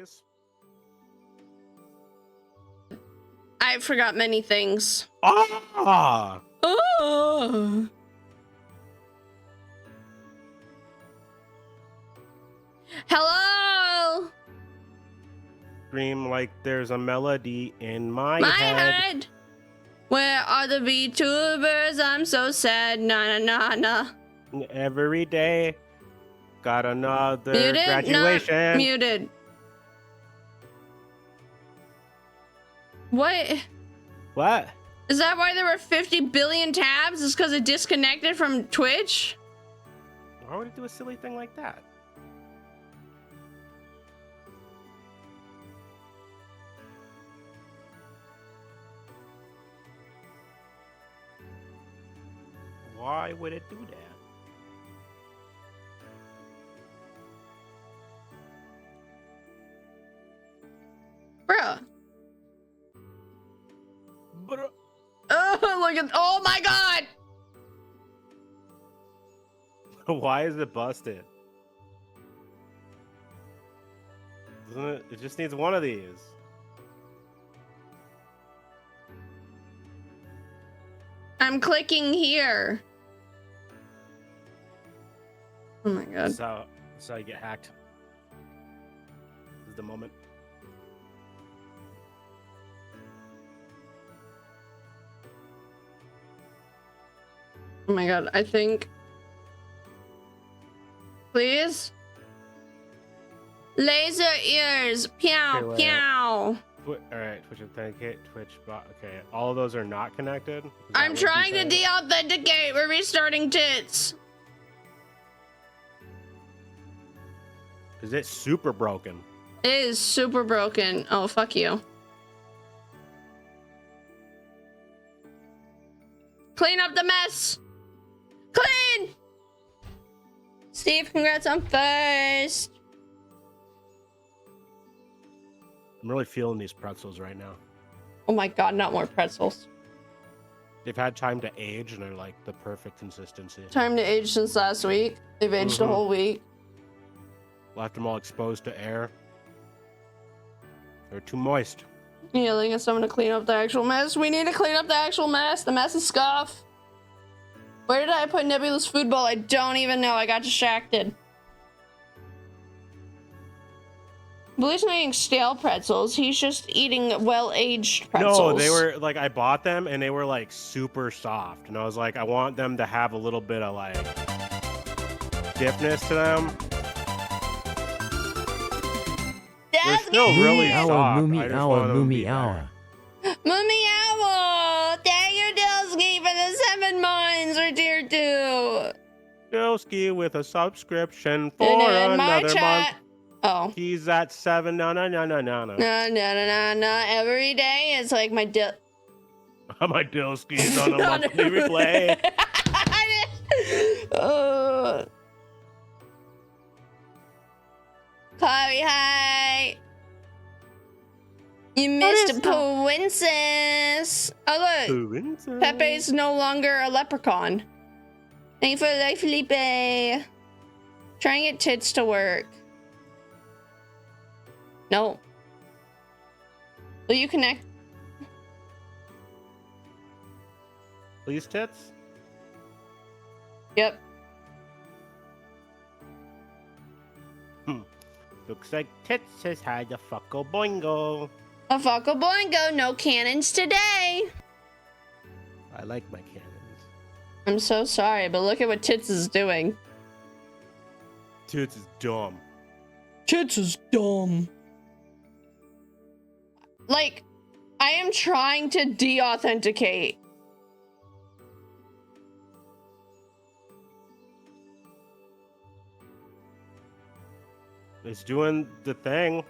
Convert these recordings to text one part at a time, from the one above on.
days? I forgot many things. Ah! Oh. Hello. Scream like there's a melody in my head. Where are the VTubers? I'm so sad. Na na na na. Every day, got another Muted? graduation. Not muted. What? What? Is that why there were 50 billion tabs? Is because it disconnected from Twitch? Why would it do a silly thing like that? Why would it do that? Bruh. But Oh, look at. Oh my god! why is it busted? Doesn't it? It just needs one of these. I'm clicking here. Oh my god. That's how you get hacked. This is the moment. Oh my god, I think. Please? Laser ears. Pew, Okay, pew. Alright, Twitch authenticate, Twitch bot. Okay, all of those are not connected. I'm trying to de-authenticate. We're restarting tits. Is it super broken? It is super broken. Oh, fuck you. Clean up the mess. Clean! Steve, congrats on first. I'm really feeling these pretzels right now. Oh my god, not more pretzels. They've had time to age and they're like the perfect consistency. Time to age since last week. They've aged a whole week. Left them all exposed to air. They're too moist. Yelling at someone to clean up the actual mess. We need to clean up the actual mess. The mess is scuff. Where did I put Nebula's food bowl? I don't even know. I got distracted. Blue's not eating stale pretzels. He's just eating well-aged pretzels. No, they were like, I bought them and they were like super soft. And I was like, I want them to have a little bit of like stiffness to them. They're still really soft. Moomy hour, moomy hour. Moomy owl! Thank you, Dilsky, for the 7 months for tier 2. Dilsky with a subscription for another month. Oh. He's at 7. No. No. Every day it's like my My Dilsky is on a monthly replay. Chloe, hi. You missed a princess. Oh look, Pepe's no longer a leprechaun. Thank you for the life, Felipe. Try and get tits to work. No. Will you connect? Please, tits? Yep. Looks like Tits has had a fucko boingo. A fucko boingo, no cannons today. I like my cannons. I'm so sorry, but look at what Tits is doing. Tits is dumb. Tits is dumb. Like, I am trying to de-authenticate. It's doing the thing.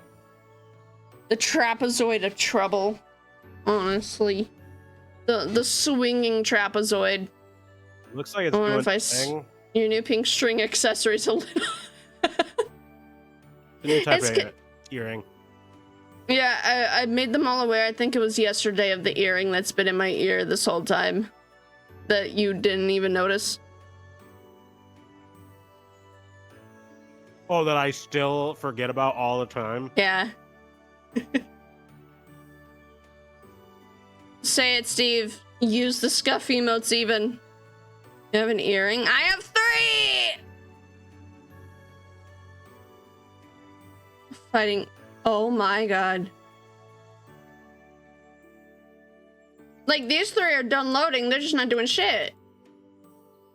The trapezoid of trouble. Honestly. The swinging trapezoid. Looks like it's doing the thing. Your new pink string accessories a little. The new type of earring. Yeah, I made them all aware. I think it was yesterday of the earring that's been in my ear this whole time. That you didn't even notice. Oh, that I still forget about all the time? Yeah. Say it, Steve. Use the scuff emotes even. You have an earring? I have 3! Fighting. Oh my god. Like, these 3 are done loading. They're just not doing shit.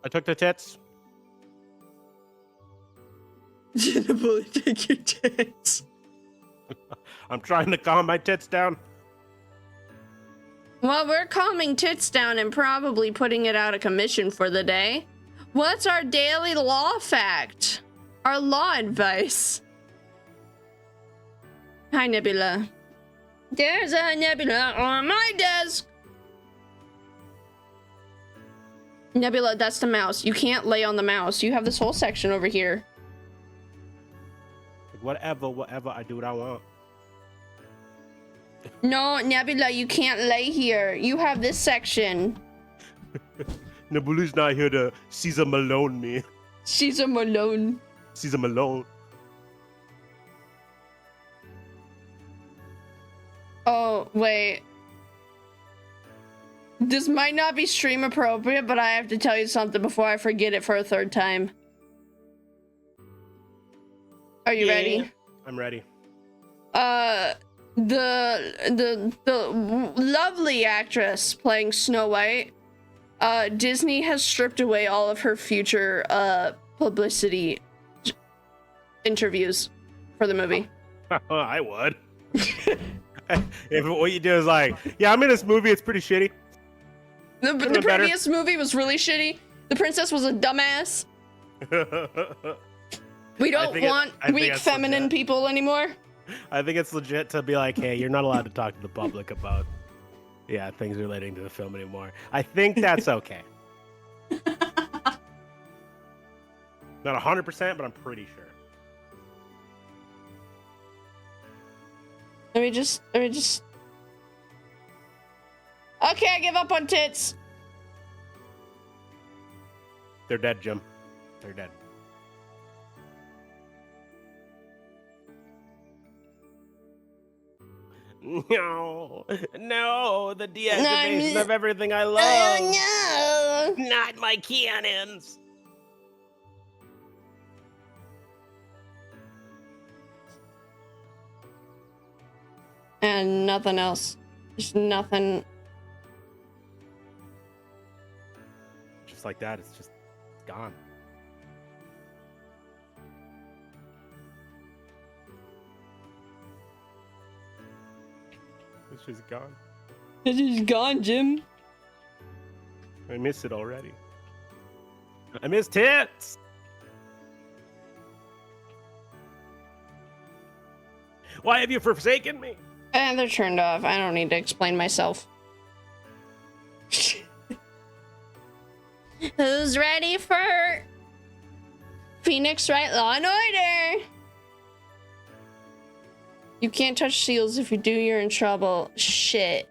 I took the tits. Bully, take your tits. I'm trying to calm my tits down. Well, we're calming tits down and probably putting it out of commission for the day. What's our daily law fact? Our law advice. Hi, Nebula. There's a Nebula on my desk. Nebula, that's the mouse. You can't lay on the mouse. You have this whole section over here. Whatever, I do what I want. No, Nebula, you can't lay here. You have this section. Nebula's not here to Caesar Malone me. Caesar Malone. Caesar Malone. Oh, wait. This might not be stream appropriate, but I have to tell you something before I forget it for a 3rd time. Are you ready? I'm ready. The lovely actress playing Snow White, Disney has stripped away all of her future publicity interviews for the movie. I would. If what you do is like, yeah, I'm in this movie, it's pretty shitty. The previous movie was really shitty. The princess was a dumbass. We don't want weak feminine people anymore. I think it's legit to be like, hey, you're not allowed to talk to the public about, things relating to the film anymore. I think that's okay. Not 100%, but I'm pretty sure. Let me just. Okay, I give up on tits. They're dead, Jim. They're dead. No, the deactivation of everything I love. Oh no! Not my cannons. And nothing else. Just nothing. Just like that, it's just gone. It's just gone. It's just gone, Jim. I miss it already. I miss tits. Why have you forsaken me? And they're turned off. I don't need to explain myself. Who's ready for Pheonix Wright Law and Order? You can't touch seals. If you do, you're in trouble. Shit.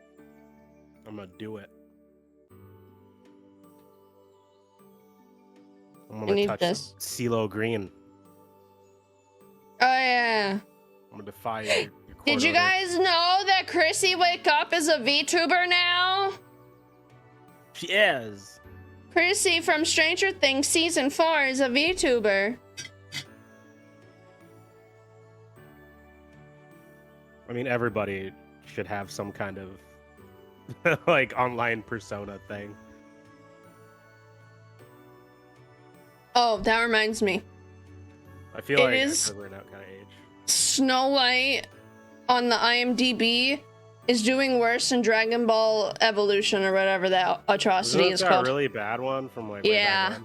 I'm gonna do it. I'm gonna touch this CeeLo Green. Oh yeah. I'm gonna defy your Did you guys know that Chrissy Wake Up is a VTuber now? She is. Chrissy from Stranger Things Season 4 is a VTuber. I mean, everybody should have some kind of like online persona thing. Oh, that reminds me. I feel like we're in that kind of age. Snow White on the IMDb is doing worse than Dragon Ball Evolution or whatever that atrocity is called. A really bad one from like yeah,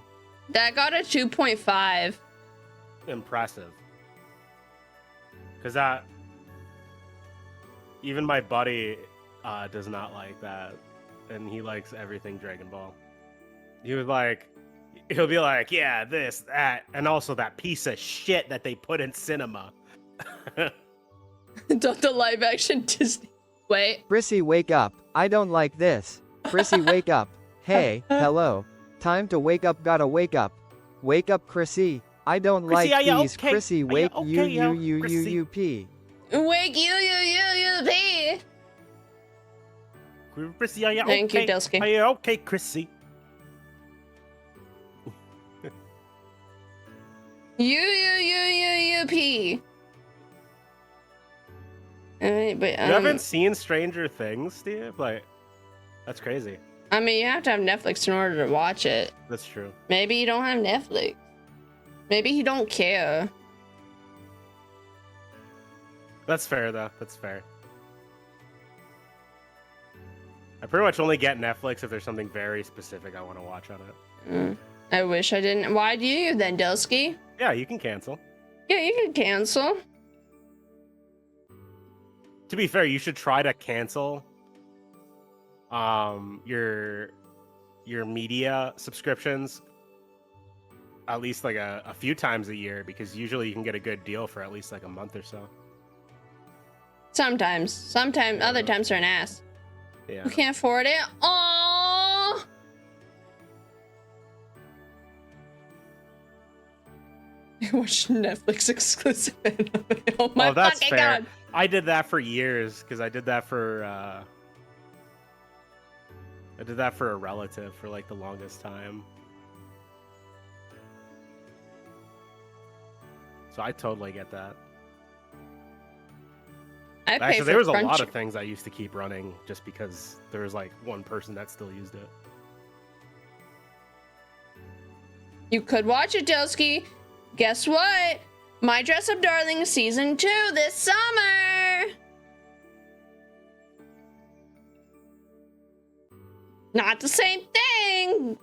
that got a 2.5. Impressive. Because that even my buddy does not like that, and he likes everything Dragon Ball. He'll be like, yeah, this, that, and also that piece of shit that they put in cinema. Don't the live action Disney. Wait. Chrissy, wake up. I don't like this. Chrissy, wake up. Hey, hello. Time to wake up, gotta wake up. Wake up, Chrissy. I don't like these. Chrissy, wake you. Wake you, P. Chrissy, are you Thank you, okay? Delsky. Are you okay, Chrissy? You, P. Alright, but You haven't seen Stranger Things, Steve? Like, that's crazy. I mean, you have to have Netflix in order to watch it. That's true. Maybe you don't have Netflix. Maybe you don't care. That's fair, though. That's fair. I pretty much only get Netflix if there's something very specific I want to watch on it. I wish I didn't. Why do you then, Delsky? Yeah, you can cancel. Yeah, you can cancel. To be fair, you should try to cancel your media subscriptions at least like a few times a year, because usually you can get a good deal for at least like a month or so. Sometimes. Other times they're an ass. Yeah. You can't afford it. Aww. I watched Netflix exclusive. Oh my that's fucking fair. god. I did that for years because I did that for a relative for like the longest time. So I totally get that. I pay Actually, for there was a lot Crunchy. of things I used to keep running just because there was like one person that still used it. You could watch it, Delsky. Guess what? My Dress Up Darling season 2 this summer. Not the same thing,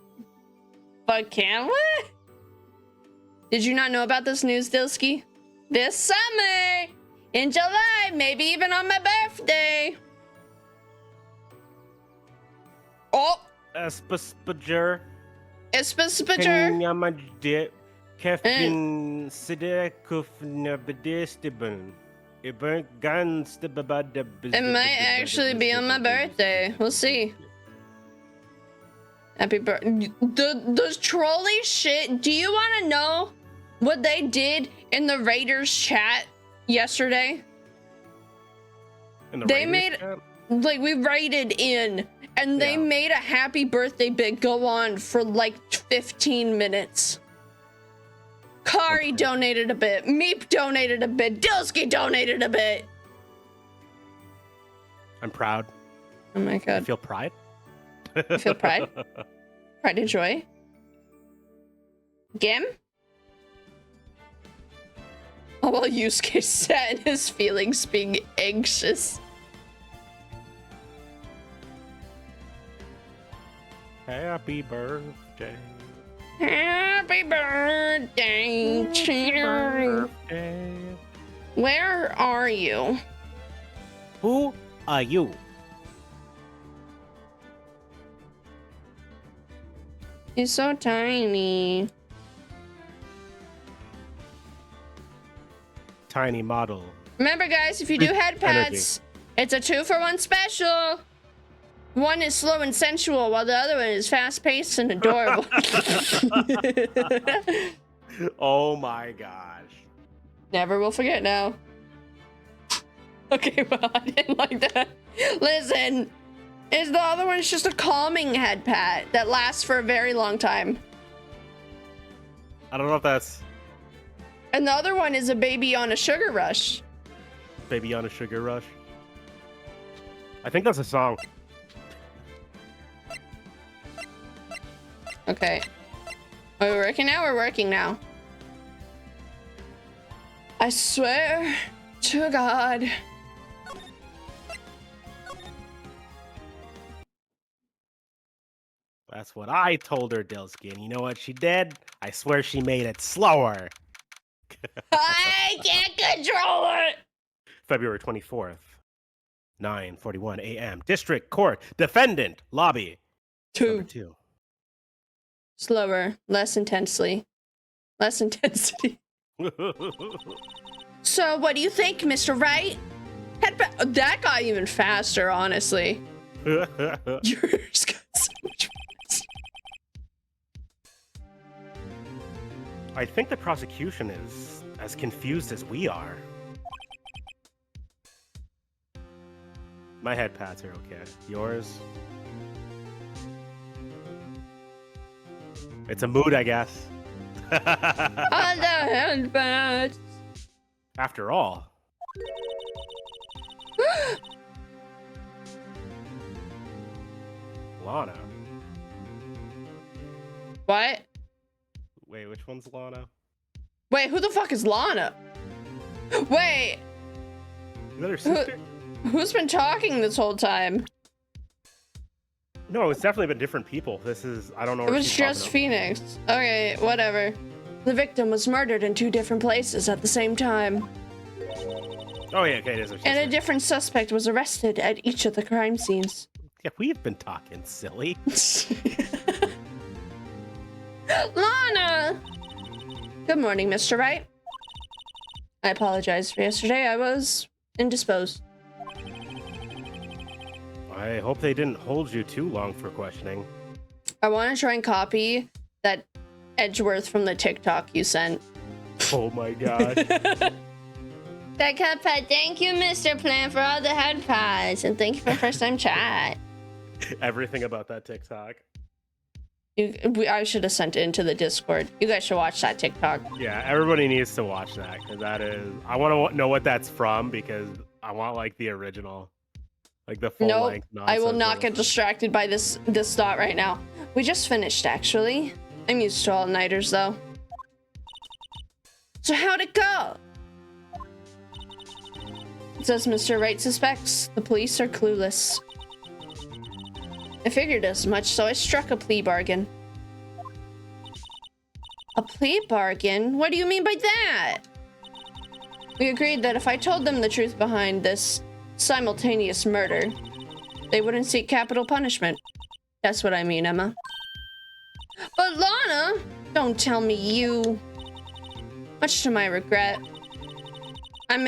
but can we? Did you not know about this news, Delsky? This summer, in July, maybe even on my birthday. Oh, Espaspager. Espaspager. Kevin Sidekufna Bedestiban. It might actually be on my birthday. We'll see. Happy birthday. Those trolley shit. Do you want to know what they did in the Raiders chat yesterday? They made, like, we raided in, and they made a happy birthday bit go on for like 15 minutes. Kari donated a bit. Meep donated a bit. Delsky donated a bit. I'm proud. Oh my I god. feel pride. You feel pride? Pride and joy? Gim? Oh, well, Yusuke sat in his feelings being anxious. Happy birthday. Happy birthday to you. Where are you? Who are you? He's so tiny. Tiny model. Remember, guys, if you do head pats, it's a 2-for-1 special. One is slow and sensual, while the other one is fast-paced and adorable. Oh my gosh. Never will forget now. Okay, well, I didn't like that. Listen, is the other one just a calming head pat that lasts for a very long time. I don't know if that's And the other one is a baby on a sugar rush. Baby on a Sugar Rush. I think that's a song. Okay. Are we working now? We're working now. I swear to God. That's what I told her, Delsky. And you know what she did? I swear she made it slower. I can't control it. February 24th, 9:41 a.m. District Court. Defendant. Lobby. Number 2. Slower. Less intensely. Less intensity. So, what do you think, Mr. Wright? That got even faster, honestly. Yours got so much faster. I think the prosecution is as confused as we are. My head pats are okay. Yours? It's a mood, I guess. On the handbags. After all. Lana. What? Wait, which one's Lana? Wait, who the fuck is Lana? Wait, Is that her sister? who's been talking this whole time? No, it's definitely been different people. This is, I don't know. It was just Pheonix. Okay, whatever. The victim was murdered in 2 different places at the same time. Oh yeah, okay, it is her sister. And a different suspect was arrested at each of the crime scenes. Yeah, we've been talking silly. Lana! Good morning, Mr. Wright. I apologize for yesterday. I was indisposed. I hope they didn't hold you too long for questioning. I want to try and copy that Edgeworth from the TikTok you sent. Oh my god. That cut pad, thank you, Mr. Plant, for all the head pads, and thank you for first time chat. Everything about that TikTok. I should have sent it into the Discord. You guys should watch that TikTok. Yeah, everybody needs to watch that because that is. I want to know what that's from because I want like the original, like the full Nope, length. I will not get nonsense. distracted by this thought right now. We just finished, actually. I'm used to all-nighters, though. So how'd it go? It says Mr. Wright suspects the police are clueless. I figured as much, so I struck a plea bargain. A plea bargain? What do you mean by that? We agreed that if I told them the truth behind this simultaneous murder, they wouldn't seek capital punishment. That's what I mean, Emma. But Lana, don't tell me you. Much to my regret, I'm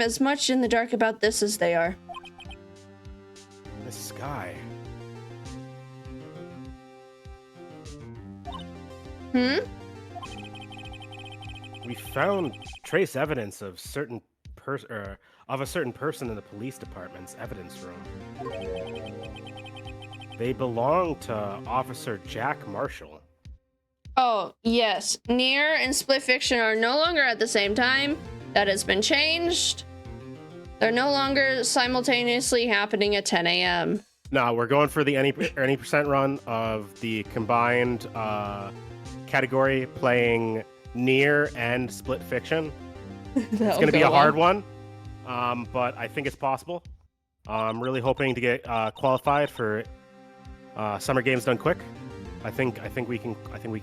as much in the dark about this as they are. The sky. We found trace evidence of a certain person in the police department's evidence room. They belong to Officer Jack Marshall. Oh, yes. Near and Split Fiction are no longer at the same time. That has been changed. They're no longer simultaneously happening at 10 a.m. No, we're going for the any percent run of the combined category playing Near and Split Fiction. It's going to be a hard one, but I think it's possible. I'm really hoping to get qualified for Summer Games Done Quick. I think we can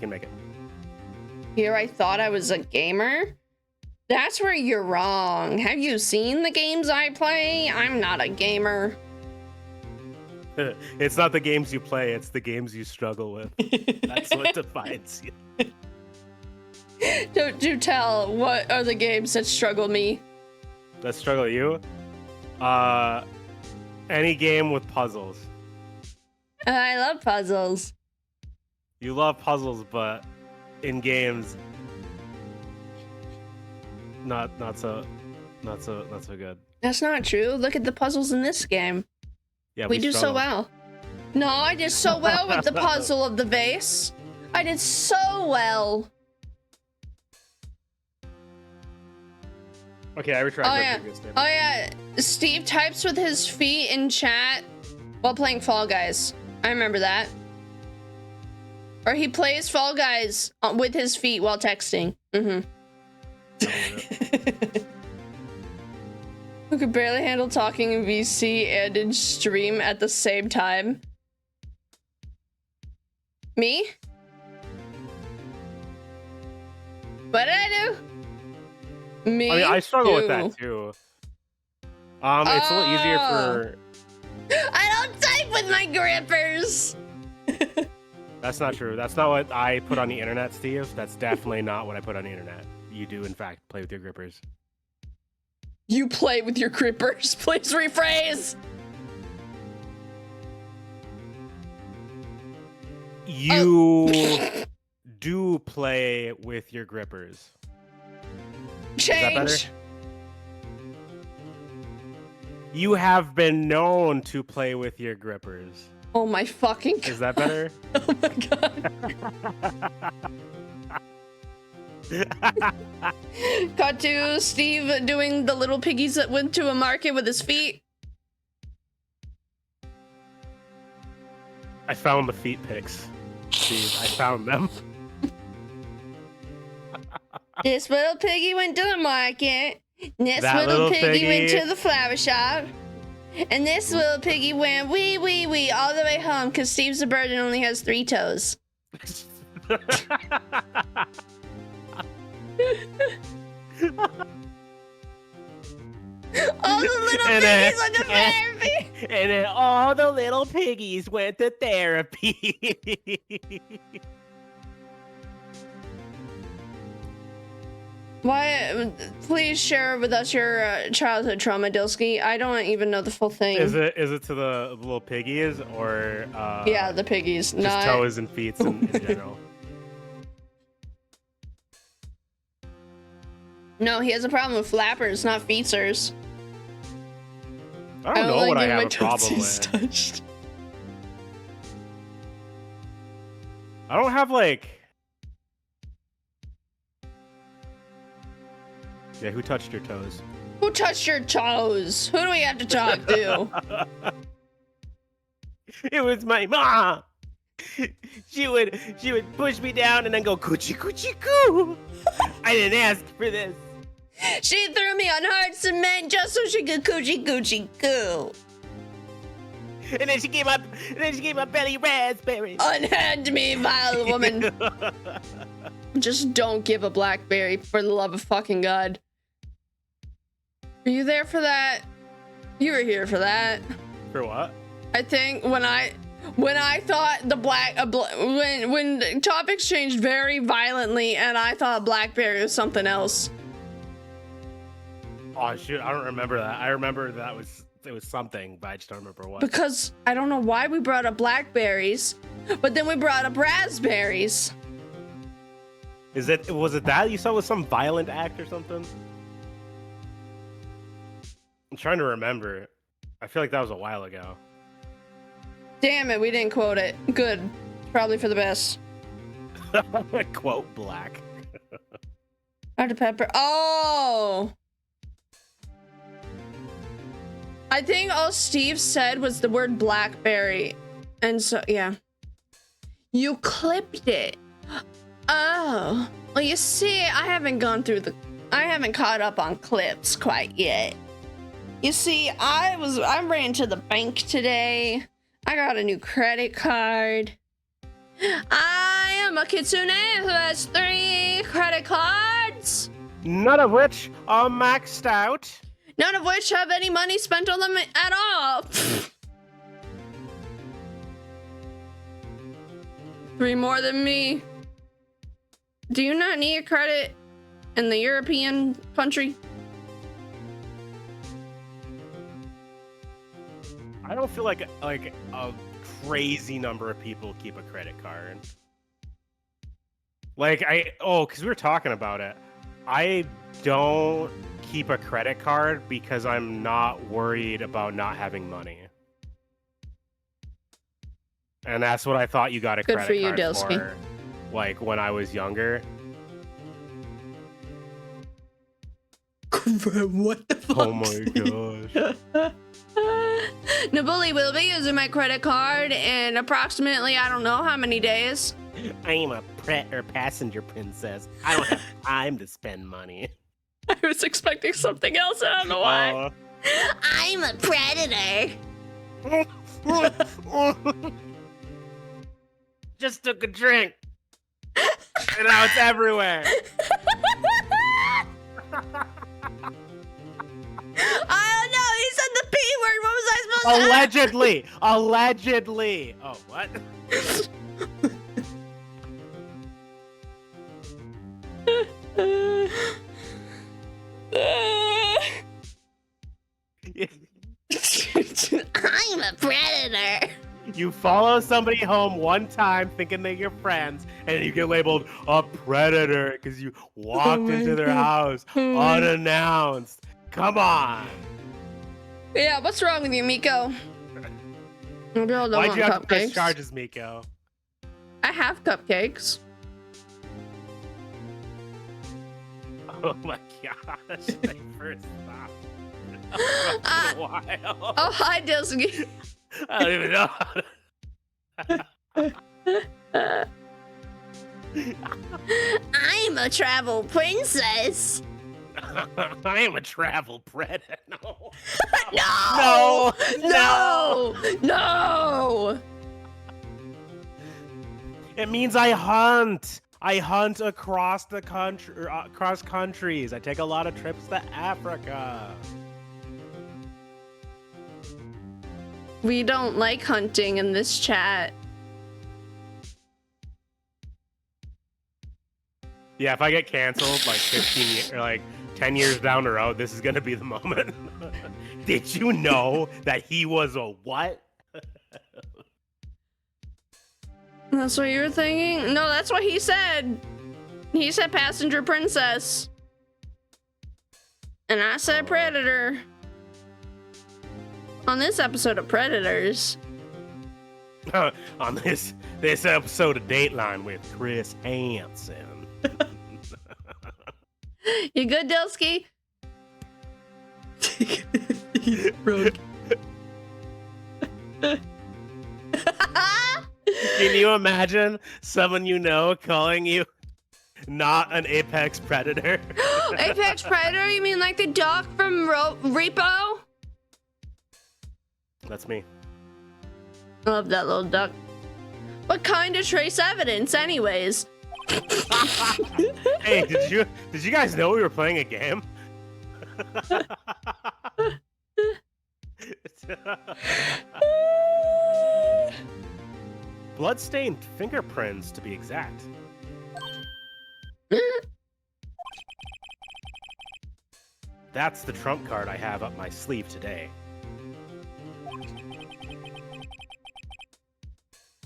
make it. Here I thought I was a gamer. That's where you're wrong. Have you seen the games I play? I'm not a gamer. It's not the games you play, it's the games you struggle with. That's what defines you. Don't do tell. What are the games that struggle me? That struggle you? Any game with puzzles. I love puzzles. You love puzzles, but in games, not so good. That's not true. Look at the puzzles in this game. Yeah, we do so struggle. well. No, I did so well with the puzzle of the vase. I did so well. Okay, I retried Oh my yeah. previous statement. Oh yeah. Steve types with his feet in chat while playing Fall Guys. I remember that. Or he plays Fall Guys with his feet while texting. Who could barely handle talking in VC and in stream at the same time? Me? What did I do? Me? I mean, I struggle with too. that too. It's a little easier for. I don't type with my grippers. That's not true. That's not what I put on the internet, Steve. That's definitely not what I put on the internet. You do, in fact, play with your grippers. You play with your grippers. Please rephrase. You do play with your grippers. Is that better? Change. You have been known to play with your grippers. Oh my fucking god. Is that better? Oh my god. Cut to Steve doing the little piggies that went to a market with his feet. I found the feet pics, Steve. I found them. This little piggy went to the market. This That little little piggy went piggy. to the flower shop. And this little piggy went wee wee wee all the way home because Steve's a bird and only has 3 toes. All the little piggies went to therapy. And then all the little piggies went to therapy. Why? Please share with us your childhood trauma, Dilsky. I don't even know the full thing. Is it to the little piggies or Yeah, the piggies. just Not toes and feet in general? No, he has a problem with flappers, not feetsers. I don't know what I getting have my a problem toesies with. touched. I don't have like. Yeah, who touched your toes? Who touched your toes? Who do we have to talk to? It was my mom. She would push me down and then go coochie coochie coo. I didn't ask for this. She threw me on hard cement just so she could coochie coochie coo. And then she gave my belly raspberries. Unhand me, vile woman. Just don't give a blackberry for the love of fucking God. Are you there for that? You were here for that. For what? I think when I thought the when topics changed very violently and I thought blackberry was something else. Oh shoot, I don't remember that. I remember it was something, but I just don't remember what. Because I don't know why we brought up blackberries, but then we brought up raspberries. Was it that you saw was some violent act or something? I'm trying to remember. I feel like that was a while ago. Damn it, we didn't quote it. Good. Probably for the best. Quote black. Dr. Pepper. Oh! I think all Steve said was the word blackberry. And so, yeah. You clipped it. Oh. Well, you see, I haven't caught up on clips quite yet. You see, I ran to the bank today. I got a new credit card. I am a kitsune who has 3 credit cards. None of which are maxed out. None of which have any money spent on them at all. 3 more than me. Do you not need a credit in the European country? I don't feel like a crazy number of people keep a credit card. Because we were talking about it. I don't keep a credit card because I'm not worried about not having money. And that's what I thought you got a Good credit for you, card Delsky. for, like when I was younger. What the fuck? Oh my gosh. Nabuli will be using my credit card in approximately, I don't know how many days. I'm a passenger princess. I don't have time to spend money. I was expecting something else. I don't know why. I'm a predator. Just took a drink. And now it's everywhere. I don't know. He said the P word. What was I supposed to Allegedly. Allegedly. Oh, what? I'm a predator. You follow somebody home one time thinking they're your friends, and you get labeled a predator because you walked into their house unannounced. Come on. Yeah, what's wrong with you, Miko? Girl, don't Why'd want you have to press cupcakes. charges, Miko? I have cupcakes. Oh my gosh! I first stopped. A while. Oh, hi, Disney. I don't even know. I'm a travel princess. I am a travel predator. No. No! No. No! It means I hunt. I hunt across the country, across countries. I take a lot of trips to Africa. We don't like hunting in this chat. Yeah, if I get canceled like 15 or like 10 years down the road, this is gonna be the moment. Did you know that he was a what? That's what you were thinking? No, that's what he said. He said passenger princess. And I said predator. On this episode of Predators. On this episode of Dateline with Chris Hansen. You good, Dilsky? Rogue. Can you imagine someone you know calling you not an apex predator? Apex Predator? You mean like the dog from Repo? That's me. I love that little duck. What kind of trace evidence, anyways? Hey, did you guys know we were playing a game? Bloodstained fingerprints, to be exact. That's the trump card I have up my sleeve today.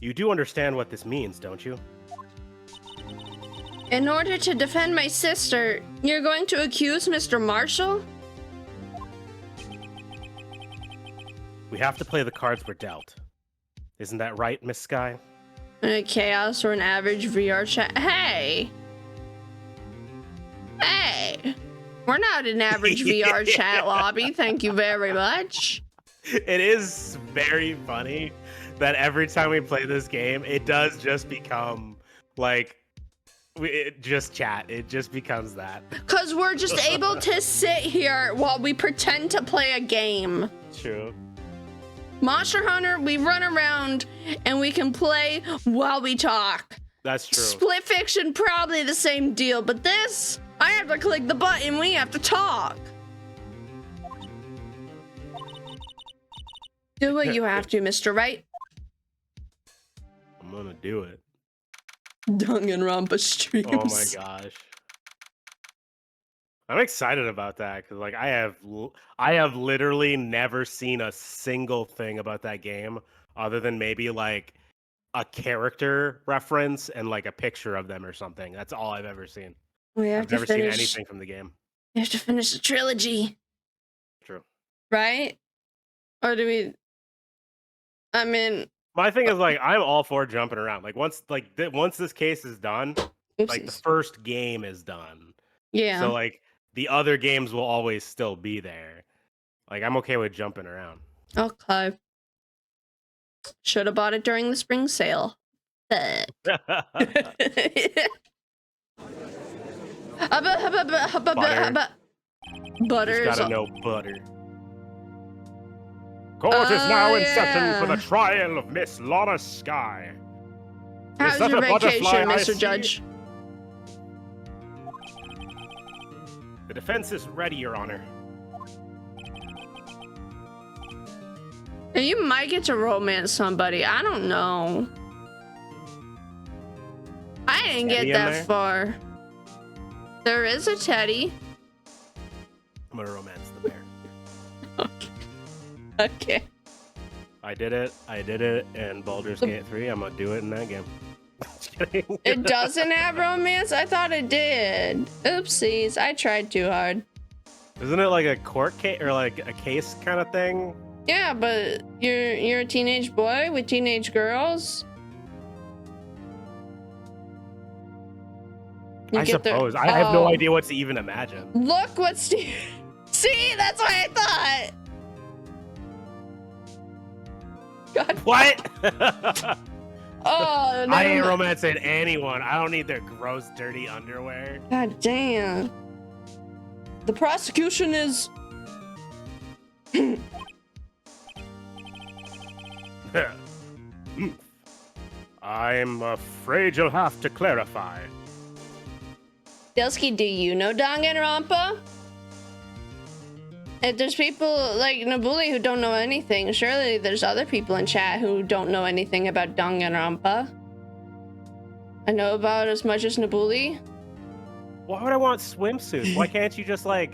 You do understand what this means, don't you? In order to defend my sister, you're going to accuse Mr. Marshall? We have to play the cards we're dealt. Isn't that right, Miss Sky? A chaos or an average VR chat? Hey! Hey! We're not an average VR chat lobby, thank you very much. It is very funny that every time we play this game, it does just become like just chat. It just becomes that. Because we're just able to sit here while we pretend to play a game. True. Monster Hunter, we run around and we can play while we talk. That's true. Split Fiction, probably the same deal, but this, I have to click the button, we have to talk. Do what you have to, Mr. Wright. I'm gonna do it. Danganronpa streams. Oh my gosh. I'm excited about that because like I have literally never seen a single thing about that game other than maybe like a character reference and like a picture of them or something. That's all I've ever seen. We have I've to never seen finish. anything from the game. We have to finish the trilogy. True. Right? Or do we? I mean, My thing is like I'm all for jumping around. Like once this case is done, like the oopsies. first game is done. Yeah. So like the other games will always still be there. Like I'm okay with jumping around. Okay. Should have bought it during the spring sale. Butter. Butter. Just gotta know butter. Court is now in session for the trial of Miss Lana Sky. How's that your a butterfly vacation, I Mr. see? Judge? The defense is ready, Your Honor. And you might get to romance somebody. I don't know. I didn't Teddy get in that there? far. There is a Teddy. I'm gonna romance the bear. Okay. I did it in Baldur's Gate 3. I'm gonna do it in that game. Just kidding. It doesn't have romance? I thought it did. Oopsies. I tried too hard. Isn't it like a court case or like a case kind of thing? Yeah, but you're a teenage boy with teenage girls. I suppose. I have no idea what to even imagine. Look what Steve. See, that's what I thought. God. What? Oh, no. I ain't romancing anyone. I don't need their gross, dirty underwear. God damn. The prosecution is. I'm afraid you'll have to clarify. Delsky, do you know Danganronpa? If there's people like Nabuli who don't know anything, surely there's other people in chat who don't know anything about Danganronpa. I know about as much as Nabuli. Why would I want swimsuits? Why can't you just like,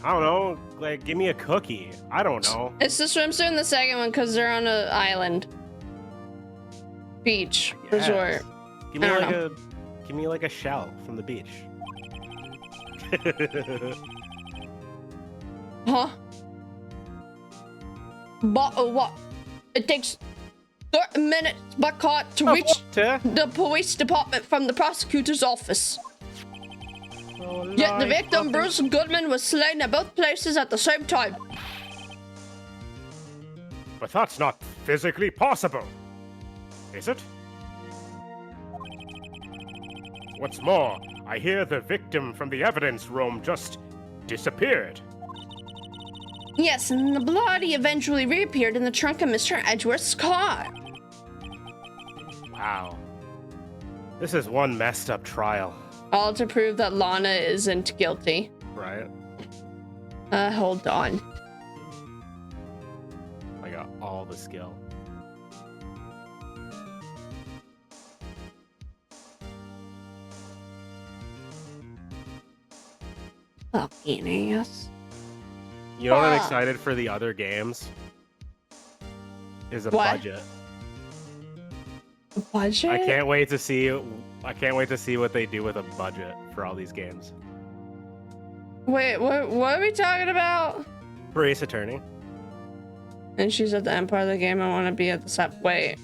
I don't know, like give me a cookie? I don't know. It's the swimsuit in the second one because they're on an island. Beach resort. Give me like a shell from the beach. Huh? But what? It takes 30 minutes by car to reach the police department from the prosecutor's office. Yet the victim, Bruce Goodman, was slain at both places at the same time. But that's not physically possible, is it? What's more, I hear the victim from the evidence room just disappeared. Yes, and the body eventually reappeared in the trunk of Mr. Edgeworth's car. Wow. This is one messed up trial. All to prove that Lana isn't guilty. Right? Hold on. I got all the skill. Fucking ass. You know what I'm excited for the other games? Is a budget. A budget? I can't wait to see what they do with a budget for all these games. Wait, what are we talking about? For Ace Attorney. And she's at the end part of the game. I want to be at the side. Wait.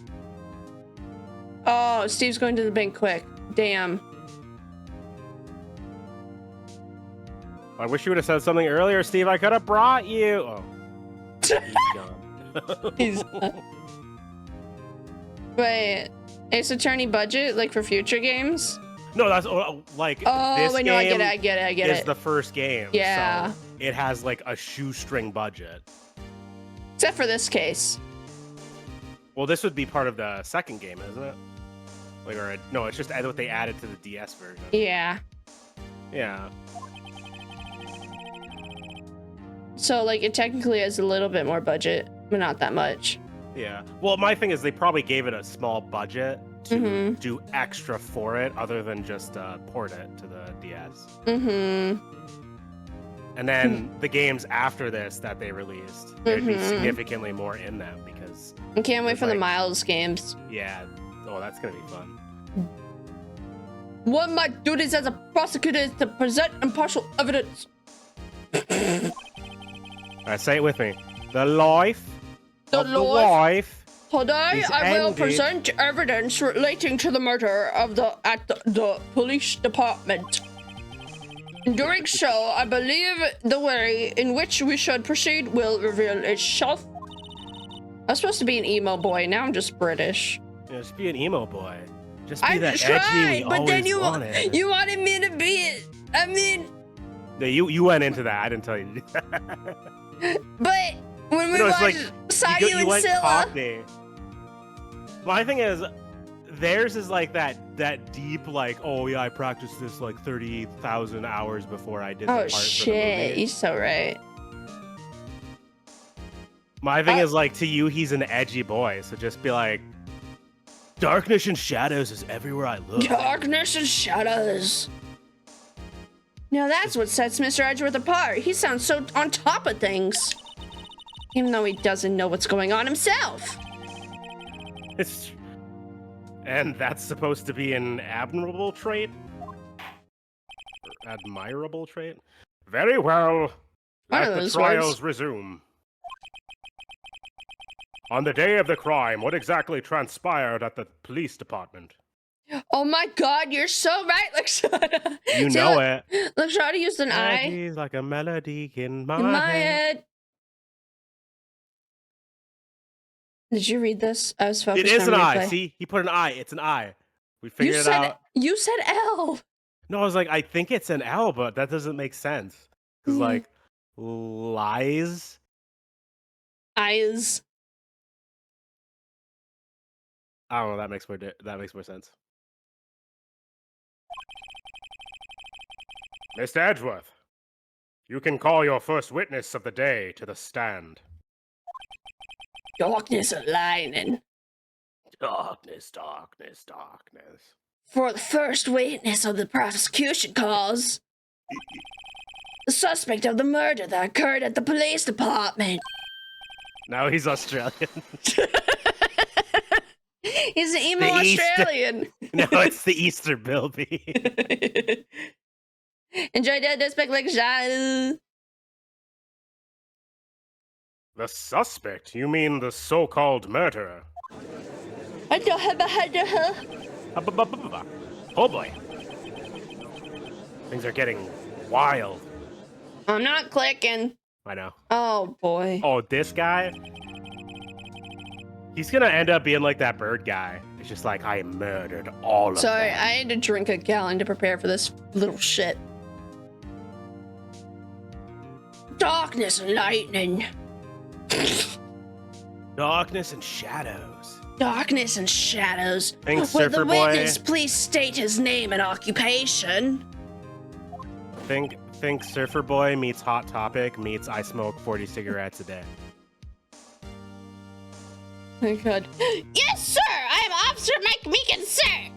Oh, Steve's going to the bank quick. Damn. I wish you would have said something earlier, Steve. I could have brought you. Oh. He's gone. Wait. Ace Attorney budget, like for future games? No, that's like. Oh, this wait, game no, I get it. It's the first game. Yeah. So it has like a shoestring budget. Except for this case. Well, this would be part of the second game, isn't it? Like, no, it's just what they added to the DS version. Yeah. Yeah. So, like, it technically has a little bit more budget, but not that much. Yeah. Well, my thing is they probably gave it a small budget to do extra for it, other than just port it to the DS. And then the games after this that they released, there'd be significantly more in them because. I can't wait for the Miles games. Yeah. Oh, that's gonna be fun. One of my duties as a prosecutor is to present impartial evidence. Alright, say it with me. The life of the wife. Today, I will present evidence relating to the murder of at the police department. In doing so, I believe the way in which we should proceed will reveal itself. I was supposed to be an emo boy. Now I'm just British. Yeah, just be an emo boy. Just be that tried, edgy we but always then you wanted. You wanted me to be it. I mean. No, you went into that. I didn't tell you to do that. But when we watched Sayu and Scylla. Cockney. My thing is, theirs is like that deep, like, oh yeah, I practiced this like 30,000 hours before I did the part shit, for the movie. You're so right. My thing is like, to you, he's an edgy boy, so just be like, darkness and shadows is everywhere I look. Darkness and shadows. Now that's what sets Mr. Edgeworth apart. He sounds so on top of things. Even though he doesn't know what's going on himself. And that's supposed to be an admirable trait? Admirable trait? Very well. One Let of the those trials words. resume. On the day of the crime, what exactly transpired at the police department? Oh my god, you're so right, Lakshana. You See, know look, it. Lakshana used an I Melodies like a melody in my, in my head. head. Did you read this? I was focused It is on an I. replay. See, he put an I. It's an I. We You figured it said out. you said L. No, I was like, I think it's an L, but that doesn't make sense. Because, like, lies. Eyes. I don't know. That makes more sense. Mr. Edgeworth, you can call your first witness of the day to the stand. Darkness and lightning. Darkness, darkness, darkness. For the first witness of the prosecution cause, the suspect of the murder that occurred at the police department. Now he's Australian. He's an emo The Easter- Australian. No, it's the Easter Bilby. Enjoy that aspect like Jean. The suspect? You mean the so-called murderer? I don't have a head to her. Oh boy. Things are getting wild. I'm not clicking. I know. Oh boy. Oh, this guy? He's gonna end up being like that bird guy. It's just like, I murdered all of Sorry, them. I had to drink a gallon to prepare for this little shit. Darkness and lightning. Darkness and shadows. Darkness and shadows. Thanks, Will the Surfer Boy. witness please state his name and occupation? Think Surfer Boy meets Hot Topic meets I smoke 40 cigarettes a day. Oh god. Yes, sir! I am Officer Mike Meekin, sir!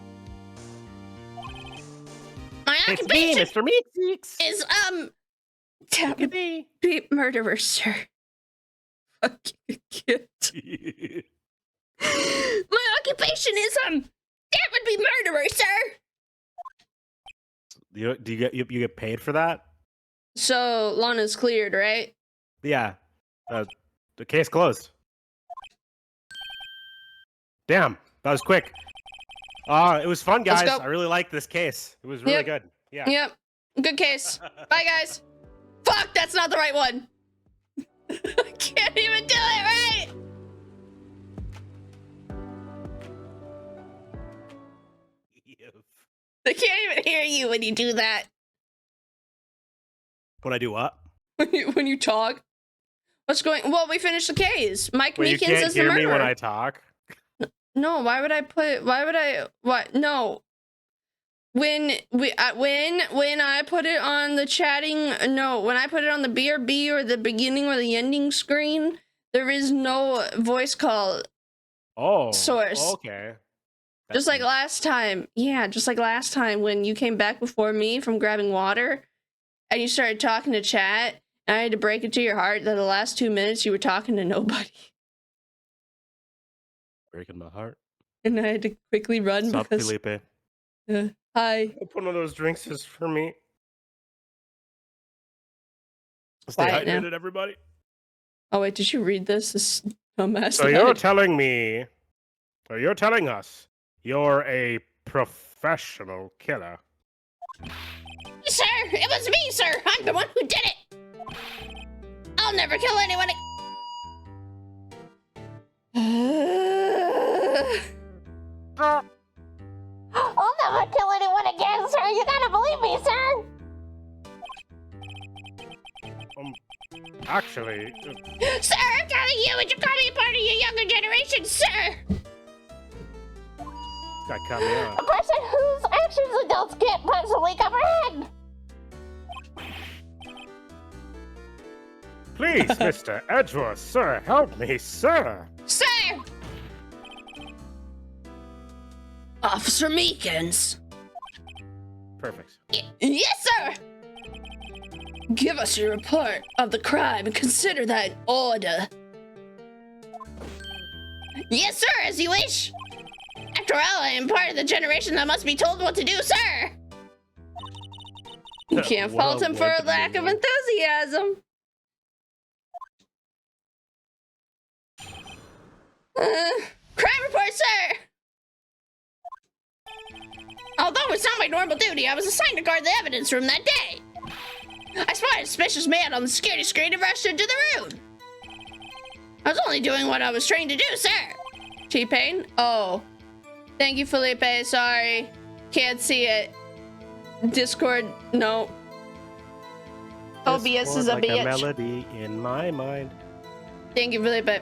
My It's me, occupation Mr. Meeseeks. is, Look at me. be murderer, sir. Fuck you, kid. My occupation is, that would be murderer, sir! Do you get paid for that? So, Lana's cleared, right? Yeah. The case closed. Damn, that was quick. It was fun, Let's guys. go. I really liked this case. It was really Yep. good. Yeah. Yep. Good case. Bye, guys. Fuck, that's not the right one. I can't even do it right. I can't even hear you when you do that. When I do what? When you talk. What's going? Well, we finished the case. Mike When you Meekins can't is the hear me murderer. when I talk. No, why would I put? Why would I? What? No. When I put it on the chatting, no, when I put it on the BRB or the beginning or the ending screen, there is no voice call. Oh. Source. Okay. Just like last time. Yeah, just like last time when you came back before me from grabbing water and you started talking to chat, and I had to break it to your heart that the last 2 minutes you were talking to nobody. Breaking my heart. And I had to quickly run What's up, because... Felipe? Hi. Open one of those drinks is for me. Stay Quiet now. hydrated, everybody. Oh wait, did you read this? This dumbass. So you're telling me, or you're telling us, you're a professional killer. Sir, it was me, sir. I'm the one who did it. I'll never kill anyone. I'll never kill anyone again, sir. You gotta believe me, sir. Actually, Sir, I'm telling you, and you're gonna be part of your younger generation, sir. this guy cut me off. A person whose actions adults can't possibly comprehend. Please, Mr. Edgeworth, sir, help me, sir. Sir! Officer Meekins. Perfect. Yes, sir! Give us your report of the crime and consider that in order. Yes, sir, as you wish. After all, I am part of the generation that must be told what to do, sir. You can't What fault a him for a wimp lack of you are. enthusiasm. Crime report, sir! Although it's not my normal duty, I was assigned to guard the evidence room that day. I spotted a suspicious man on the security screen and rushed into the room. I was only doing what I was trained to do, sir. T-Pain? Oh. Thank you, Felipe. Sorry. Can't see it. Discord, no. OBS is a like bitch. a melody in my mind. Thank you, Felipe.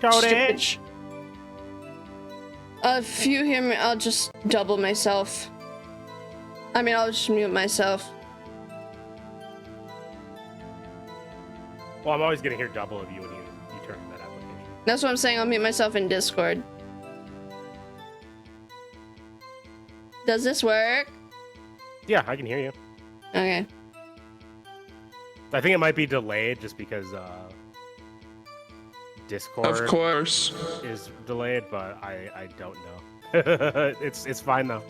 Shout Stupid it. If you hear me, I'll just double myself. I mean, I'll just mute myself. Well, I'm always gonna hear double of you when you turn in that application. That's what I'm saying. I'll mute myself in Discord. Does this work? Yeah, I can hear you. Okay. I think it might be delayed just because Discord Of course. is delayed, but I don't know. it's fine though.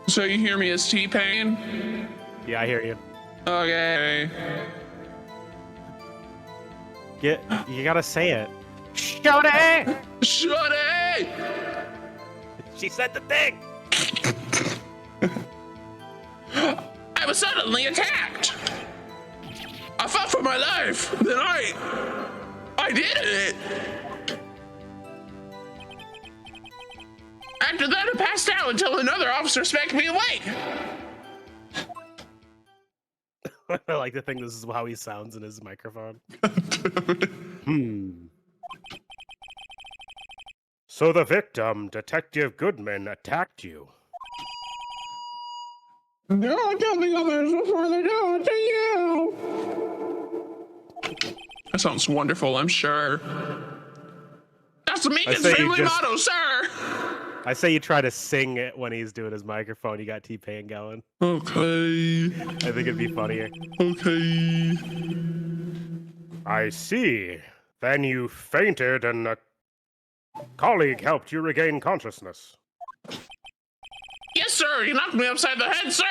So you hear me as T-Pain? Yeah, I hear you. Okay. You gotta say it. Shout it! Shorty! She said the thing. I was suddenly attacked. I fought for my life. Then I did it. After that, I passed out until another officer smacked me awake. I like to think this is how he sounds in his microphone. So the victim, Detective Goodman, attacked you. No, I'll tell the others before they do it to you. That sounds wonderful, I'm sure. That's the Megan's family motto, sir. I say you try to sing it when he's doing his microphone. You got T-Pain going. Okay. I think it'd be funnier. Okay. I see. Then you fainted and a colleague helped you regain consciousness. Yes, sir. You knocked me upside the head, sir.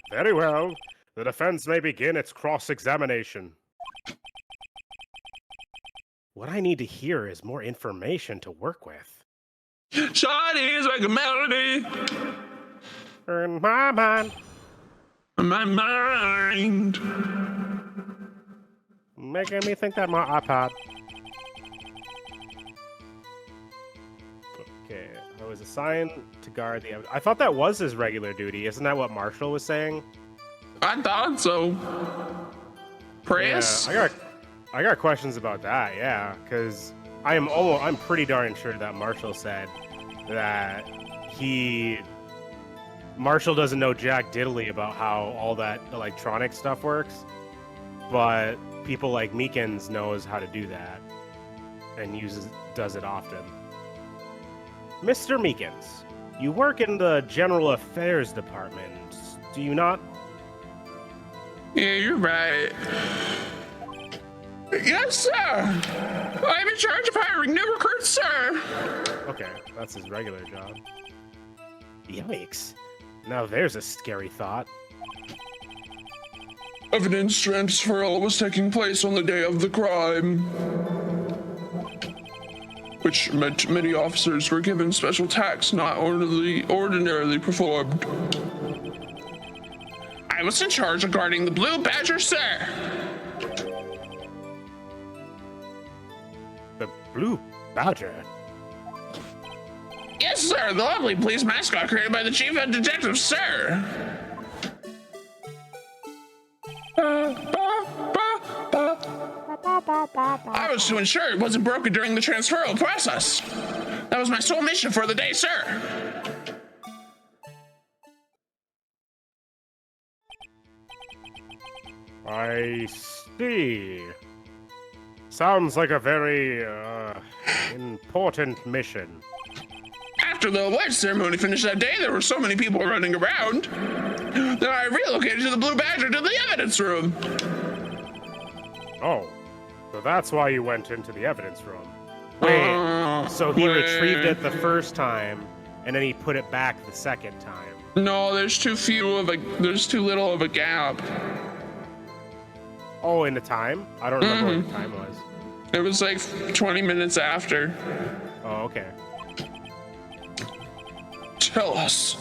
Very well. The defense may begin its cross-examination. What I need to hear is more information to work with. Shawty's like a melody In my mind. in my mind. Making me think that my iPod. Okay, I was assigned to guard the evidence. I thought that was his regular duty. Isn't that what Marshall was saying? I thought so. Press? Yeah, I got questions about that, yeah, because I'm pretty darn sure that Marshall said that Marshall doesn't know jack diddly about how all that electronic stuff works, but people like Meekins knows how to do that and does it often. Mr. Meekins, you work in the General Affairs Department, do you not? Yeah, you're right. Yes, sir. I'm in charge of hiring new recruits, sir. Okay, that's his regular job. Yikes. Now there's a scary thought. Evidence transfer was taking place on the day of the crime, which meant many officers were given special tasks not ordinarily performed. I was in charge of guarding the Blue Badger, sir. The Blue Badger? Yes, sir, the lovely police mascot created by the chief of detectives, sir. I was to ensure it wasn't broken during the transferal process. That was my sole mission for the day, sir. I see. Sounds like a very, important mission. After the award ceremony finished that day, there were so many people running around that I relocated to the Blue Badger to the evidence room. Oh, so that's why you went into the evidence room. Wait, so he retrieved it the first time, and then he put it back the second time. No, there's too little of a gap. Oh, in the time? I don't remember what the time was. It was like 20 minutes after. Oh, okay. Tell us,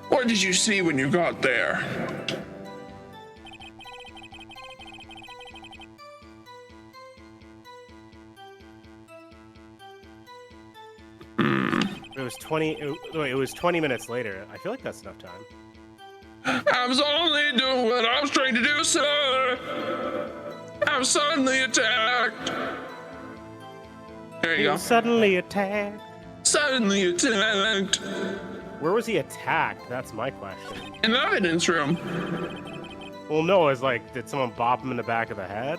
what did you see when you got there? It was 20 minutes later. I feel like that's enough time. I was only doing what I was trained to do, sir. I was suddenly attacked. There you go. Suddenly attacked. Suddenly attacked. Where was he attacked? That's my question. In the evidence room. Well, no, it's like, did someone bop him in the back of the head?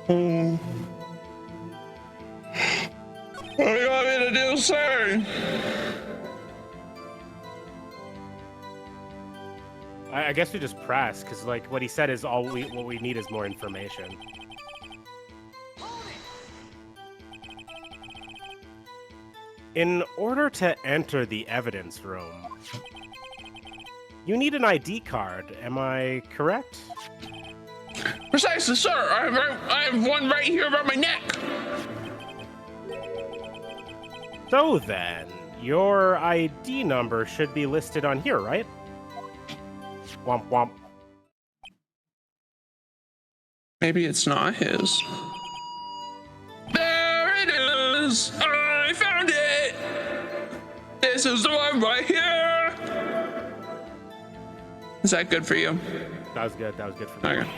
Oh. What do you want me to do, sir? I guess we just press, because like what he said is what we need is more information. In order to enter the evidence room, you need an ID card. Am I correct? Precisely, sir. I have one right here around my neck. So then, your ID number should be listed on here, right? Womp womp. Maybe it's not his. There it is! I found it! This is the one right here! Is that good for you? That was good. That was good for me. Okay.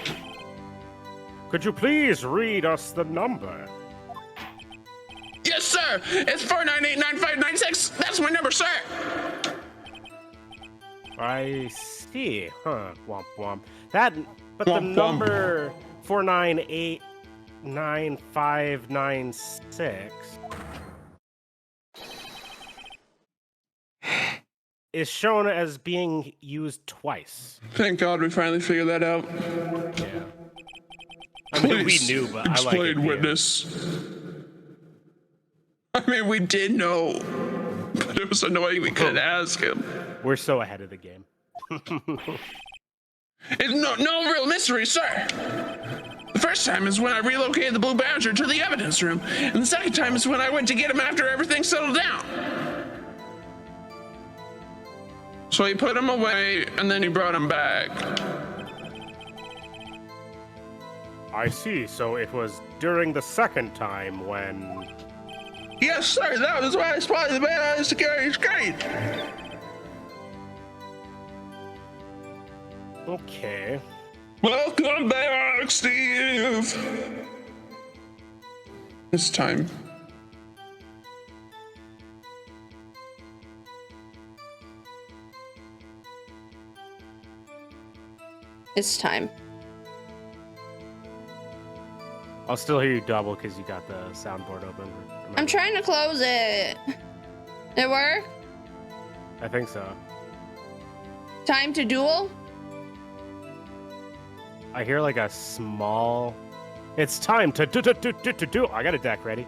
Could you please read us the number? Yes, sir! It's 4989596! That's my number, sir! I see. Huh. Womp womp. But the Womp womp. number 4989596 is shown as being used twice. Thank God we finally figured that out. Yeah. I mean, we knew, but I like it. Explain, witness. I mean, we did know, but it was annoying we couldn't ask him. We're so ahead of the game. It's no real mystery, sir. The first time is when I relocated the Blue Badger to the evidence room, and the second time is when I went to get him after everything settled down. So he put him away, and then he brought him back. I see. So it was during the second time when... Yes, sir, that was why I spotted the man on the security screen. Okay. Welcome back, Steve. This time. It's time. I'll still hear you double because you got the soundboard open. I'm trying to close it. It work? I think so. Time to duel? I hear like a small... It's time to do. I got a deck ready.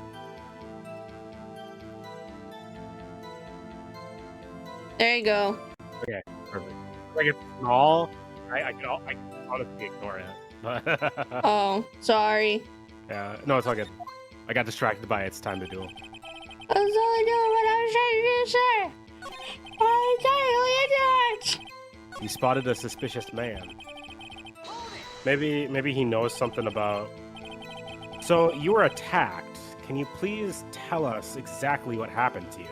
There you go. Okay, perfect. Like it's small. I can honestly ignore it. But Oh, sorry. yeah, no, it's all good. I got distracted by It's Time to Duel. I was only doing what I was trying to do, sir. You spotted a suspicious man. Maybe he knows something about... So, you were attacked. Can you please tell us exactly what happened to you?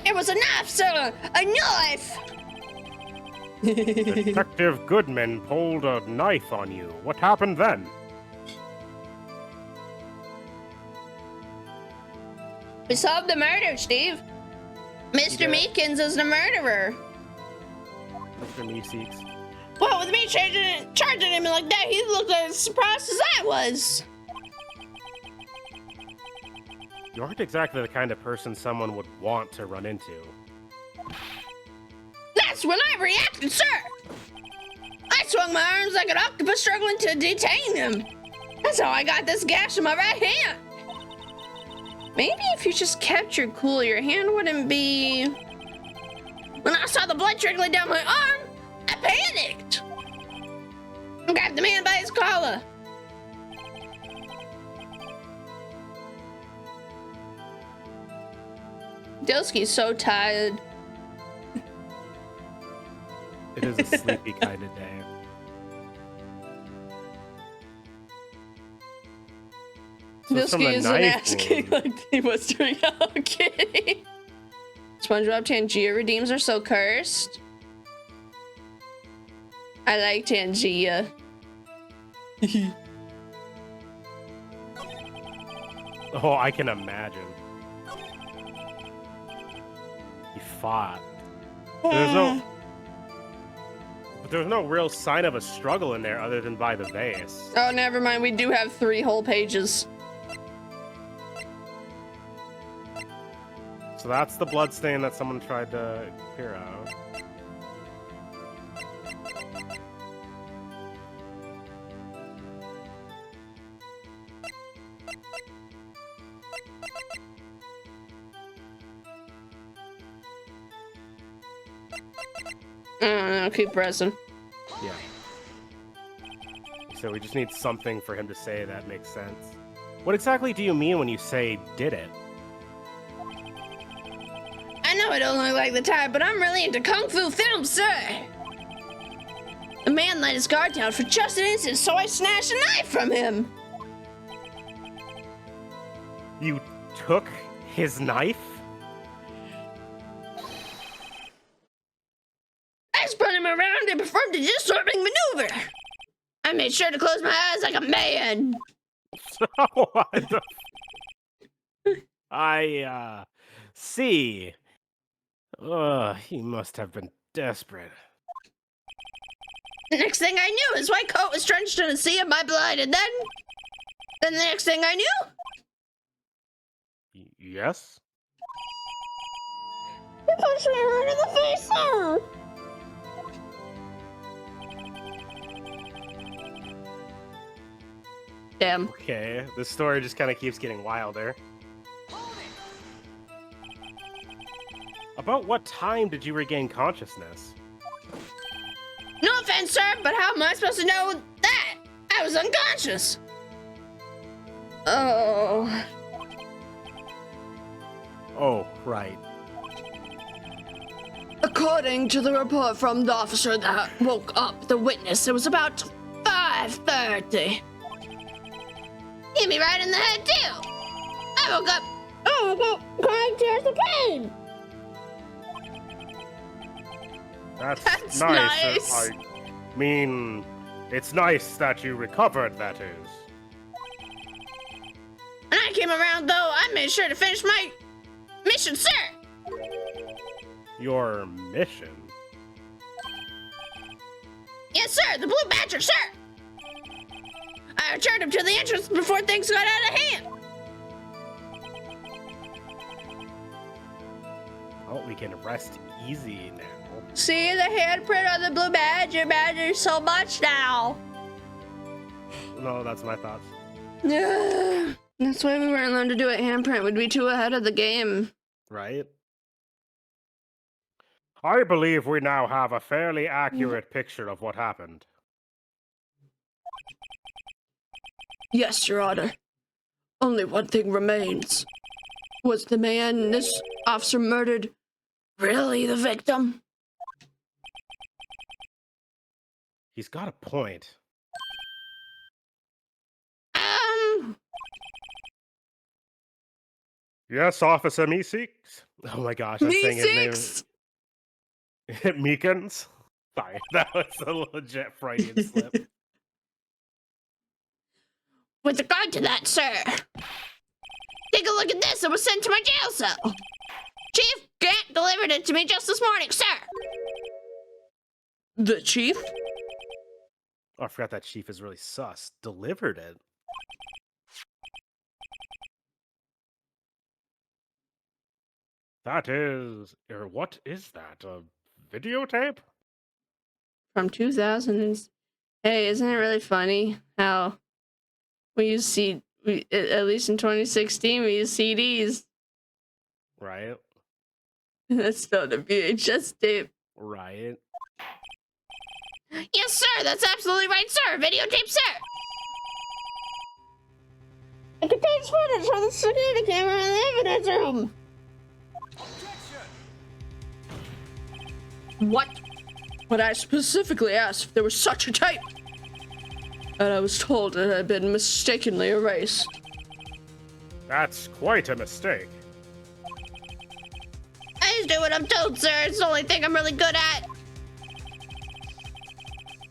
It was a knife, sir! A knife! Detective Goodman pulled a knife on you. What happened then? We solved the murder, Steve. Mr. Meekins is the murderer. Mr. Meeseeks. Well, with me charging him like that, he looked as surprised as I was. You aren't exactly the kind of person someone would want to run into. That's when I reacted, sir! I swung my arms like an octopus struggling to detain him. That's how I got this gash in my right hand. Maybe if you just kept your cool, your hand wouldn't be... When I saw the blood trickling down my arm, I panicked. I grabbed the man Kala. Dilsky's so tired. It is a sleepy kind of day. So from Dilsky the isn't knife asking wound- like he was doing. Okay. SpongeBob Tangia redeems are so cursed. I like Tangia. Oh, I can imagine. He fought. There's no real sign of a struggle in there other than by the vase. Oh, never mind. We do have 3 whole pages. So that's the blood stain that someone tried to clear out. Keep pressing. Yeah. So we just need something for him to say that makes sense. What exactly do you mean when you say did it? I know I don't look like the type, but I'm really into kung fu films, sir. The man let his guard down for just an instant, so I snatched a knife from him. You took his knife? I spun him around and performed a disarming maneuver. I made sure to close my eyes like a man. What the I see. He must have been desperate. The next thing I knew, his white coat was drenched in a sea of my blood, and then the next thing I knew, Yes? he punched me right in the face, sir. Damn. Okay, the story just kind of keeps getting wilder. About what time did you regain consciousness? No offense, sir, but how am I supposed to know that? I was unconscious. Oh. Oh, right. According to the report from the officer that woke up the witness, it was about 5:30. Hit me right in the head, too. I woke up crying tears of pain. That's nice. I mean, it's nice that you recovered, that is. When I came around, though, I made sure to finish my mission, sir. Your mission? Yes, sir, the Blue Badger, sir. I returned him to the entrance before things got out of hand. Oh, we can rest easy now. See the handprint on the blue badger matters so much now. No, that's my thoughts. Yeah. That's why we weren't allowed to do it. Handprint would be too ahead of the game. Right? I believe we now have a fairly accurate picture of what happened. Yes, Your Honor. Only one thing remains. Was the man this officer murdered really the victim? He's got a point. Yes, Officer Meeseeks. Oh my gosh, I'm saying his name. Meekins? Sorry, that was a legit Freudian slip. With regard to that, sir, take a look at this. It was sent to my jail cell. Chief Grant delivered it to me just this morning, sir. The chief? Oh, I forgot that chief is really sus. Delivered it. That is, or what is that? A videotape? From 2000. Hey, isn't it really funny how we use at least in 2016, we use CDs. Right. That's still the VHS tape. Right. Yes, sir. That's absolutely right, sir. Videotape, sir. It contains footage from the security camera in the evidence room. What? But I specifically asked if there was such a tape. And I was told it had been mistakenly erased. That's quite a mistake. I just do what I'm told, sir. It's the only thing I'm really good at.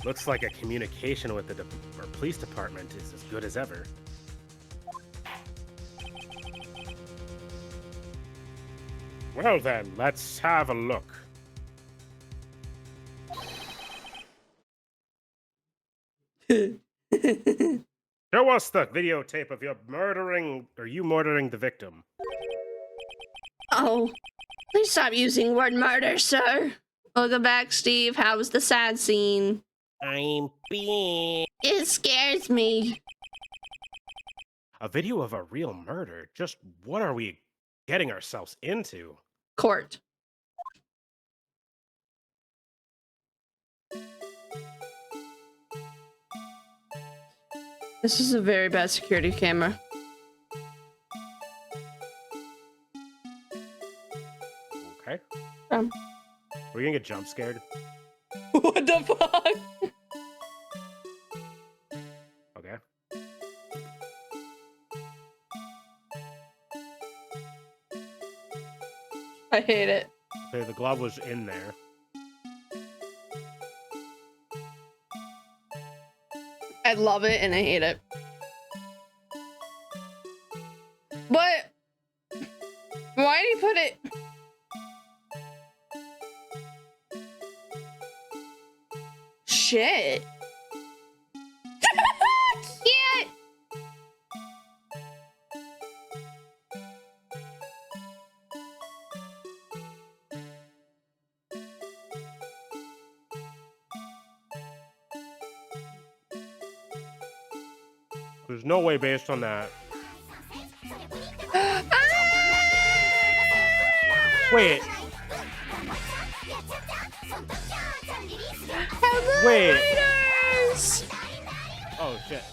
Looks like a communication with the police department is as good as ever. Well then, let's have a look. Show us the videotape of you murdering the victim. Oh, please stop using word murder, sir. Welcome back, Steve. How was the sad scene? I'm being... It scares me. A video of a real murder? Just what are we getting ourselves into? Court. This is a very bad security camera. Okay. We're gonna get jump scared. What the fuck? Okay. I hate it. Okay, the glove was in there. I love it and I hate it. But why did he put it? Shit. Cute. There's no way based on that. Wait. Wait. Oh shit.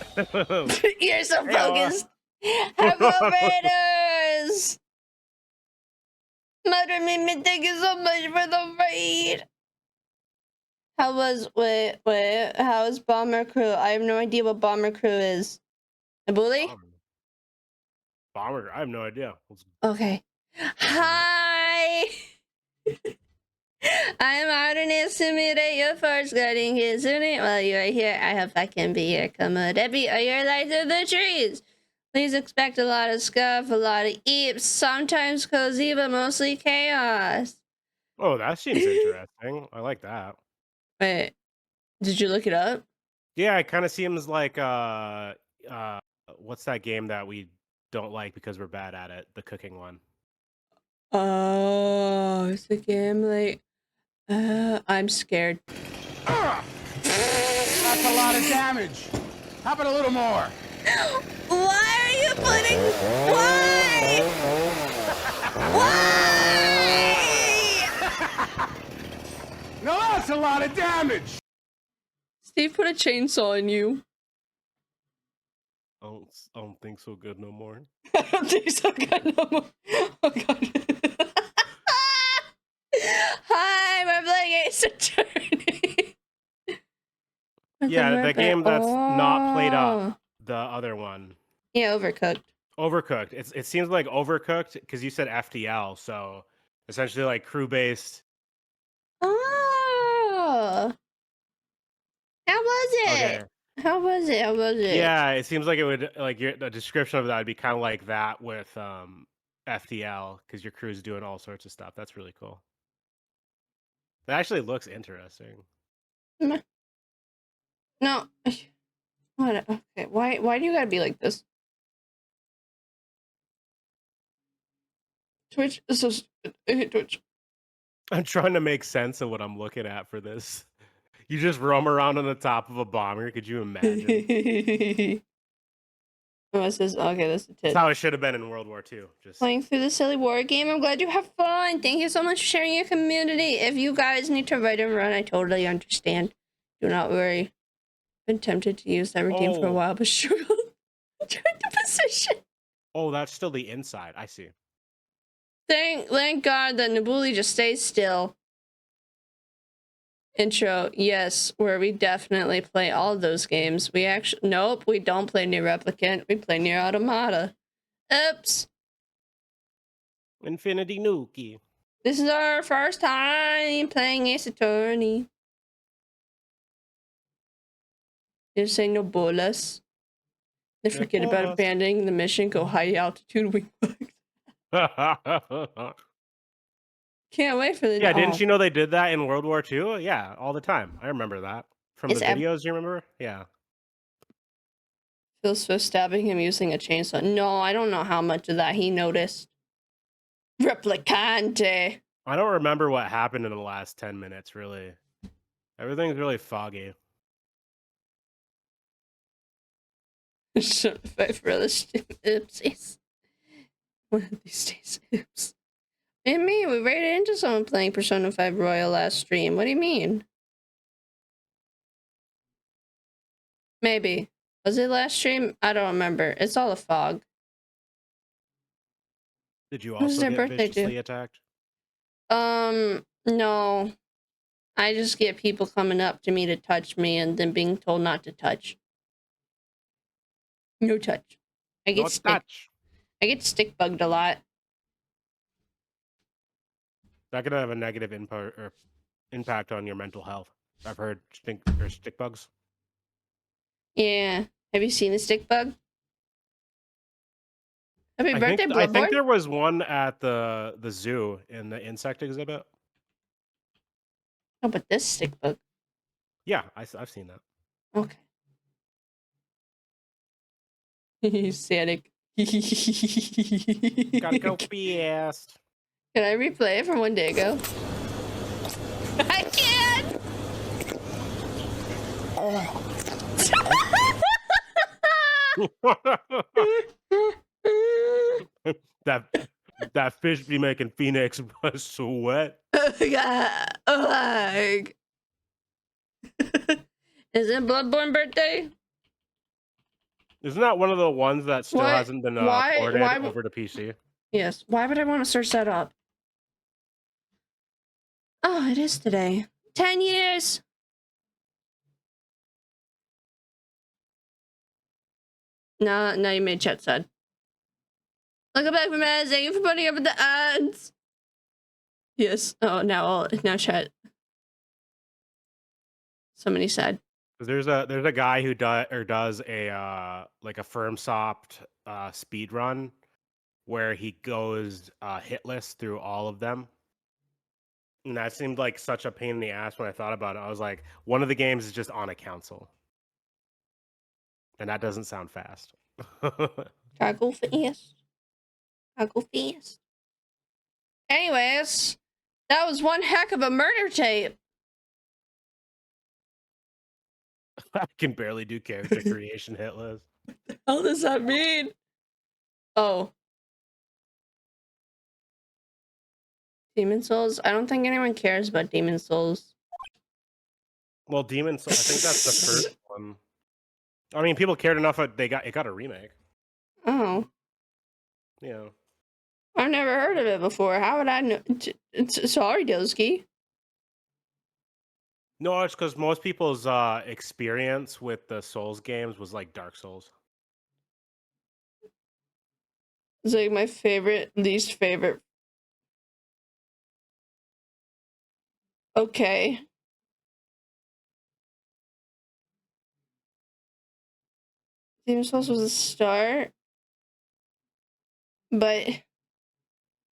You're so focused. Hello, Raiders. Mother Mimi, thank you so much for the raid. How was how is Bomber Crew? I have no idea what Bomber Crew is. A bully? Bomber, I have no idea. Okay. Hi. I'm Harune Sumire, your first guarding kitsune. While you are here, I hope I can be your Komodebi or your light through the trees. Please expect a lot of scuff, a lot of eeps, sometimes cozy, but mostly chaos. Oh, that seems interesting. I like that. Wait, did you look it up? Yeah, it kind of seems like what's that game that we don't like because we're bad at it? The cooking one. Oh, it's a game like I'm scared. That's a lot of damage. How about a little more? Why are you putting... Why? Why? No, that's a lot of damage. Steve put a chainsaw in you. I don't think so good no more. I don't think so good no more. Oh god. Hi, we're playing Ace Attorney. Yeah, the game that's not played up. The other one. Yeah, Overcooked. Overcooked. It seems like Overcooked because you said FTL, so essentially like crew-based. Oh. How was it? Okay. How was it? How was it? Yeah, it seems like it would like the description of that would be kind of like that with FTL because your crew's doing all sorts of stuff. That's really cool. That actually looks interesting. No. What? Okay. Why do you gotta be like this? Twitch is so stupid. I hate Twitch. I'm trying to make sense of what I'm looking at for this. You just roam around on the top of a bomber. Could you imagine? Oh, it says, okay, that's a tit. That's how it should have been in World War II. Just Playing through the silly war game. I'm glad you have fun. Thank you so much for sharing your community. If you guys need to write and run, I totally understand. Do not worry. Been tempted to use that redeem for a while, but struggled. Tried the position. Oh, that's still the inside. I see. Thank God that Nabuli just stays still. Intro, yes, where we definitely play all of those games. We actually, nope, we don't play Nier Replicant. We play Nier Automata. Oops. Infinity Nuki. This is our first time playing Ace Attorney. Just say no bolas. Then forget about abandoning the mission. Go high altitude wing bugs. Can't wait for the. Yeah, didn't you know they did that in World War II? Yeah, all the time. I remember that from the videos. You remember? Yeah. Phil's for stabbing him using a chainsaw. No, I don't know how much of that he noticed. Replicante. I don't remember what happened in the last 10 minutes. Really, everything's really foggy. Shut up for other oopsies. One of these days, oops. And me, we raided into someone playing Persona 5 Royal last stream. What do you mean? Maybe. Was it last stream? I don't remember. It's all a fog. Did you also get viciously attacked? No. I just get people coming up to me to touch me and then being told not to touch. No touch. I get stick bugged a lot. That could have a negative impact on your mental health. I've heard stick bugs. Yeah. Have you seen the stick bug? Happy birthday, Bloodborne. I think there was one at the zoo in the insect exhibit. Oh, but this stick bug. Yeah, I've seen that. Okay. Sanic. Gotta go fast. Can I replay it from one day ago? I can't! that fish be making Pheonix sweat. Is it Bloodborne birthday? Isn't that one of the ones that still hasn't been ported over to PC? Yes. Why would I want to search that up? Oh, it is today. 10 years! No, you made chat sad. Welcome back from ads. Thank you for putting up with the ads. Yes. Oh, now chat. Somebody said. There's a guy who does a like a firm soft speed run where he goes hitless through all of them. And that seemed like such a pain in the ass when I thought about it. I was like, one of the games is just on a console. And that doesn't sound fast. Toggle fast. Toggle fast. Anyways, that was one heck of a murder tape. I can barely do character creation hitless. What the hell does that mean? Oh. Demon Souls? I don't think anyone cares about Demon Souls. Well, Demon Souls, I think that's the first one. I mean, people cared enough that it got a remake. Oh. Yeah. I've never heard of it before. How would I know? Sorry, Doski. No, it's because most people's experience with the Souls games was like Dark Souls. It's like my least favorite. Okay. Demon Souls was a start. But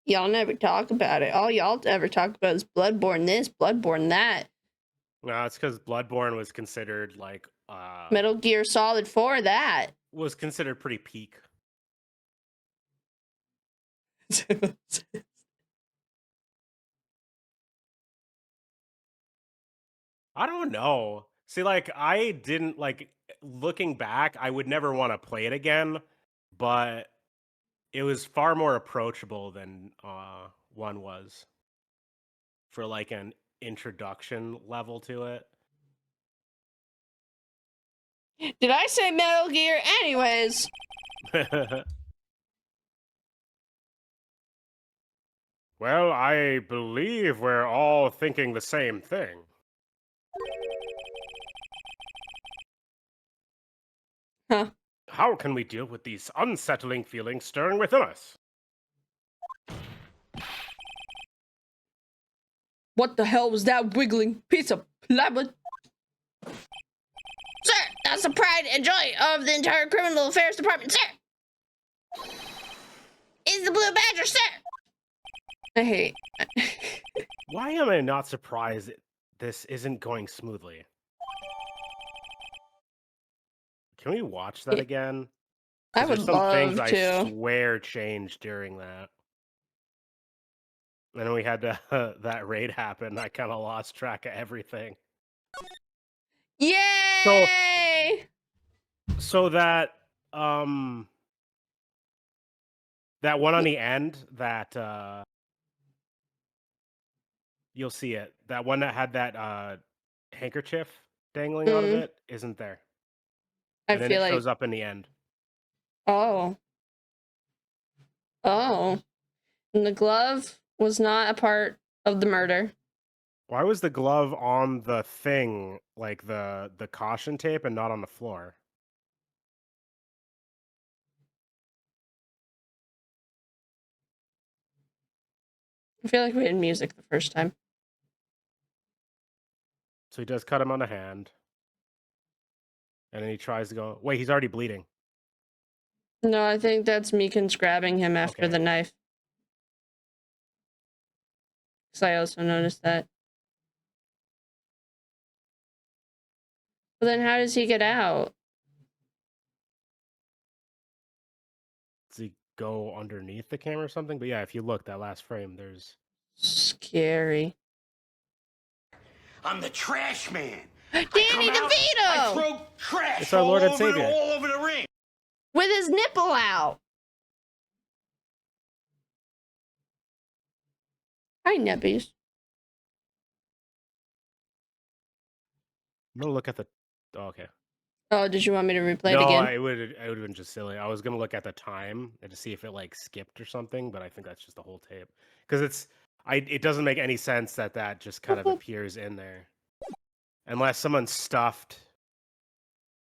y'all never talk about it. All y'all ever talk about is Bloodborne this, Bloodborne that. No, it's because Bloodborne was considered like Metal Gear Solid 4 that. Was considered pretty peak. I don't know. See, like, I didn't like looking back, I would never want to play it again, but it was far more approachable than one was for like an introduction level to it. Did I say Metal Gear? Anyways. Well, I believe we're all thinking the same thing. Huh. How can we deal with these unsettling feelings stirring within us? What the hell was that wiggling piece of plywood? Sir, that's the pride and joy of the entire criminal affairs department, sir. Is the blue badger, sir. I hate. Why am I not surprised this isn't going smoothly? Can we watch that again? I 'Cause would there's some things love I to. swear changed during that. And then we had to, that raid happen. I kind of lost track of everything. Yay! So that that one on the end that you'll see it. That one that had that handkerchief dangling out of it isn't there. I And then feel it like. shows up in the end. Oh. Oh. And the glove was not a part of the murder. Why was the glove on the thing, like the caution tape, and not on the floor? I feel like we had music the first time. So he does cut him on the hand. And then he tries to go. Wait, he's already bleeding. No, I think that's Meekins grabbing him after Okay. the knife. Because I also noticed that. But then how does he get out? Does he go underneath the camera or something? But yeah, if you look, that last frame, there's... Scary. I'm the trash man. Danny I DeVito! throw trash It's our Lord and Savior. all over the ring. With his nipple out. Hi, Nebbies. I'm gonna look at the... Oh, okay. Oh, did you want me to replay it No, again? it would have been just silly. I was gonna look at the time and to see if it like skipped or something, but I think that's just the whole tape. Because it doesn't make any sense that just kind of appears in there. Unless someone stuffed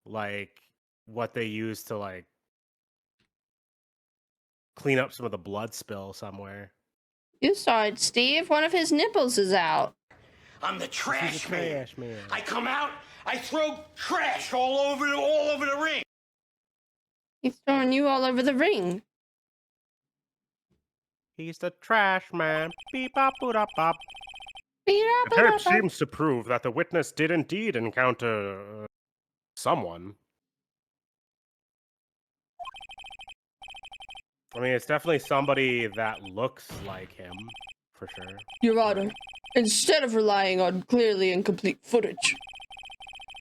like what they use to like clean up some of the blood spill somewhere. You saw it, Steve. One of his nipples is out. I'm the He's a trash man. trash man. I come out, I throw trash all over the ring. He's throwing you all over the ring. He's the trash man. Beep bop boop bop. The The tape seems to prove that the witness did indeed encounter someone. I mean, it's definitely somebody that looks like him, for sure. Your Honor, instead of relying on clearly incomplete footage,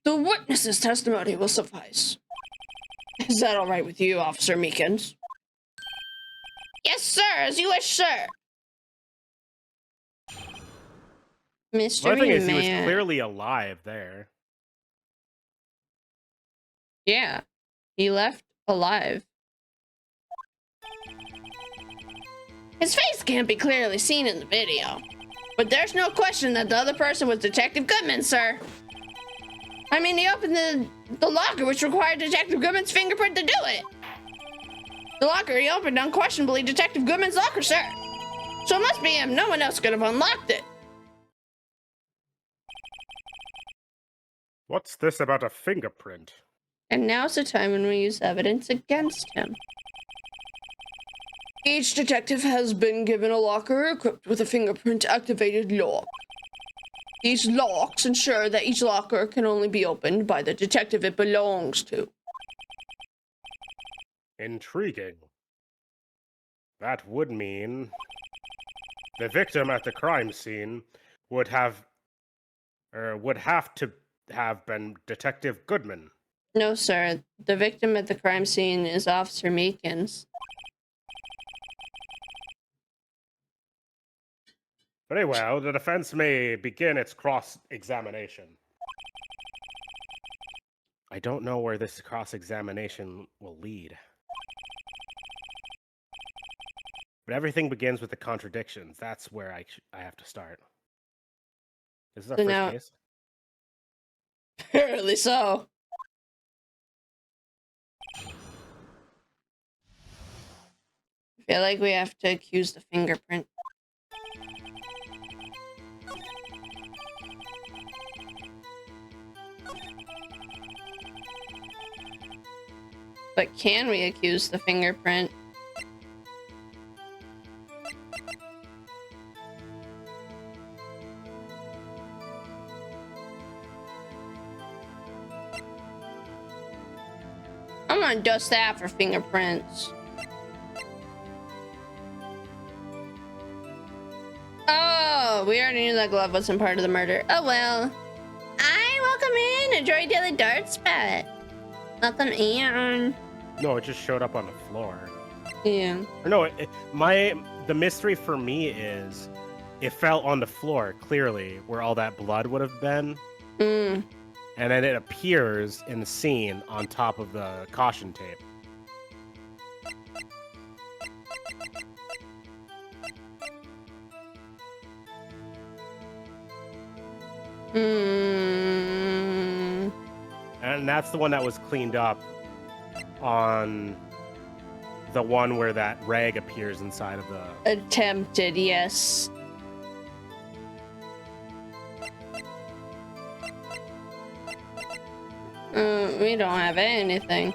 the witness's testimony will suffice. Is that all right with you, Officer Meekins? Yes, sir, as you wish, sir. Mystery The thing is, he was Man. clearly alive there. Yeah, he left alive. His face can't be clearly seen in the video. But there's no question that the other person was Detective Goodman, sir. I mean, he opened the locker, which required Detective Goodman's fingerprint to do it. The locker he opened unquestionably Detective Goodman's locker, sir. So it must be him. No one else could have unlocked it. What's this about a fingerprint? And now's the time when we use evidence against him. Each detective has been given a locker equipped with a fingerprint-activated lock. These locks ensure that each locker can only be opened by the detective it belongs to. Intriguing. That would mean the victim at the crime scene would have to have been Detective Goodman. No, sir. The victim at the crime scene is Officer Meekins. Very well, the defense may begin its cross-examination. I don't know where this cross-examination will lead. But everything begins with the contradictions. That's where I have to start. This is our So first now- case. Apparently so. I feel like we have to accuse the fingerprint. But can we accuse the fingerprint? I'm gonna dust that for fingerprints. Oh, we already knew that glove wasn't part of the murder. Oh well. Welcome in. Enjoy your daily dart spot. Welcome in. No, it just showed up on the floor. Yeah. Or no, the mystery for me is it fell on the floor clearly where all that blood would have been. Mm. And then it appears in the scene on top of the caution tape. Mm. And that's the one that was cleaned up on the one where that rag appears inside of the... Attempted, yes. We don't have anything.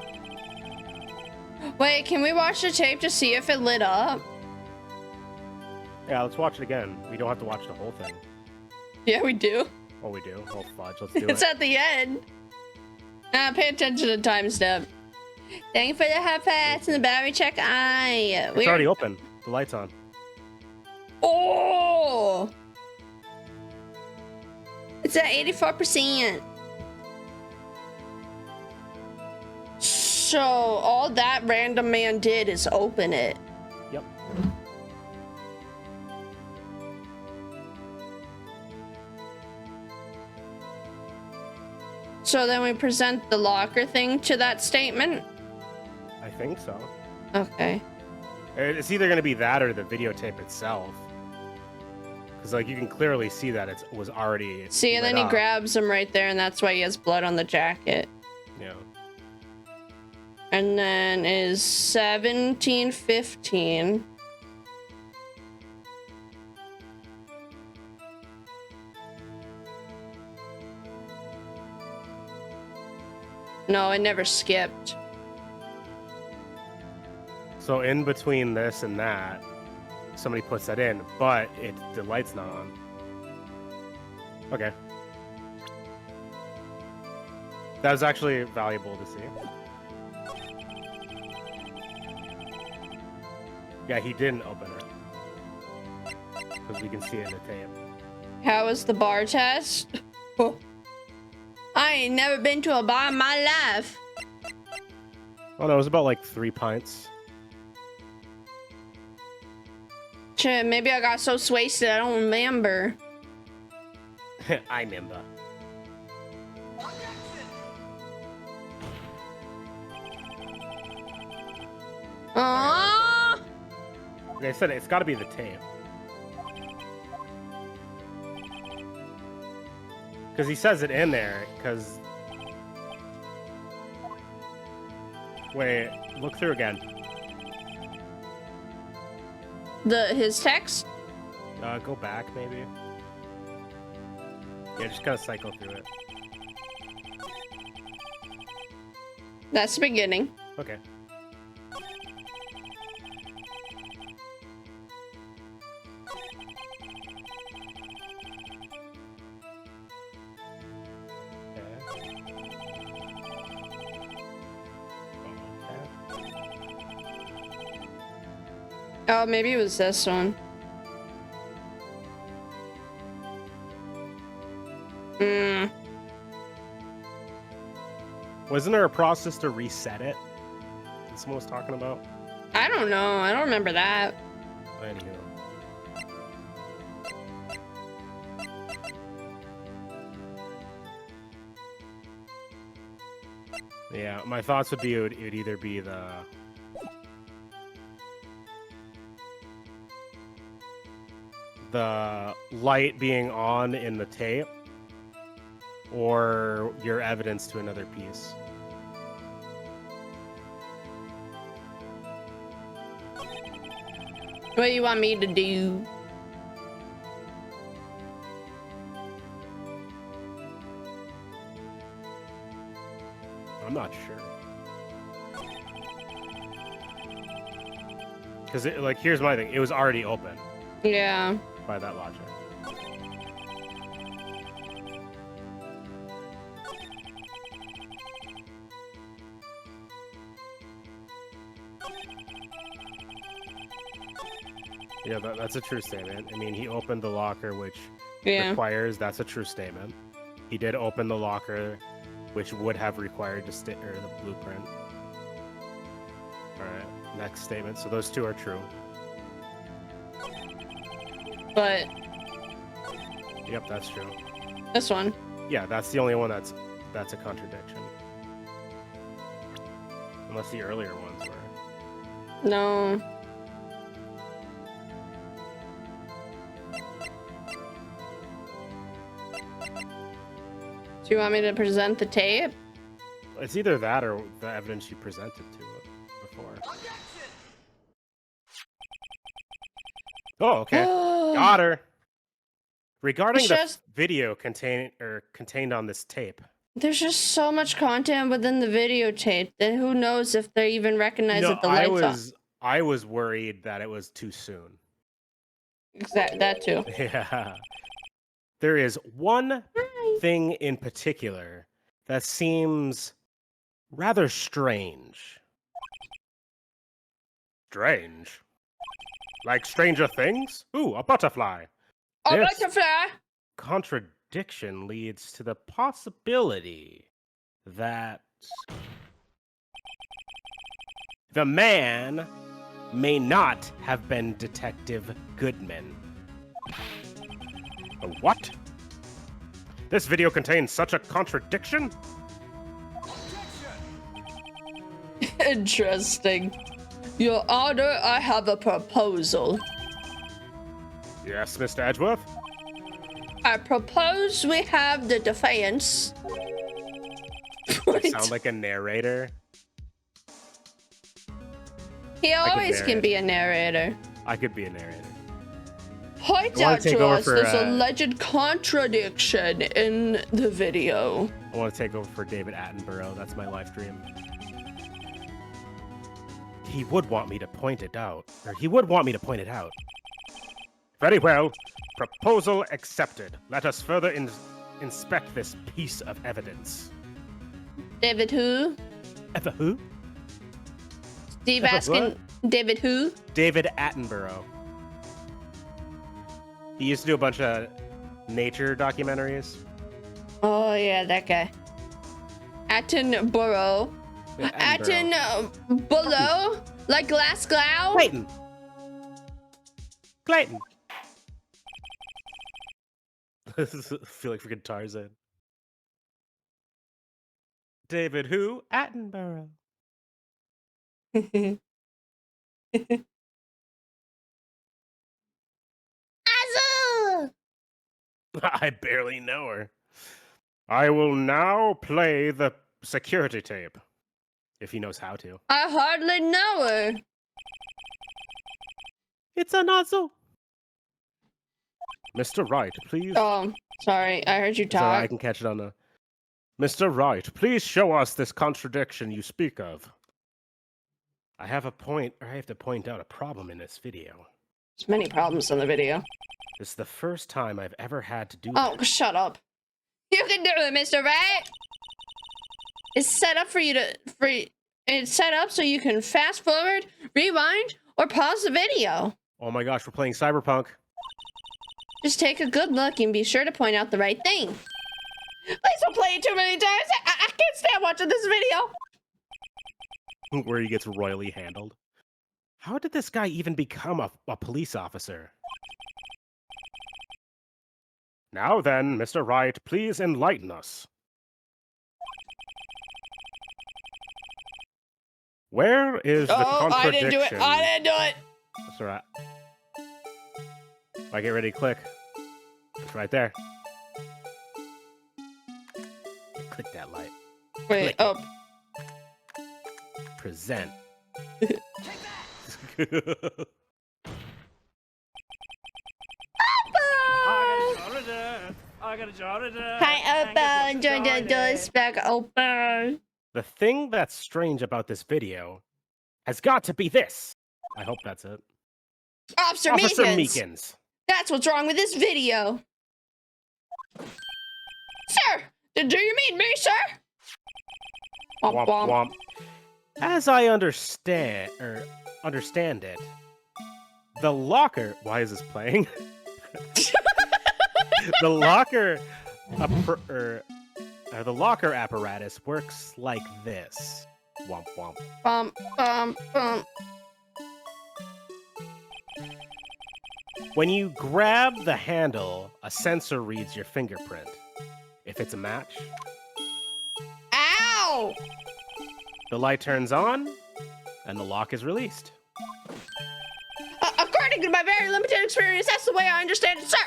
Wait, can we watch the tape to see if it lit up? Yeah, let's watch it again. We don't have to watch the whole thing. Yeah, we do. Oh, we do? Oh, fudge. Let's do It's it. at the end. Pay attention to the time step. Thank you for the hot pass and the battery check. It's already open. The light's on. Oh! It's at 84%. So all that random man did is open it. Yep. So then we present the locker thing to that statement? I think so. Okay. It's either going to be that or the videotape itself. Because, like, you can clearly see that it was already... See, and then he lit up. grabs him right there, and that's why he has blood on the jacket. Yeah. And then is 1715. No, it never skipped. So in between this and that, somebody puts that in, but the light's not on. Okay. That was actually valuable to see. Yeah, he didn't open it. Because we can see it in the tape. How was the bar test? I ain't never been to a bar in my life. Oh no, it was about like 3 pints. Shit, maybe I got so wasted I don't remember. I remember. Aww. Like I said, it's got to be the tape. Because he says it in there, because... Wait, look through again. His text? Go back, maybe. Yeah, just kind of cycle through it. That's the beginning. Okay. Oh, maybe it was this one. Wasn't there a process to reset it? That someone was talking about? I don't know. I don't remember that. Anywho. Yeah, my thoughts would be it would either be the light being on in the tape or your evidence to another piece. What do you want me to do? I'm not sure. Because, like, here's my thing. It was already open Yeah. by that logic. Yeah, that's a true statement. I mean, he opened the locker, which requires, that's a true statement. He did open the locker, which would have required the blueprint. Alright, next statement. So those two are true. But Yep, that's true. this one. Yeah, that's the only one that's a contradiction. Unless the earlier ones were. No. Do you want me to present the tape? It's either that or the evidence you presented to it before. Oh, okay. Got her. Regarding It's the just- video contained on this tape. There's just so much content within the videotape that who knows if they even recognize No, that the lights I was worried that it was too soon. on. That too. Yeah. There is one thing in particular that seems rather strange. Strange? Like Stranger Things? Ooh, a butterfly. Oh, This butterfly! contradiction leads to the possibility that the man may not have been Detective Goodman. A what? This video contains such a contradiction? Interesting. Your Honor, I have a proposal. Yes, Mr. Edgeworth? I propose we have the defense. I sound like a narrator. He always narrate. can be a narrator. I could be a narrator. Point I wanna out take to over us for, this alleged contradiction in the video. I want to take over for David Attenborough. That's my life dream. He would want me to point it out. Or he would want me to point it out. Very well. Proposal accepted. Let us further inspect this piece of evidence. David who? Ever who? Steve What? asking David who? David Attenborough. He used to do a bunch of nature documentaries. Oh yeah, that guy. Attenborough. Yeah, Attenborough. Attenborough? Like Glasgow? Clayton. Clayton. I feel like freaking Tarzan. David who? Attenborough. Azul! I barely know her. I will now play the security tape. If he knows how to. I hardly know her. It's a nozzle. Mr. Wright, please. Oh, sorry. I heard you So I talk. can catch it on the. Mr. Wright, please show us this contradiction you speak of. I have to point out a problem in this video. There's many problems in the video. This is the first time I've ever had to do Oh, this. shut up. You can do it, Mr. Wright. It's set up it's set up so you can fast forward, rewind, or pause the video. Oh my gosh, we're playing Cyberpunk. Just take a good look and be sure to point out the right thing. Please don't play it too many times. I can't stand watching this video. Where he gets royally handled. How did this guy even become a police officer? Now then, Mr. Wright, please enlighten us. Where is the contradiction? I didn't do it. That's all right. I get ready to click. It's right there. Click that light. Wait, Click oh. Present. Hi, open. Join the doors back open. The thing that's strange about this video has got to be this. I hope that's it. Officer Meekins. That's what's wrong with this video. Sir, do you mean me, sir? Womp, womp. As I understand it, the locker. Why is this playing? The locker apparatus works like this. Womp womp. When you grab the handle, a sensor reads your fingerprint. If it's a match, Ow! the light turns on, and the lock is released. According to my very limited experience, that's the way I understand it, sir.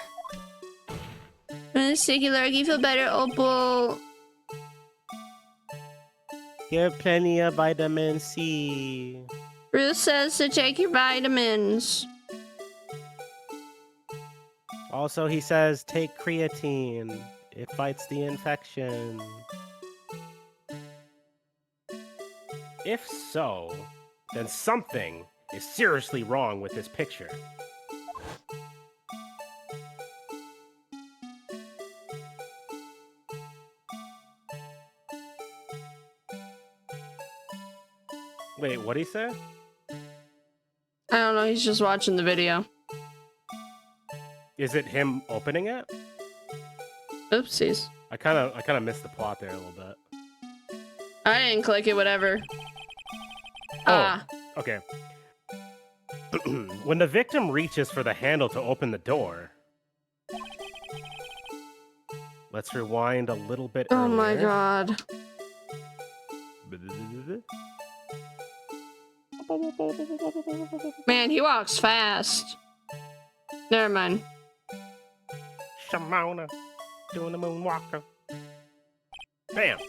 Singular, you feel better, Opal. You have plenty of vitamin C. Ruth says to take your vitamins. Also, he says take creatine. It fights the infection. If so, then something is seriously wrong with this picture. Wait, what'd he say? I don't know, he's just watching the video. Is it him opening it? Oopsies. I kind of missed the plot there a little bit. I didn't click it, whatever. Oh, okay. When the victim reaches for the handle to open the door, let's rewind a little bit earlier. Oh my god. Man, he walks fast. Never mind. Shamona, doing the moonwalker. Bam!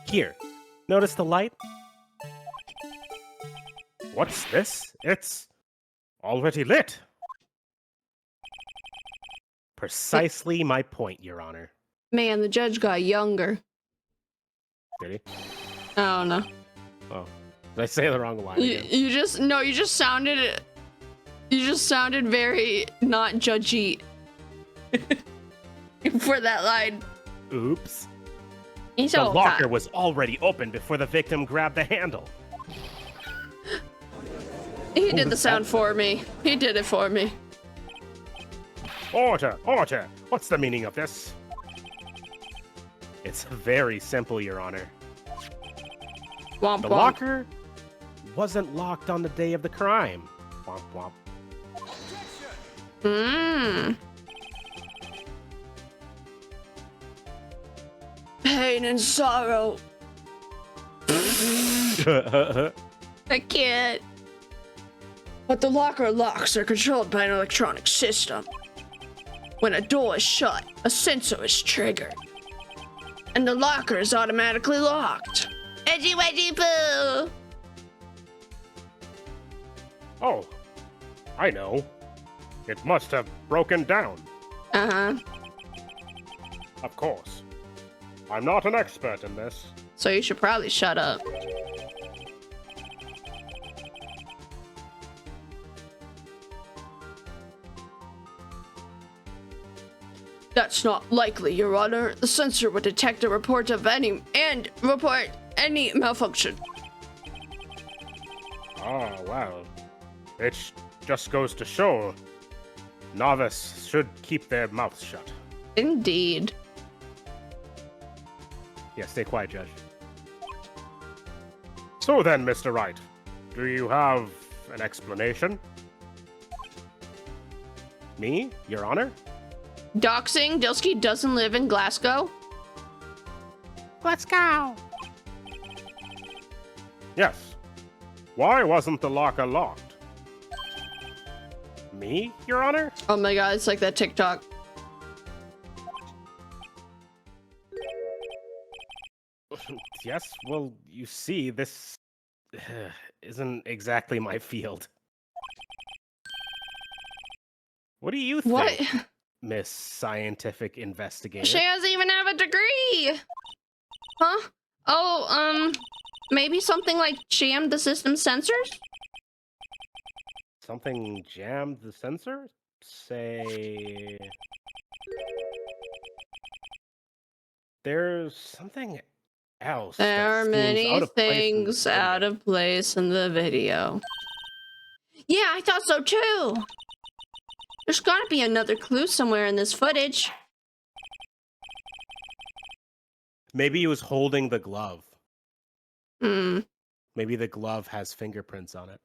Here, notice the light? What's this? It's already lit. Precisely my point, Your Honor. Man, the judge got younger. Did he? I don't know. Oh, did I say the wrong line again? You just sounded very not judgy for that line. Oops. He's The all locker was already open before the victim grabbed the handle. He did the sound for me. He did it for me. Order! Order! What's the meaning of this? It's very simple, Your Honor. Womp The womp. locker wasn't locked on the day of the crime. Womp womp. Pain and sorrow. I can't. But the locker locks are controlled by an electronic system. When a door is shut, a sensor is triggered. And the locker is automatically locked. Edgy wedgy poo! Oh, I know. It must have broken down. Uh-huh. Of course. I'm not an expert in this. So you should probably shut up. That's not likely, Your Honor. The sensor would detect a report of any malfunction. Ah, well. It just goes to show novice should keep their mouths shut. Indeed. Yeah, stay quiet, Judge. So then, Mr. Wright, do you have an explanation? Me, Your Honor? Doxing? Dilsky doesn't live in Glasgow? Let's go! Yes. Why wasn't the locker locked? Me, Your Honor? Oh my god, it's like that TikTok. Yes, well, you see, this isn't exactly my field. What do you think, What? Miss Scientific Investigator? She doesn't even have a degree. Huh? Oh, maybe something like jammed the system sensors? Something jammed the sensor? Say... There's something else. There are many things out of of place in the video. Yeah, I thought so too. There's gotta be another clue somewhere in this footage. Maybe he was holding the glove. Hmm. Maybe the glove has fingerprints on it.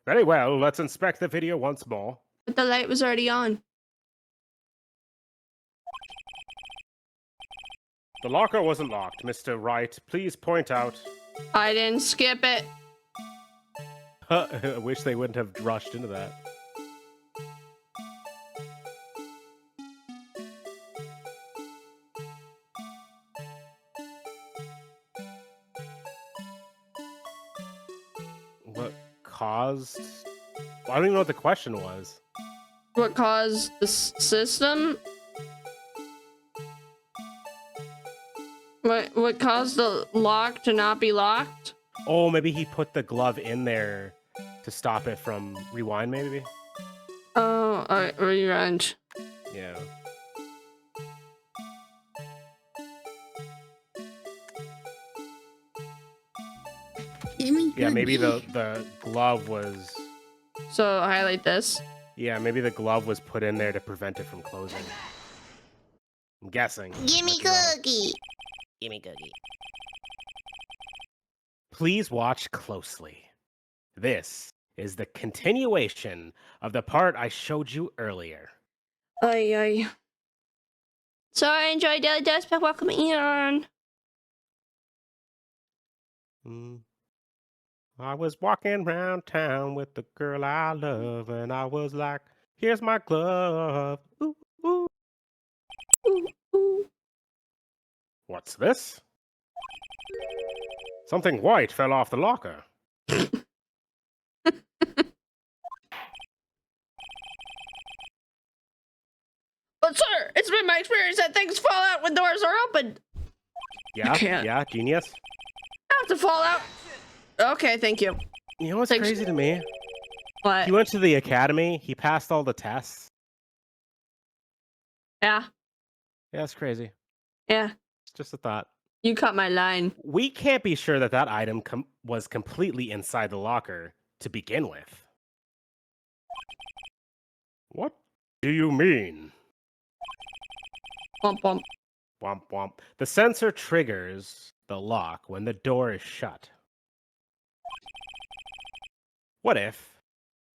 Very well, let's inspect the video once more. But the light was already on. The locker wasn't locked, Mr. Wright. Please point out. I didn't skip it. I wish they wouldn't have rushed into that. What caused... I don't even know what the question was. What caused the system? What caused the lock to not be locked? Oh, maybe he put the glove in there to stop it from rewind, maybe? Oh, alright, rewind. Yeah. Yeah, maybe the glove was... So, highlight this. Yeah, maybe the glove was put in there to prevent it from closing. I'm guessing. Gimme Could be wrong. cookie. Gimme cookie. Please watch closely. This is the continuation of the part I showed you earlier. Ay, ay. So, I enjoyed Daily Death, but welcome in. I was walking around town with the girl I love, and I was like, here's my glove. Ooh, ooh. Ooh, ooh. What's this? Something white fell off the locker. But sir, it's been my experience that things fall out when doors are open. Yeah, can't. yeah, genius. I have to fall out. Okay, thank you. You know what's Thanks. crazy to me? What? He went to the academy, he passed all the tests. Yeah, Yeah, that's crazy. yeah. It's just a thought. You cut my line. We can't be sure that that item was completely inside the locker to begin with. What do you mean? Bump, bump. Womp womp. The sensor triggers the lock when the door is shut. What if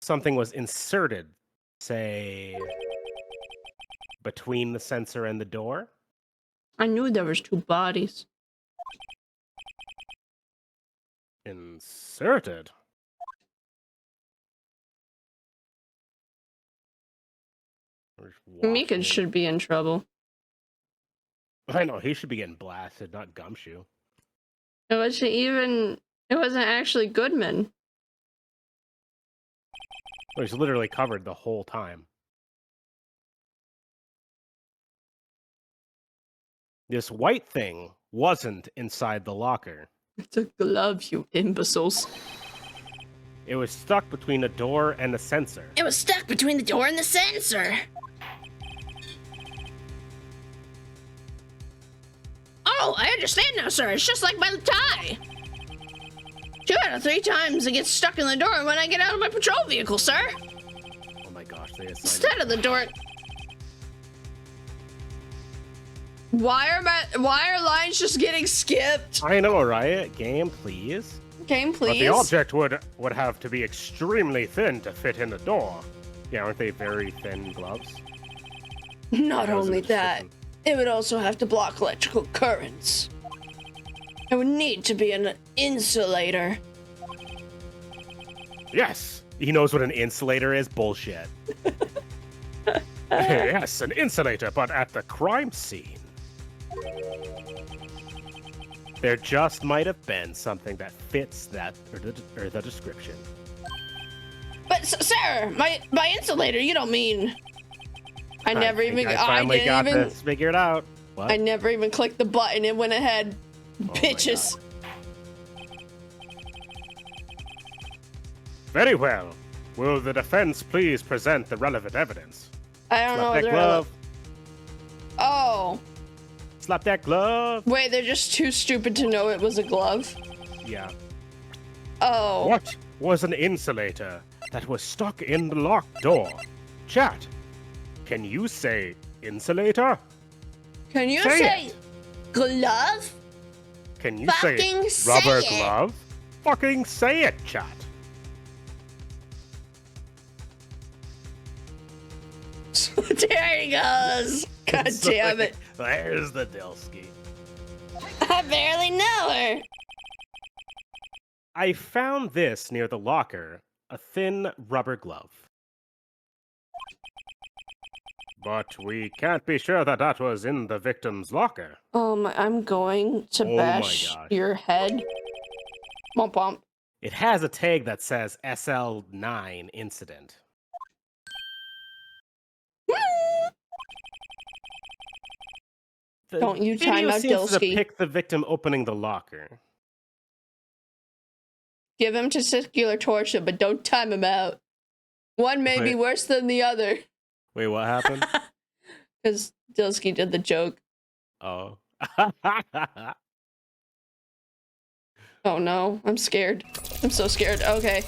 something was inserted, say, between the sensor and the door? I knew there was two bodies. Inserted? Mika should be in trouble. I know, he should be getting blasted, not Gumshoe. It wasn't actually Goodman. Well, he's literally covered the whole time. This white thing wasn't inside the locker. It's a glove, you imbeciles. It was stuck between the door and the sensor. It was stuck between the door and the sensor. Oh, I understand now, sir. It's just like my tie. 2 out of 3 times it gets stuck in the door when I get out of my patrol vehicle, sir. Oh my gosh, they assigned Instead of the door. Why are lines just getting skipped? I know, right? Game, please. Game, But please. the object would have to be extremely thin to fit in the door. Yeah, aren't they very thin gloves? Not That was a only that, description. it would also have to block electrical currents. It would need to be an insulator. Yes, He knows what an insulator is? Bullshit. Yes, an insulator, but at the crime scene. There just might have been something that fits that or the description. But sir, my insulator, you don't mean... I never think even. I finally didn't got even. this figured out. What? I never even clicked the button. It went ahead. my Bitches. Very well. Will the defense please present the relevant evidence? I don't know Slap what that they're. glove. Oh, Slap that glove. wait, they're just too stupid to know it was a glove. Yeah. Oh. What was an insulator that was stuck in the locked door? Chat, can you say insulator? Can you Say say it. Glove? Can you Fucking say rubber say it. glove? Fucking say it, chat. There he goes. God damn it. There's the Delsky. I barely know her. I found this near the locker, a thin rubber glove. But we can't be sure that that was in the victim's locker. I'm going to Oh my bash gosh. your head. Womp womp. It has a tag that says SL9 incident. The Don't you video time out seems to Delsky. depict the victim opening the locker. Give him testicular torture, but don't time him out. One may be Wait. worse than the other. Wait, what happened? Because Delsky did the joke. Oh. Oh no, I'm scared. I'm so scared. Okay.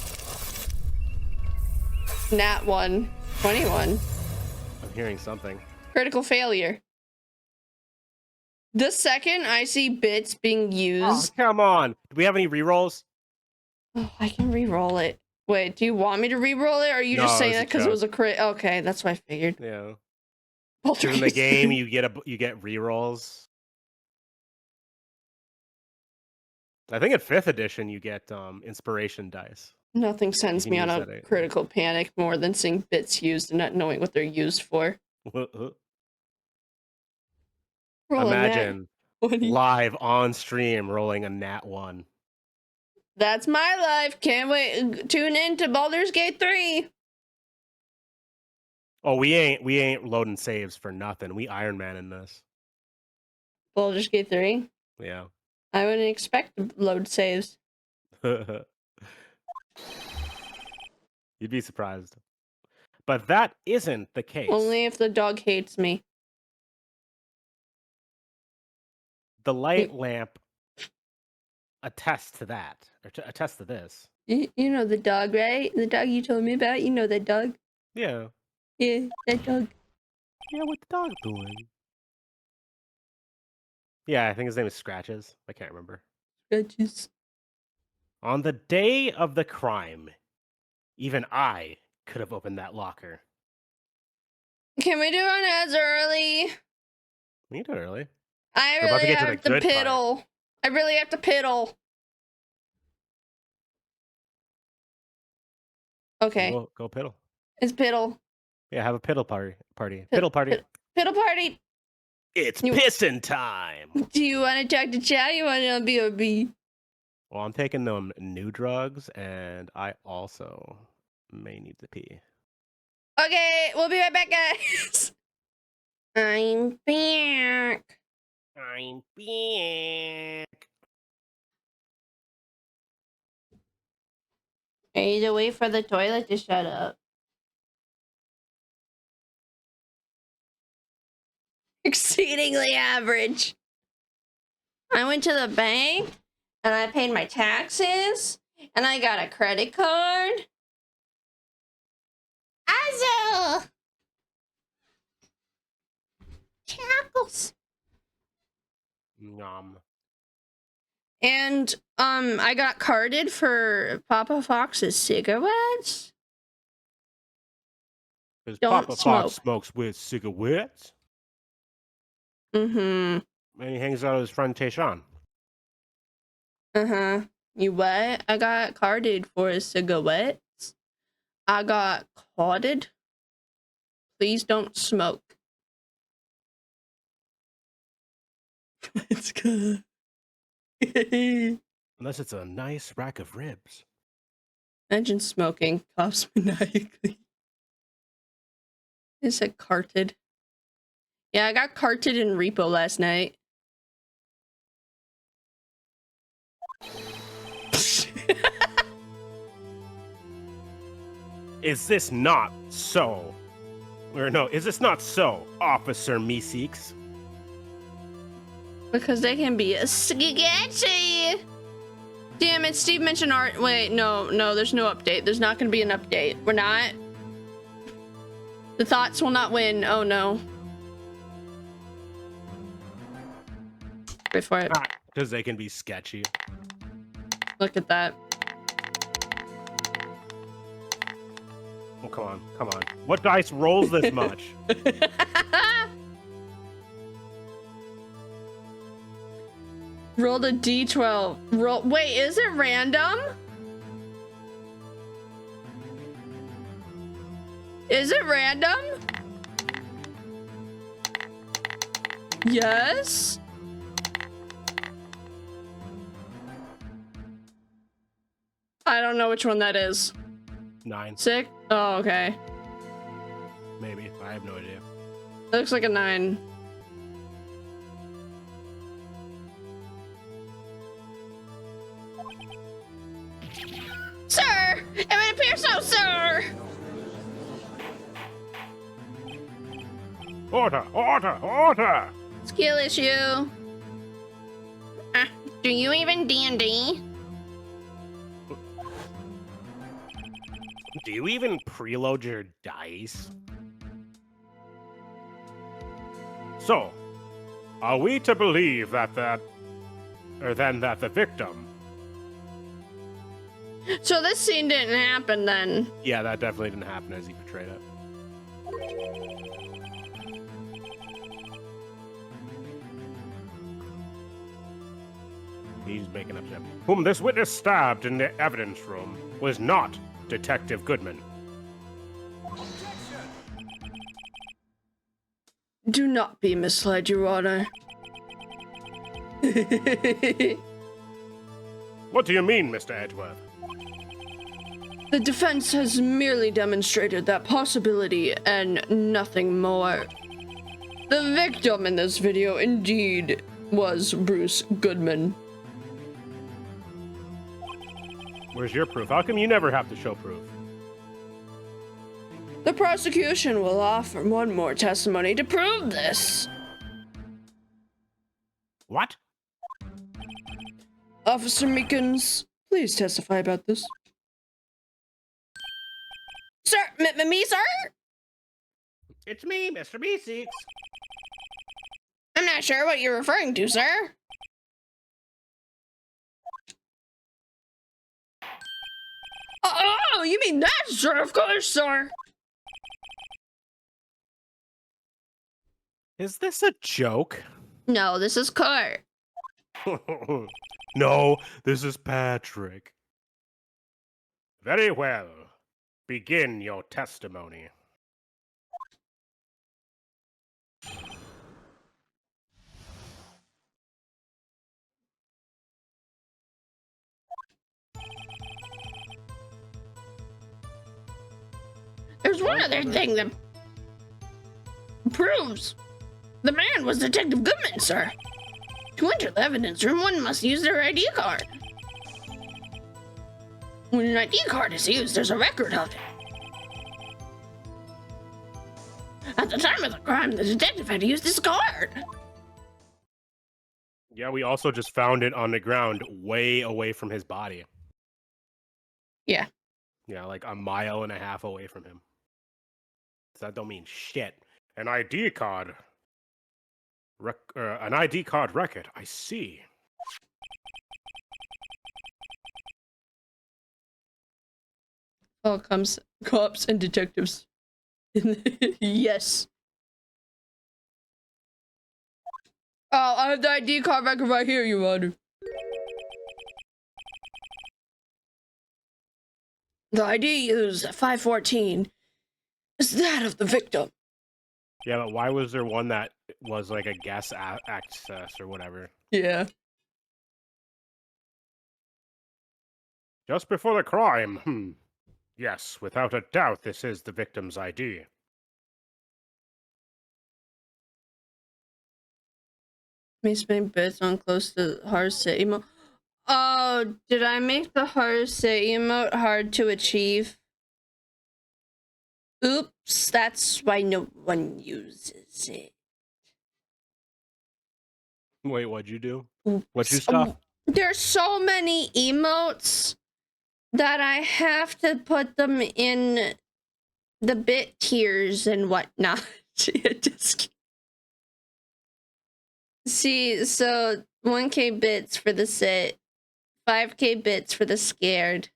Nat 1. 21. I'm hearing something. Critical failure. The second I see bits being Oh, used... come on. Do we have any rerolls? Oh, I can re-roll it. Wait, do you want me to re-roll it, or are you No, just it saying was a that because it joke. was a crit? Okay, that's what I figured. Yeah. 'Cause in the Poltergeist. game, you get rerolls. I think in 5th edition, you get inspiration dice. Nothing sends You me can on use a that, critical panic more than seeing bits used and not knowing what they're used for. Roll a Imagine nat 20. live on stream rolling a nat 1. That's my life. Can't wait. Tune in to Baldur's Gate 3. Oh, we ain't loading saves for nothing. We Iron Man in this. Baldur's Gate 3? Yeah. I wouldn't expect to load saves. You'd be surprised. But that isn't the case. Only if the dog hates me. The light lamp attests to that, or to attest to this. You know the dog, right? The dog you told me about? You know that dog? Yeah. Yeah, that dog. Yeah, what the dog doing? Yeah, I think his name is Scratches. I can't remember. Scratches. On the day of the crime, even I could have opened that locker. Can we do one as early? We can do it early. I We're about to really get to have the to good part. piddle. I really have to piddle. Okay, Go piddle. it's piddle. Yeah, have a piddle party. Pid- Piddle party. Piddle party. It's You- pissin' time. Do you want to talk to chat? You want to be a bee? Well, I'm taking them new drugs, and I also may need to pee. Okay, we'll be right back, guys. I'm back. I'm back. I need to wait for the toilet to shut up. Exceedingly average. I went to the bank and I paid my taxes and I got a credit card. Azo! Cackles. Nom. And I got carded for Papa Fox's cigarettes. Because Don't Papa smoke. Fox smokes with cigarettes, Mm-hmm. and he hangs out with his friend Tayshawn. Uh-huh. You what? I got carded for cigarettes. I got caughted. Please don't smoke. It's good. Unless it's a nice rack of ribs. Imagine smoking. Cops maniacally. It said carted. Yeah, I got carted in repo last night. Is this not so? Or no, is this not so, Officer Meeseeks? Because they can be a sketchy. Damn it, Steve mentioned art. Wait, no, there's no update. There's not going to be an update. We're not. The thoughts will not win. Oh no. Wait for it. Because they can be sketchy. Look at that. Oh, come on, come on. What dice rolls this much? Rolled a d12. Roll. Wait, is it random? Is it random? Yes. I don't know which one that is. 9. 6? Oh, okay. Maybe. I have no idea. It looks like a 9. Sir! It would appear so, sir! Order! Order! Order! Skill issue. Do you even D&D? Do you even preload your dice? So, are we to believe that the victim... So this scene didn't happen then. Yeah, that definitely didn't happen as he portrayed it. He's making up stuff. Whom this witness stabbed in the evidence room was not Detective Goodman. Do not be misled, Your Honor. What do you mean, Mr. Edgeworth? The defense has merely demonstrated that possibility and nothing more. The victim in this video indeed was Bruce Goodman. Where's your proof? How come you never have to show proof? The prosecution will offer one more testimony to prove this. What? Officer Meekins, please testify about this. Sir, me, sir? It's me, Mr. Meeseeks. I'm not sure what you're referring to, sir. Oh, you mean that, sir? Of course, sir. Is this a joke? No, this is court. No, this is Patrick. Very well. Begin your testimony. There's one other thing that proves the man was Detective Goodman, sir. To enter the evidence room, one must use their ID card. When an ID card is used, there's a record of it. At the time of the crime, the detective had used his card. Yeah, we also just found it on the ground way away from his body. Yeah. Yeah, like a mile and a half away from him. So that don't mean shit. An ID card. An ID card record. I see. All comes cops and detectives. Yes. Oh, I have the ID card record right here, Your Honor. The ID used at 514 is that of the victim. Yeah, but why was there one that was like a guess access or whatever? Yeah. Just before the crime. Yes, without a doubt, this is the victim's ID. Makes my bits on close to hard set emote. Oh, did I make the hard set emote hard to achieve? Oops, that's why no one uses it. Wait, what'd you do? What'd you stop? There's so many emotes that I have to put them in the bit tiers and whatnot. Just see, so 1K bits for the sit, 5K bits for the scared.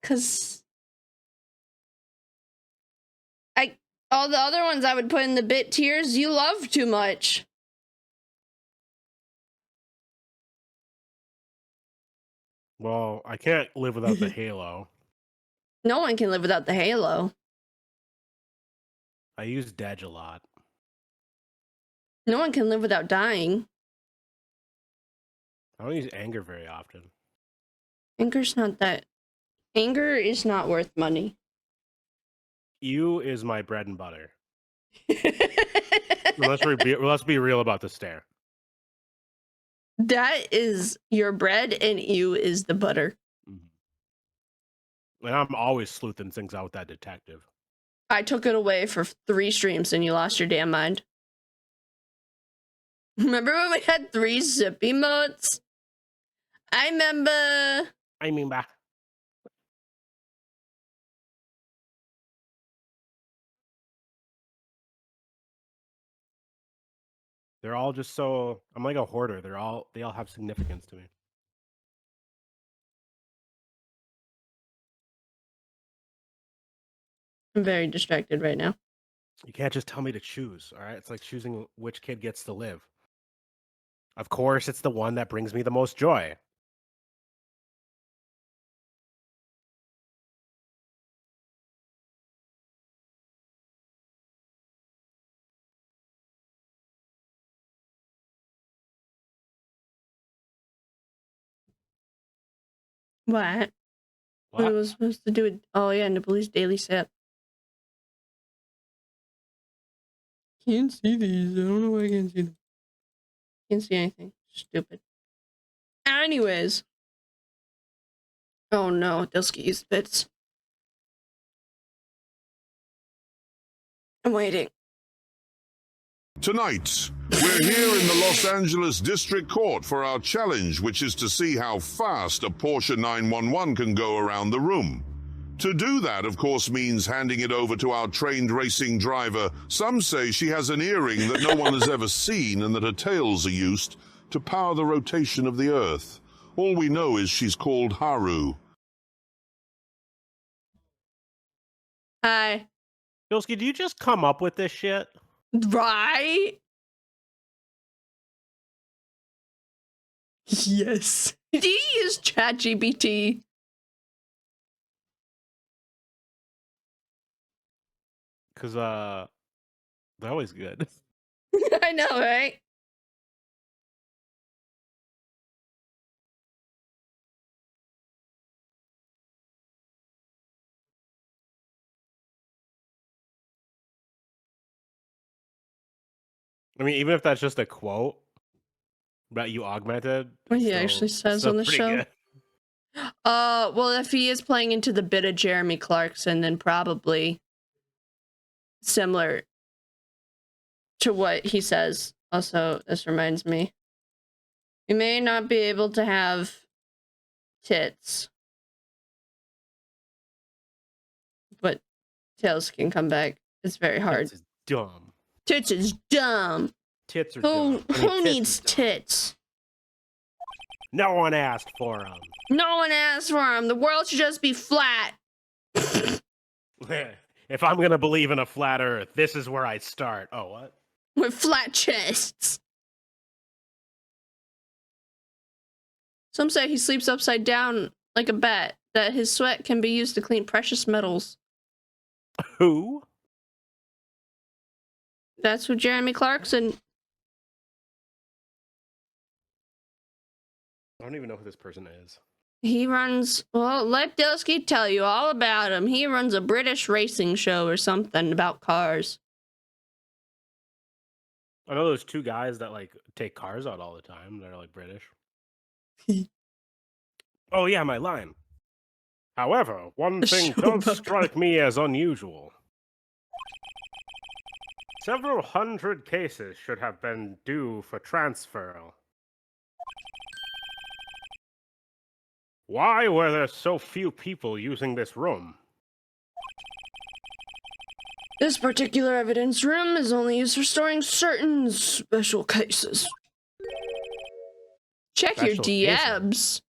Cause all the other ones I would put in the bit tiers, you love too much. Well, I can't live without the halo. No one can live without the halo. I use Dedge a lot. No one can live without dying. I don't use anger very often. Anger's not that. Anger is not worth money. You is my bread and butter. Let's be real about the stare. That is your bread and you is the butter. And I'm always sleuthing things out with that detective. I took it away for 3 streams and you lost your damn mind. Remember when we had 3 zip emotes? I remember. I mean, back. They're all just so. I'm like a hoarder. They all have significance to me. I'm very distracted right now. You can't just tell me to choose, all right? It's like choosing which kid gets to live. Of course, it's the one that brings me the most joy. What? What was supposed to do with... Oh, yeah, Nipple's daily sip. Can't see these. I don't know why I can't see them. Can't see anything. Stupid. Anyways. Oh no, Dilsky's bits. I'm waiting. Tonight, we're here in the Los Angeles District Court for our challenge, which is to see how fast a Porsche 911 can go around the room. To do that, of course, means handing it over to our trained racing driver. Some say she has an earring that no one has ever seen and that her tails are used to power the rotation of the Earth. All we know is she's called Haru. Hi. Bilski, do you just come up with this shit? Right? Yes. Do you use ChatGPT? Because, they're always good. I know, right? I mean, even if that's just a quote that you augmented. What he actually says on the show. Good. Well, if he is playing into the bit of Jeremy Clarkson, then probably similar to what he says. Also, this reminds me. We may not be able to have tits, but tails can come back. It's very hard. Tits is dumb. Tits is dumb. Tits are dumb. Who needs tits? No one asked for them. No one asked for them. The world should just be flat. If I'm gonna believe in a flat Earth, this is where I start. Oh, what? With flat chests. Some say he sleeps upside down like a bet that his sweat can be used to clean precious metals. Who? That's what Jeremy Clarkson. I don't even know who this person is. He runs. Well, let Delsky tell you all about him. He runs a British racing show or something about cars. I know those two guys that like take cars out all the time. They're like British. Oh yeah, my line. However, one thing does strike me as unusual. Several hundred cases should have been due for transfer. Why were there so few people using this room? This particular evidence room is only used for storing certain special cases. Check your Special cases? DMs.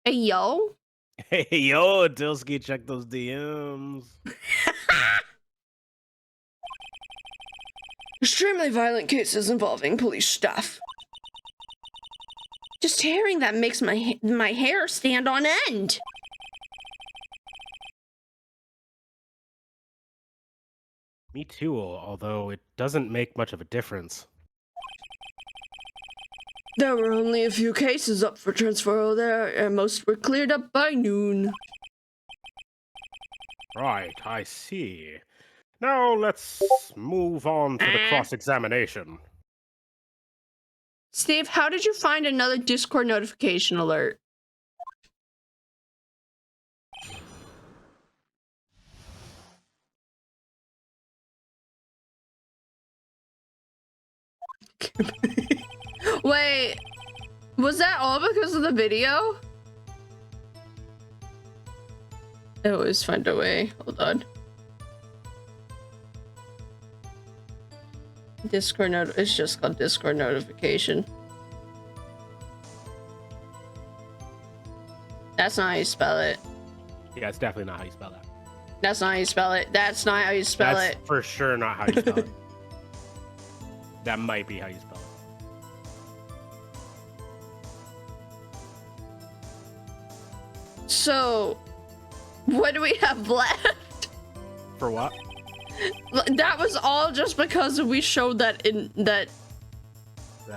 Hey, yo. Hey, yo, Dilsky, check those DMs. Extremely violent cases involving police staff. Just hearing that makes my hair stand on end. Me too, although it doesn't make much of a difference. There were only a few cases up for transfer there, and most were cleared up by noon. Right, I see. Now let's move on to the cross-examination. Steve, how did you find another Discord notification alert? Wait, was that all because of the video? I always find a way. Hold on. Discord note. It's just called Discord notification. That's not how you spell it. Yeah, it's definitely not how you spell that. That's not how you spell it. That's not how you spell it. That's for sure not how you spell it. That might be how you spell it. So, what do we have left? For what? That was all just because we showed that in that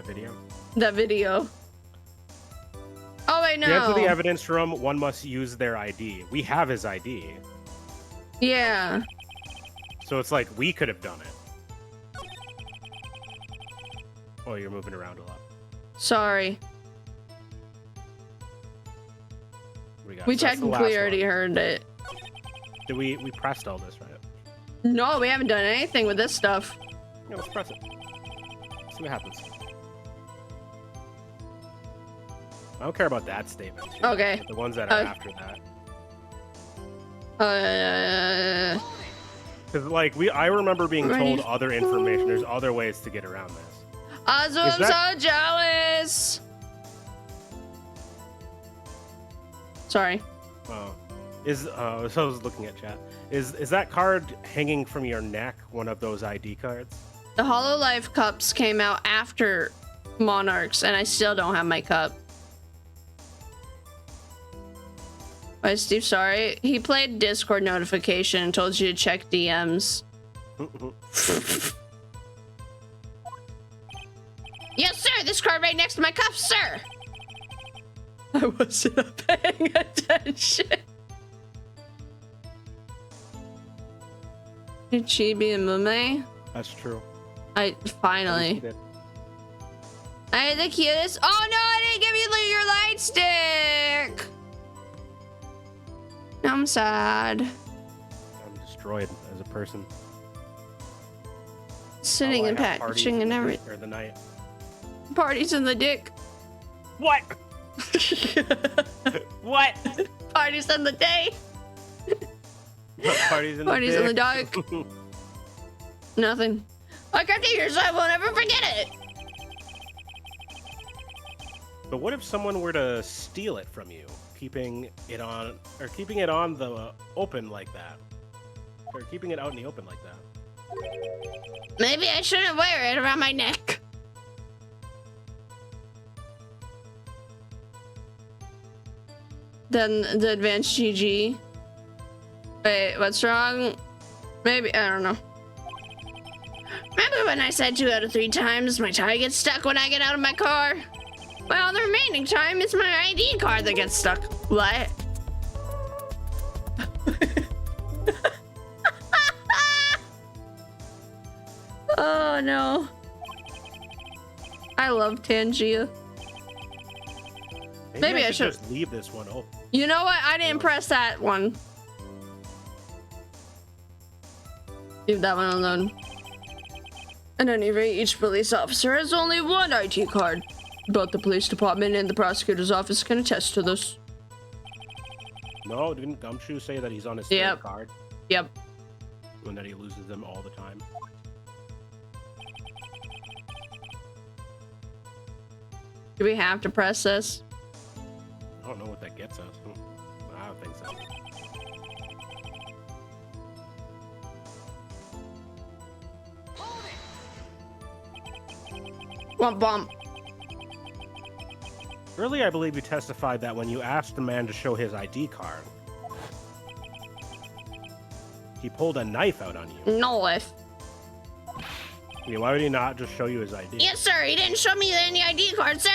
video. That video. Oh wait, no. To enter the evidence room, one must use their ID. We have his ID. Yeah. So it's like we could have done it. Oh, you're moving around a lot. Sorry. We So that's the technically last already one. heard it. Did we pressed all this, right? No, we haven't done anything with this stuff. Yeah, let's press it. See what happens. I don't care about that statement. Okay. But the ones that are after that. Because like I remember being told other information. There's other ways to get around this. Also, I'm so jealous. Sorry. Oh, so I was looking at chat. Is that card hanging from your neck one of those ID cards? The Hololive cups came out after Monarchs, and I still don't have my cup. Why, Steve, sorry. He played Discord notification and told you to check DMs. Yes, sir. This card right next to my cuff, sir. I wasn't paying attention. Chibi and Mume? That's true. Finally. I had the cutest. Oh no, I didn't give you your light stick. I'm sad. I'm destroyed as a person. Sitting and packaging and everything. Or the night. Parties in the dick. What? What? Parties in the day. Parties in the dark. Nothing. I kept it here so I won't ever forget it. But what if someone were to steal it from you, keeping it on the open like that, or keeping it out in the open like that? Maybe I shouldn't wear it around my neck. than the advanced GG. Wait, what's wrong? Maybe, I don't know. Remember when I said 2 out of 3 times my tie gets stuck when I get out of my car? Well, the remaining time is my ID card that gets stuck. What? Oh no. I love Tangia. Maybe I should just leave this one open. You know what? I didn't press that one. Leave that one alone. At any rate, each police officer has only one ID card. Both the police department and the prosecutor's office can attest to this. No, didn't Gumshoe say that he's on his third card? Yep. And that he loses them all the time? Do we have to press this? I don't know what that gets us. I don't think so. Womp womp. Earlier, I believe you testified that when you asked the man to show his ID card, he pulled a knife out on you. Knife. I mean, why would he not just show you his ID? Yes, sir. He didn't show me any ID card, sir.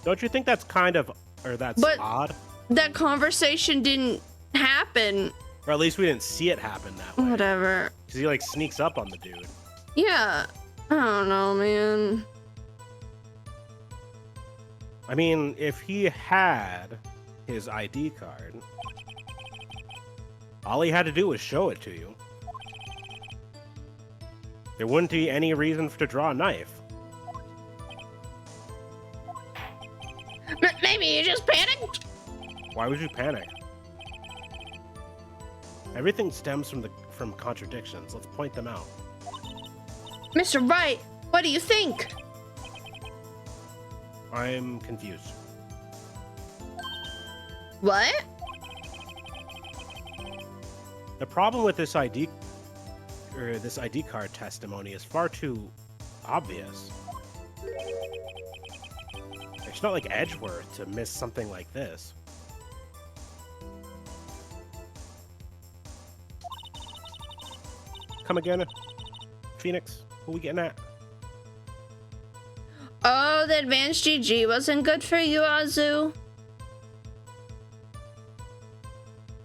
Don't you think that's kind of, or that's odd? That conversation didn't happen. Or at least we didn't see it happen that way. Whatever. Because he like sneaks up on the dude. Yeah. I don't know, man. I mean, if he had his ID card, all he had to do was show it to you. There wouldn't be any reason to draw a knife. Maybe you just panicked? Why would you panic? Everything stems from contradictions. Let's point them out. Mr. Wright, what do you think? I'm confused. What? The problem with this ID card testimony is far too obvious. It's not like Edgeworth to miss something like this. Come again, Pheonix. What are we getting at? Oh, the advanced GG wasn't good for you, Azu?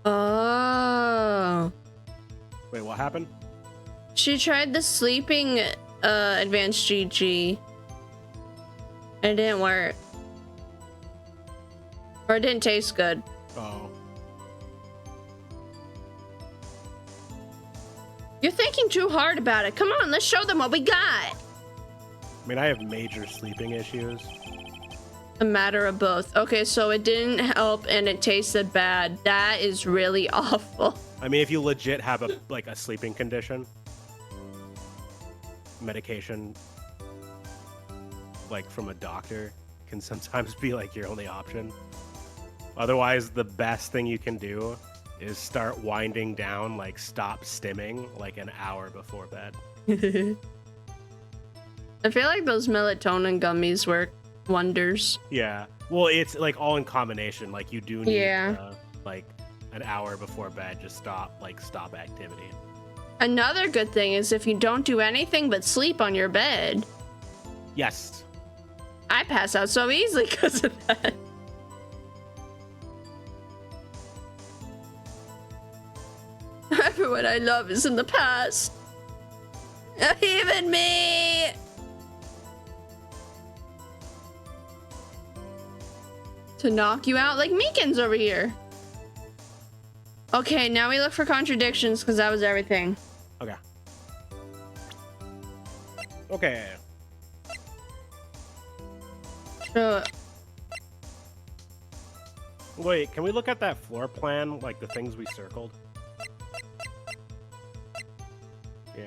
Oh. Wait, what happened? She tried the sleeping advanced GG. It didn't work. Or it didn't taste good. Oh. You're thinking too hard about it. Come on, let's show them what we got. I mean, I have major sleeping issues. A matter of both. Okay, so it didn't help and it tasted bad. That is really awful. I mean, if you legit have a sleeping condition, medication, like from a doctor, can sometimes be like your only option. Otherwise, the best thing you can do is start winding down, like stop stimming, like an hour before bed. I feel like those melatonin gummies work wonders. Yeah. Well, it's like all in combination. Like you do need like an hour before bed, just stop activity. Another good thing is if you don't do anything but sleep on your bed. Yes. I pass out so easily because of that. Everyone I love is in the past. Even me. To knock you out like Meekins over here. Okay, now we look for contradictions because that was everything. Okay. Okay. Wait, can we look at that floor plan, like the things we circled? Yeah.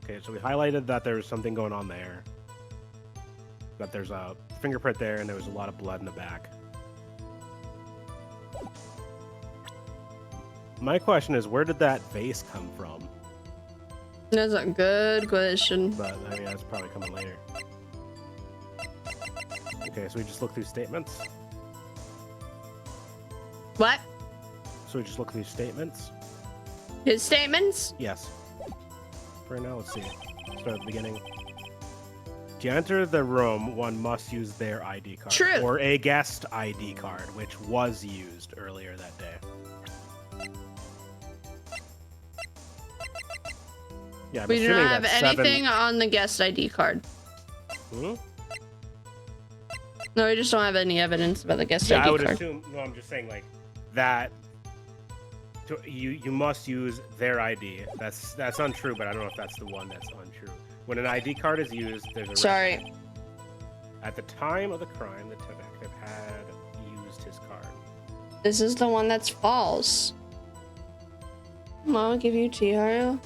Okay, so we highlighted that there was something going on there. That there's a fingerprint there and there was a lot of blood in the back. My question is, where did that vase come from? That's a good question. But I mean, that's probably coming later. Okay, so we just look through statements. What? So we just look through statements. His statements? Yes. For now, let's see. Start at the beginning. To enter the room, one must use their ID card. True. Or a guest ID card, which was used earlier that day. Yeah, I'm We do assuming not have that's anything 7. on the guest ID card. Hmm? No, we just don't have any evidence about the guest Yeah, ID I would card. assume. No, I'm just saying like that. You must use their ID. That's untrue, but I don't know if that's the one that's untrue. When an ID card is used, there's a Sorry. record. At the time of the crime, the detective had used his card. This is the one that's false. Mama give you tea, Haru?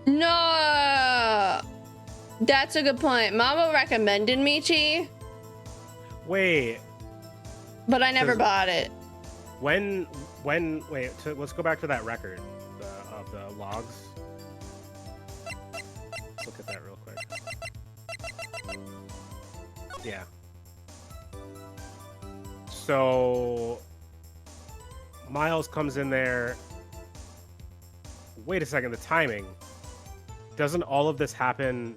No! That's a good point. Mama recommended me tea, Wait, but I never 'Cause- bought it. wait, let's go back to that record of the logs. Let's look at that real quick. Yeah. So Miles comes in there. Wait a second, the timing. Doesn't all of this happen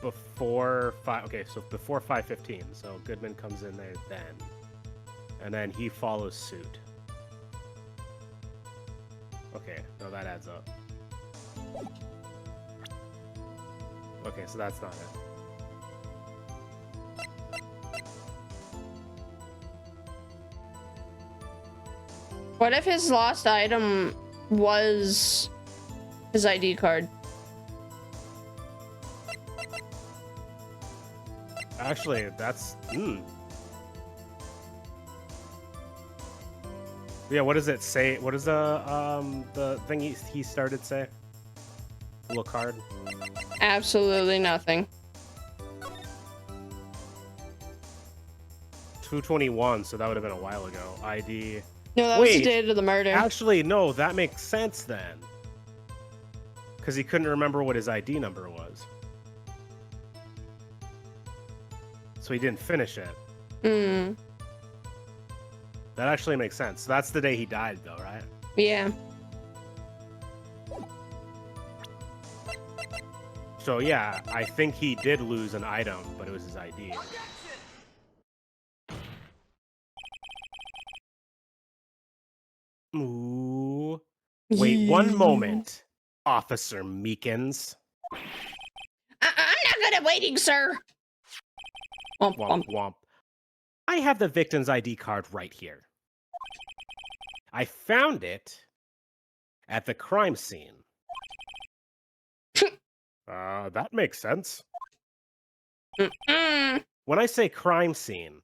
before 5? Okay, so before 5:15. So Goodman comes in there then. And then he follows suit. Okay, no, that adds up. Okay, so that's not it. What if his lost item was his ID card? Actually, that's... Yeah, what does it say? What does the thing he started say? The little card? Absolutely nothing. 2/21, so that would have been a while ago. ID... No, that was the Wait, date of the murder. Actually, no, that makes sense then. Because he couldn't remember what his ID number was. So he didn't finish it. Hmm. That actually makes sense. That's the day he died, though, right? Yeah. So yeah, I think he did lose an item, but it was his ID. Ooh. Wait one moment, Officer Meekins. I'm not good at waiting, sir. Womp, Womp womp. womp. I have the victim's ID card right here. I found it at the crime scene. That makes sense. Mm-mm. When I say crime scene,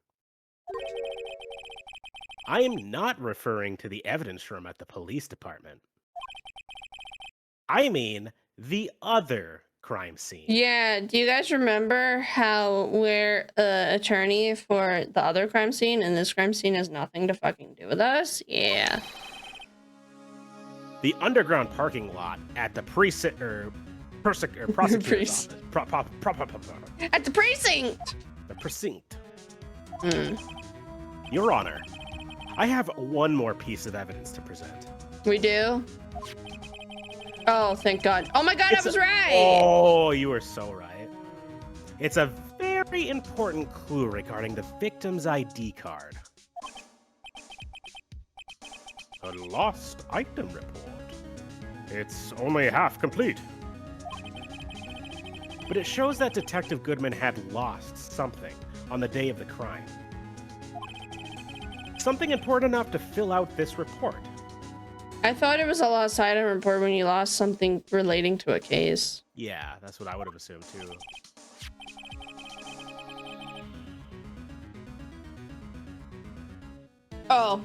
I am not referring to the evidence room at the police department. I mean the other crime scene. Yeah, do you guys remember how we're attorney for the other crime scene and this crime scene has nothing to fucking do with us? Yeah. The underground parking lot at the prosecutor's office. At the precinct. The precinct. Mm. Your Honor, I have one more piece of evidence to present. We do? Oh, thank God. Oh my God, I was right! Oh, you were so right. It's a very important clue regarding the victim's ID card. A lost item report. It's only half complete. But it shows that Detective Goodman had lost something on the day of the crime. Something important enough to fill out this report. I thought it was a lost item report when you lost something relating to a case. Yeah, that's what I would have assumed too. Oh.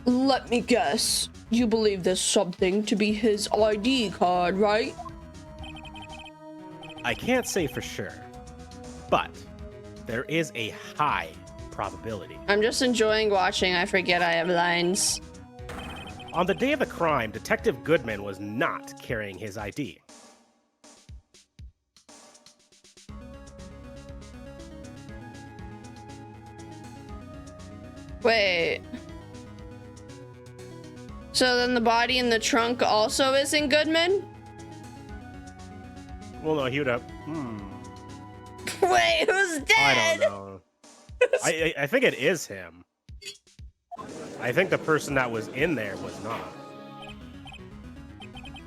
Let me guess. You believe there's something to be his ID card, right? I can't say for sure, but there is a high probability. I'm just enjoying watching. I forget I have lines. On the day of the crime, Detective Goodman was not carrying his ID. Wait. So then the body in the trunk also isn't Goodman? Well, no, he would have. Wait, who's dead? I don't know. I think it is him. I think the person that was in there was not.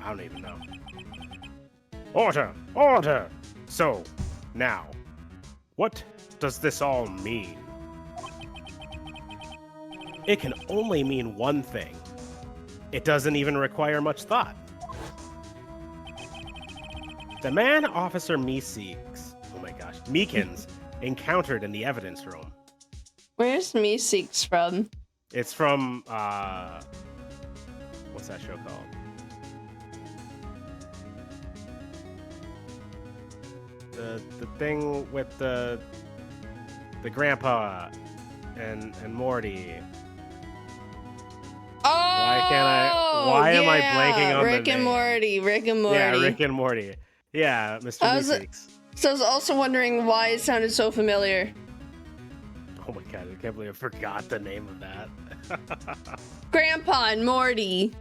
I don't even know. Order! Order! So, now, what does this all mean? It can only mean one thing. It doesn't even require much thought. The man Officer Meekins encountered in the evidence room. Where's Meeseeks from? It's from, what's that show called? The thing with the grandpa and Morty. Oh, Why am I blanking on Rick the and name? Morty. Rick and Morty. Yeah, Rick and Morty. Yeah, Mr. Meeseeks. So I was also wondering why it sounded so familiar. Oh my god, I can't believe I forgot the name of that. Grandpa and Morty.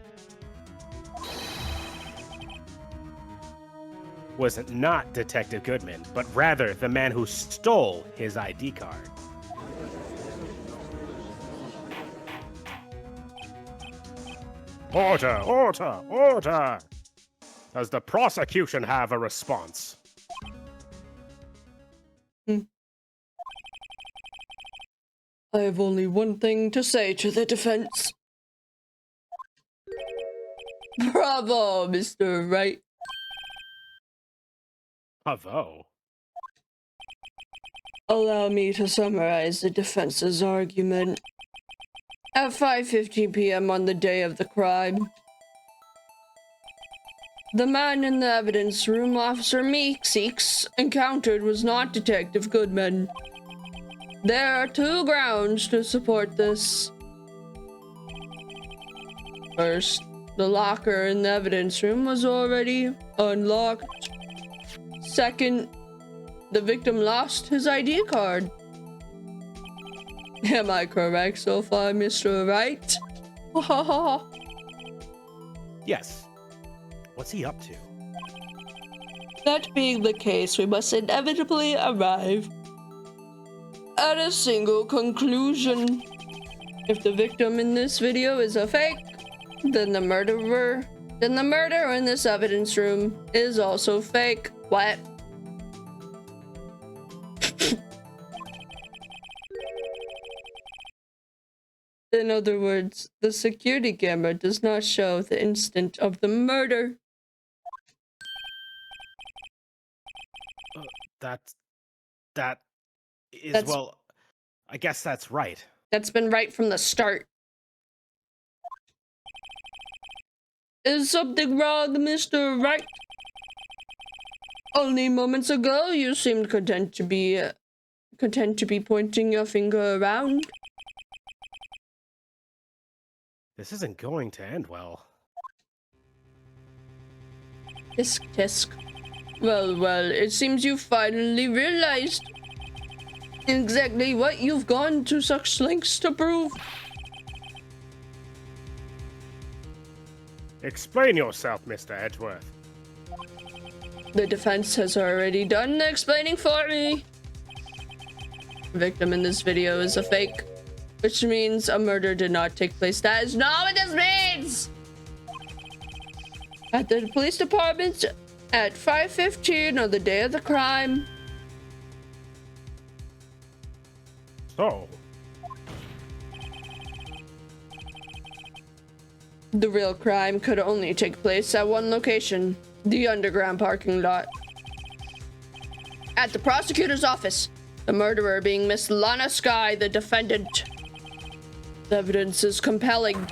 Was not Detective Goodman, but rather the man who stole his ID card. Order! Order! Order! Does the prosecution have a response? I have only one thing to say to the defense. Bravo, Mr. Wright. Bravo. Allow me to summarize the defense's argument. At 5:15 p.m. on the day of the crime, the man in the evidence room Officer Meeseeks encountered was not Detective Goodman. There are two grounds to support this. First, the locker in the evidence room was already unlocked. Second, the victim lost his ID card. Am I correct so far, Mr. Wright? Yes. What's he up to? That being the case, we must inevitably arrive at a single conclusion. If the victim in this video is a fake, then the murderer in this evidence room is also fake. What? In other words, the security camera does not show the instant of the murder. That is, That's- well, I guess that's right. That's been right from the start. Is something wrong, Mr. Wright? Only moments ago, you seemed content to be pointing your finger around. This isn't going to end well. Tisk tisk. Well, it seems you finally realized exactly what you've gone to such lengths to prove. Explain yourself, Mr. Edgeworth. The defense has already done the explaining for me. The victim in this video is a fake, which means a murder did not take place. That is not what this means! At the police department at 5:15 on the day of the crime. So, The real crime could only take place at one location, the underground parking lot. At the prosecutor's office, the murderer being Miss Lana Sky, the defendant. The evidence is compelling.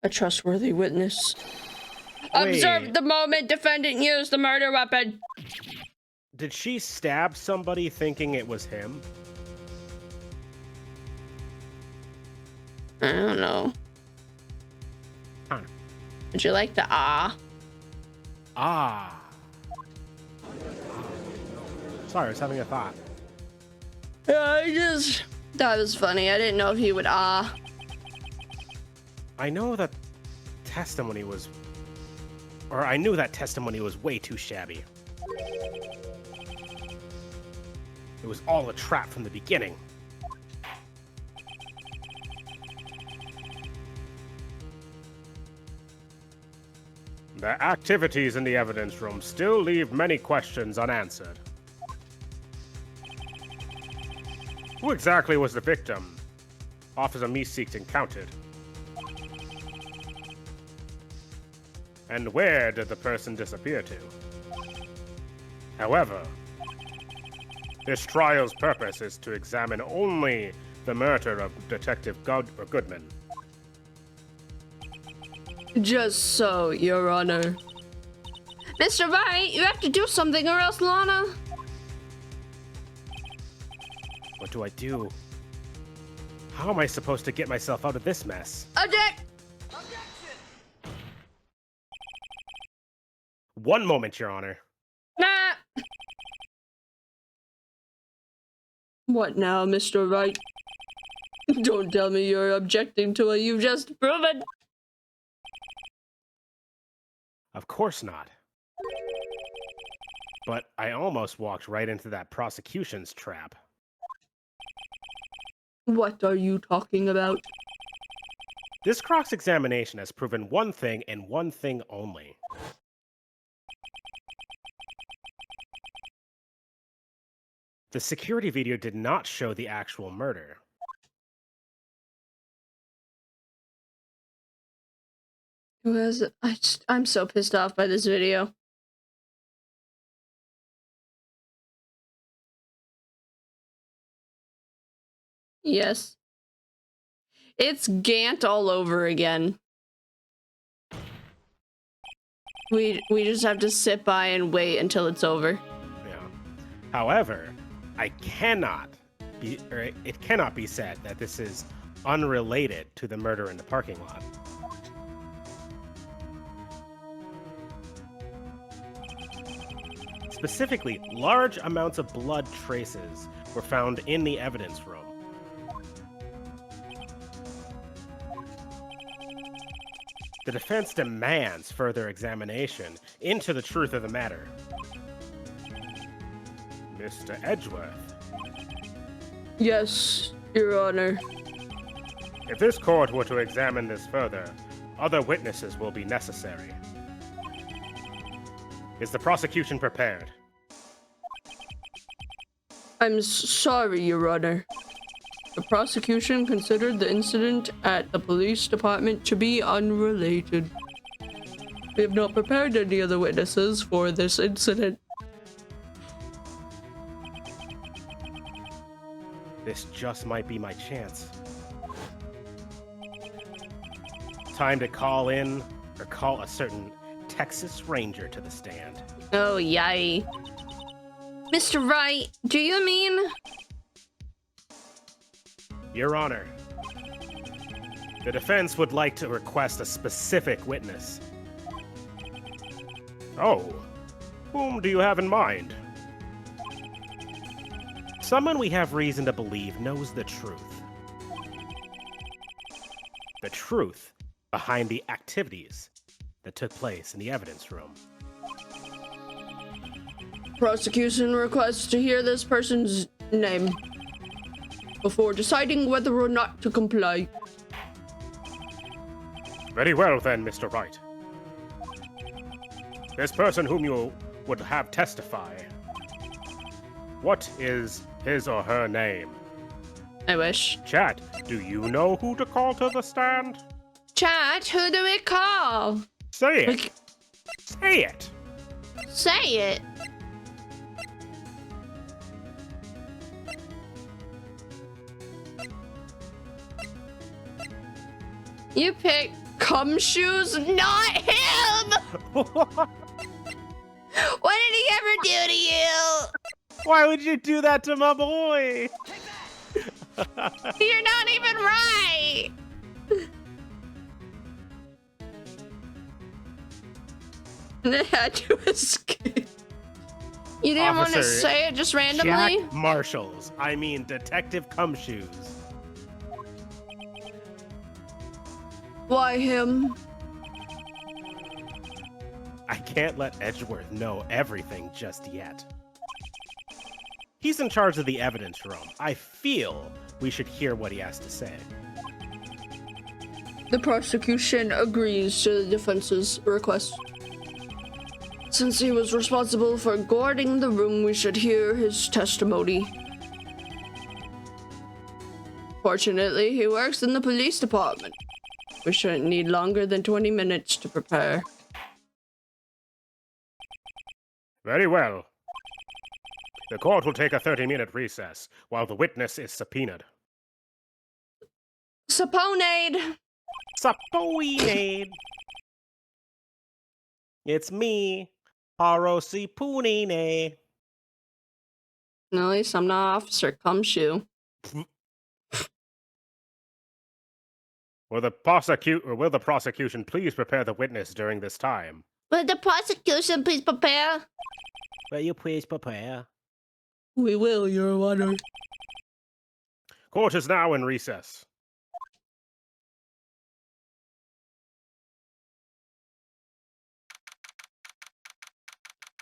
A trustworthy witness observed the moment defendant used the murder weapon. did she stab somebody thinking it was him? I don't know. Huh. Would you like the ah? Ah. Sorry, I was having a thought. I just That was funny. I didn't know if he would I know that testimony was... Or I knew that testimony was way too shabby. It was all a trap from the beginning. The activities in the evidence room still leave many questions unanswered. Who exactly was the victim? Officer Meeseeks encountered. And where did the person disappear to? However, this trial's purpose is to examine only the murder of Detective Goodman. Just so, Your Honor. Mr. Wright, you have to do something or else Lana... What do I do? How am I supposed to get myself out of this mess? Object! One moment, Your Honor. Nah! What now, Mr. Wright? Don't tell me you're objecting to what you've just proven. Of course not. But I almost walked right into that prosecution's trap. What are you talking about? This cross-examination has proven one thing and one thing only. The security video did not show the actual murder. I'm so pissed off by this video. Yes. It's Gant all over again. We just have to sit by and wait until it's over. Yeah. However, it cannot be said that this is unrelated to the murder in the parking lot. Specifically, large amounts of blood traces were found in the evidence room. The defense demands further examination into the truth of the matter. Mr. Edgeworth. Yes, Your Honor. If this court were to examine this further, other witnesses will be necessary. Is the prosecution prepared? I'm sorry, Your Honor. The prosecution considered the incident at the police department to be unrelated. We have not prepared any other witnesses for this incident. This just might be my chance. Time to call a certain Texas Ranger to the stand. Oh, yay. Mr. Wright, do you mean? Your Honor, the defense would like to request a specific witness. Oh, whom do you have in mind? Someone we have reason to believe knows the truth. The truth behind the activities that took place in the evidence room. Prosecution requests to hear this person's name before deciding whether or not to comply. Very well then, Mr. Wright. This person whom you would have testify, what is his or her name? I wish. Chat, do you know who to call to the stand? Chat, who do we call? Say it. Say it. Say it. You pick cum shoes, not him! What did he ever do to you? Why would you do that to my boy? You're not even right. And it had to escape. You didn't want to Officer say it just randomly? Jack Marshalls. I mean, Detective Cumshoes. Why him? I can't let Edgeworth know everything just yet. He's in charge of the evidence room. I feel we should hear what he has to say. The prosecution agrees to the defense's request. Since he was responsible for guarding the room, we should hear his testimony. Fortunately, he works in the police department. We shouldn't need longer than 20 minutes to prepare. Very well. The court will take a 30-minute recess while the witness is subpoenaed. Saponade! Sapoinade! It's me, Harosi Punine. At least I'm not Officer Cumshoe. Will the prosecution please prepare the witness during this time? Will the prosecution please prepare? Will you please prepare? We will, Your Honor. Court is now in recess.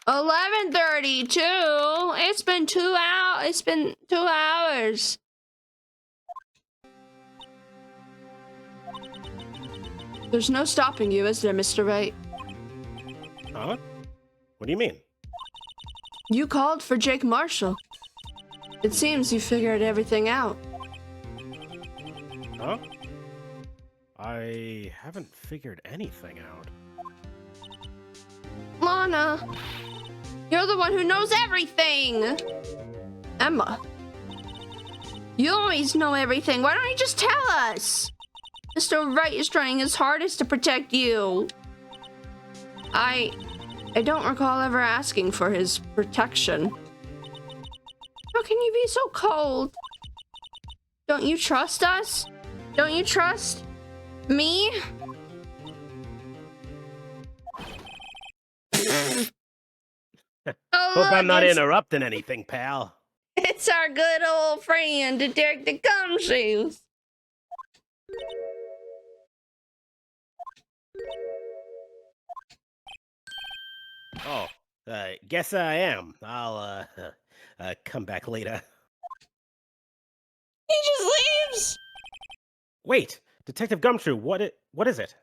$11:32. It's been 2 hours. It's been 2 hours. There's no stopping you, is there, Mr. Wright? Huh? What do you mean? You called for Jake Marshall. It seems you figured everything out. Huh? I haven't figured anything out. Lana, you're the one who knows everything. Emma, you always know everything. Why don't you just tell us? Mr. Wright is trying his hardest to protect you. I don't recall ever asking for his protection. How can you be so cold? Don't you trust us? Don't you trust me? Hope I'm not interrupting anything, pal. It's our good old friend, Detective Cumshoes. Oh, guess I am. I'll, come back later. He just leaves. Wait, Detective Gumshoe, what is it?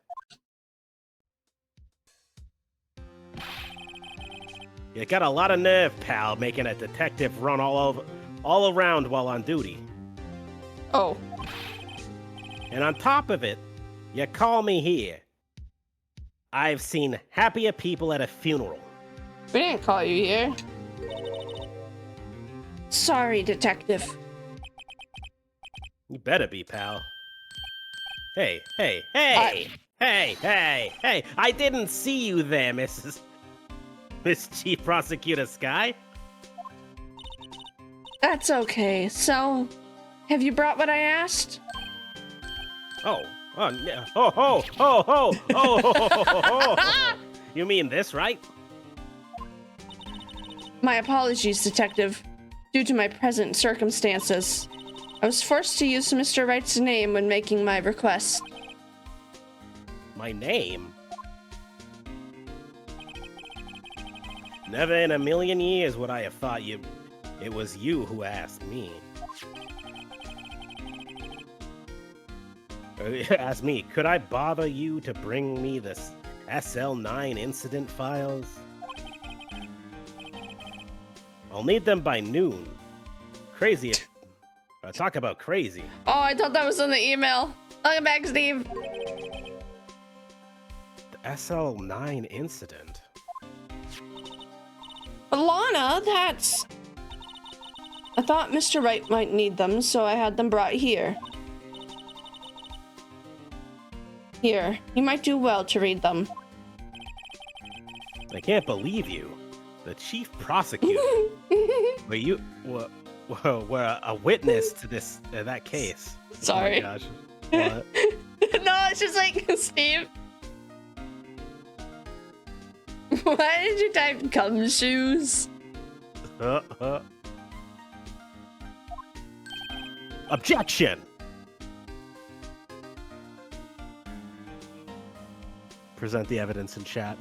You got a lot of nerve, pal, making a detective run all around while on duty. Oh. And on top of it, you call me here. I've seen happier people at a funeral. We didn't call you here. Sorry, Detective. You better be, pal. Hey! I didn't see you there, Miss Chief Prosecutor Sky. That's okay. So, have you brought what I asked? Oh, You mean this, right? My apologies, Detective. Due to my present circumstances, I was forced to use Mr. Wright's name when making my request. My name? Never in a million years would I have thought it was you who asked me. Ask me, could I bother you to bring me the SL9 incident files? I'll need them by noon. Crazy. Talk about crazy. Oh, I thought that was in the email. Welcome back, Steve. The SL9 incident? Lana, that's... I thought Mr. Wright might need them, so I had them brought here. Here, you might do well to read them. I can't believe you. The chief prosecutor. But you were a witness to that case. Sorry. Oh my gosh. What? No, it's just like, Steve. Why did you type Cumshoes? Objection! Present the evidence in chat.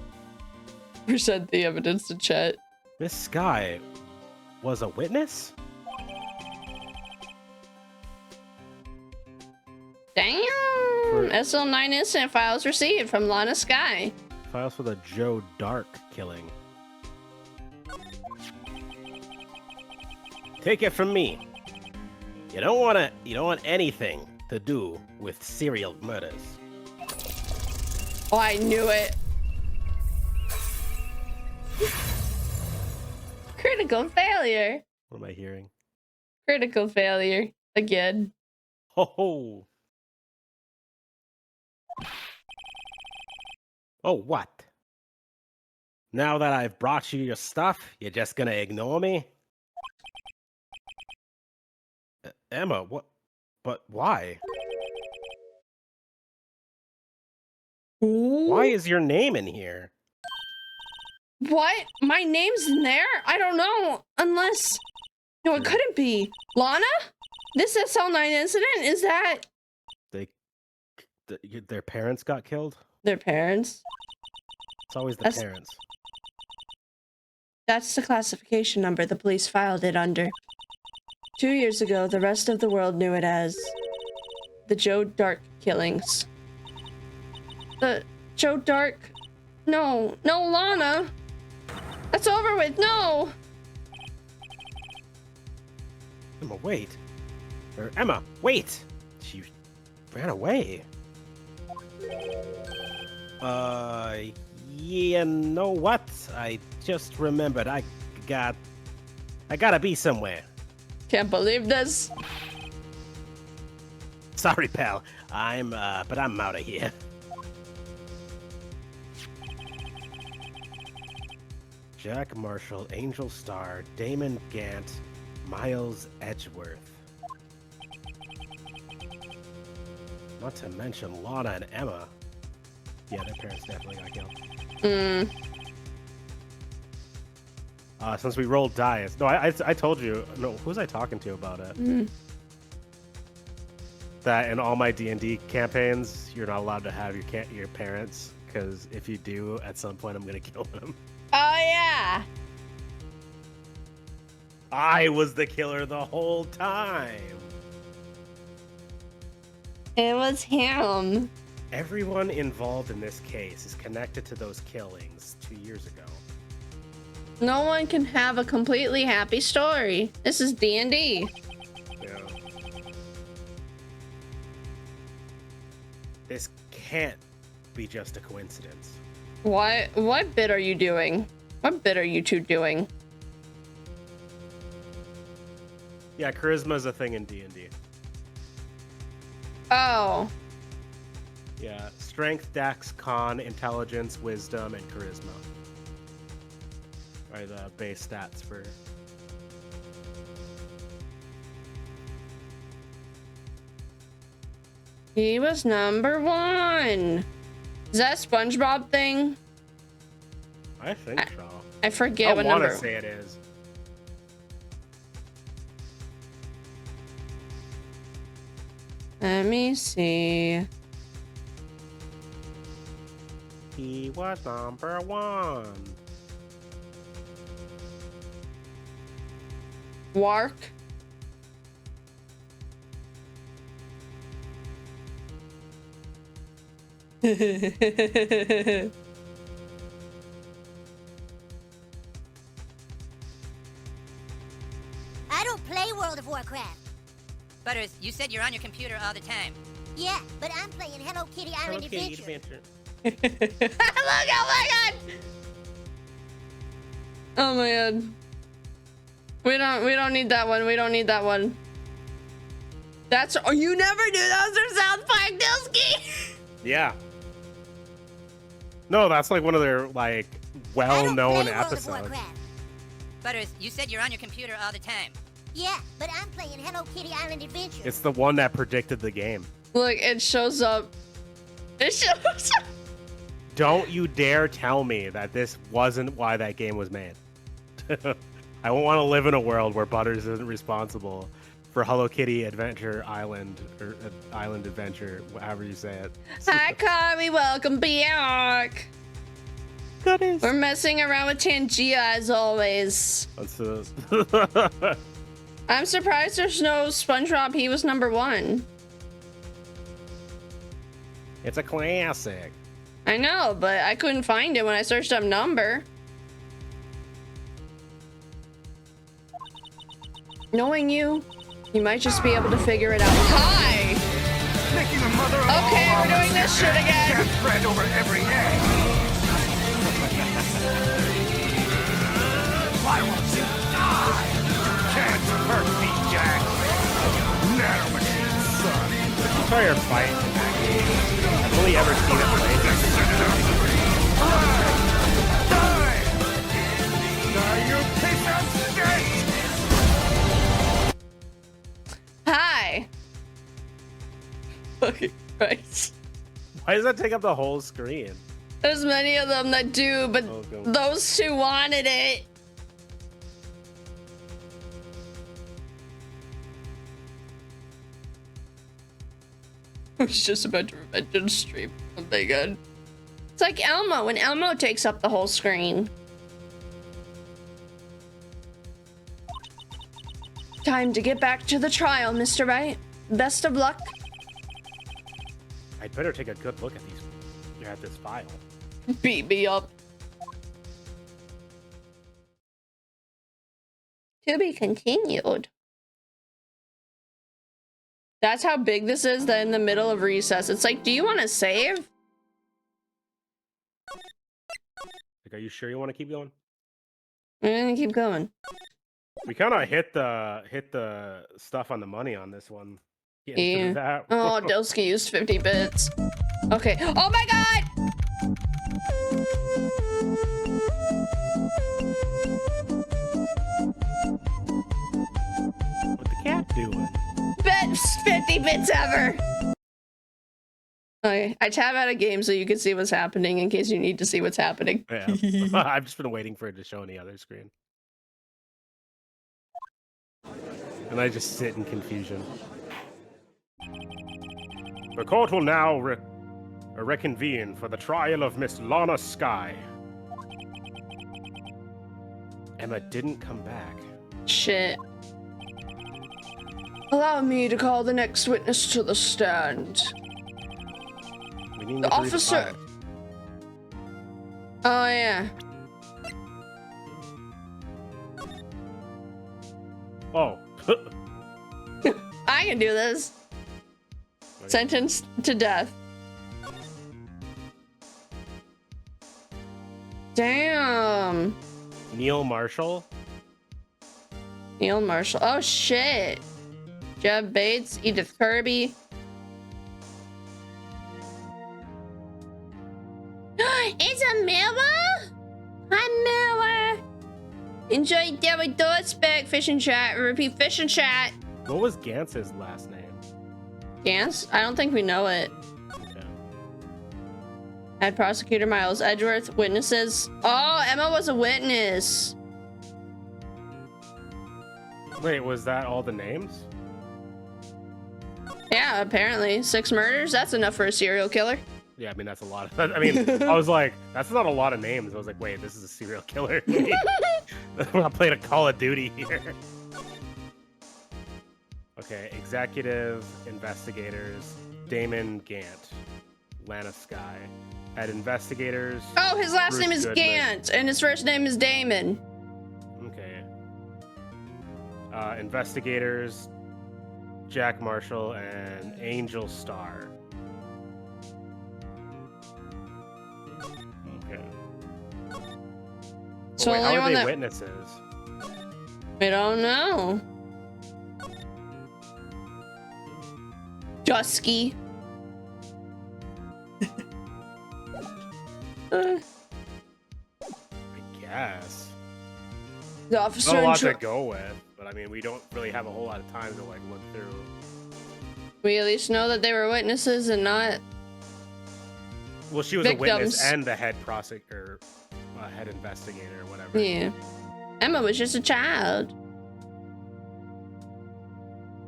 Present the evidence to chat. Miss Sky was a witness? Damn! SL9 incident files received from Lana Sky. Files for the Joe Dark killing. Take it from me. You don't want anything to do with serial murders. Oh, I knew it. Critical failure. What am I hearing? Critical failure. Again. Ho ho! Oh, what? Now that I've brought you your stuff, you're just gonna ignore me? Emma, what? But why? Why is your name in here? What? My name's in there? I don't know. Unless... No, it couldn't be. Lana? This SL9 incident? Is that... Their parents got killed? Their parents? It's always the That's- parents. That's the classification number the police filed it under. 2 years ago, the rest of the world knew it as... the Joe Dark killings. The Joe Dark... No, Lana! That's over with, no! Emma, wait. Emma, wait! She ran away. You know what? I just remembered. I gotta be somewhere. Can't believe this. Sorry, pal. But I'm out of here. Jack Marshall, Angel Starr, Damon Gant, Miles Edgeworth. Not to mention Lana and Emma. Yeah, their parents definitely got killed. Since we rolled dice. No, I told you. No, who was I talking to about it? That in all my D&D campaigns, you're not allowed to have your parents, because if you do, at some point I'm gonna kill them. Oh, yeah. I was the killer the whole time. It was him. Everyone involved in this case is connected to those killings 2 years ago. No one can have a completely happy story. This is D&D. Yeah. This can't be just a coincidence. What bit are you doing? What bit are you two doing? Yeah, charisma is a thing in D&D. Oh. Yeah, strength, dex, con, intelligence, wisdom, and charisma are the base stats for... He was number 1. Is that a SpongeBob thing? I think so. I forget what number. I want to say it is. Let me see. He was number 1. Wark. I don't play World of Warcraft. Butters, you said you're on your computer all the time. Yeah, but I'm playing Hello Kitty Island Adventure. Look, oh my god! Oh man. We don't need that one. We don't need that one. That's you never knew that was their South Park Dilsky. Yeah. No, that's like one of their like well-known episodes. Butters, you said you're on your computer all the time. Yeah, but I'm playing Hello Kitty Island Adventure. It's the one that predicted the game. Look, it shows up. It shows up. Don't you dare tell me that this wasn't why that game was made. I won't want to live in a world where Butters isn't responsible for Hello Kitty Adventure Island or Island Adventure, however you say it. Hi, Kari. Welcome back. Goodies. We're messing around with Tangia as always. What's this? I'm surprised there's no SpongeBob. He was #1. It's a classic. I know, but I couldn't find it when I searched up number. Knowing you, you might just be able to figure it out. Hi! Okay, we're doing this shit again. Spread over every egg. Why won't you die? You can't hurt me, Jack. Nanomachine, son. I saw your fight in that game. I've only ever seen it played. Die, you piece of shit! Hi. Fucking Christ. Why does that take up the whole screen? There's many of them that do, but those two wanted it. I was just about to revenge and stream something good. It's like Elmo when Elmo takes up the whole screen. Time to get back to the trial, Mr. Wright. Best of luck. I'd better take a good look at this file. Beat me up. To be continued. That's how big this is, that in the middle of recess. It's like, do you want to save? Like, are you sure you want to keep going? I'm gonna keep going. We kind of hit the stuff on the money on this one. Yeah. That. Oh, Delsky used 50 bits. Okay. Oh my god! What the cat doing? Best 50 bits ever! Okay, I tab out a game so you can see what's happening in case you need to see what's happening. Yeah. I've just been waiting for it to show on the other screen. And I just sit in confusion. The court will now reconvene for the trial of Miss Lana Skye. Emma didn't come back. Shit. Allow me to call the next witness to the stand. We need The to read officer. file. Oh yeah. Oh. I can do this. Sentenced to death. Damn. Neil Marshall. Neil Marshall. Oh shit. Jeb Bates, Edith Kirby. It's a mirror? Hi, mirror. Enjoy Derry Doors back, fish and chat. Repeat fish and chat. What was Gantz's last name? Gans? I don't think we know it. Okay. Had prosecutor Miles Edgeworth, witnesses. Oh, Emma was a witness. Wait, was that all the names? Yeah, apparently. 6 murders? That's enough for a serial killer. Yeah, I mean, that's a lot of... I mean, I was like, that's not a lot of names. I was like, wait, this is a serial killer. I played a Call of Duty here. Okay, executive, investigators, Damon Gant, Lana Skye. At investigators... Oh, his last Bruce name is Goodman. Gant, and his first name is Damon. Okay. Investigators, Jack Marshall, and Angel Starr. Okay. So Wait, how only are one they that- witnesses? I don't know. Dusky. I guess. The officer Not a in lot to charge. go with, but I mean, we don't really have a whole lot of time to like look through. We at least know that they were witnesses and not. Well, she was a witness Victims. and the head prosecutor, head investigator, or whatever. Yeah. Emma was just a child.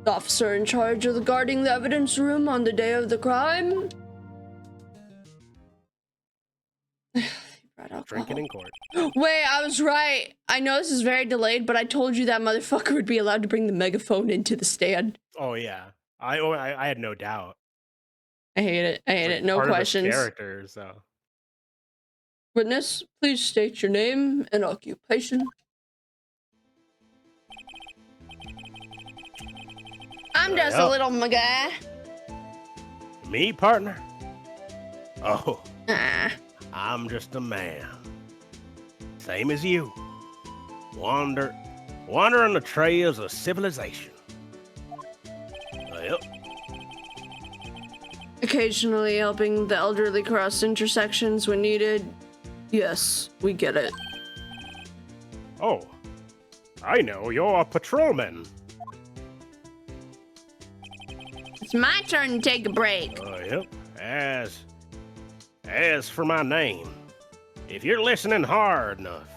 The officer in charge of guarding the evidence room on the day of the crime. Drinking in court. Wait, I was right. I know this is very delayed, but I told you that motherfucker would be allowed to bring the megaphone into the stand. Oh yeah, I had no doubt. I hate it. I hate it. No Part questions. Of his character, so. Witness, please state your name and occupation. I'm just a little guy. Me, partner? Oh. Ah. I'm just a man. Same as you. Wandering the trails of civilization. Yep. Occasionally helping the elderly cross intersections when needed. Yes, we get it. Oh. I know, you're a patrolman. It's my turn to take a break. Yep. As for my name, if you're listening hard enough,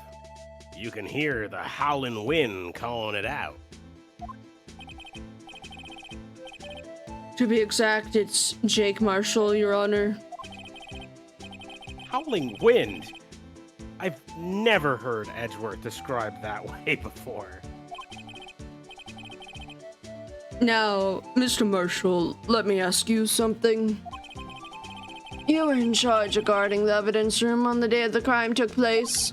you can hear the howling wind calling it out. To be exact, it's Jake Marshall, Your Honor. Howling wind? I've never heard Edgeworth described that way before. Now, Mr. Marshall, let me ask you something. You were in charge of guarding the evidence room on the day the crime took place.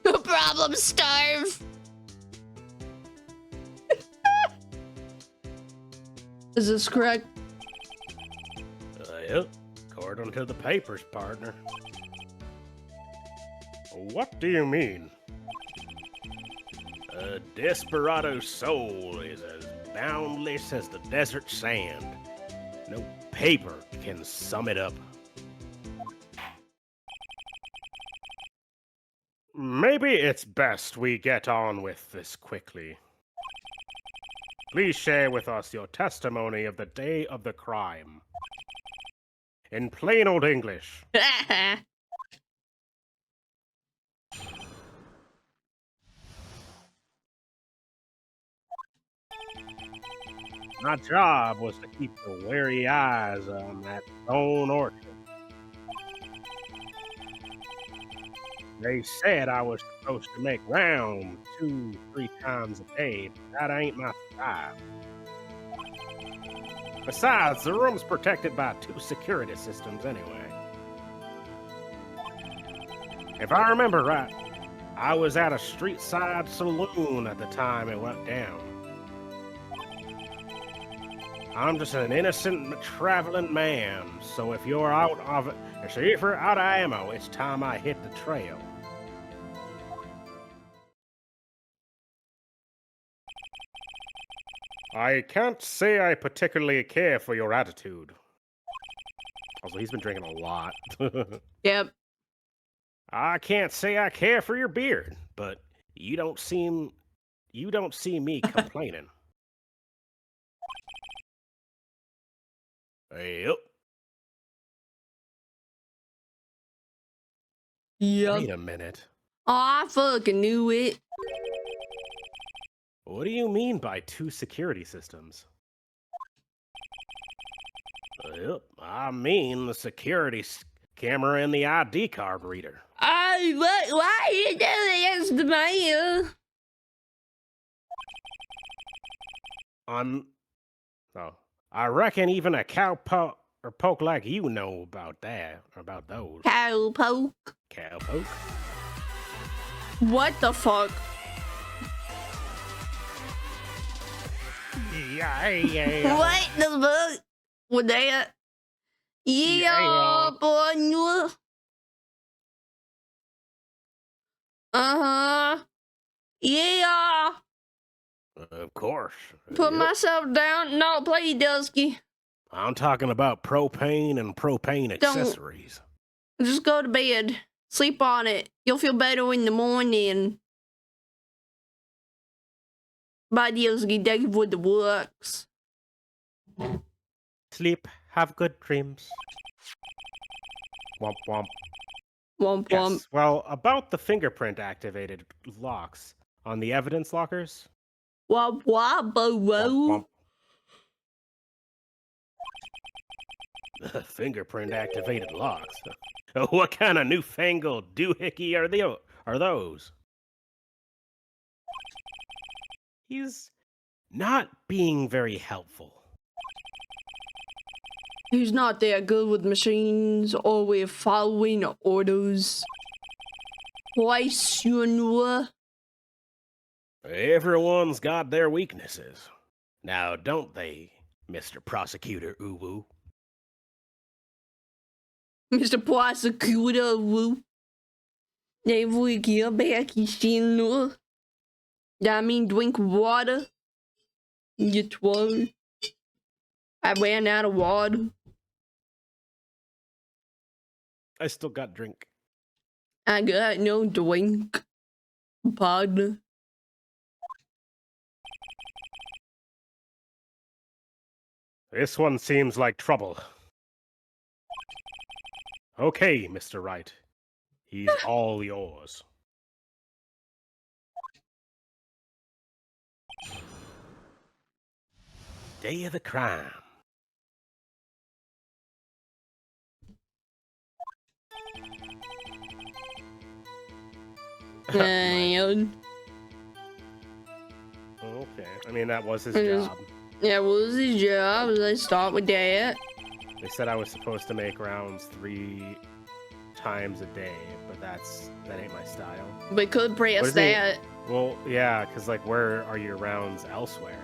No problem, Starve. Is this correct? Yep, according to the papers, partner. What do you mean? A desperado soul is as boundless as the desert sand. No paper can sum it up. Maybe it's best we get on with this quickly. Please share with us your testimony of the day of the crime. In plain old English. My job was to keep the wary eyes on that stone orchard. They said I was supposed to make rounds 2-3 times a day, but that ain't my style. Besides, the room's protected by 2 security systems anyway. If I remember right, I was at a street-side saloon at the time it went down. I'm just an innocent traveling man, so if you're out of ammo, it's time I hit the trail. I can't say I particularly care for your attitude. Also, he's been drinking a lot. Yep. I can't say I care for your beard, but you don't see me complaining. Yep. Wait a minute. Oh, I fucking knew it. What do you mean by 2 security systems? Yep, I mean the security camera and the ID card reader. Why you do this to me? I reckon even a cowpoke like you know about that, about those. Cowpoke? Cowpoke? What the fuck? Yeah. What the fuck? What that? Yeah, boy. Uh-huh. Yeah. Of course. Put myself down. No, play Dusky. I'm talking about propane and propane accessories. Just go to bed. Sleep on it. You'll feel better in the morning. Bye, Dusky. Thank you for the works. Sleep. Have good dreams. Womp womp. Womp womp. Yes. Well, about the fingerprint activated locks on the evidence lockers. Womp womp Womp, womp. Fingerprint activated locks. What kind of newfangled doohickey are those? He's not being very helpful. He's not that good with machines or with following orders. Why, Sunwa? Everyone's got their weaknesses. Now, don't they, Mr. Prosecutor Uwu? Mr. Prosecutor Wu. They will get back in nữa. That mean drink water. You twirl. I ran out of water. I still got drink. I got no drink. Pardon. This one seems like trouble. Okay, Mr. Wright. He's all yours. Day of the crime. And Okay. I mean, that was his Yes. job. yeah, what was his job? Let's start with that. They said I was supposed to make rounds 3 times a day, but that ain't my style. We could What press is he- that. Well, yeah, because, like, where are your rounds elsewhere?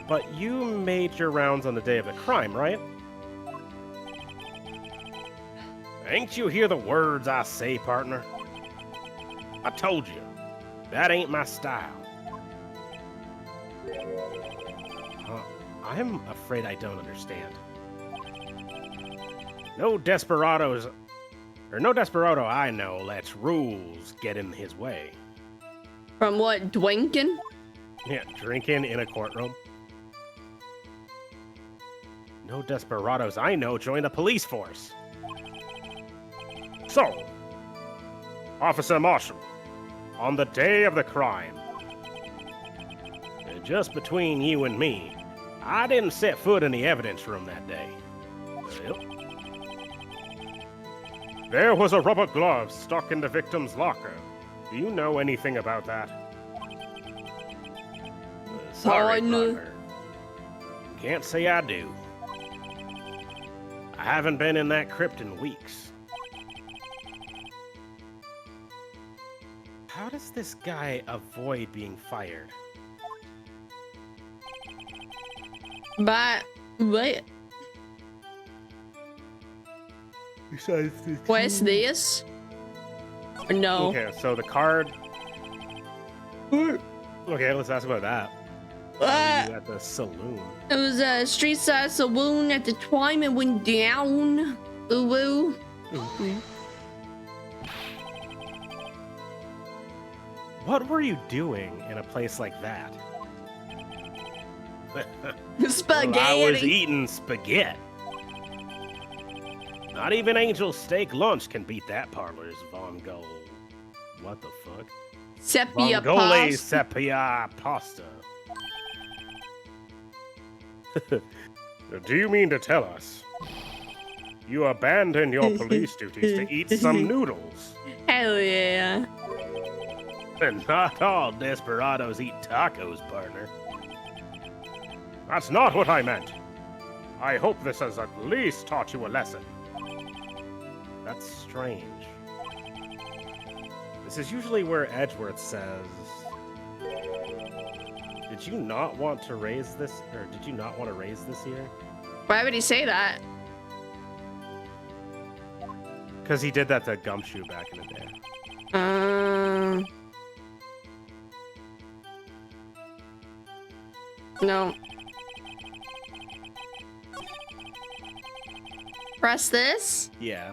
But you made your rounds on the day of the crime, right? Ain't you hear the words I say, partner? I told you, that ain't my style. I'm afraid I don't understand. No desperado I know lets rules get in his way. From what, drinking? Yeah, drinking in a courtroom. No desperados I know join the police force. So, Officer Marshall, on the day of the crime, just between you and me, I didn't set foot in the evidence room that day. Yep. There was a rubber glove stuck in the victim's locker. Do you know anything about that? Sorry, no. partner. Can't say I do. I haven't been in that crypt in weeks. How does this guy avoid being fired? But, wait, Besides this. what's this? No. Okay, so the card. Okay, let's ask about that. You at the saloon. It was a street side saloon at the time it went down. Ooh. What were you doing in a place like that? Spaghetti. Well, I was eating spaghetti. Not even Angel's steak lunch can beat that parlor's Vongole. What the fuck? Sepia Vongole pasta. sepia pasta. Do you mean to tell us you abandoned your police duties to eat some noodles? Hell yeah. And not all desperados eat tacos, partner. That's not what I meant. I hope this has at least taught you a lesson. That's strange. This is usually where Edgeworth says, did you not want to raise this, or did you not want to raise this year? Why would he say that? Because he did that to Gumshoe back in the day. No. Press this? Yeah.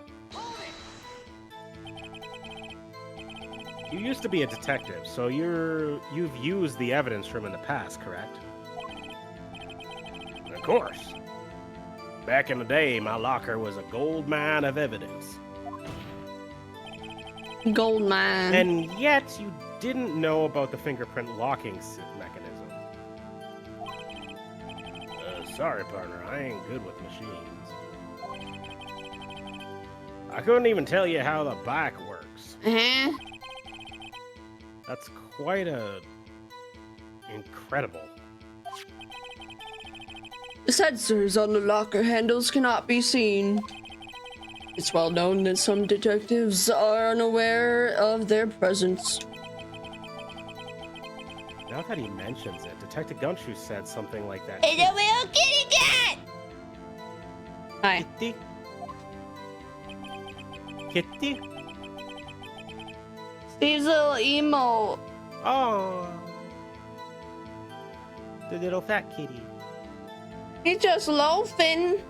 You used to be a detective, so you've used the evidence room in the past, correct? Of course. Back in the day, my locker was a gold mine of evidence. Gold mine. And yet, you didn't know about the fingerprint locking mechanism. Sorry, partner, I ain't good with machines. I couldn't even tell you how the back works. Uh-huh. That's quite incredible. The sensors on the locker handles cannot be seen. It's well known that some detectives are unaware of their presence. Now that he mentions it, Detective Gumshoe said something like that. It's a little kitty cat! Hi. Kitty? Steve's little emo. Oh. The little fat kitty. He's just loafing.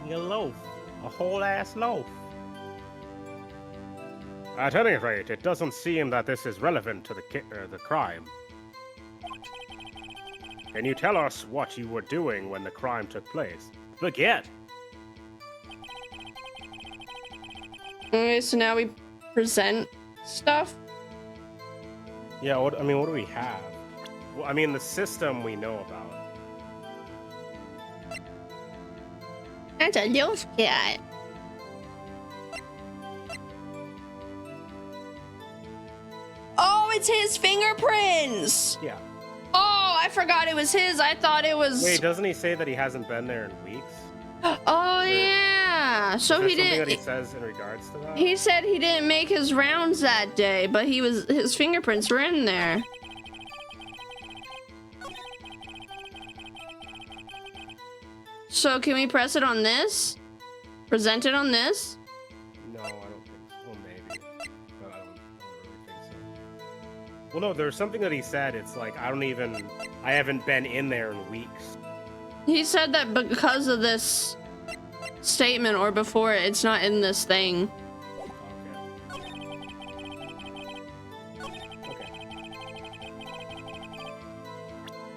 You loaf. A whole ass loaf. At any rate, it doesn't seem that this is relevant to the crime. Can you tell us what you were doing when the crime took place? Forget. Okay, so now we present stuff. Yeah, what do we have? Well, I mean, the system we know about. That's a loaf cat. Oh, it's his fingerprints. Yeah. Oh, I forgot it was his. I thought it was. Wait, doesn't he say that he hasn't been there in weeks? Oh yeah. So he didn't. Something that he says in regards to that? He said he didn't make his rounds that day, but his fingerprints were in there. So can we press it on this? Present it on this? No, I don't think so. Well, maybe. But I don't really think so. Well, no, there's something that he said. It's like, I haven't been in there in weeks. He said that because of this statement or before it, it's not in this thing. Okay.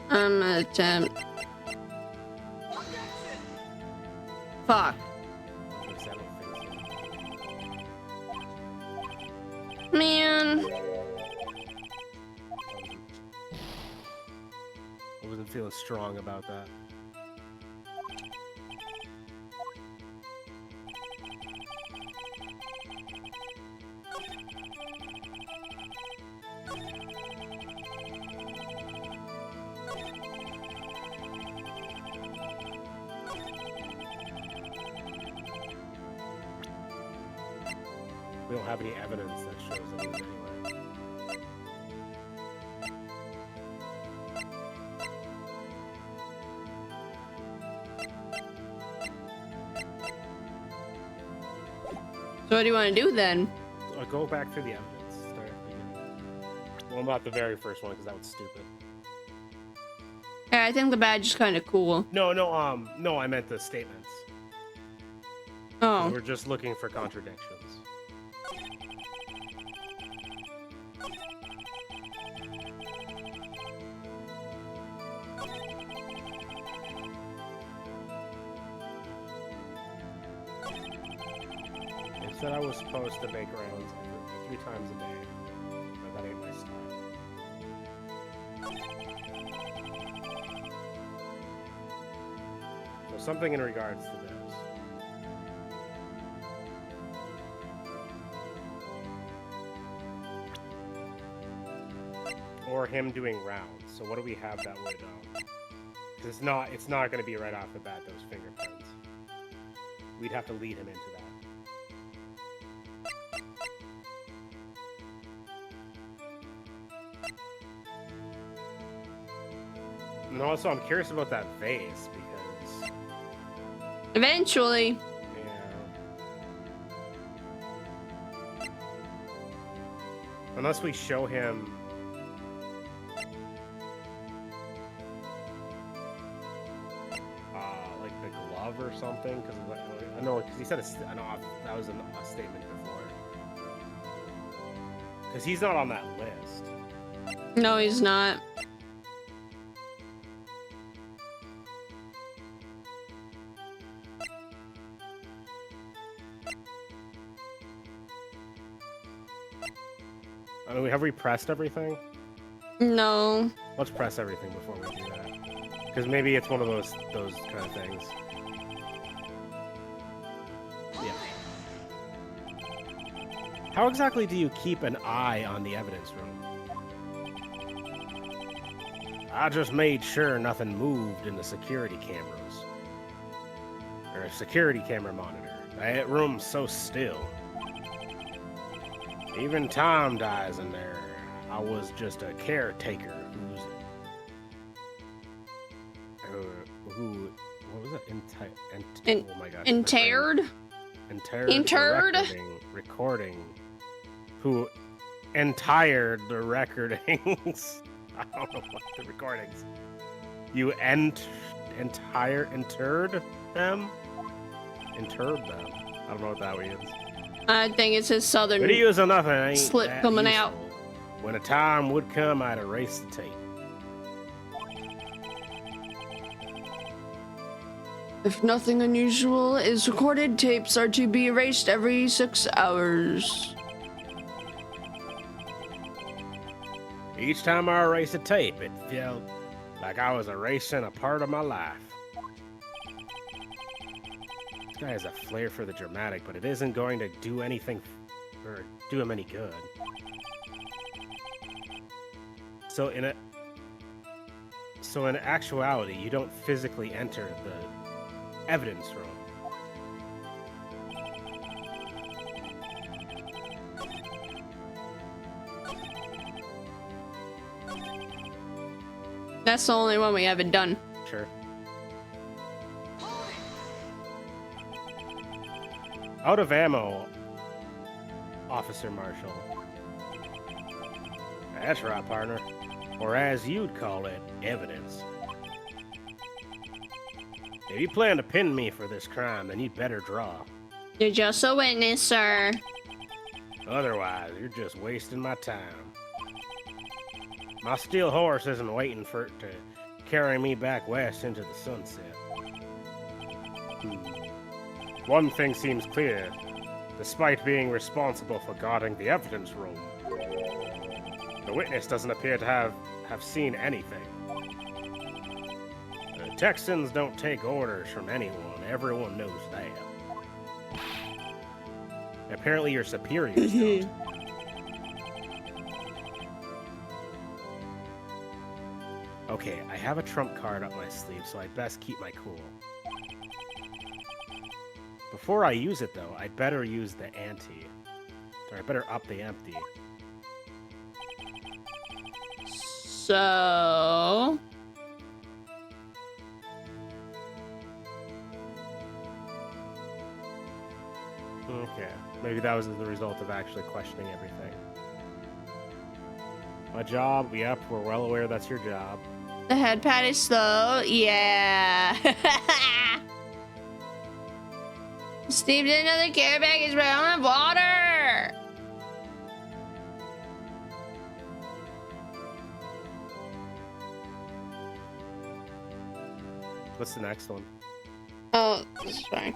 I'm gonna attempt. Fuck. Man. I wasn't feeling strong about that. We don't have any evidence that shows that he was anywhere. So what do you want to do then? I'll go back through the evidence. Start at the beginning. Well, not the very first one, because that was stupid. Yeah, I think the badge is kind of cool. No, I meant the statements. Oh. We're just looking for contradictions. It said I was supposed to make rounds 3 times a day, but that ain't my style. So something in regards to this. Or him doing rounds. So what do we have that would, 'cause it's not going to be right off the bat, those fingerprints. We'd have to lead him into that. And also, I'm curious about that vase, because... Eventually. Yeah. Unless we show him... like the glove or something, because I know, because he said I know that was a statement before. Because he's not on that list. No, he's not. Have we pressed everything? No. Let's press everything before we do that. Because maybe it's one of those kind of things. Yeah. How exactly do you keep an eye on the evidence room? I just made sure nothing moved in the security cameras. Or a security camera monitor. That room's so still. Even Tom dies in there. I was just a caretaker who what was it? Oh my god. Interred? Interred recording. Who entired the recordings. I don't know what the recordings. You interred them? Interred them. I don't know what that means. I think it's his southern Videos or nothing ain't slip that coming useful. out. When a time would come, I'd erase the tape. If nothing unusual is recorded, tapes are to be erased every 6 hours. Each time I erased a tape, it felt like I was erasing a part of my life. This guy has a flair for the dramatic, but it isn't going to do anything or do him any good. So in actuality, you don't physically enter the evidence room. That's the only one we haven't done. Sure. Out of ammo, Officer Marshall. That's right, partner. Or as you'd call it, evidence. If you plan to pin me for this crime, then you'd better draw. You're just a witness, sir. Otherwise, you're just wasting my time. My steel horse isn't waiting for it to carry me back west into the sunset. One thing seems clear. Despite being responsible for guarding the evidence room, the witness doesn't appear to have seen anything. The Texans don't take orders from anyone. Everyone knows that. Apparently your superiors don't. Okay, I have a trump card up my sleeve, so I'd best keep my cool. Before I use it, though, I'd better use the ante. Or I better up the empty. So... Okay, maybe that was the result of actually questioning everything. My job, yep, we're well aware that's your job. The head pad is slow, yeah. Steve didn't know the carry bag is running on water. What's the next one? Oh, this is fine.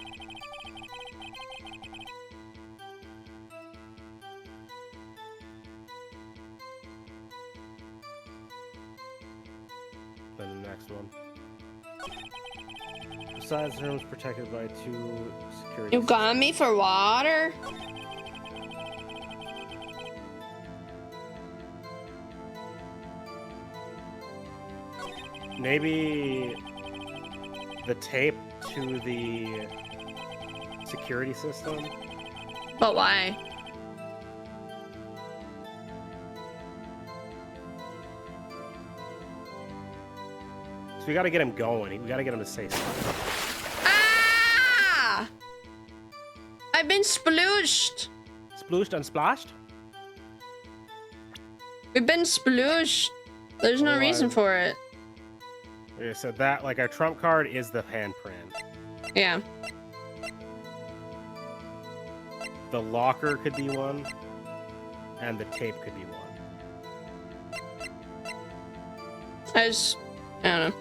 Then the next one. Besides, the room is protected by 2 security. You got me for water? Maybe the tape to the security system? But why? So we gotta get him going. We gotta get him to say something. Ah! I've been splooshed. Splooshed and splashed? We've been splooshed. There's no reason for it. Okay, so that, like, our trump card is the handprint. Yeah. The locker could be one, and the tape could be one. I don't know.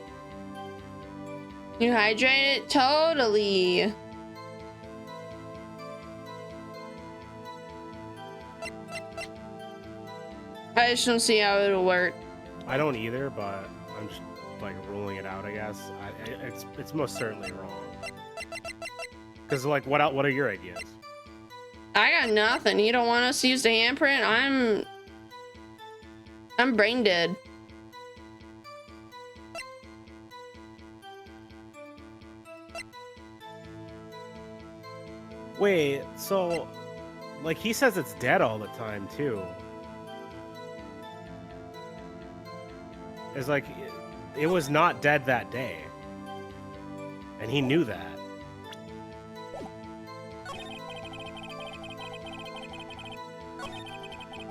You hydrate it totally. I just don't see how it'll work. I don't either, but I'm just like ruling it out, I guess. It's most certainly wrong. Because like, what are your ideas? I got nothing. You don't want us to use the handprint? I'm brain dead. Wait, so like he says it's dead all the time too. It's like it was not dead that day. And he knew that.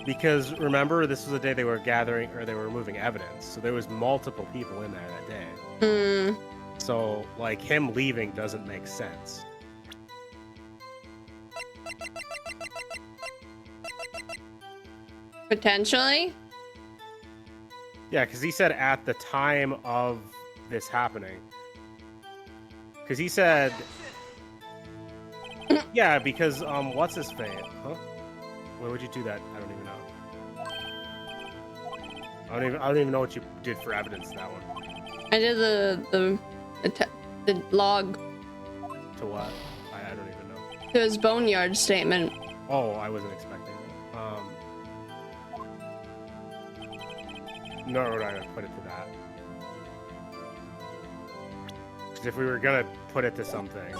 Because remember, this was the day they were gathering, or they were removing evidence. So there was multiple people in there that day. So, like, him leaving doesn't make sense. Potentially? Yeah, because he said at the time of this happening. Because he said... Yeah, because, what's his face? Huh? Why would you do that? I don't even know. I don't even know what you did for evidence in that one. I did the log. To what? I don't even know. To his boneyard statement. Oh, I wasn't expecting that. No, we're not gonna put it to that. Because if we were gonna put it to something.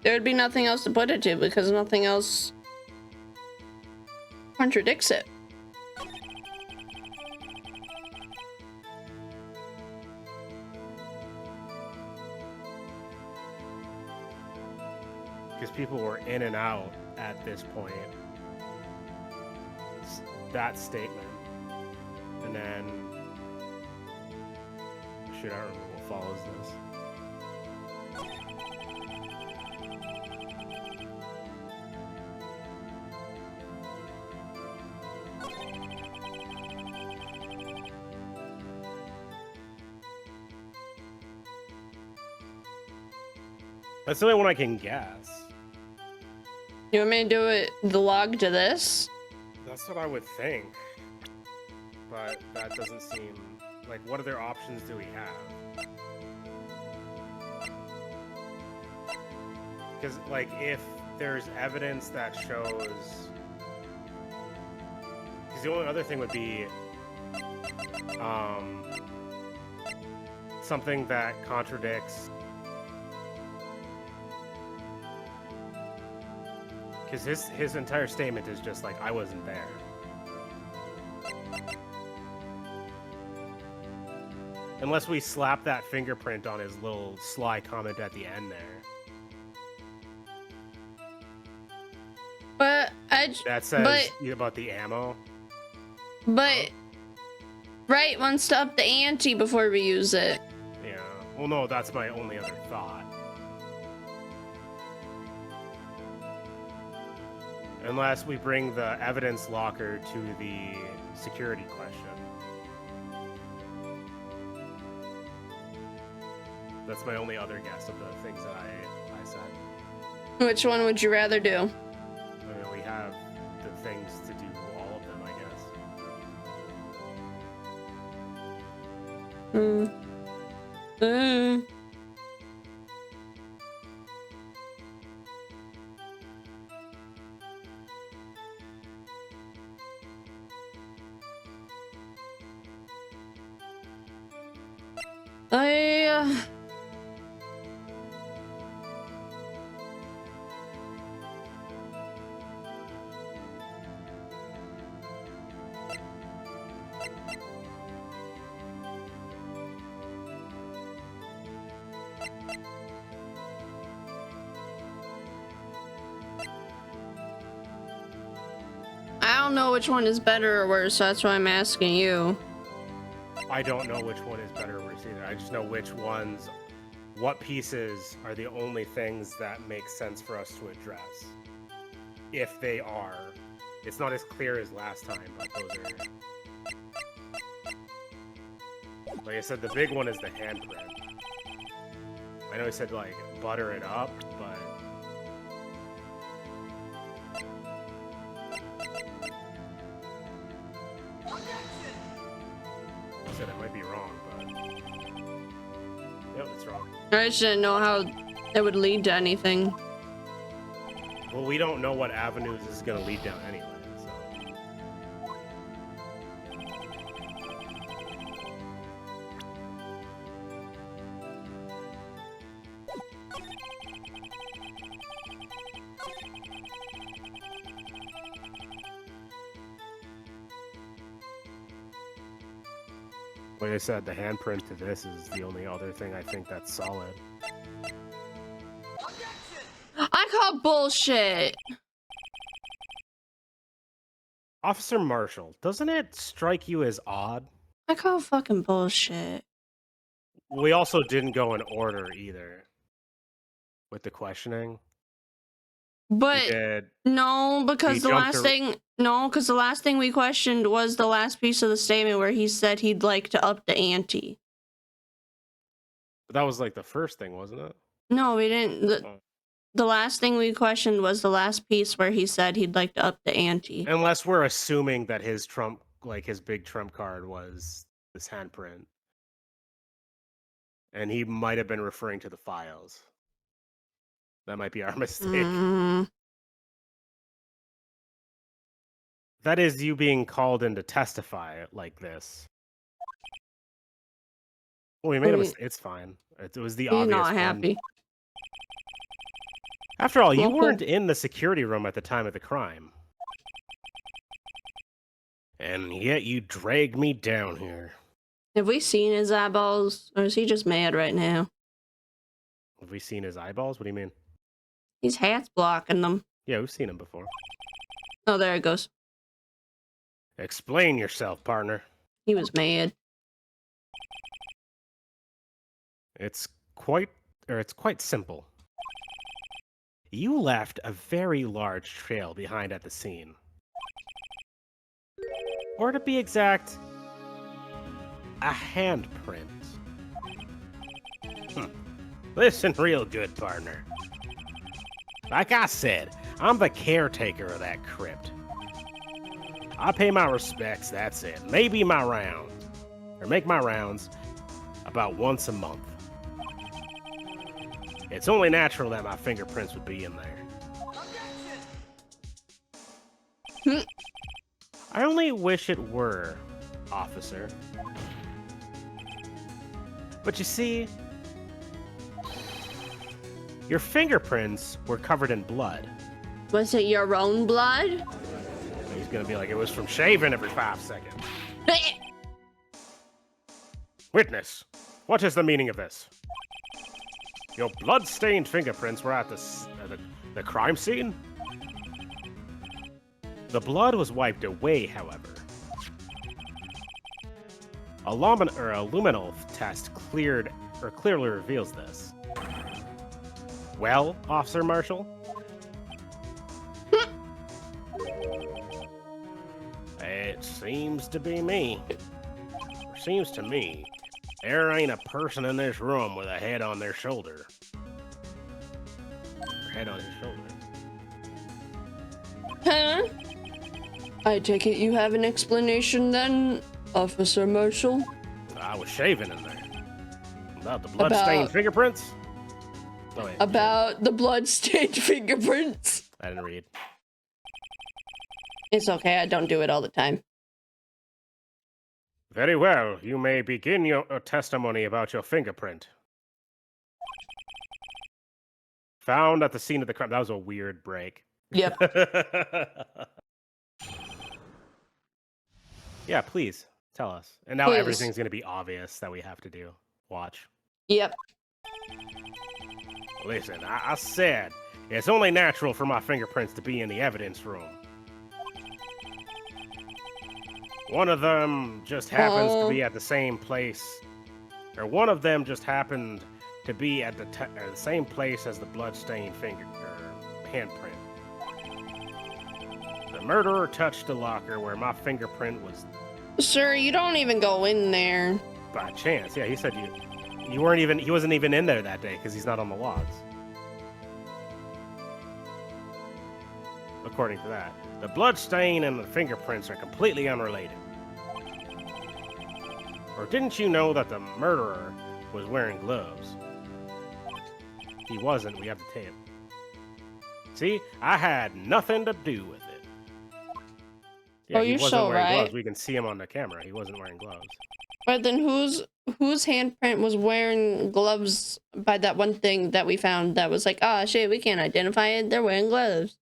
There would be nothing else to put it to because nothing else contradicts it. Because people were in and out at this point. That statement. And then... Shit, I don't remember what follows this. That's the only one I can guess. You want me to do it, the log to this? That's what I would think. But that doesn't seem... Like, what other options do we have? Because, like, if there's evidence that shows... Because the only other thing would be... something that contradicts... Because his entire statement is just like, I wasn't there. Unless we slap that fingerprint on his little sly comment at the end there. But that says about the ammo. But right wants to up the ante before we use it. Yeah. Well, no, that's my only other thought. Unless we bring the evidence locker to the security question. That's my only other guess of the things that I said. Which one would you rather do? I mean, we have the things to do all of them, I guess. I don't know which one is better or worse, so that's why I'm asking you. I don't know which one is better or worse either. I just know which ones, what pieces are the only things that make sense for us to address. If they are. It's not as clear as last time, but those are... Like I said, the big one is the handprint. I know I said, like, butter it up, but... wrong. I just didn't know how it would lead to anything. Well, we don't know what avenues this is going to lead down anyway. So. Like I said, the handprint to this is the only other thing I think that's solid. I call bullshit. Officer Marshall, doesn't it strike you as odd? I call fucking bullshit. We also didn't go in order either with the questioning. But no, because the last thing we questioned was the last piece of the statement where he said he'd like to up the ante. But that was like the first thing, wasn't it? No, we didn't. The last thing we questioned was the last piece where he said he'd like to up the ante. Unless we're assuming that his trump, like his big trump card was this handprint. And he might have been referring to the files. That might be our mistake. That is you being called in to testify like this. Well, we made a mistake. It's fine. It was the obvious not happy. one. After all, you weren't in the security room at the time of the crime. And yet you dragged me down here. Have we seen his eyeballs? Or is he just mad right now? Have we seen his eyeballs? What do you mean? His hat's blocking them. Yeah, we've seen him before. Oh, there it goes. Explain yourself, partner. He was mad. It's quite simple. You left a very large trail behind at the scene. Or to be exact, a handprint. Listen real good, partner. Like I said, I'm the caretaker of that crypt. I pay my respects, that's it. Maybe my rounds. Or make my rounds about once a month. It's only natural that my fingerprints would be in there. I only wish it were, officer. But you see, your fingerprints were covered in blood. Was it your own blood? He's gonna be like, it was from shaving every 5 seconds. Witness, what is the meaning of this? Your blood-stained fingerprints were at the crime scene? The blood was wiped away, however. A luminal test clearly reveals this. Well, Officer Marshall? It seems to be me. Or seems to me, there ain't a person in this room with a head on their shoulder. Or head on his shoulder. Huh? I take it you have an explanation then, Officer Marshall? I was shaving in there. About the blood-stained fingerprints? Oh, wait, about the blood-stained fingerprints? I didn't read. It's okay, I don't do it all the time. Very well, you may begin your testimony about your fingerprint. Found at the scene of the crime. That was a weird break. Yep. Yeah, please, tell us. And now everything's going to be obvious that we have to do. Watch. Yep. Listen, I said, it's only natural for my fingerprints to be in the evidence room. One of them just happens to be at the same place, or one of them just happened to be at the same place as the blood-stained handprint. The murderer touched the locker where my fingerprint was. Sir, you don't even go in there. By chance, yeah. He said you weren't even. He wasn't even in there that day because he's not on the logs. According to that. The blood stain and the fingerprints are completely unrelated. Or didn't you know that the murderer was wearing gloves? He wasn't. We have the tape. See, I had nothing to do with it. Yeah, Oh, he you're wasn't so wearing right. gloves. We can see him on the camera. He wasn't wearing gloves. But then whose handprint was wearing gloves by that one thing that we found that was like, oh shit, we can't identify it. They're wearing gloves.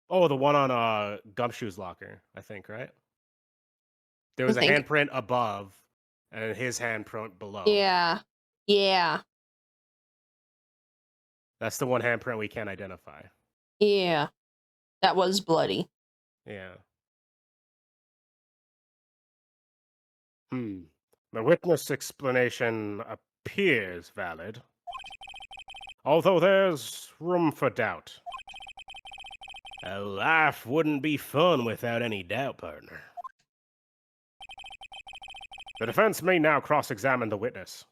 Oh, the one on Gumshoe's locker, I think, right? There was a handprint above and his handprint below. Yeah. Yeah. That's the one handprint we can't identify. Yeah. That was bloody. Yeah. The witness explanation appears valid, although there's room for doubt. A life wouldn't be fun without any doubt, partner. The defense may now cross-examine the witness.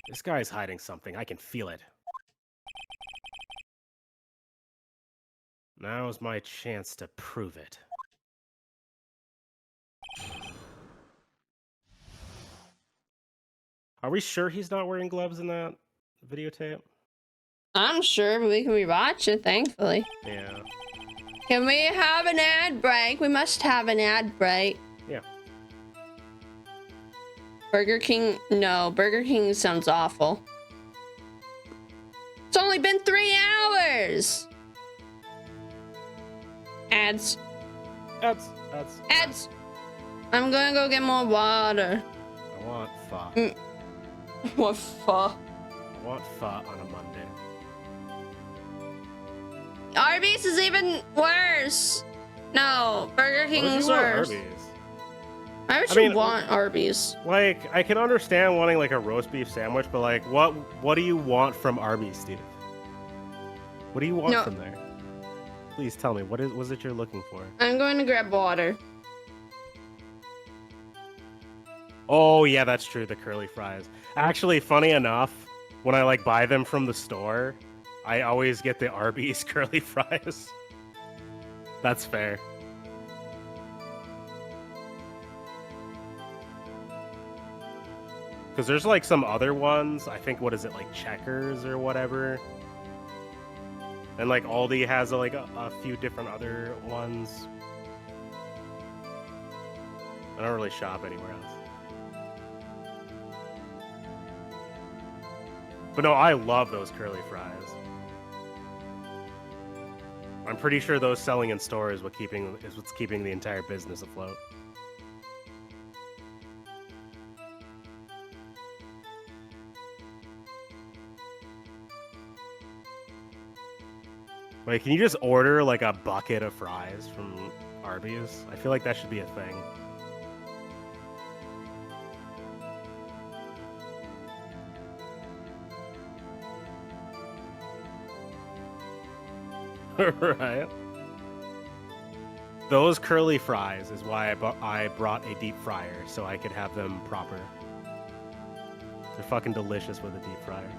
This guy's hiding something. I can feel it. Now's my chance to prove it. Are we sure he's not wearing gloves in that videotape? I'm sure, but we can rewatch it, thankfully. Yeah. Can we have an ad break? We must have an ad break. Yeah. Burger King? No, Burger King sounds awful. It's only been 3 hours! Ads. Ads. Ads. I'm gonna go get more water. I want pho. What pho? I want pho on a Monday. Arby's is even worse. No, Burger King's worse. Why would you want Arby's? Like, I can understand wanting like a roast beef sandwich, but like, what do you want from Arby's, Steve? What do you want from there? Please tell me, what was it you're looking for? I'm going to grab water. Oh yeah, that's true, the curly fries. Actually, funny enough, when I like buy them from the store, I always get the Arby's curly fries. That's fair. Because there's like some other ones, I think, what is it, like Checkers or whatever? And like Aldi has like a few different other ones. I don't really shop anywhere else. But no, I love those curly fries. I'm pretty sure those selling in store is what's keeping the entire business afloat. Wait, can you just order like a bucket of fries from Arby's? I feel like that should be a thing. Right? Those curly fries is why I brought a deep fryer, so I could have them proper. They're fucking delicious with a deep fryer.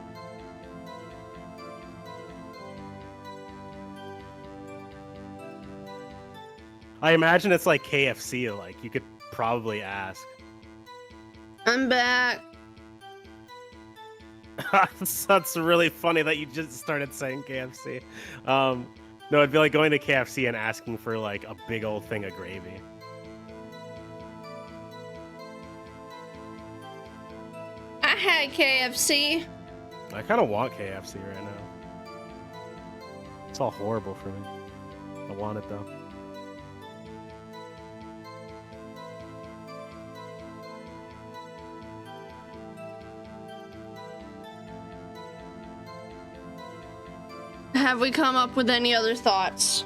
I imagine it's like KFC, like you could probably ask. I'm back. That's really funny that you just started saying KFC. No, it'd be like going to KFC and asking for like a big old thing of gravy. I had KFC. I kind of want KFC right now. It's all horrible for me. I want it though. Have we come up with any other thoughts?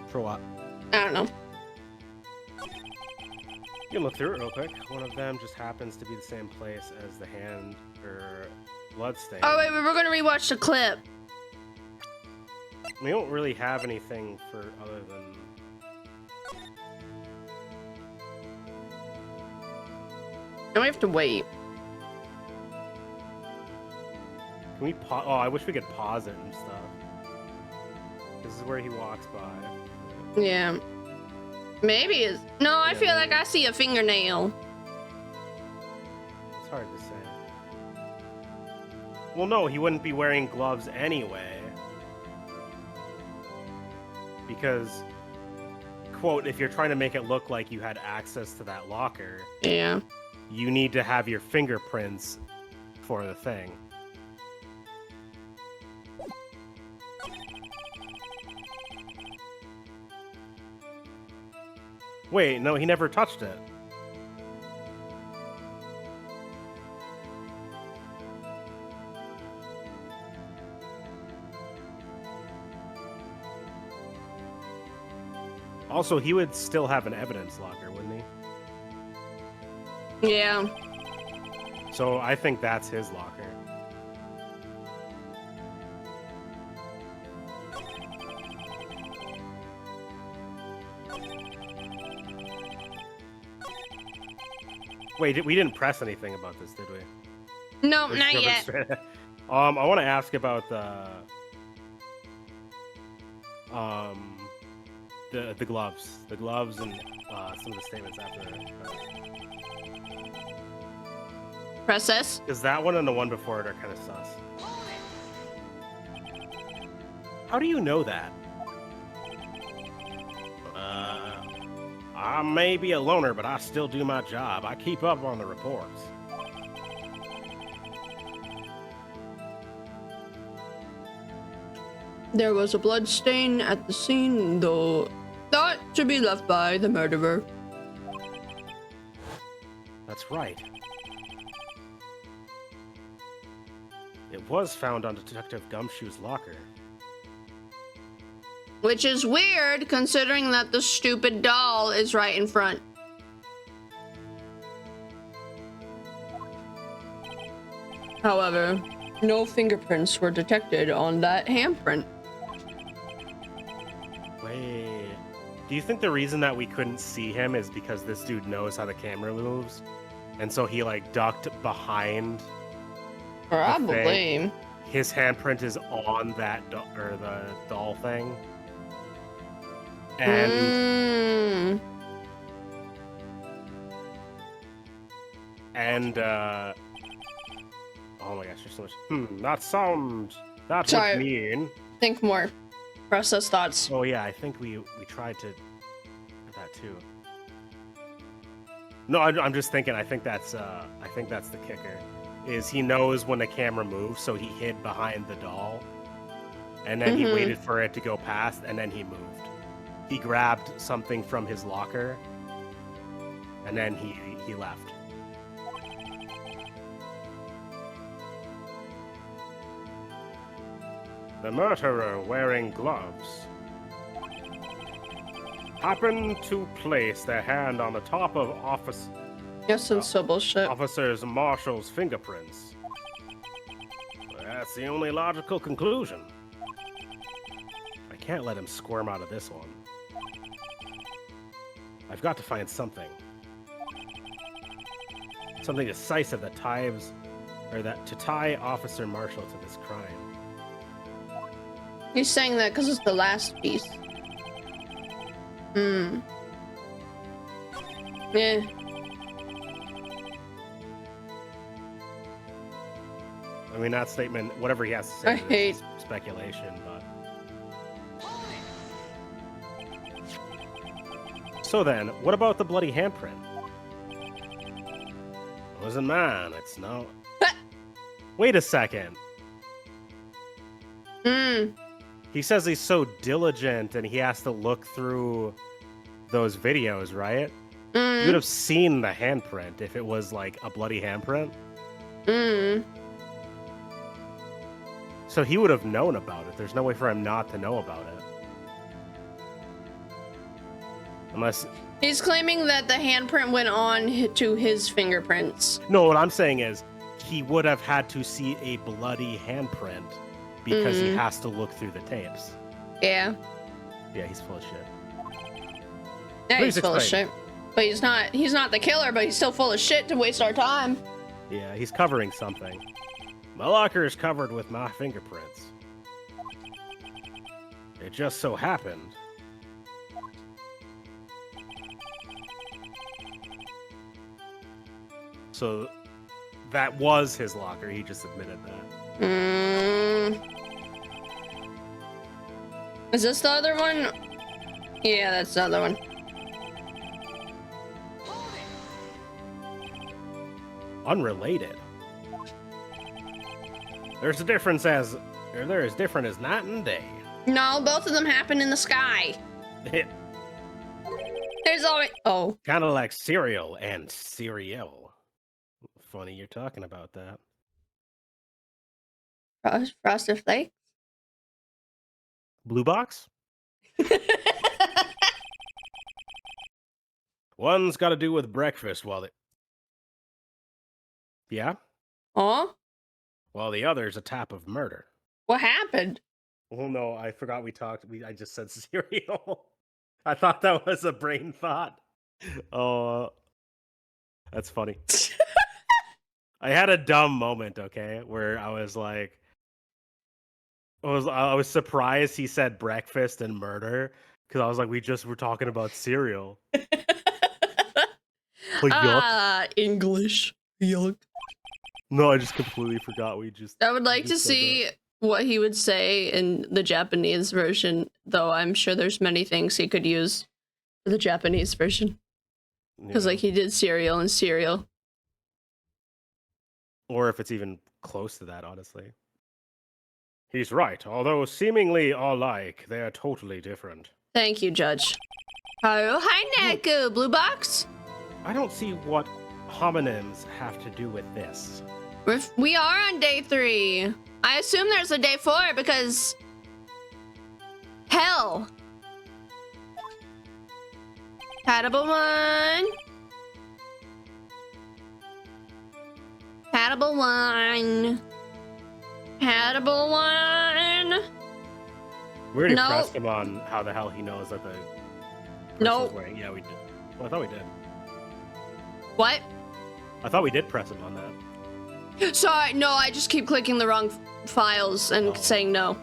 For what? I don't know. You can look through it real quick. One of them just happens to be the same place as the hand or blood stain. Oh wait, we were gonna rewatch the clip. We don't really have anything for other than... Now we have to wait. Can we pause? Oh, I wish we could pause it and stuff. This is where he walks by. Yeah. Maybe it's... No, I feel like I see a fingernail. It's hard to say. Well, no, he wouldn't be wearing gloves anyway. Because, quote, if you're trying to make it look like you had access to that locker, Yeah. you need to have your fingerprints for the thing. Wait, no, he never touched it. Also, he would still have an evidence locker, wouldn't he? Yeah. So I think that's his locker. Wait, we didn't press anything about this, did we? No, Let's not go yet. straight ahead. I want to ask about the gloves, and some of the statements after. Press S. Because that one and the one before it are kind of sus. How do you know that? I may be a loner, but I still do my job. I keep up on the reports. There was a blood stain at the scene, though thought to be left by the murderer. That's right. It was found on Detective Gumshoe's locker. Which is weird, considering that the stupid doll is right in front. However, no fingerprints were detected on that handprint. Wait. Do you think the reason that we couldn't see him is because this dude knows how the camera moves? And so he, like, ducked behind? Probably. His handprint is on that the doll thing? And... And, oh my gosh, there's so much... That Sorry. would mean... Think more. Process thoughts. Oh yeah, I think we tried to... that too. No, I'm just thinking, I think that's the kicker. Is he knows when the camera moves, so he hid behind the doll. And then he waited for it to go past, and then he moved. He grabbed something from his locker, and then he left. The murderer, wearing gloves, happened to place their hand on the top of Yes, and so bullshit. Officer Marshall's fingerprints. That's the only logical conclusion. I can't let him squirm out of this one. I've got to find something. Something decisive that ties, to tie Officer Marshall to this crime. He's saying that because it's the last piece. Yeah. I mean, that statement, whatever he has to say, is speculation, but... So then, what about the bloody handprint? It wasn't mine, it's no... Wait a second. He says he's so diligent and he has to look through those videos, right? You would have seen the handprint if it was like a bloody handprint. So he would have known about it. There's no way for him not to know about it. Unless... He's claiming that the handprint went on to his fingerprints. No, what I'm saying is he would have had to see a bloody handprint because he has to look through the tapes. Yeah. Yeah, he's full of shit. Yeah, Please he's full of explain. shit. But he's not the killer, but he's still full of shit to waste our time. Yeah, he's covering something. My locker is covered with my fingerprints. It just so happened. So that was his locker. He just admitted that. Is this the other one? Yeah, that's the other one. Unrelated. There's a difference as they're as different as night and day. No, both of them happen in the sky. There's always kind of like cereal and cereal. Funny you're talking about that. Frosted Flakes. Blue box. One's got to do with breakfast, while the Oh. While the other's a type of murder. What happened? Oh no, I forgot we talked. I just said cereal. I thought that was a brain thought. Oh, that's funny. I had a dumb moment, okay, where I was like, I was surprised he said breakfast and murder because I was like, we just were talking about cereal. English. Yuck. No, I just completely forgot. I would like to see what he would say in the Japanese version, though I'm sure there's many things he could use for the Japanese version. Because, like, he did cereal and cereal. Or if it's even close to that, honestly. He's right. Although seemingly alike, they are totally different. Thank you, Judge. Hi, Neku. Blue box? I don't see what homonyms have to do with this. We are on day 3. I assume there's a day 4 because... Hell. Compatible 1. Compatible 1. Compatible 1. We already pressed him on how the hell he knows that the... Nope. Yeah, we did. Well, I thought we did. What? I thought we did press him on that. Sorry, no, I just keep clicking the wrong files and saying no.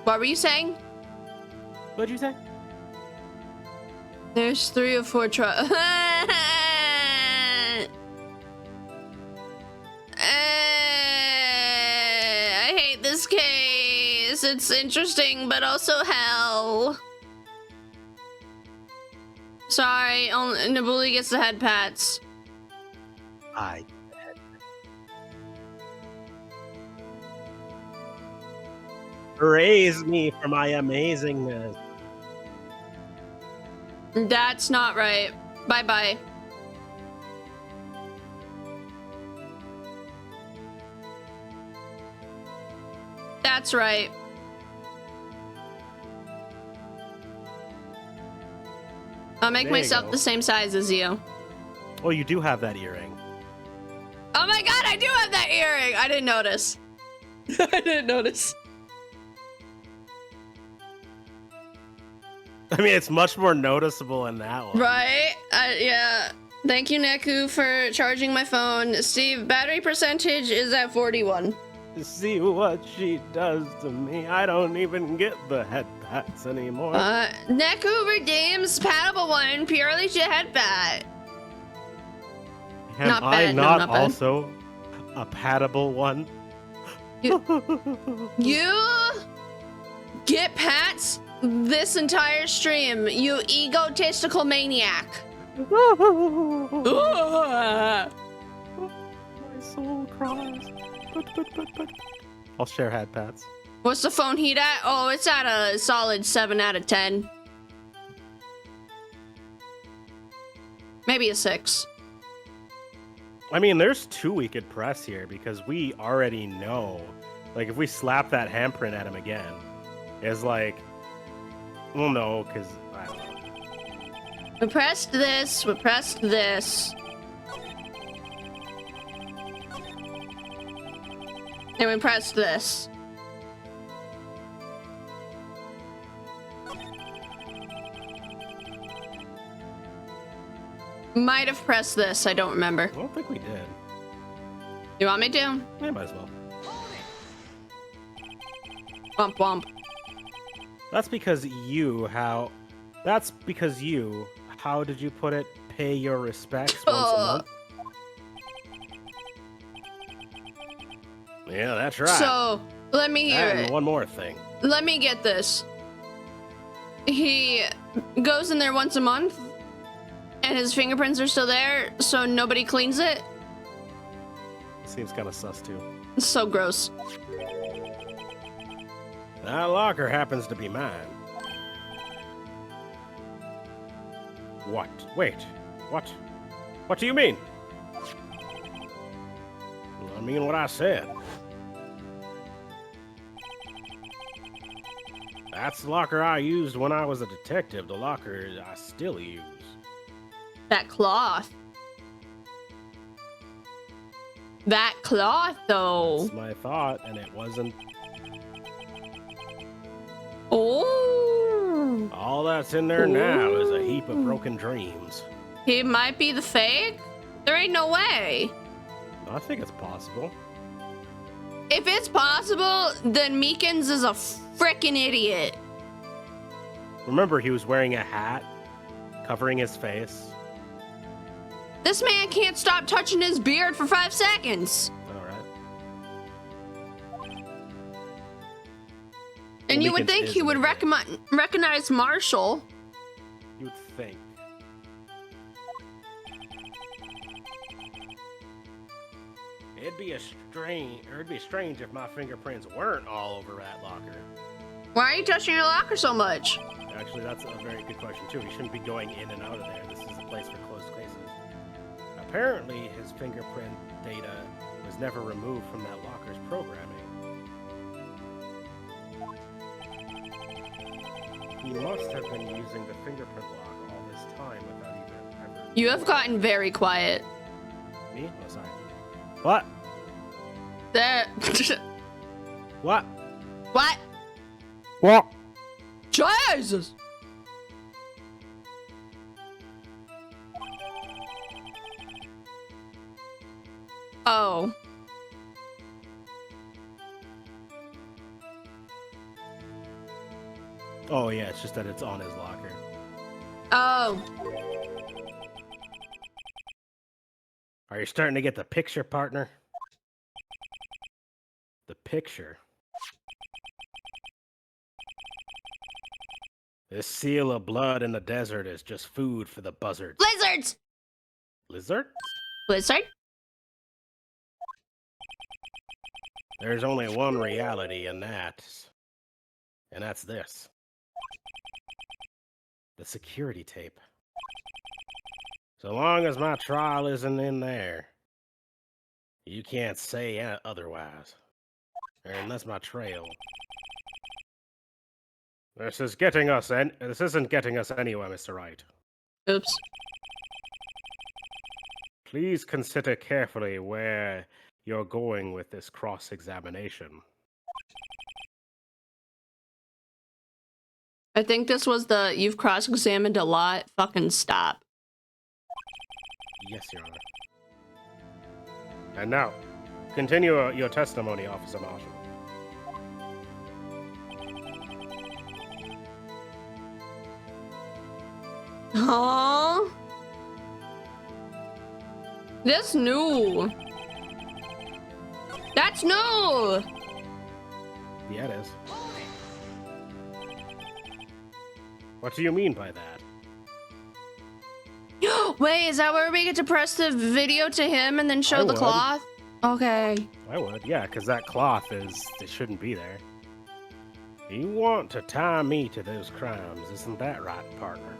What were you saying? What'd you say? There's 3 or 4 tries. I hate this case. It's interesting, but also hell. Sorry, only Nabuli gets the head pats. Praise me for my amazingness. That's not right. Bye-bye. That's right. I'll make myself the same size as you. Oh, you do have that earring. Oh my god, I do have that earring! I didn't notice. I didn't notice. I mean, it's much more noticeable in that one. Right? Yeah. Thank you, Neku, for charging my phone. Steve, battery percentage is at 41. See what she does to me. I don't even get the head pats anymore. Neku redeems Patable 1 purely to head bat. Am not I bad, not no, not bad. also a patable one? You get pats this entire stream, you egotistical maniac. My soul cries. But. I'll share head pats. What's the phone heat at? Oh, it's at a solid 7 out of 10. Maybe a 6. I mean, there's 2 we could press here because we already know. Like, if we slap that handprint at him again, it's like, well, no, because I don't know. We pressed this. We pressed this. And we pressed this. Might have pressed this. I don't remember. I don't think we did. You want me to? Yeah, might as well. Womp womp. That's because you, how did you put it? Pay your respects once a month? Yeah, that's right. So let me hear and it. one more thing. Let me get this. He goes in there once a month, and his fingerprints are still there, so nobody cleans it. Seems kind of sus too. It's so gross. That locker happens to be mine. What? Wait. What? What do you mean? I mean what I said. That's the locker I used when I was a detective. The locker I still use. That cloth. That cloth, though. That's my thought, and it wasn't. Oh. All that's in there now is a heap of broken dreams. He might be the fake? There ain't no way. I think it's possible. If it's possible, then Meekins is a frickin' idiot. Remember, he was wearing a hat, covering his face. This man can't stop touching his beard for 5 seconds. Alright. And you would Meekins think is he would an idiot. recognize Marshall. You would think. It'd be strange if my fingerprints weren't all over that locker. Why are you touching your locker so much? Actually, that's a very good question too. He shouldn't be going in and out of there. This is a place for closed cases. Apparently, his fingerprint data was never removed from that locker's programming. He must have been using the fingerprint lock all this time without even ever... You have gotten very quiet. Me? Oh, sorry. What? That... What? What? What? Jesus! Oh. Oh, yeah, it's just that it's on his locker. Oh. Are you starting to get the picture, partner? The picture. This seal of blood in the desert is just food for the buzzards. Lizards! Lizard? Lizard? There's only one reality in that. And that's this. The security tape. So long as my trial isn't in there, you can't say otherwise. And that's my trail. This isn't getting us anywhere, Mr. Wright. Oops. Please consider carefully where you're going with this cross-examination. I think this was the you've cross-examined a lot. Fucking stop. Yes, Your Honor. And now, continue your testimony, Officer Marshall. Huh? This new. That's new. Yeah, it is. What do you mean by that? Wait, is that where we get to press the video to him and then show I the would. cloth? Okay. I would, yeah, because that cloth it shouldn't be there. You want to tie me to those crimes, isn't that right, partner?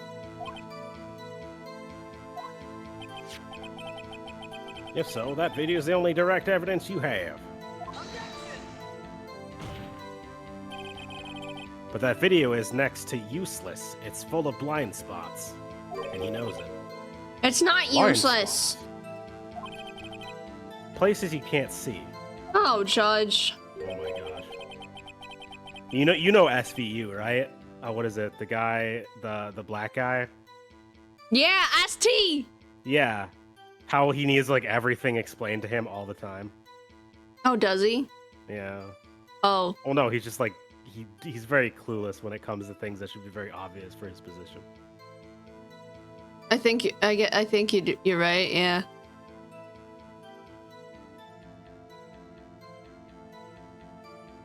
If so, that video is the only direct evidence you have. But that video is next to useless. It's full of blind spots. And he knows it. It's not Blind useless. Places you can't see. Oh, Judge. Oh my gosh. You know SVU, right? What is it? The guy, the black guy? Yeah, ST. Yeah. How he needs like everything explained to him all the time. Oh, does he? Yeah. Oh. Well, no, he's just like he's very clueless when it comes to things that should be very obvious for his position. I think you're right. Yeah.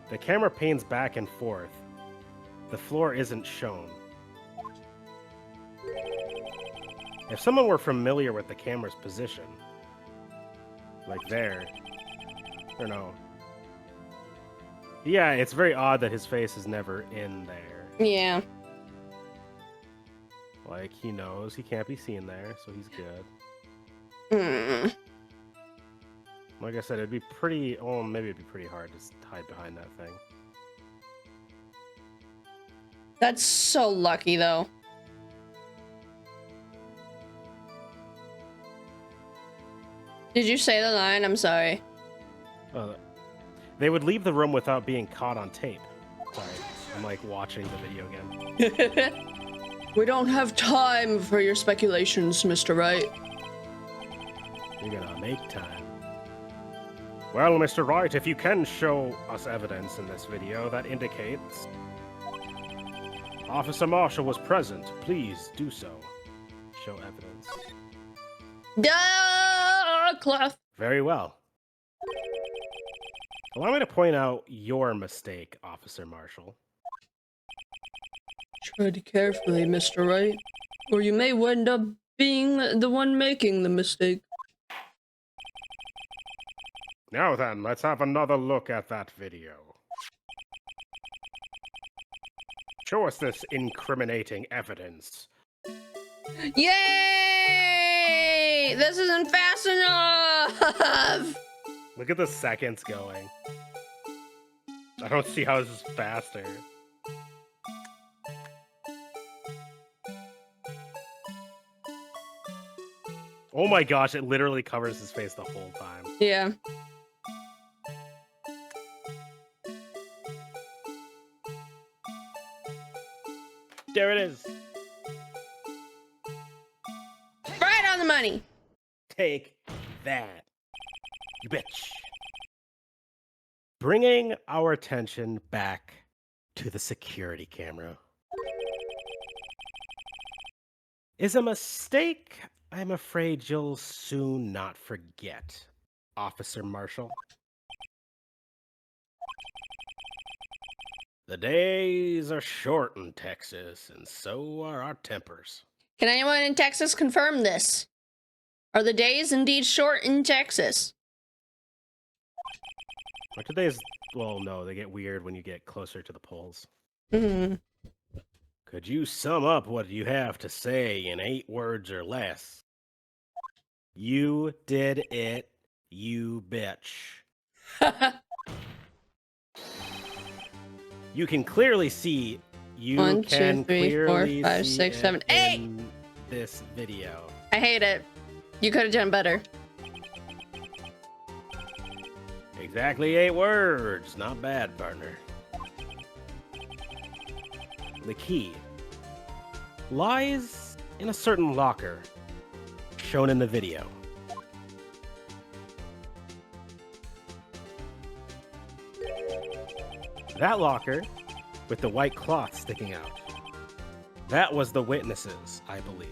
The camera pans back and forth. The floor isn't shown. If someone were familiar with the camera's position, like there, or no. Yeah, it's very odd that his face is never in there. Yeah. Like, he knows he can't be seen there, so he's good. Like I said, it'd be pretty... Oh, maybe it'd be pretty hard to hide behind that thing. That's so lucky, though. Did you say the line? I'm sorry. They would leave the room without being caught on tape. Sorry, I'm like watching the video again. We don't have time for your speculations, Mr. Wright. You're gonna make time. Well, Mr. Wright, if you can show us evidence in this video that indicates Officer Marshall was present, please do so. Show evidence. Duh, Clef. Very well. Allow me to point out your mistake, Officer Marshall. Tread carefully, Mr. Wright, or you may wind up being the one making the mistake. Now then, let's have another look at that video. Show us this incriminating evidence. Yay! This isn't fast enough! Look at the seconds going. I don't see how this is faster. Oh my gosh, it literally covers his face the whole time. Yeah. There it is. Right on the money. Take that, you bitch. Bringing our attention back to the security camera is a mistake I'm afraid you'll soon not forget, Officer Marshall. The days are short in Texas, and so are our tempers. Can anyone in Texas confirm this? Are the days indeed short in Texas? Like today's, well, no, they get weird when you get closer to the polls. Mm-hmm. Could you sum up what you have to say in 8 words or less? You did it, you bitch. You can clearly see. You 1, 2, can 3, 4, clearly 5, see 6, it 7, 8. in this video. I hate it. You could have done better. Exactly 8 words. Not bad, partner. The key lies in a certain locker shown in the video. That locker with the white cloth sticking out. That was the witnesses, I believe.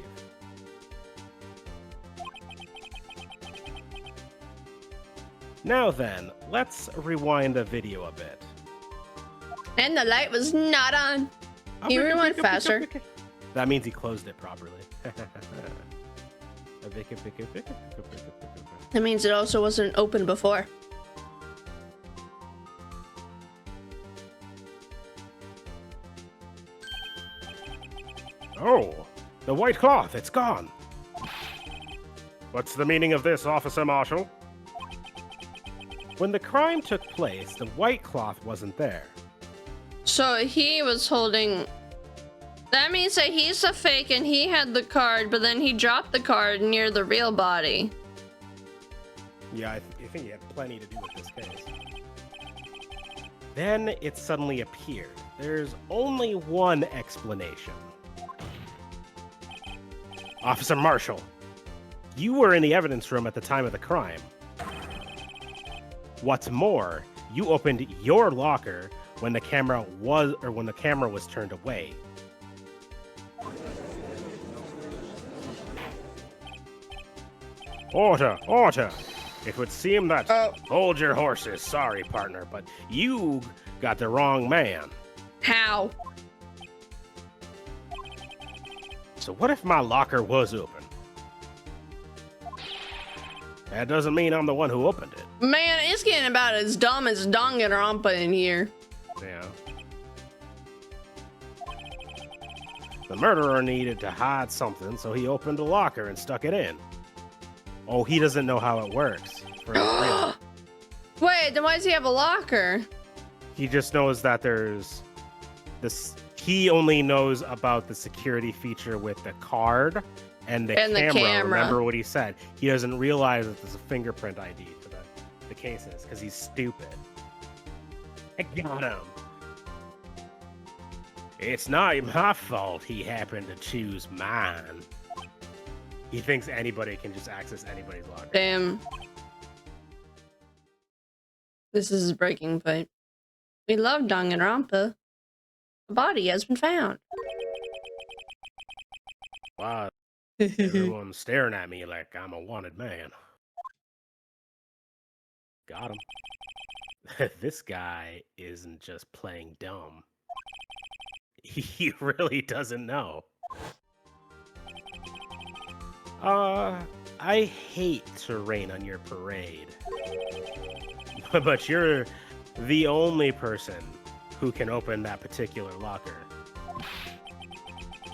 Now then, let's rewind the video a bit. And the light was not on. Can you rewind faster? That means he closed it properly. That means it also wasn't open before. Oh, the white cloth, it's gone. What's the meaning of this, Officer Marshall? When the crime took place, the white cloth wasn't there. So he was holding... That means that he's a fake and he had the card, but then he dropped the card near the real body. Yeah, I think he had plenty to do with this case. Then it suddenly appeared. There's only one explanation. Officer Marshall, you were in the evidence room at the time of the crime. What's more, you opened your locker when the camera was turned away. Order, order! It would seem that... Hold your horses. Sorry, partner, but you got the wrong man. How? So what if my locker was open? That doesn't mean I'm the one who opened it. Man, it's getting about as dumb as Danganronpa in here. Yeah. The murderer needed to hide something, so he opened a locker and stuck it in. Oh, he doesn't know how it works. Wait, then why does he have a locker? He just knows that there's this. He only knows about the security feature with the card and the camera. Remember what he said? He doesn't realize that there's a fingerprint ID for the cases because he's stupid. I got him. It's not my fault he happened to choose mine. He thinks anybody can just access anybody's locker. Damn. This is his breaking point. We love Danganronpa. A body has been found. Wow. Everyone's staring at me like I'm a wanted man. Got him. This guy isn't just playing dumb. He really doesn't know. I hate to rain on your parade. But you're the only person who can open that particular locker.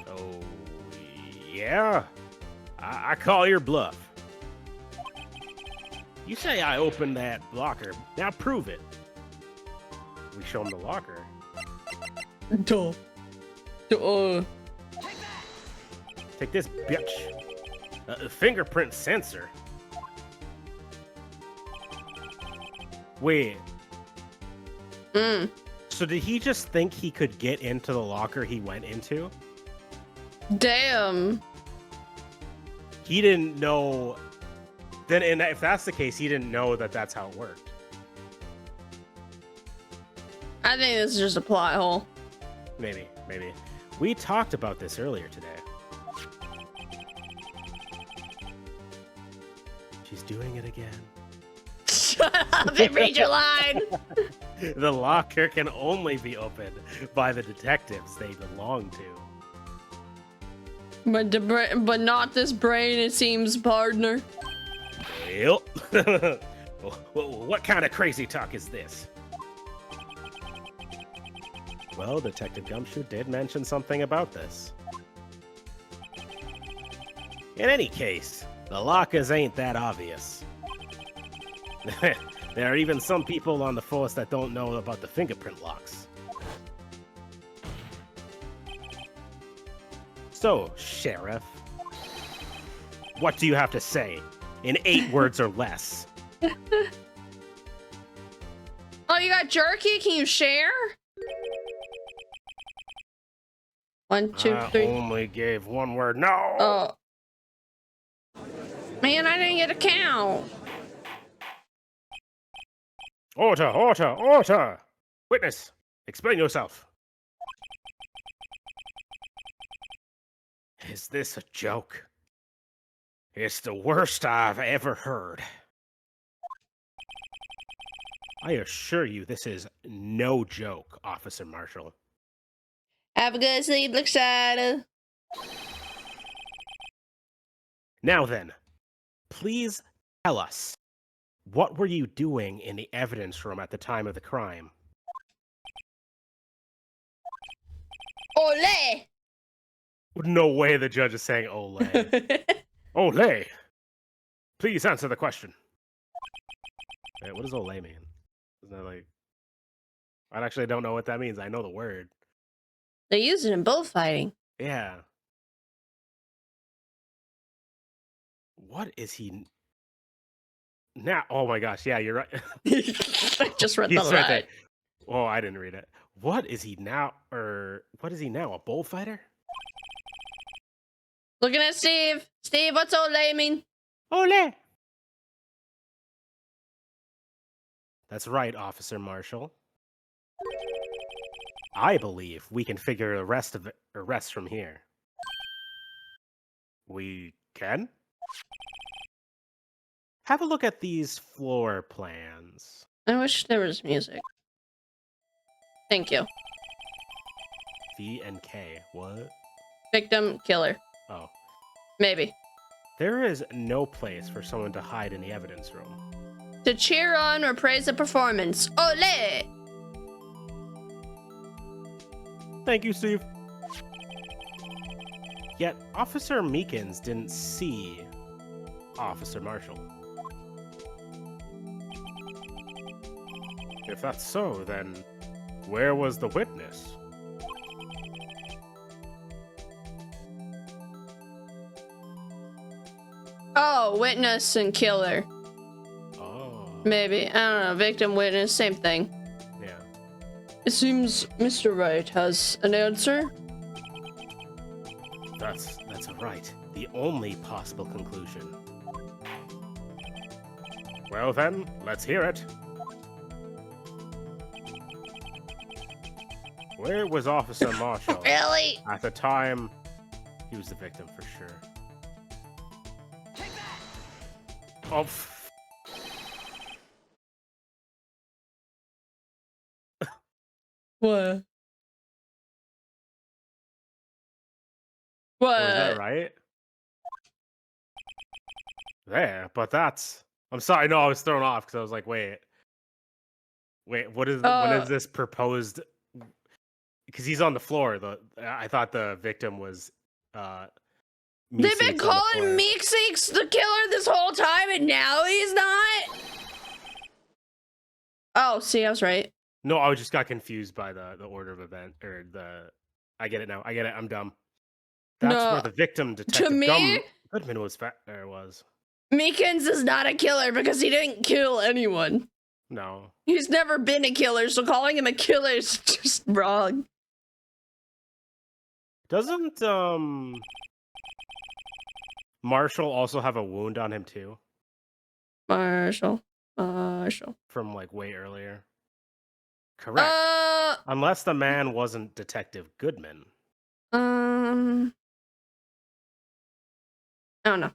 Oh, yeah? I call your bluff. You say I opened that locker. Now prove it. We show him the locker. Duh. Take this, bitch. A fingerprint sensor. Wait. So did he just think he could get into the locker he went into? Damn. He didn't know. Then, if that's the case, he didn't know that that's how it worked. I think this is just a plot hole. Maybe. We talked about this earlier today. She's doing it again. Shut up and read your line. The locker can only be opened by the detectives they belong to. But not this brain, it seems, partner. Yep. What kind of crazy talk is this? Well, Detective Gumshoe did mention something about this. In any case, the lockers ain't that obvious. There are even some people on the force that don't know about the fingerprint locks. So, Sheriff, what do you have to say in 8 words or less? Oh, you got jerky? Can you share? 1, 2, 3. I only gave 1 word. No! Oh. Man, I didn't get a count. Order! Witness, explain yourself. Is this a joke? It's the worst I've ever heard. I assure you this is no joke, Officer Marshall. Have a good sleep, look sad. Now then, please tell us, what were you doing in the evidence room at the time of the crime? Ole! No way the judge is saying ole. Ole! Please answer the question. Wait, what does ole mean? Isn't that like... I actually don't know what that means. I know the word. They use it in bullfighting. Yeah. What is he... Now, oh my gosh, yeah, you're right. I just read the He's right line. there. Oh, I didn't read it. What is he now? What is he now? A bullfighter? Looking at Steve. Steve, what's ole mean? Ole! That's right, Officer Marshall. I believe we can figure the rest from here. We can? Have a look at these floor plans. I wish there was music. Thank you. V and K. What? Victim, killer. Oh. Maybe. There is no place for someone to hide in the evidence room. To cheer on or praise a performance. Ole! Thank you, Steve. Yet, Officer Meekins didn't see Officer Marshall. If that's so, then where was the witness? Oh, witness and killer. Oh. Maybe. I don't know. Victim, witness, same thing. Yeah. It seems Mr. Wright has an answer. That's right. The only possible conclusion. Well then, let's hear it. Where was Officer Marshall? Really? At the time, he was the victim for sure. Oh. What? Was that right? There, but that's... I'm sorry, no, I was thrown off because I was like, wait, what is this proposed? Because he's on the floor. I thought the victim was They've been calling Meeseeks the killer this whole time, and now he's not? Oh, see, I was right. No, I just got confused by the order of event, or I get it now. I get it. I'm dumb. That's No, where the victim, Detective to me, Goodman, was. Meekins is not a killer because he didn't kill anyone. No. He's never been a killer, so calling him a killer is just wrong. Doesn't Marshall also have a wound on him too? Marshall. From like way earlier. Correct. Unless the man wasn't Detective Goodman. I don't know.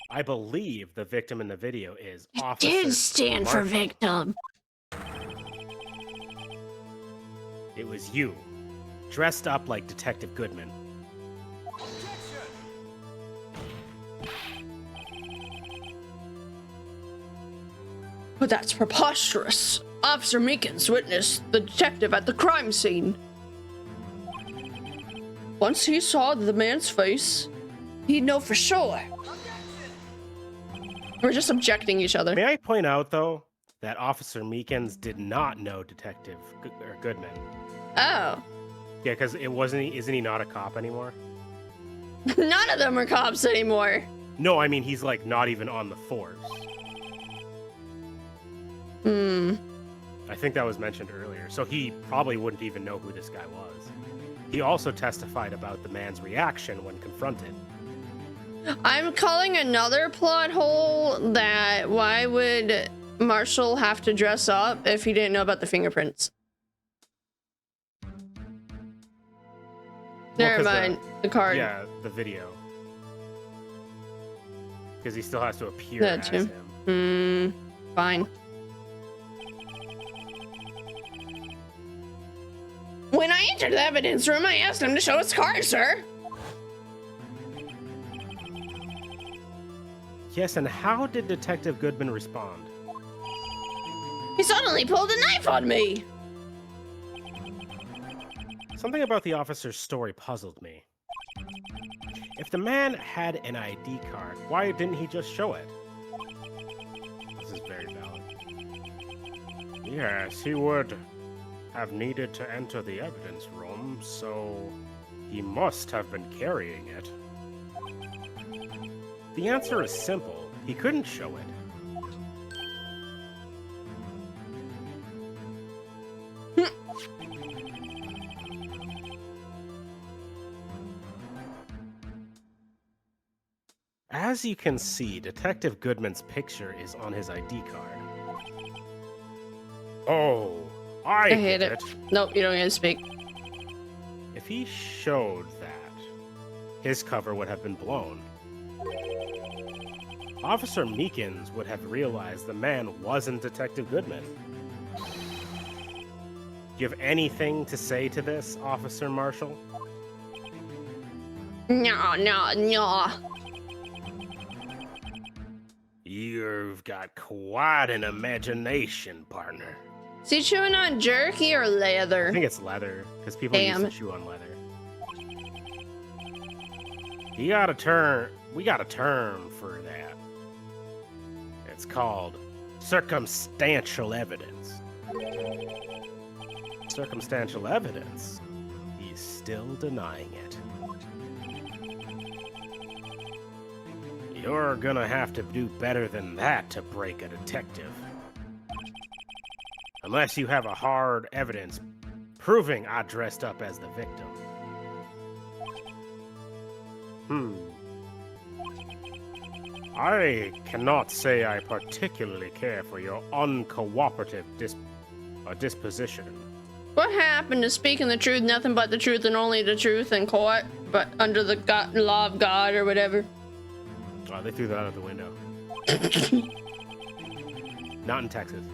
I believe the victim in the video is It Officer did stand for Marshall. victim. It was you, dressed up like Detective Goodman. But that's preposterous. Officer Meekins witnessed the detective at the crime scene. Once he saw the man's face, he'd know for sure. We're just objecting each other. May I point out, though, that Officer Meekins did not know Detective Goodman. Oh. Yeah, because isn't he not a cop anymore? None of them are cops anymore. No, I mean, he's like not even on the force. I think that was mentioned earlier, so he probably wouldn't even know who this guy was. He also testified about the man's reaction when confronted. I'm calling another plot hole that why would Marshall have to dress up if he didn't know about the fingerprints? Never mind. The card. Yeah, the video. Because he still has to appear That as too. him. Fine. When I entered the evidence room, I asked him to show his card, sir. Yes, and how did Detective Goodman respond? He suddenly pulled a knife on me. Something about the officer's story puzzled me. If the man had an ID card, why didn't he just show it? This is very valid. Yes, he would have needed to enter the evidence room, so he must have been carrying it. The answer is simple. He couldn't show it. As you can see, Detective Goodman's picture is on his ID card. Oh, I hate it. Nope, you don't get to speak. If he showed that, his cover would have been blown. Officer Meekins would have realized the man wasn't Detective Goodman. Do you have anything to say to this, Officer Marshall? No. You've got quite an imagination, partner. Is he chewing on jerky or leather? I think it's leather, because people used to chew on leather. We got a term for that. It's called circumstantial evidence. Circumstantial evidence? He's still denying it. You're gonna have to do better than that to break a detective. Unless you have a hard evidence proving I dressed up as the victim. I cannot say I particularly care for your uncooperative disposition. What happened to speaking the truth, nothing but the truth and only the truth in court, but under the law of God or whatever? Oh, they threw that out of the window. Not in Texas.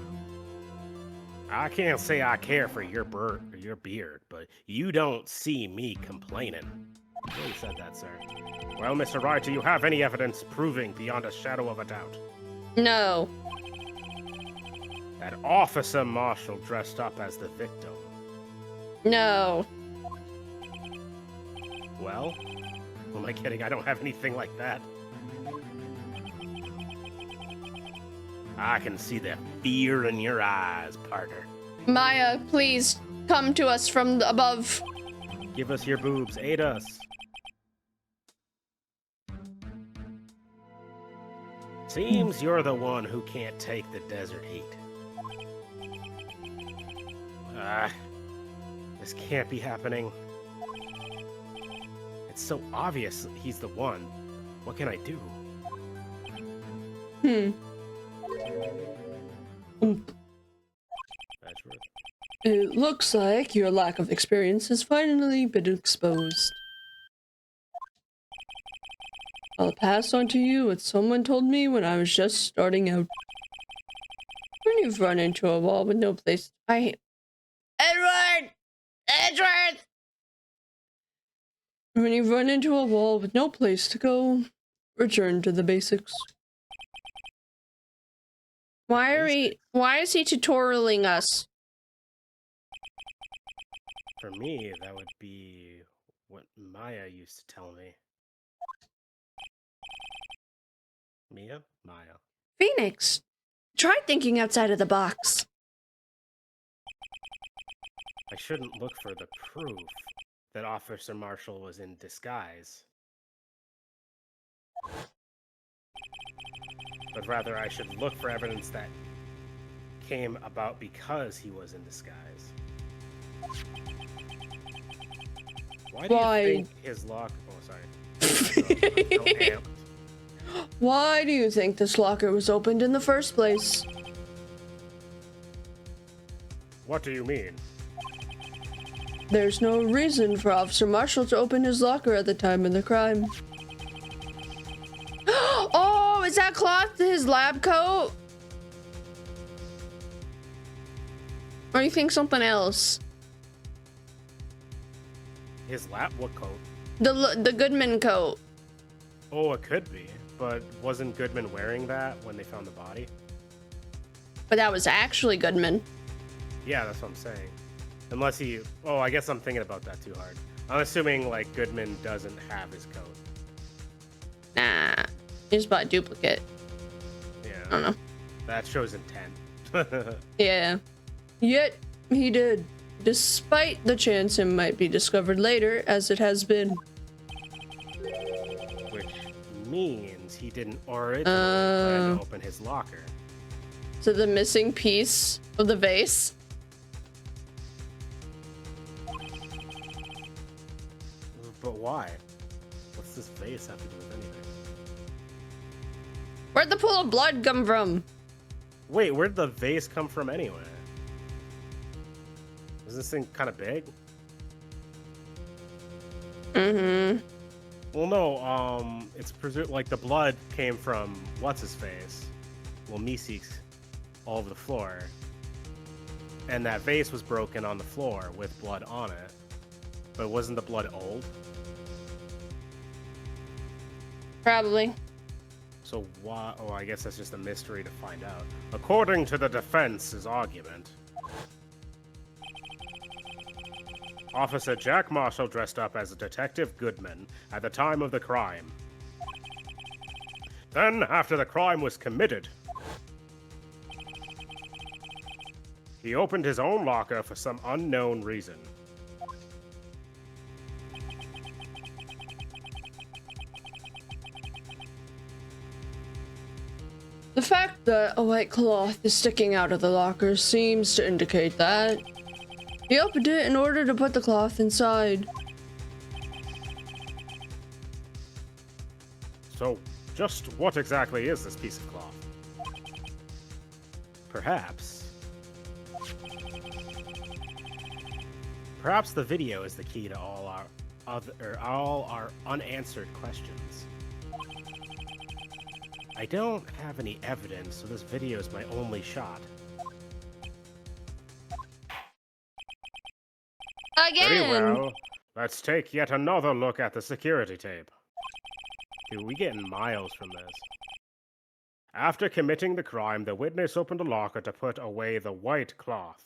I can't say I care for your beard, but you don't see me complaining. You really said that, sir. Well, Mr. Wright, do you have any evidence proving beyond a shadow of a doubt No. that Officer Marshall dressed up as the victim? No. Well, who am I kidding? I don't have anything like that. I can see the fear in your eyes, partner. Maya, please come to us from above. Give us your boobs. Aid us. Seems you're the one who can't take the desert heat. This can't be happening. It's so obvious he's the one. What can I do? It looks like your lack of experience has finally been exposed. I'll pass on to you what someone told me when I was just starting out. When you've run into a wall with no place... Edward! When you've run into a wall with no place to go, return to the basics. Why is he tutorialing us? For me, that would be what Maya used to tell me. Maya. Pheonix, try thinking outside of the box. I shouldn't look for the proof that Officer Marshall was in disguise. But rather, I should look for evidence that came about because he was in disguise. Why do you think his lock... Oh, sorry. Why do you think this locker was opened in the first place? What do you mean? There's no reason for Officer Marshall to open his locker at the time of the crime. Oh, is that cloth his lab coat? Or you think something else? His lab? What coat? The Goodman coat. Oh, it could be. But wasn't Goodman wearing that when they found the body? But that was actually Goodman. Yeah, that's what I'm saying. Unless he... Oh, I guess I'm thinking about that too hard. I'm assuming, like, Goodman doesn't have his coat. Nah. He just bought a duplicate. Yeah. I don't know. That shows intent. Yeah. Yet, he did. Despite the chance it might be discovered later, as it has been. Which means he didn't originally plan to open his locker. So the missing piece of the vase? But why? What's this vase have to do with anything? Where'd the pool of blood come from? Wait, where'd the vase come from anyway? Is this thing kind of big? Mm-hmm. Well, no, it's presumed like the blood came from what's his face, well, Meeseeks, all over the floor, and that vase was broken on the floor with blood on it. But wasn't the blood old? Probably. So why? Oh, I guess that's just a mystery to find out. According to the defense's argument, Officer Jack Marshall dressed up as Detective Goodman at the time of the crime. Then, after the crime was committed, he opened his own locker for some unknown reason. The fact that a white cloth is sticking out of the locker seems to indicate that he opened it in order to put the cloth inside. So, just what exactly is this piece of cloth? Perhaps the video is the key to all our unanswered questions. I don't have any evidence, so this video is my only shot. Again! Very well. Let's take yet another look at the security tape. Dude, we getting miles from this. After committing the crime, the witness opened a locker to put away the white cloth.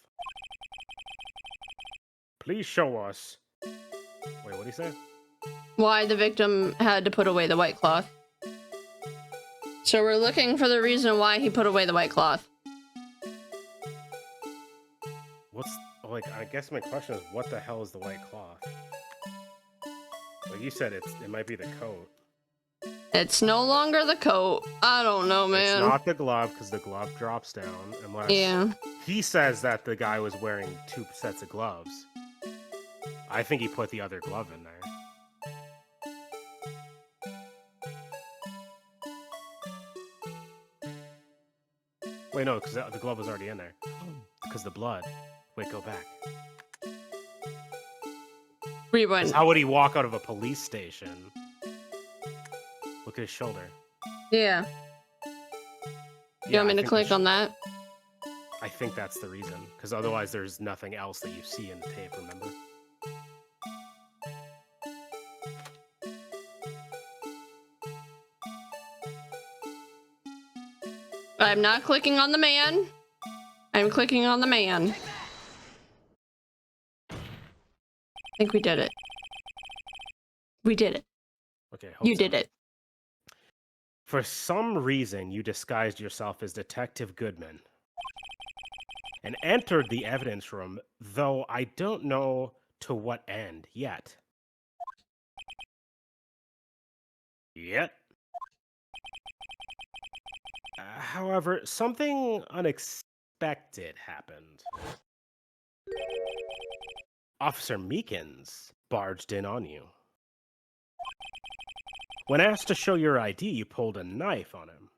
Please show us... Wait, what'd he say? Why the victim had to put away the white cloth. So we're looking for the reason why he put away the white cloth. Like, I guess my question is, what the hell is the white cloth? Like you said, it might be the coat. It's no longer the coat. I don't know, man. It's not the glove, because the glove drops down, unless... Yeah. He says that the guy was wearing 2 sets of gloves. I think he put the other glove in there. Wait, no, because the glove was already in there. Because the blood. Wait, go back. Rewind. How would he walk out of a police station? Look at his shoulder. Yeah. You want me to click on that? I think that's the reason. Because otherwise there's nothing else that you see in the tape, remember? I'm not clicking on the man. I'm clicking on the man. I think we did it. We did it. Okay, you did it. For some reason, you disguised yourself as Detective Goodman and entered the evidence room, though I don't know to what end yet. However, something unexpected happened. Officer Meekins barged in on you. When asked to show your ID, you pulled a knife on him.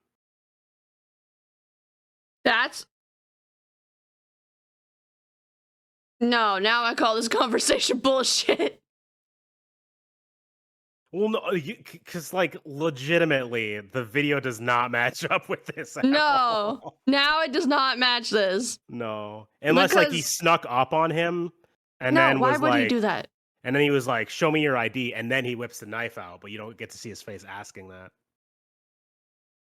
That's... No, now I call this conversation bullshit. Well, no, because, like, legitimately, the video does not match up with this at No, all. Now it does not match this. No. Unless, like, he snuck up on him, and then why was would like... he do that? And then he was like, show me your ID, and then he whips the knife out, but you don't get to see his face asking that.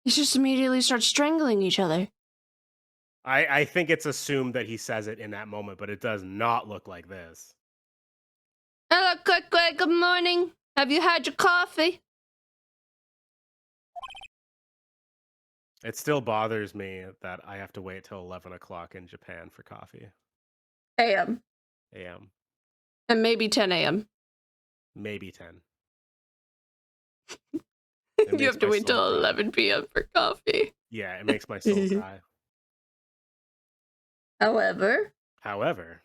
He just immediately starts strangling each other. I think it's assumed that he says it in that moment, but it does not look like this. Hello, quick, good morning. Have you had your coffee? It still bothers me that I have to wait till 11 o'clock in Japan for coffee. AM. AM. And maybe 10 AM. Maybe 10. You have to wait till 11 PM for coffee. Yeah, it makes my soul cry. However,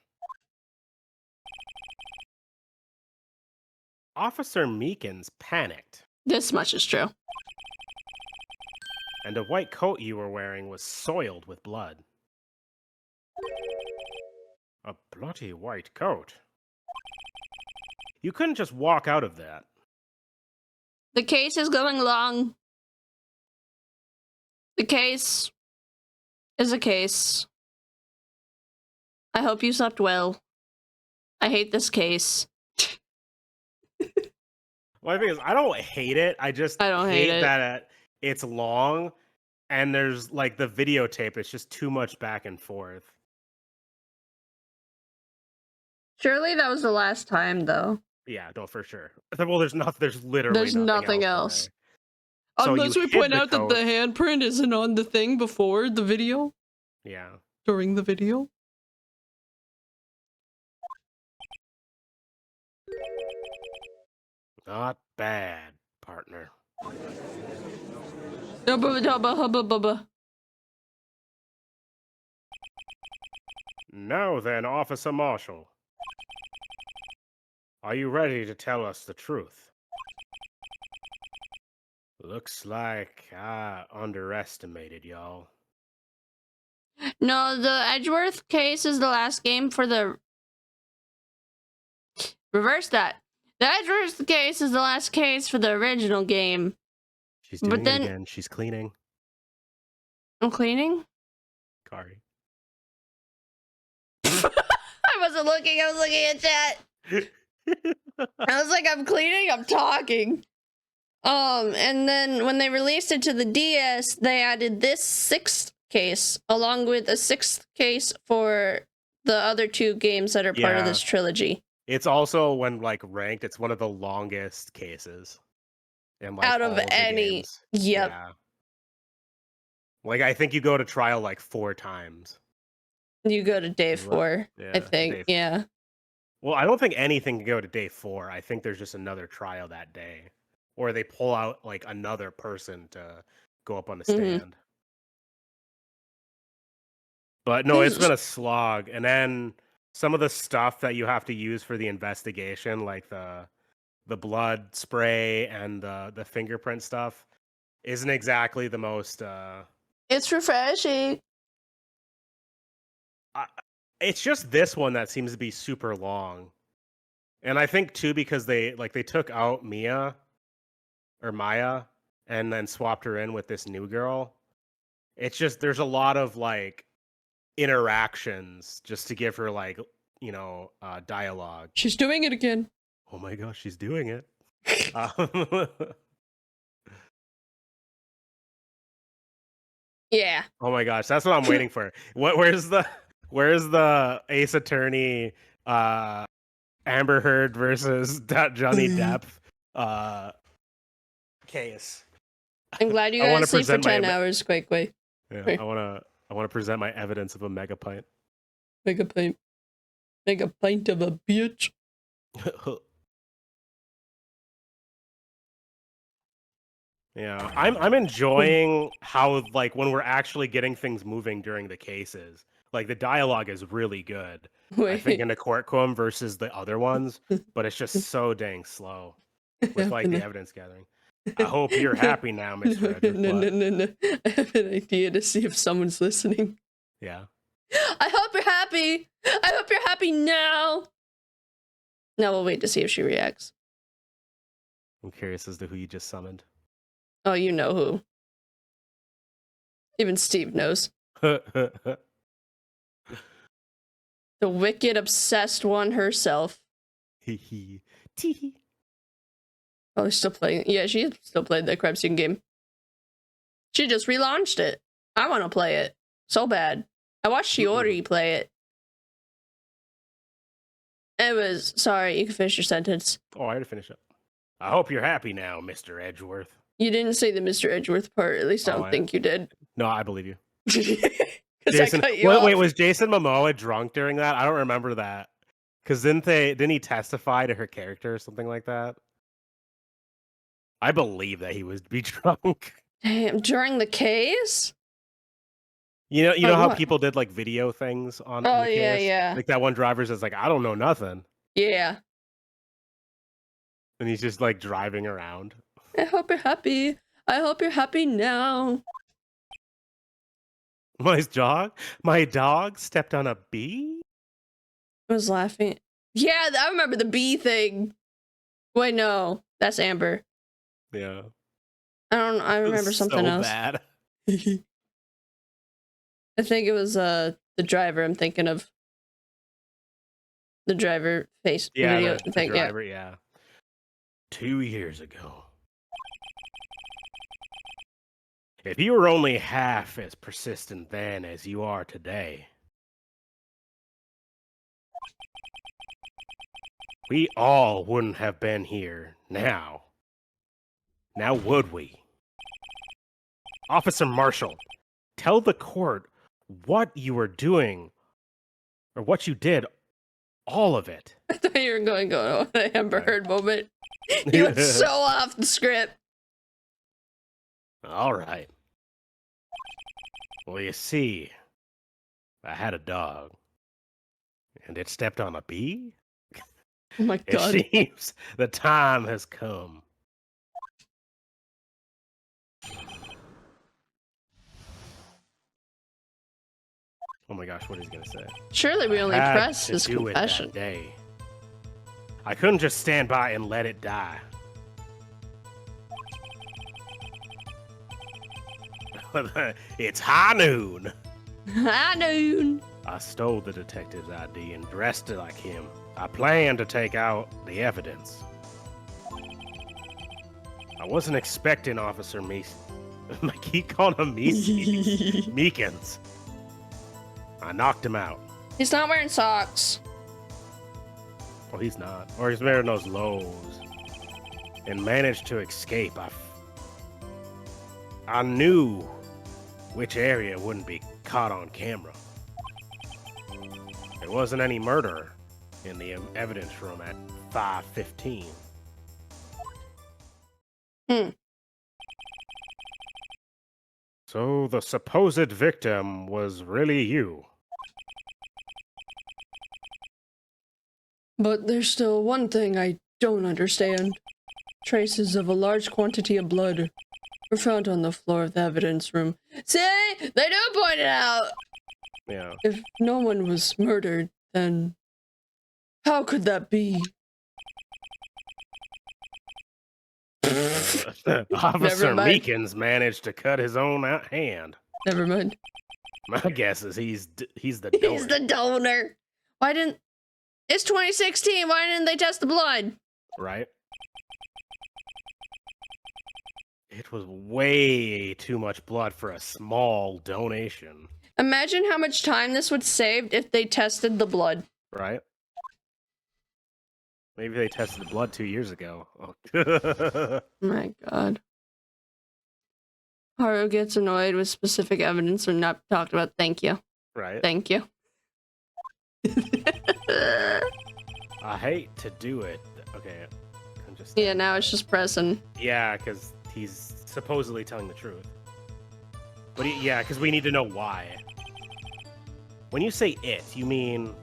Officer Meekins panicked. This much is true. And the white coat you were wearing was soiled with blood. A bloody white coat. You couldn't just walk out of that. The case is going long. The case is a case. I hope you slept well. I hate this case. Well, the thing is, I don't hate it. I don't hate it. That it's long, and there's like the videotape. It's just too much back and forth. Surely that was the last time, though. Yeah, no, for sure. Well, there's literally there's nothing else. So unless we point out that the handprint isn't on the thing before the video. Yeah. During the video. Not bad, partner. Now then, Officer Marshall. Are you ready to tell us the truth? Looks like I underestimated y'all. No, the Edgeworth case is the last game for the... Reverse that. The Edgeworth case is the last case for the original game. She's doing it again. She's cleaning. I'm cleaning? Kari. I wasn't looking. I was looking at chat. I was like, I'm cleaning. I'm talking. And then when they released it to the DS, they added this 6th case along with a 6th case for the other 2 games that are part of this trilogy. It's also, when like ranked, it's one of the longest cases. In, like, out of any. Games. Yep. Yeah. Like, I think you go to trial like 4 times. You go to day 4, yeah, I think. Yeah. Well, I don't think anything can go to day 4. I think there's just another trial that day. Or they pull out like another person to go up on the stand. But no, it's been a slog. And then some of the stuff that you have to use for the investigation, like the blood spray and the fingerprint stuff, isn't exactly the most It's refreshing. It's just this one that seems to be super long. And I think too because they took out Maya and then swapped her in with this new girl. It's just there's a lot of like interactions just to give her like, dialogue. She's doing it again. Oh my gosh, she's doing it. Yeah. Oh my gosh, that's what I'm waiting for. Where's the Ace Attorney Amber Heard versus Johnny Depp case? I'm glad you guys sleep for 10 hours, Quake Way. Yeah, I wanna present my evidence of a mega pint. Mega pint. Make a pint of a bitch. Yeah, I'm enjoying how like when we're actually getting things moving during the cases. Like the dialogue is really good. I think in the courtroom versus the other ones, but it's just so dang slow with like the evidence gathering. I hope you're happy now, Mr. Edgeworth. No. I have an idea to see if someone's listening. Yeah. I hope you're happy. I hope you're happy now. Now we'll wait to see if she reacts. I'm curious as to who you just summoned. Oh, you know who. Even Steve knows. The wicked, obsessed one herself. Tee. Oh, she's still playing. Yeah, she still played the Crab Scene game. She just relaunched it. I want to play it so bad. I watched Shiori play it. It was... Sorry, you can finish your sentence. Oh, I had to finish up. I hope you're happy now, Mr. Edgeworth. You didn't say the Mr. Edgeworth part. At least I don't think you did. No, I believe you. Jason, wait, was Jason Momoa drunk during that? I don't remember that. Because didn't he testify to her character or something like that? I believe that he was be drunk. Damn, during the case? You know how people did like video things on the case? Yeah. Like that one driver says like, I don't know nothing. Yeah. And he's just like driving around. I hope you're happy. I hope you're happy now. My dog stepped on a bee? I was laughing. Yeah, I remember the bee thing. Wait, no. That's Amber. Yeah. I remember something else. Bad. I think it was the driver. I'm thinking of the driver face video. The driver, yeah. 2 years ago. If you were only half as persistent then as you are today, we all wouldn't have been here now. Now would we? Officer Marshall, tell the court what you were doing, or what you did, all of it. I thought you were going on the Amber Heard moment. You went so off the script. All right. Well, you see, I had a dog, and it stepped on a bee. Oh my God. It seems the time has come. Oh my gosh, what is he gonna say? Surely we only press his confession. That day. I couldn't just stand by and let it die. It's high noon. High noon. I stole the detective's ID and dressed it like him. I planned to take out the evidence. I wasn't expecting Officer I keep calling him Meekins. I knocked him out. He's not wearing socks. Well, he's not. Or he's wearing those lows. And managed to escape. I knew which area wouldn't be caught on camera. There wasn't any murder in the evidence room at 5:15. So the supposed victim was really you. But there's still one thing I don't understand. Traces of a large quantity of blood were found on the floor of the evidence room. See? They do point it out! Yeah. If no one was murdered, then how could that be? Officer Meekins managed to cut his own hand. Never mind. My guess is he's the donor. He's the donor. Why didn't... It's 2016. Why didn't they test the blood? Right? It was way too much blood for a small donation. Imagine how much time this would save if they tested the blood. Right? Maybe they tested the blood 2 years ago. Oh. My God. Haru gets annoyed with specific evidence or not talked about. Thank you. Right. Thank you. I hate to do it. Okay. I'm just... Yeah, now it's just pressing. Yeah, because he's supposedly telling the truth. But yeah, because we need to know why. When you say it, you mean...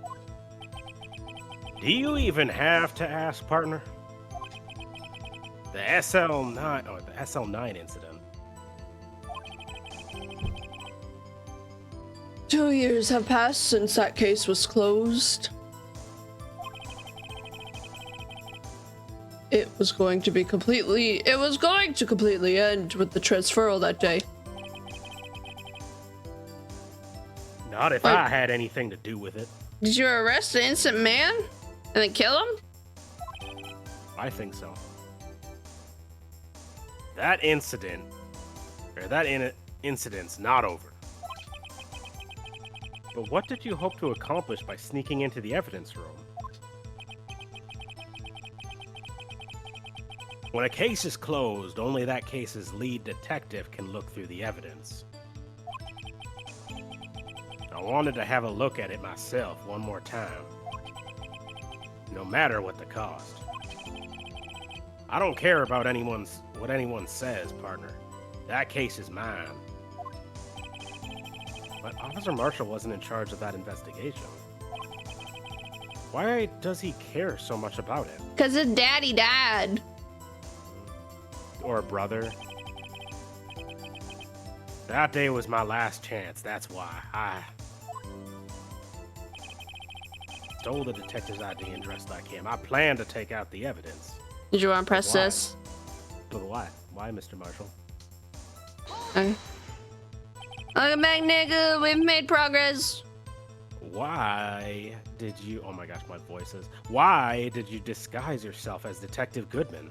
Do you even have to ask, partner? The SL9 or the SL9 incident. 2 years have passed since that case was closed. It was going to completely end with the transferal that day. Not if I had anything to do with it. Did you arrest the innocent man and then kill him? I think so. That incident, or that incident's not over. But what did you hope to accomplish by sneaking into the evidence room? When a case is closed, only that case's lead detective can look through the evidence. I wanted to have a look at it myself one more time. No matter what the cost. I don't care about what anyone says, partner. That case is mine. But Officer Marshall wasn't in charge of that investigation. Why does he care so much about it? Because his daddy died. Or a brother. That day was my last chance, that's why. I stole the detective's ID and dressed like him. I planned to take out the evidence. Did you want to press this? But why? Why, Mr. Marshall? Welcome back, nigga. We've made progress. Why did you... Oh my gosh, my voice is... Why did you disguise yourself as Detective Goodman?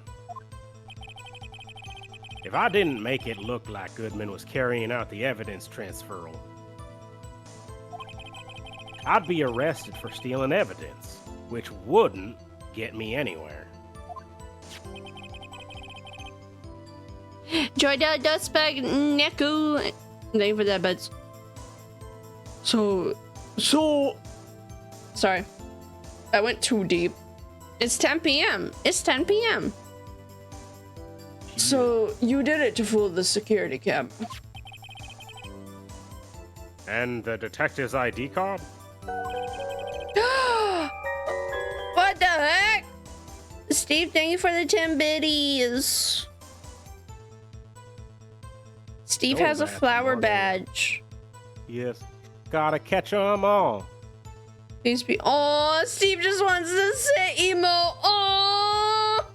If I didn't make it look like Goodman was carrying out the evidence transferal, I'd be arrested for stealing evidence, which wouldn't get me anywhere. Joy Dustbag Neku. Thank you for that, buds. So. Sorry. I went too deep. It's 10 p.m. It's 10 p.m. So, you did it to fool the security cam. And the detective's ID card? What the heck? Steve, thank you for the 10 biddies. Steve has a flower badge. Yes. Gotta catch 'em all. Please be. Oh, Steve just wants to sit emo. Oh.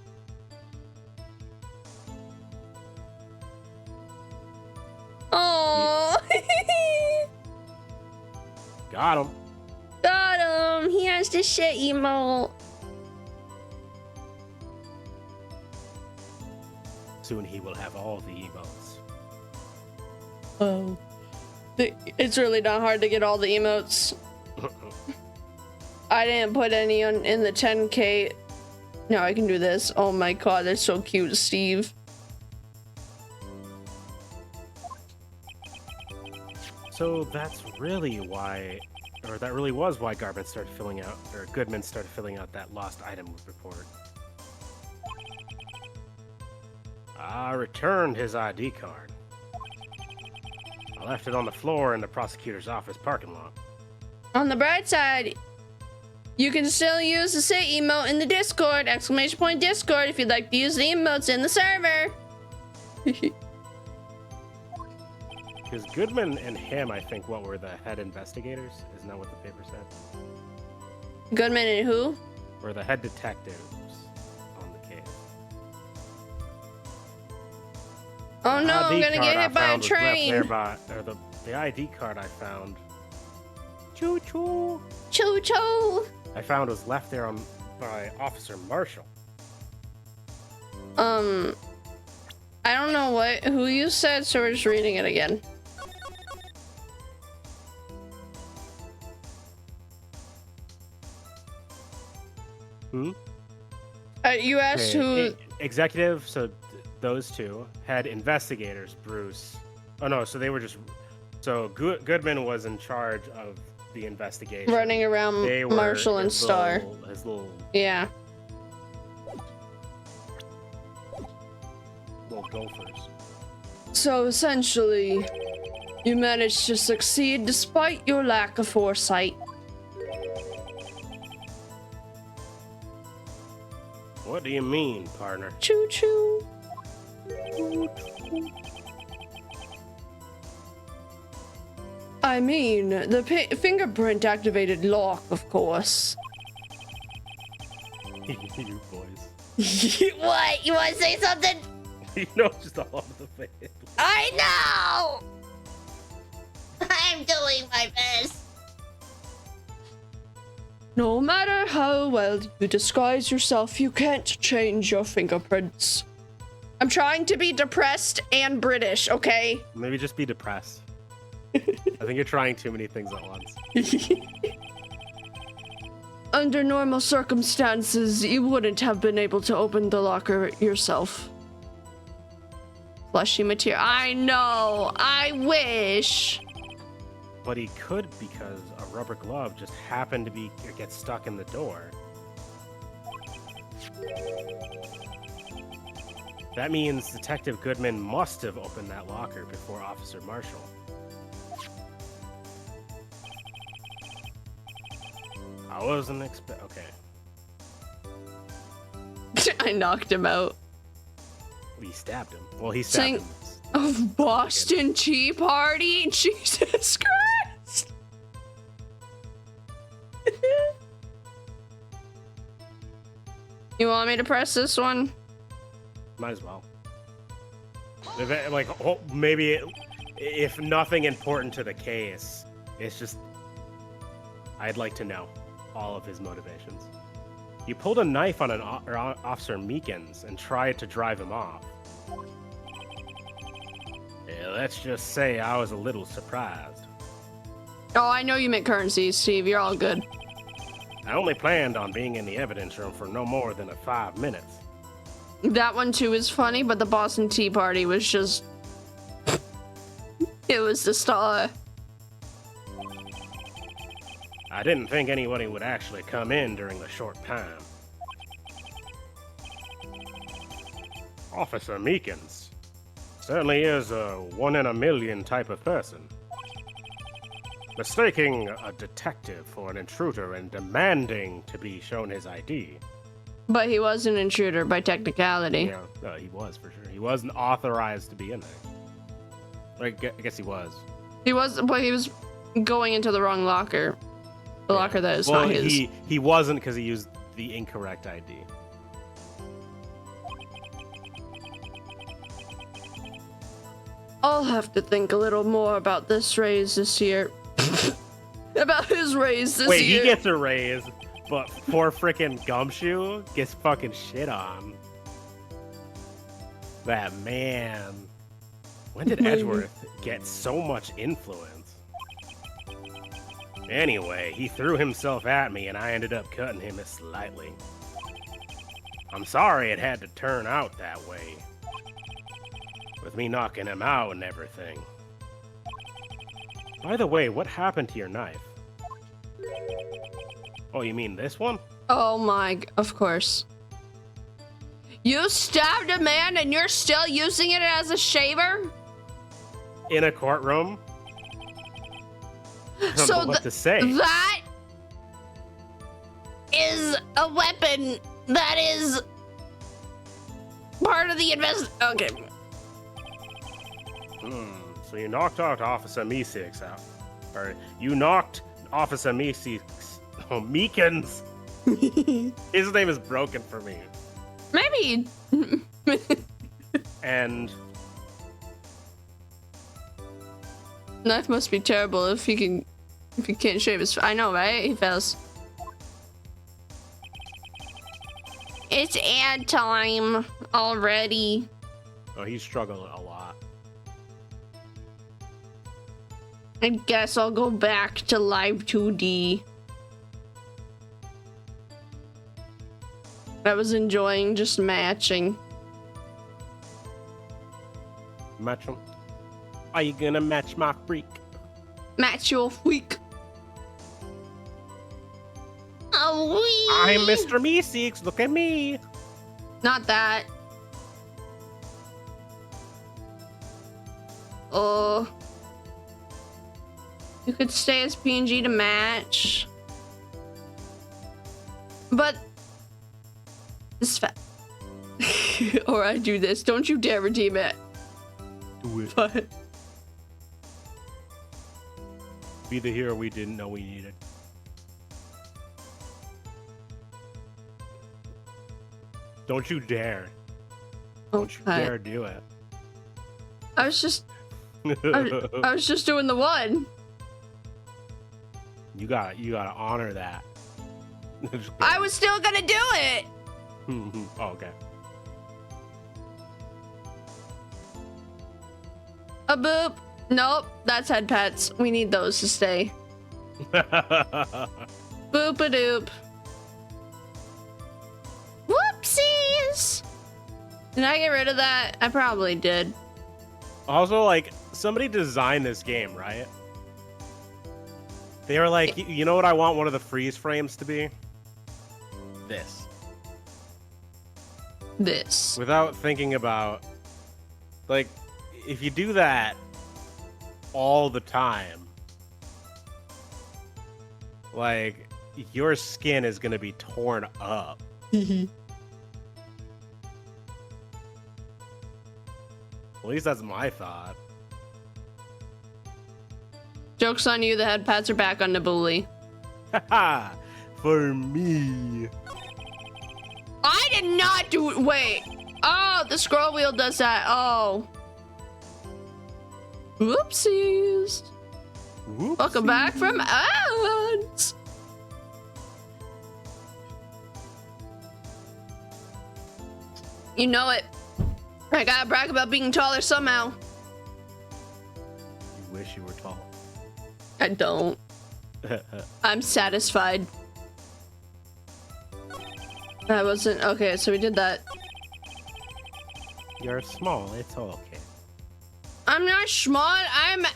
Oh. Got him. Got him. He has to shit emo. Soon he will have all the emotes. Oh. It's really not hard to get all the emotes. I didn't put any in the 10K. Now I can do this. Oh my god, that's so cute, Steve. So that's really why, or that really was why Goodman started filling out that lost item report. I returned his ID card. I left it on the floor in the prosecutor's office parking lot. On the bright side, you can still use the sit emote in the Discord, ! Discord, if you'd like to use the emotes in the server. Because Goodman and him, I think, what were the head investigators? Isn't that what the paper said? Goodman and who? Were the head detectives on the case. Oh no, I'm gonna get hit by a train. The ID card I found. Choo choo. Choo choo. I found was left there by Officer Marshall. I don't know who you said, so we're just reading it again. You asked who... Executive, so those two, had investigators, Bruce. Oh no, so they were just... So Goodman was in charge of the investigation. Running around Marshall and Star. His little... Yeah. Little gophers. So essentially, you managed to succeed despite your lack of foresight. What do you mean, partner? Choo choo. I mean, the fingerprint activated lock, of course. You boys. What? You want to say something? You know, just all of the face. I know! I'm doing my best. No matter how well you disguise yourself, you can't change your fingerprints. I'm trying to be depressed and British, okay? Maybe just be depressed. I think you're trying too many things at once. Under normal circumstances, you wouldn't have been able to open the locker yourself. Fleshy material. I know. I wish. But he could because a rubber glove just happened to get stuck in the door. That means Detective Goodman must have opened that locker before Officer Marshall. I wasn't okay. I knocked him out. He stabbed him. Well, he stabbed him. Of Boston Tea Party? Jesus Christ! You want me to press this one? Might as well. Like, maybe if nothing important to the case, it's just I'd like to know all of his motivations. You pulled a knife on an Officer Meekins and tried to drive him off. Yeah, let's just say I was a little surprised. Oh, I know you meant currency, Steve. You're all good. I only planned on being in the evidence room for no more than 5 minutes. That one too is funny, but the Boston Tea Party was just... it was the star. I didn't think anybody would actually come in during the short time. Officer Meekins certainly is a 1 in a million type of person. Mistaking a detective for an intruder and demanding to be shown his ID. But he was an intruder by technicality. Yeah, he was for sure. He wasn't authorized to be in there. Like, I guess he was. He was, but he was going into the wrong locker. The locker that is not his. He wasn't because he used the incorrect ID. I'll have to think a little more about this raise this year. About his raise this year. Wait, he gets a raise, but poor frickin' Gumshoe gets fucking shit on. That man. When did Edgeworth get so much influence? Anyway, he threw himself at me and I ended up cutting him slightly. I'm sorry it had to turn out that way. With me knocking him out and everything. By the way, what happened to your knife? Oh, you mean this one? Oh my, of course. You stabbed a man and you're still using it as a shaver? In a courtroom? I don't know what to say. That is a weapon that is part of the Okay. So you knocked out Officer Meekins out. Or you knocked Officer Meekins. Oh, Meekins. His name is broken for me. Maybe. And knife must be terrible if he can't shave his. I know, right? He fails. It's ad time already. oh, he's struggling a lot. I guess I'll go back to live 2D. I was enjoying just matching. Match him. Are you gonna match my freak? Match your freak. Oh, wee. I'm Mr. Meeseeks. Look at me. Not that. Oh. You could stay as PNG to match. But this fat. Or I do this. Don't you dare redeem it. Do it. But Be the hero we didn't know we needed. Don't you dare. Don't you dare do it. I was just I was just doing the one. You gotta honor that. I was still gonna do it. Oh, okay. A boop. Nope, that's head pets. We need those to stay. Boop-a-doop. Whoopsies! Did I get rid of that? I probably did. Also, like, somebody designed this game, right? They were like, you know what I want one of the freeze frames to be? This. Without thinking about, like, if you do that all the time, like, your skin is gonna be torn up. At least that's my thought. Joke's on you, the head pats are back on Nabuli. Haha, for me. I did not do it. Wait. Oh, the scroll wheel does that. Oh. Whoopsies. Welcome back from ads. You know it. I gotta brag about being taller somehow. You wish you were tall. I don't. I'm satisfied. I wasn't. Okay, so we did that. You're small. It's okay. I'm not small. I'm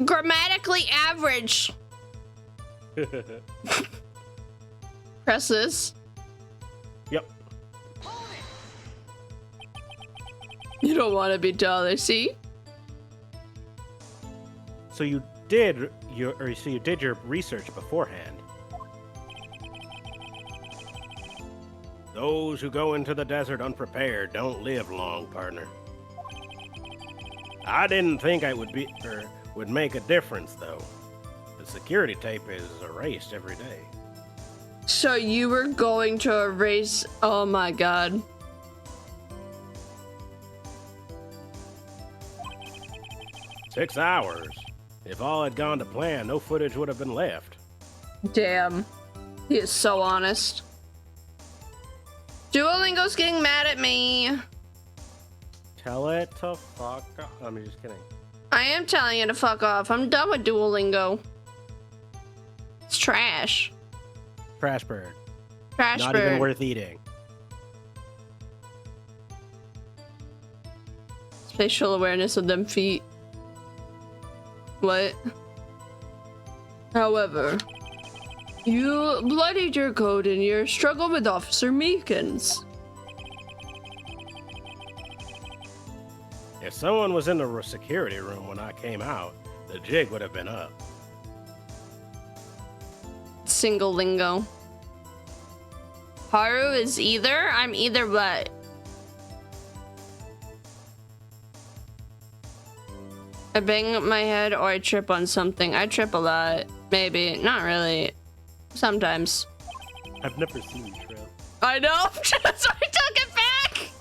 grammatically average. Press this. Yep. You don't want to be taller, see? So you did your research beforehand. Those who go into the desert unprepared don't live long, partner. I didn't think I would make a difference though. The security tape is erased every day. So you were going to erase? Oh my god. "6 hours. If all had gone to plan, no footage would have been left." Damn. He is so honest. Duolingo's getting mad at me. Tell it to fuck off. I'm just kidding. I am telling you to fuck off. I'm done with Duolingo. It's trash. Trash bird. Trash Not bird. even worth eating. Spatial awareness of them feet. What? However, you bloodied your code in your struggle with Officer Meekins. If someone was in the security room when I came out, the jig would have been up. Single lingo. Haru is either. I'm either what? I bang my head or I trip on something. I trip a lot. Maybe. Not really. Sometimes. I've never seen you trip. I know. So I took it back.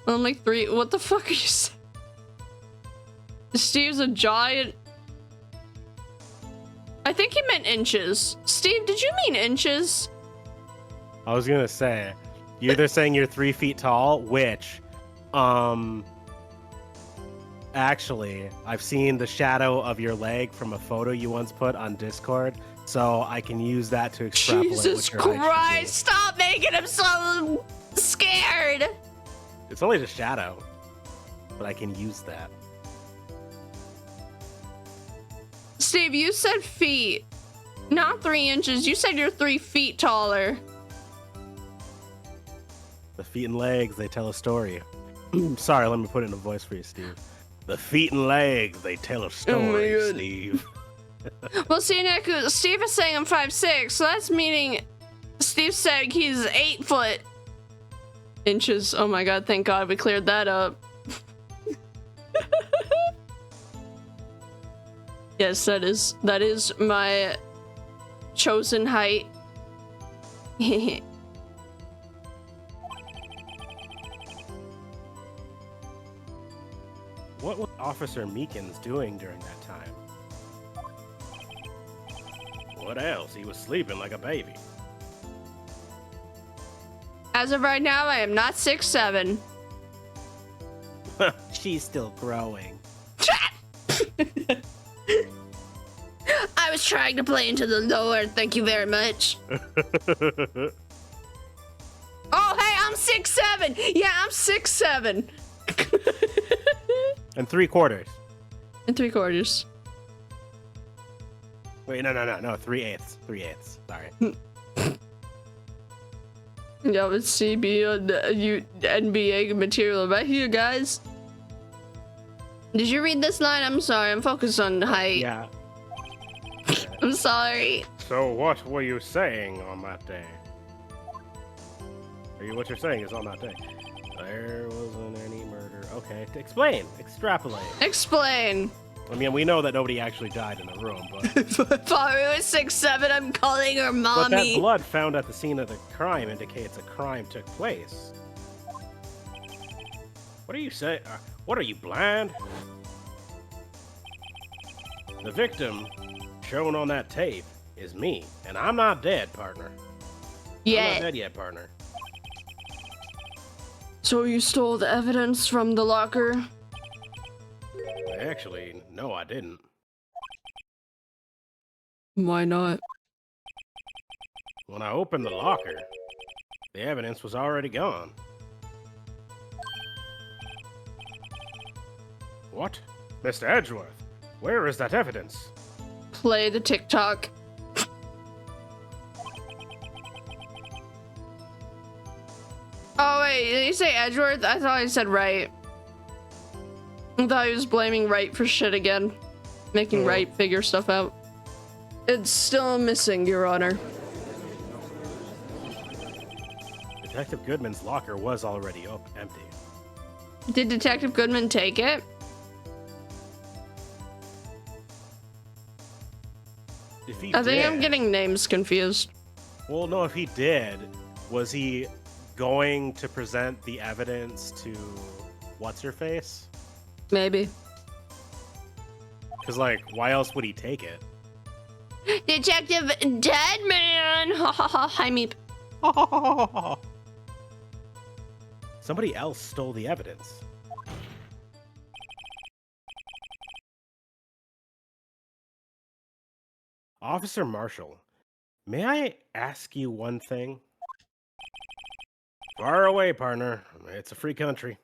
I'm like 3. What the fuck are you saying? Steve's a giant. I think he meant inches. Steve, did you mean inches? I was gonna say, you're either saying you're 3 feet tall, which, actually, I've seen the shadow of your leg from a photo you once put on Discord, so I can use that to extrapolate. Jesus what your height should Christ! Stop making him so scared. be. It's only the shadow, but I can use that. Steve, you said feet, not 3 inches. You said you're 3 feet taller. The feet and legs, they tell a story. Sorry, let me put it in a voice for you, Steve. The feet and legs, they tell a story, God. Steve. Well, see, Nick, Steve is saying I'm 5'6", so that's meaning Steve said he's 8 foot inches. Oh my god, thank god we cleared that up. Yes, that is my chosen height. What was Officer Meekins doing during that time? What else? He was sleeping like a baby. As of right now, I am not 6'7". She's still growing. I was trying to play into the lore, thank you very much. Oh, hey, I'm 6'7". Yeah, I'm 6'7". And 3/4. And 3/4. Wait, no, 3/8. 3/8. Sorry. Yeah, it's CB on NBA material right here, guys. Did you read this line? I'm sorry, I'm focused on height. Yeah. I'm sorry. So what were you saying on that day? What you're saying is on that day. There wasn't any murder. Okay, explain. Extrapolate. Explain. I mean, we know that nobody actually died in the room, but Faru is 6'7", I'm calling her but that mommy. blood found at the scene of the crime indicates a crime took place. What do you say? What are you, blind? The victim shown on that tape is me, and I'm not dead, partner. I'm Yeah. not dead yet, partner. So you stole the evidence from the locker? Actually, no, I didn't. Why not? When I opened the locker, the evidence was already gone. What? Mr. Edgeworth, where is that evidence? Play the TikTok. Oh wait, did you say Edgeworth? I thought he said Wright. I thought he was blaming Wright for shit again. Making Wright figure stuff out. It's still missing, Your Honor. Detective Goodman's locker was already empty. Did Detective Goodman take it? If he I think I'm did- getting names confused. Well, no, if he did, was he going to present the evidence to What's-Her-Face? Maybe. Because, like, why else would he take it? Detective Deadman! Ha ha ha, hi Meep. Somebody else stole the evidence. Officer Marshall, may I ask you one thing? Far away, partner. It's a free country.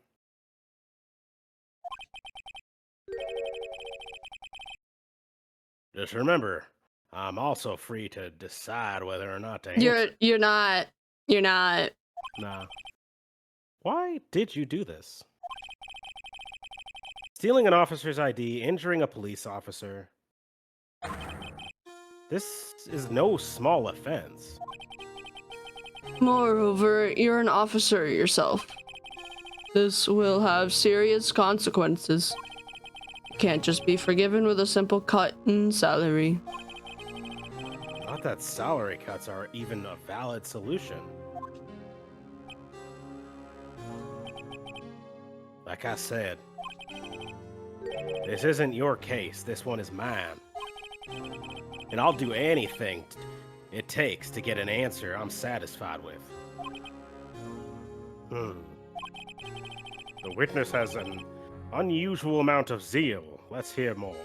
Just remember, I'm also free to decide whether or not to answer. You're not. You're not. Nah. Why did you do this? Stealing an officer's ID, injuring a police officer. This is no small offense. Moreover, you're an officer yourself. This will have serious consequences. You can't just be forgiven with a simple cut in salary. Not that salary cuts are even a valid solution. Like I said, this isn't your case, this one is mine. And I'll do anything it takes to get an answer I'm satisfied with. The witness has an unusual amount of zeal. Let's hear more.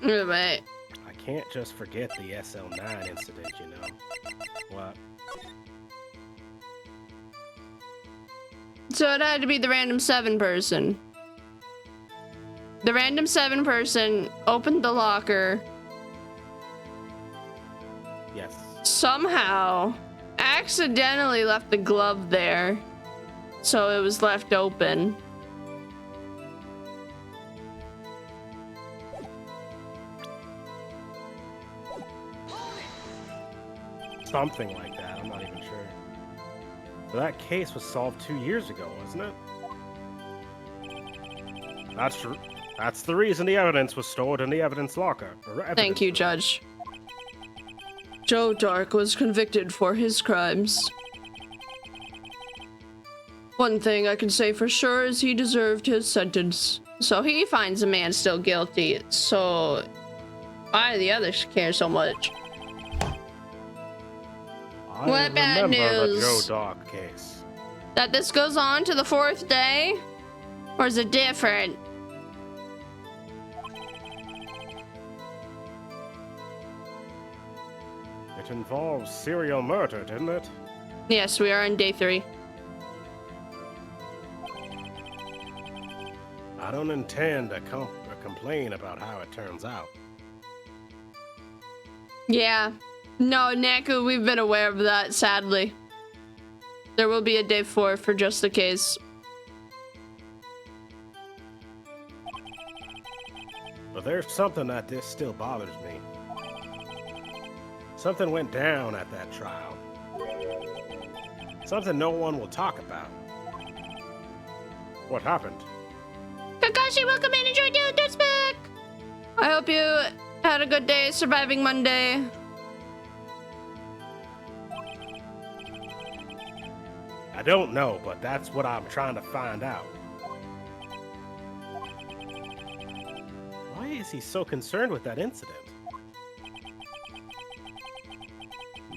Right. I can't just forget the SL9 incident, you know. What? So it had to be the random 7 person. The random 7 person opened the locker. Yes. Somehow accidentally left the glove there. So it was left open. Something like that, I'm not even sure. But that case was solved 2 years ago, wasn't it? That's true. That's the reason the evidence was stored in the evidence locker. Thank you, Judge. Joe Dark was convicted for his crimes. One thing I can say for sure is he deserved his sentence. So he finds the man still guilty. So why do the others care so much? I What bad remember the news? Joe Dark case. That this goes on to the 4th day? Or is it different? It involves serial murder, didn't it? Yes, we are on day 3. I don't intend to complain about how it turns out. Yeah. No, Naku, we've been aware of that, sadly. There will be a day 4 for just the case. But there's something that this still bothers me. Something went down at that trial. Something no one will talk about. What happened? Kakashi, welcome in. Enjoy doing this back. I hope you had a good day surviving Monday. I don't know, but that's what I'm trying to find out. Why is he so concerned with that incident?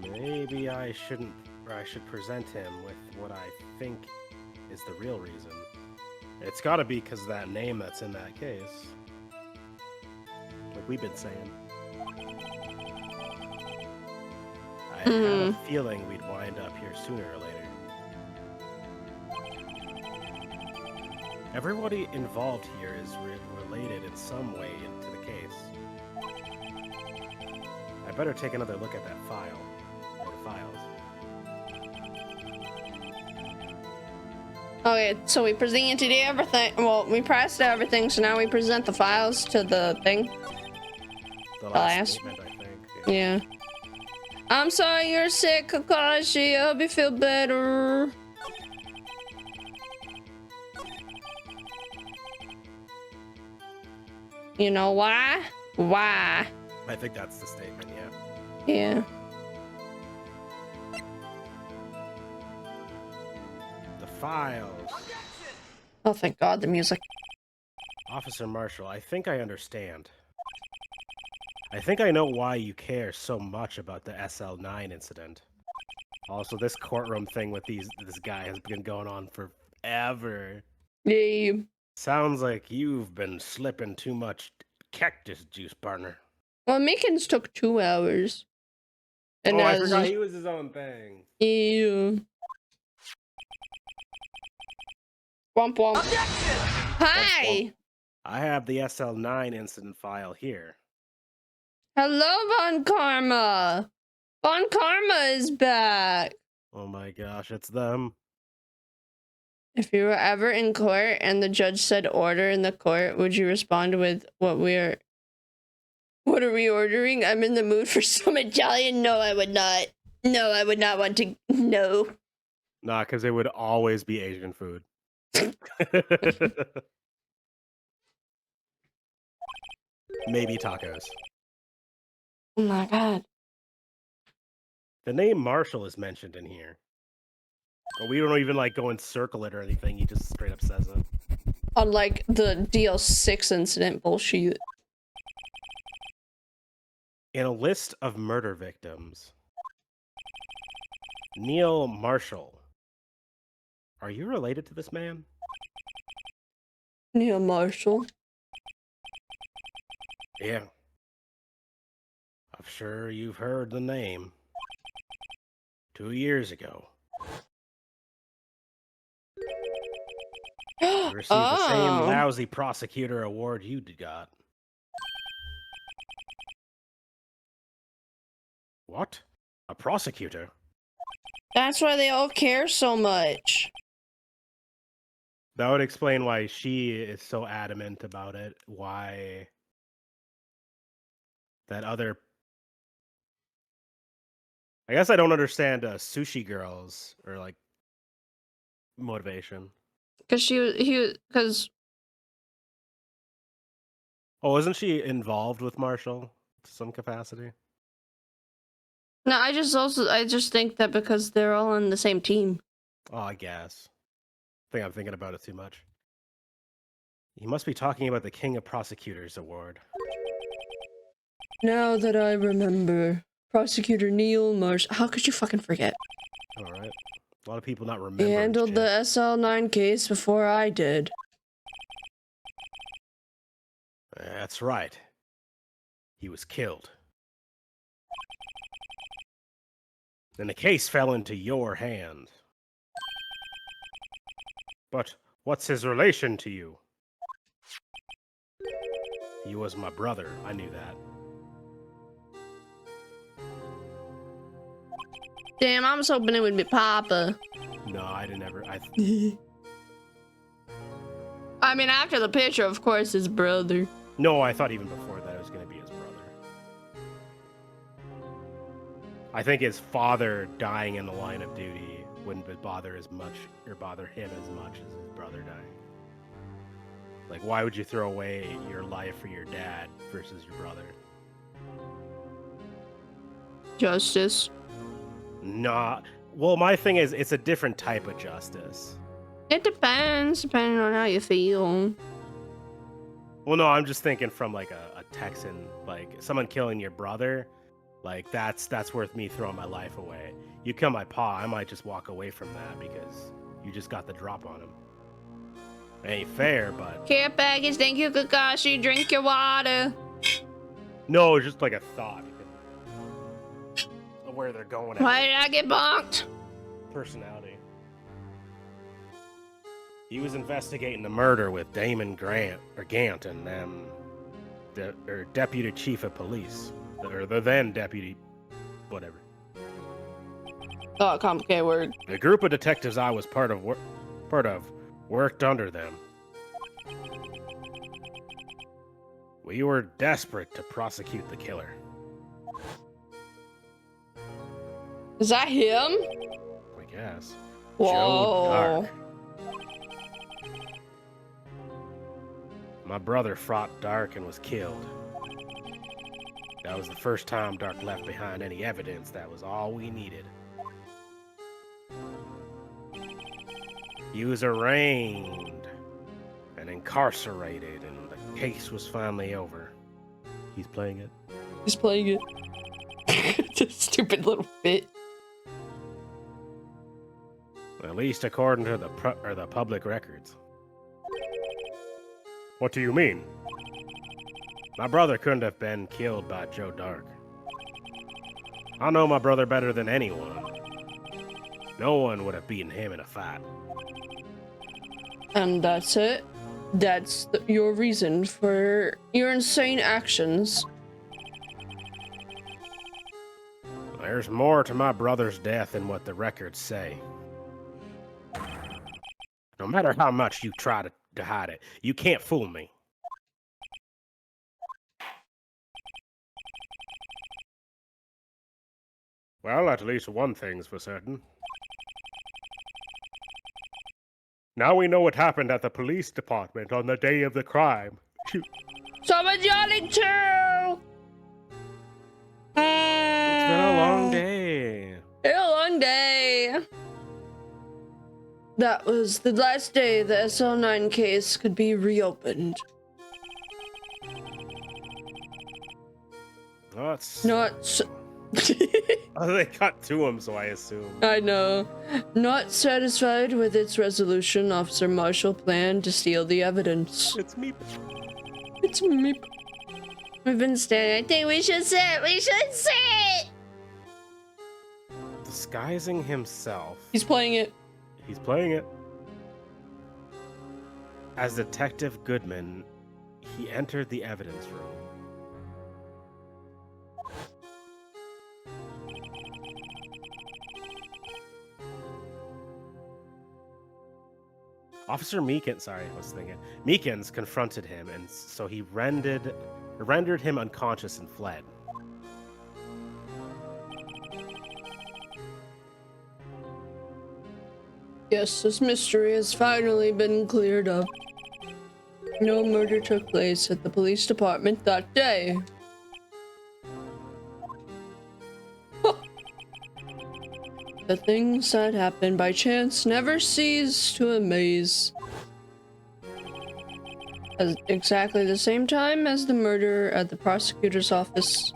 Maybe I shouldn't, or I should present him with what I think is the real reason. It's gotta be because of that name that's in that case. Like we've been saying. I had a feeling we'd wind up here sooner or later. Everybody involved here is related in some way to the case. I better take another look at that file. Or files. Okay, so we presented everything. Well, we pressed everything, so now we present the files to the thing. The last statement, I think. Yeah. I'm sorry you're sick, Kakashi. I hope you feel better. You know why? Why? I think that's the statement, yeah. Yeah. The files. Oh, thank God, the music. Officer Marshall, I think I understand. I think I know why you care so much about the SL9 incident. Also, this courtroom thing with this guy has been going on forever. Yeah. Sounds like you've been slipping too much cactus juice, partner. Well, Meekins took 2 hours. And I forgot he was his own thing. Yeah. Womp womp. Hi! I have the SL9 incident file here. Hello, Von Karma! Von Karma is back! Oh my gosh, it's them. If you were ever in court and the judge said order in the court, would you respond with what are we ordering? I'm in the mood for some Italian. No, I would not. No, I would not want to. No. Nah, because it would always be Asian food. Maybe tacos. Oh my God. The name Marshall is mentioned in here. But we don't even like go and circle it or anything. He just straight up says it. Unlike the DL6 incident bullshit. In a list of murder victims, Neil Marshall. Are you related to this man? Neil Marshall? Yeah. I'm sure you've heard the name. 2 years ago. You received the same lousy prosecutor award you got. What? A prosecutor? That's why they all care so much. That would explain why she is so adamant about it. Why that other... I guess I don't understand Sushi Girl's or like motivation. Because Oh, isn't she involved with Marshall to some capacity? no, I just think that because they're all on the same team. Oh, I guess. I think I'm thinking about it too much. You must be talking about the King of Prosecutors Award. Now that I remember, Prosecutor Neil Marshall. How could you fucking forget? All right. A lot of people not remember. He handled the SL9 case before I did. That's right. He was killed. And the case fell into your hand. But what's his relation to you? He was my brother. I knew that. Damn, I was hoping it would be Papa. No, I didn't ever. I mean, after the picture, of course, his brother. No, I thought even before that it was going to be his brother. I think his father dying in the line of duty wouldn't bother as much, or bother him as much as his brother dying. Like, why would you throw away your life for your dad versus your brother? Justice. Nah. Well, my thing is, it's a different type of justice. It depends, depending on how you feel. Well, no, I'm just thinking from like a Texan, like someone killing your brother, like that's worth me throwing my life away. You kill my pa, I might just walk away from that because you just got the drop on him. It ain't fair, but Care package, thank you, Kakashi. Drink your water. no, it's just like a thought of where they're going. Why did I get bonked? Personality. He was investigating the murder with Damon Gant and deputy chief of police, or the then deputy, whatever. Oh, complicated word. The group of detectives I was part of worked under them. We were desperate to prosecute the killer. Is that him? I guess. Whoa. Joe Dark. My brother fought Dark and was killed. That was the first time Dark left behind any evidence. That was all we needed. He was arraigned and incarcerated, and the case was finally over. He's playing it. He's playing it. It's a stupid little bit. At least according to the public records. What do you mean? My brother couldn't have been killed by Joe Dark. I know my brother better than anyone. No one would have beaten him in a fight. And that's it. That's your reason for your insane actions. There's more to my brother's death than what the records say. No matter how much you try to hide it, you can't fool me. Well, at least one thing's for certain. Now we know what happened at the police department on the day of the crime. Shoot. Someone's yelling too! It's been a long day. A long day. That was the last day the SL9 case could be reopened. Not they cut to him, so I assume. I know. Not satisfied with its resolution, Officer Marshall planned to steal the evidence. It's me. It's me. We've been standing. I think we should sit. We should sit. Disguising himself. He's playing it. He's playing it. As Detective Goodman, he entered the evidence room. Officer Meekins confronted him, and so he rendered him unconscious and fled. Yes, this mystery has finally been cleared up. No murder took place at the police department that day. The things that happen by chance never cease to amaze. At exactly the same time as the murder at the prosecutor's office,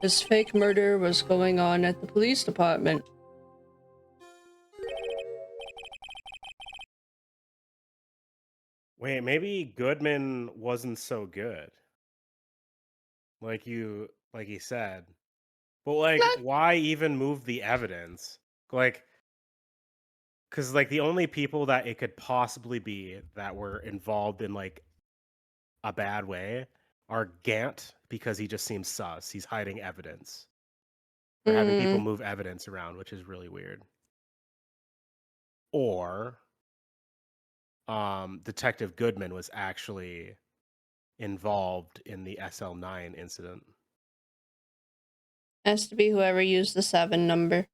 this fake murder was going on at the police department. Wait, maybe Goodman wasn't so good. Like he said. But like, why even move the evidence? Like, because like the only people that it could possibly be that were involved in like a bad way are Gant, because he just seems sus. He's hiding evidence. Or having people move evidence around, which is really weird. Or Detective Goodman was actually involved in the SL9 incident. Has to be whoever used the 7 number.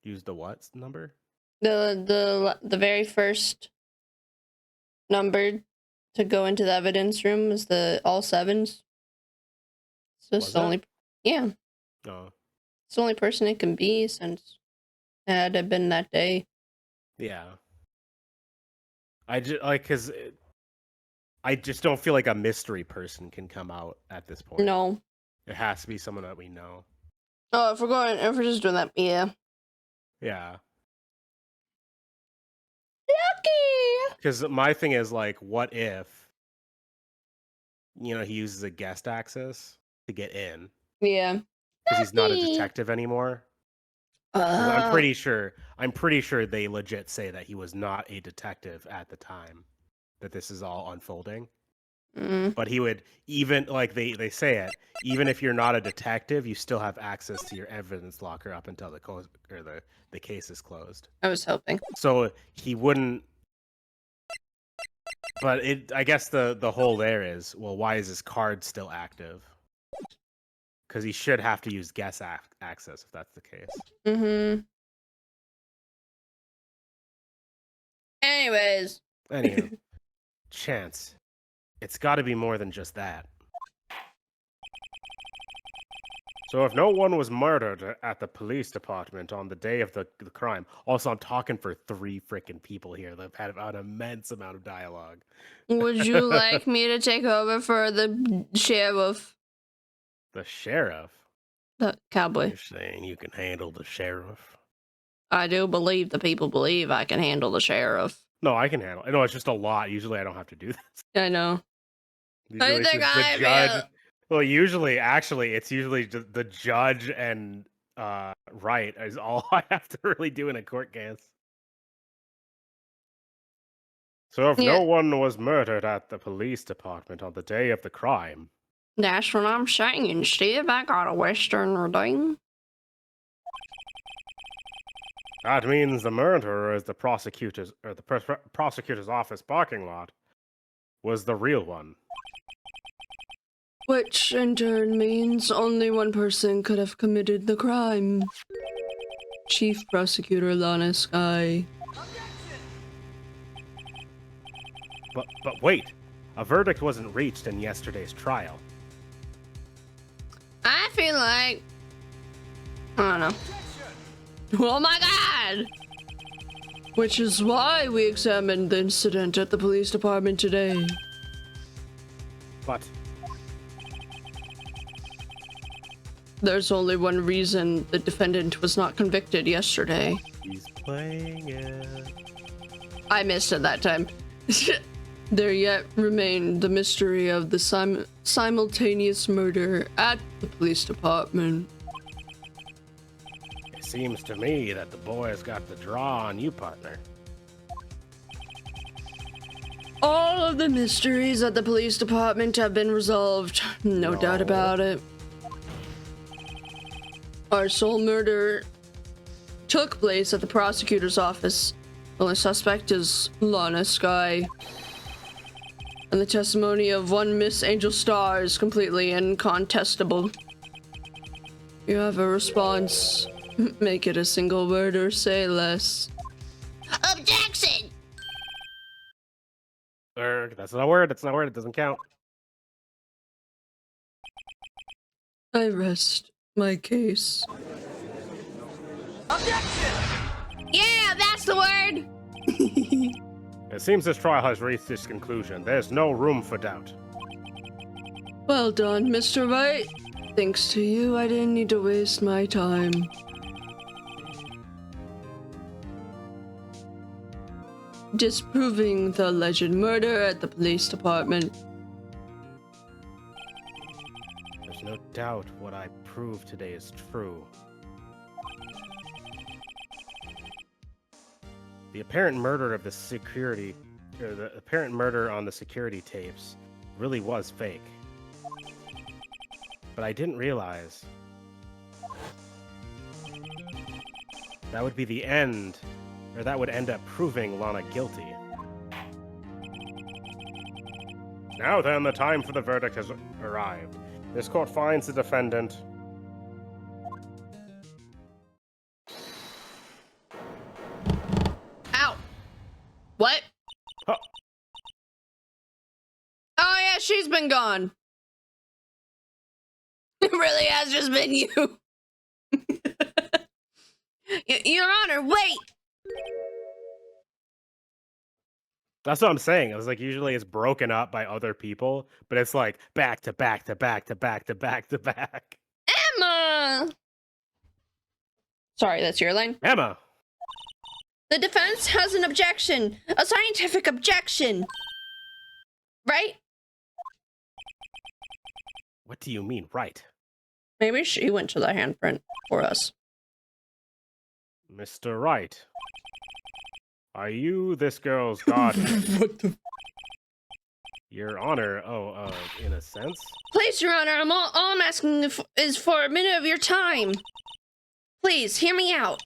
Used the what number? The very first numbered to go into the evidence room is the all 7s. So it's the only, yeah. Oh. It's the only person it can be since it had been that day. Yeah. I just like because I just don't feel like a mystery person can come out at this point. No. It has to be someone that we know. Oh, if we're just doing that, yeah. Yeah. Lucky. Because my thing is like, what if, he uses a guest access to get in? Yeah. Because he's not a detective anymore. 'Cause I'm pretty sure they legit say that he was not a detective at the time that this is all unfolding. But he would, even like they say it, even if you're not a detective, you still have access to your evidence locker up until the case is closed. I was hoping. So he wouldn't. But I guess the whole there is, well, why is his card still active? Because he should have to use guest access if that's the case. Mm-hmm. Anyways. Anywho, Chance, it's got to be more than just that. So if no one was murdered at the police department on the day of the crime, also I'm talking for 3 freaking people here that have had an immense amount of dialogue. Would you like me to take over for the sheriff? The sheriff? The cowboy. You're saying you can handle the sheriff? I do believe the people believe I can handle the sheriff. No, I can handle it. No, it's just a lot. Usually I don't have to do this. I know. Usually I think the judge. Well, actually, it's usually just the judge and Wright is all I have to really do in a court case. So if no one was murdered at the police department on the day of the crime. That's what I'm saying, Steve. I got a Western redeem. That means the murderer is the prosecutor's office parking lot was the real one. Which in turn means only one person could have committed the crime. Chief Prosecutor Lana Sky. But wait, a verdict wasn't reached in yesterday's trial. I feel like... I don't know. Oh my god! Which is why we examined the incident at the police department today. But... there's only one reason the defendant was not convicted yesterday. He's playing it. I missed it that time. There yet remained the mystery of the simultaneous murder at the police department. It seems to me that the boys got the draw on you, partner. All of the mysteries at the police department have been resolved. No doubt about it. Our sole murder took place at the prosecutor's office. The only suspect is Lana Sky. And the testimony of one Miss Angel Star is completely incontestable. You have a response. Make it a single word or say less. Objection! That's not a word. That's not a word. It doesn't count. I rest my case. Objection! Yeah, that's the word! It seems this trial has reached its conclusion. There's no room for doubt. Well done, Mr. Wright. Thanks to you, I didn't need to waste my time. Disproving the alleged murder at the police department. There's no doubt what I proved today is true. The apparent murder of the apparent murder on the security tapes really was fake. But I didn't realize that would be the end, or that would end up proving Lana guilty. Now then, the time for the verdict has arrived. This court finds the defendant Ow! What? she's been gone. It really has just been you. Your Honor, wait! That's what I'm saying. I was like, usually it's broken up by other people, but it's like back to back to back to back to back to back. Emma! Sorry, that's your line. Emma! The defense has an objection. A scientific objection. Right? What do you mean, right? Maybe she went to the handprint for us. Mr. Wright. Are you this girl's guardian? What the? Your Honor, in a sense? Please, Your Honor, all I'm asking is for a minute of your time. Please, hear me out.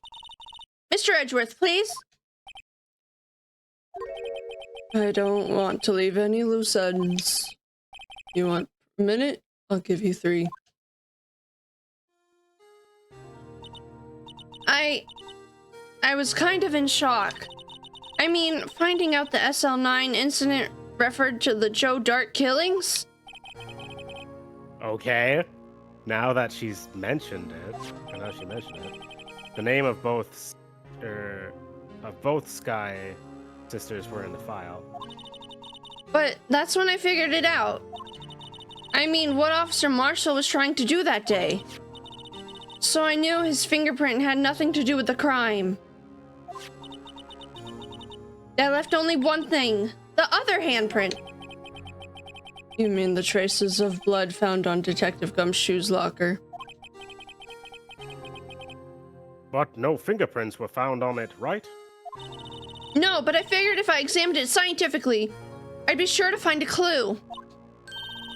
Mr. Edgeworth, please. I don't want to leave any loose ends. You want a minute? I'll give you 3. I was kind of in shock. I mean, finding out the SL9 incident referred to the Joe Dart killings? Okay. Now that she's mentioned it, or now she mentioned it, the name of both Sky sisters were in the file. But that's when I figured it out. I mean, what Officer Marshall was trying to do that day. So I knew his fingerprint had nothing to do with the crime. That left only one thing. The other handprint. You mean the traces of blood found on Detective Gumshoe's locker? But no fingerprints were found on it, right? No, but I figured if I examined it scientifically, I'd be sure to find a clue.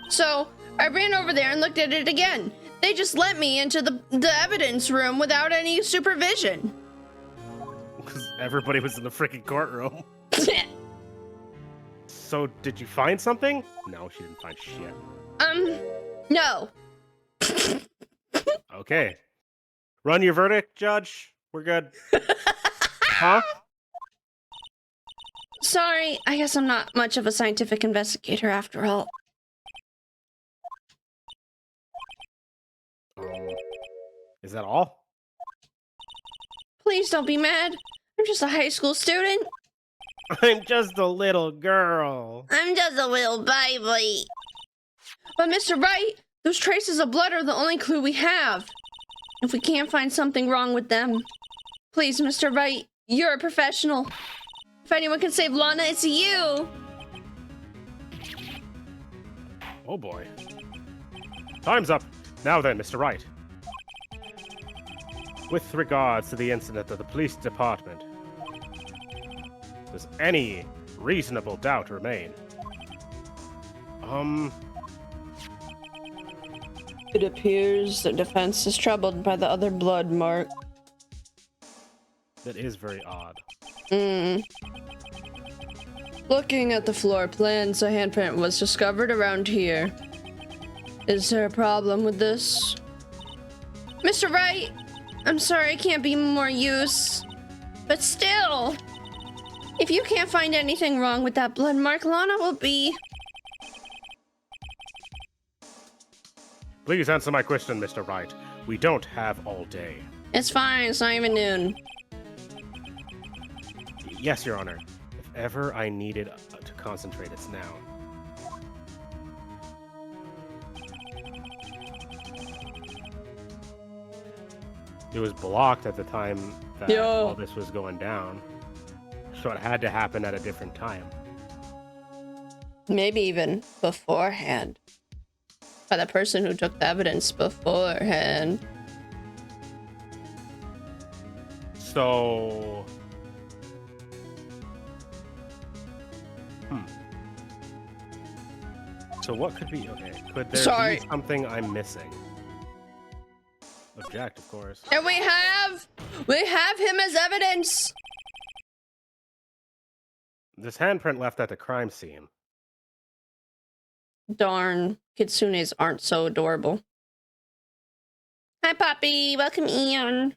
So, I ran over there and looked at it again. They just let me into the evidence room without any supervision. Because everybody was in the freaking courtroom. So, did you find something? No, she didn't find shit. No. Okay. Run your verdict, Judge. We're good. Huh? Sorry, I guess I'm not much of a scientific investigator after all. Is that all? Please don't be mad. I'm just a high school student. I'm just a little girl. I'm just a little baby. But Mr. Wright, those traces of blood are the only clue we have. If we can't find something wrong with them, please, Mr. Wright, you're a professional. If anyone can save Lana, it's you. Oh boy. Time's up. Now then, Mr. Wright. With regards to the incident at the police department, does any reasonable doubt remain? It appears the defense is troubled by the other blood mark. That is very odd. Looking at the floor plans, a handprint was discovered around here. Is there a problem with this? Mr. Wright, I'm sorry I can't be more use. But still, if you can't find anything wrong with that blood mark, Lana will be... Please answer my question, Mr. Wright. We don't have all day. It's fine, it's not even noon. Yes, Your Honor. If ever I needed to concentrate, it's now. It was blocked at the time that all this was going down. So it had to happen at a different time. Maybe even beforehand. By the person who took the evidence beforehand. So... So what could be... Okay, could there be something I'm missing? Object, of course. And we have him as evidence. This handprint left at the crime scene. Darn, kitsunes aren't so adorable. Hi, Poppy. Welcome, Ian.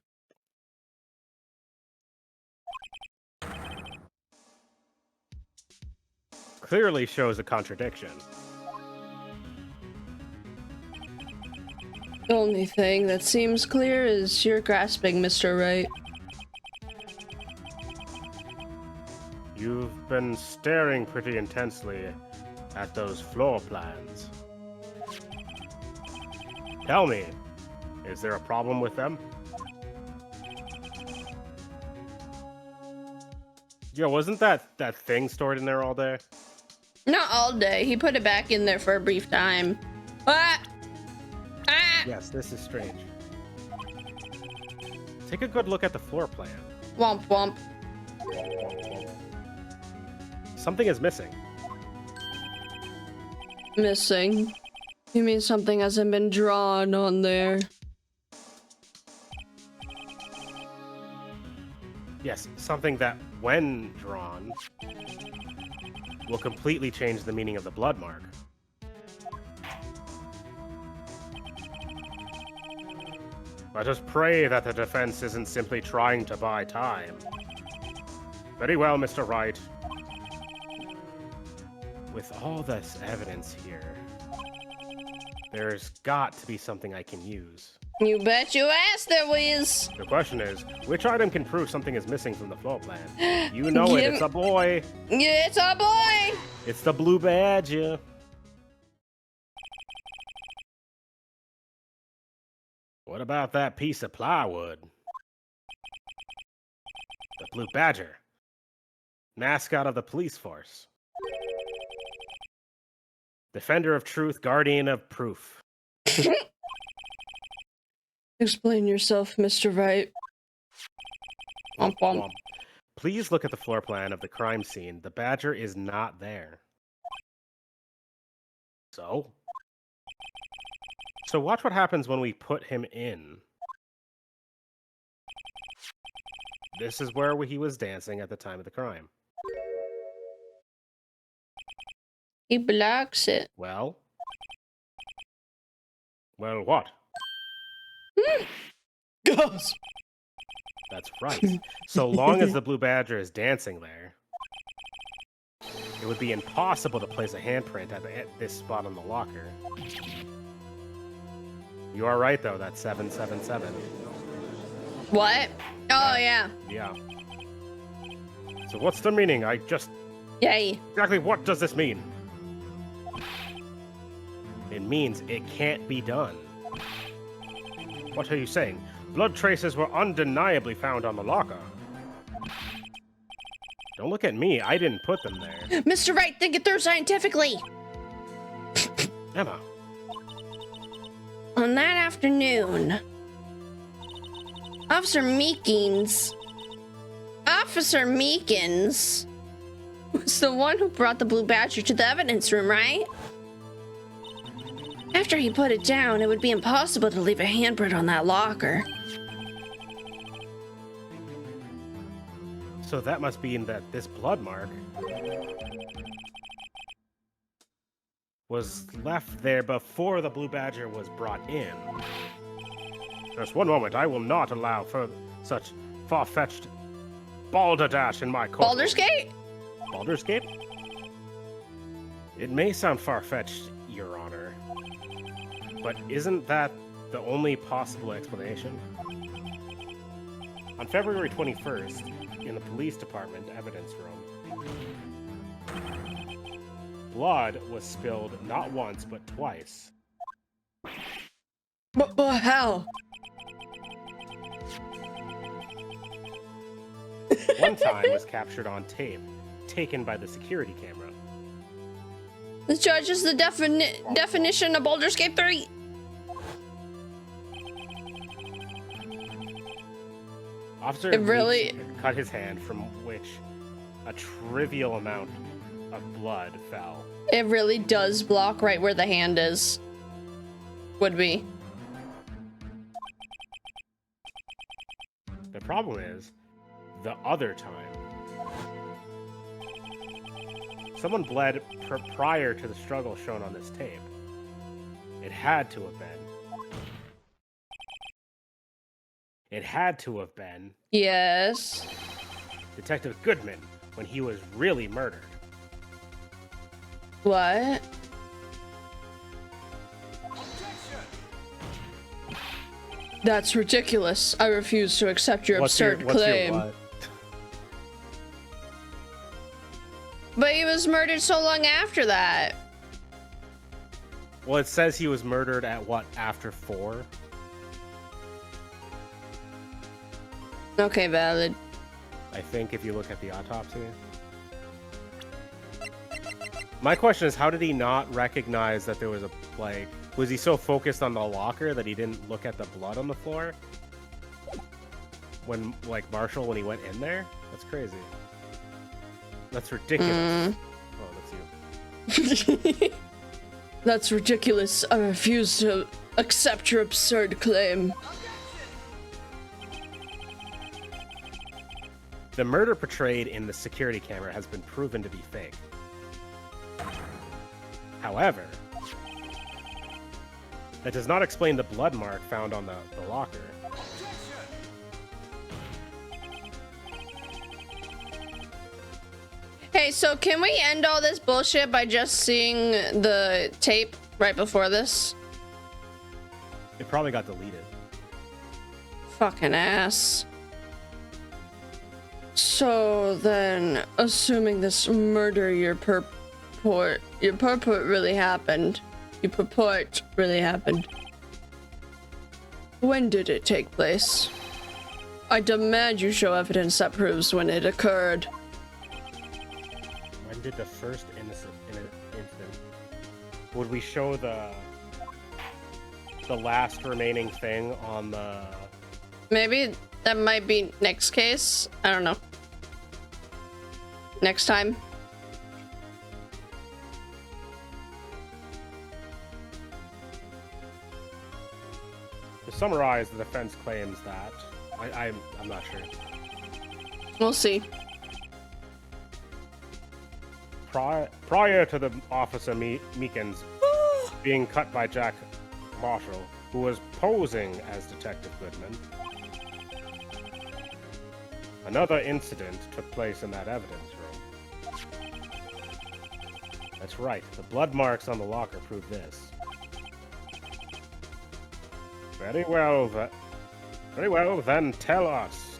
Clearly shows a contradiction. The only thing that seems clear is you're grasping, Mr. Wright. You've been staring pretty intensely at those floor plans. Tell me, is there a problem with them? Yo, wasn't that thing stored in there all day? Not all day. He put it back in there for a brief time. Ah! Ah! Yes, this is strange. Take a good look at the floor plan. Womp womp. Something is missing. Missing? You mean something hasn't been drawn on there? Yes, something that, when drawn, will completely change the meaning of the blood mark. Let us pray that the defense isn't simply trying to buy time. Very well, Mr. Wright. With all this evidence here, there's got to be something I can use. You bet your ass there is. The question is, which item can prove something is missing from the floor plan? You know it, it's a boy. Yeah, it's a boy. It's the blue badger. What about that piece of plywood? The blue badger. Mascot of the police force. Defender of truth, guardian of proof. Explain yourself, Mr. Wright. Womp womp. Please look at the floor plan of the crime scene. The badger is not there. So watch what happens when we put him in. This is where he was dancing at the time of the crime. He blocks it. Well, what? Gasp. That's right. So long as the blue badger is dancing there, it would be impossible to place a handprint at this spot on the locker. You are right, though. That's 777. What? Oh, yeah. Yeah. So what's the meaning? Yay. Exactly what does this mean? It means it can't be done. What are you saying? Blood traces were undeniably found on the locker. Don't look at me. I didn't put them there. Mr. Wright, think it through scientifically. Emma. On that afternoon, Officer Meekins was the one who brought the blue badger to the evidence room, right? After he put it down, it would be impossible to leave a handprint on that locker. So that must mean that this blood mark was left there before the blue badger was brought in. Just one moment, I will not allow for such far-fetched balderdash in my court. Baldur's Gate? Baldur's Gate? It may sound far-fetched, Your Honor, but isn't that the only possible explanation? On February 21st, in the police department evidence room, blood was spilled not once but twice. But how? One time was captured on tape, taken by the security camera. The judge is the definition of Baldur's Gate 3. Officer really cut his hand, from which a trivial amount of blood fell. It really does block right where the hand is. Would be. The problem is, the other time, someone bled prior to the struggle shown on this tape. It had to have been. It had to have been Yes. Detective Goodman when he was really murdered. What? That's ridiculous. I refuse to accept your absurd what's claim. Your what? But he was murdered so long after that. Well, it says he was murdered at what, after 4? Okay, valid. I think if you look at the autopsy. My question is, how did he not recognize that there was a, like, was he so focused on the locker that he didn't look at the blood on the floor? When, like, Marshall, when he went in there? That's crazy. That's ridiculous. Oh, that's you. That's ridiculous. I refuse to accept your absurd claim. The murder portrayed in the security camera has been proven to be fake. However, that does not explain the blood mark found on the locker. Hey, so can we end all this bullshit by just seeing the tape right before this? It probably got deleted. Fucking ass. So then, assuming this murder you purport really happened. When did it take place? I demand you show evidence that proves when it occurred. When did the first incident? Would we show the last remaining thing on the? Maybe that might be next case. I don't know. Next time. To summarize, the defense claims that I'm not sure. We'll see. Prior to the officer Meekins being cut by Jack Marshall, who was posing as Detective Goodman, another incident took place in that evidence room. That's right, the blood marks on the locker prove this. Very well, then tell us.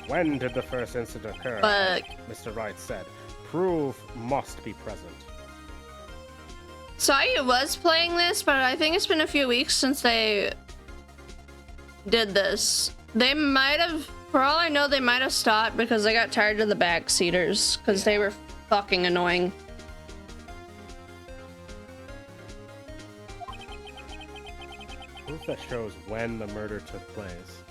When did the first incident occur? Mr. Wright said. Proof must be present. Saya was playing this, but I think it's been a few weeks since they did this. They might have, for all I know, they might have stopped because they got tired of the backseaters because they were fucking annoying. Proof that shows when the murder took place.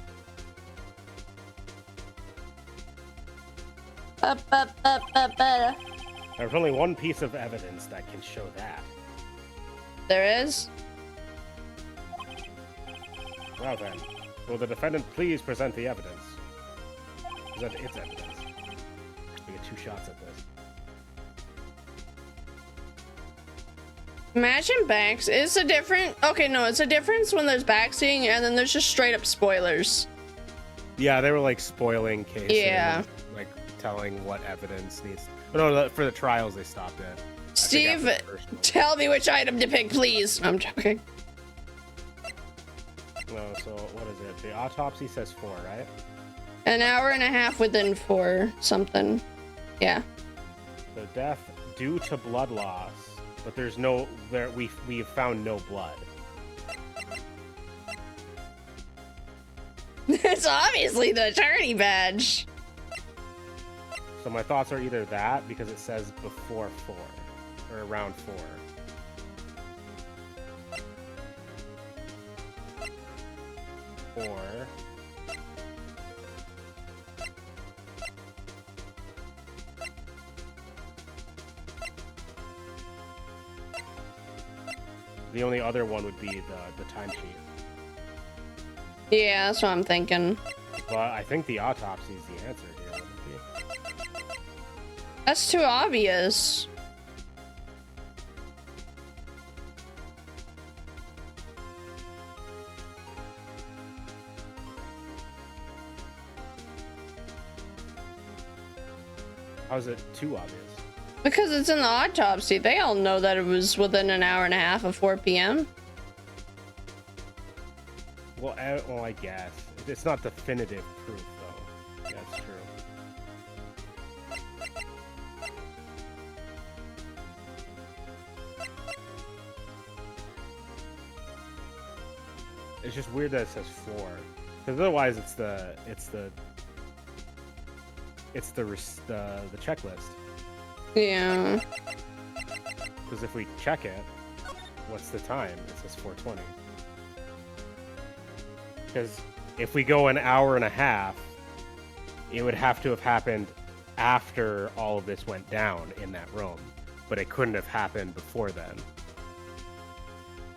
There's only one piece of evidence that can show that. There is? Well then, will the defendant please present the evidence? Present its evidence. We get 2 shots at this. Imagine backs. It's a different. Okay, no, it's a difference when there's backseating and then there's just straight up spoilers. Yeah, they were like spoiling cases. Yeah. Like telling what evidence needs. Oh, no, for the trials they stopped it. Steve, tell me which item to pick, please. I'm joking. No, so what is it? The autopsy says 4, right? An hour and a half within 4 something. Yeah. The death due to blood loss, but there's no there. We have found no blood. It's obviously the attorney badge. So my thoughts are either that, because it says before 4, or around 4. Or... the only other one would be the timesheet. Yeah, that's what I'm thinking. But I think the autopsy is the answer here. Wouldn't it be? That's too obvious. How's it too obvious? Because it's in the autopsy. They all know that it was within an hour and a half of 4 p.m. Well, I guess it's not definitive proof, though. That's true. It's just weird that it says 4, because otherwise it's the checklist. Yeah. Because if we check it, what's the time? It says 4:20. Because if we go an hour and a half, it would have to have happened after all of this went down in that room, but it couldn't have happened before then.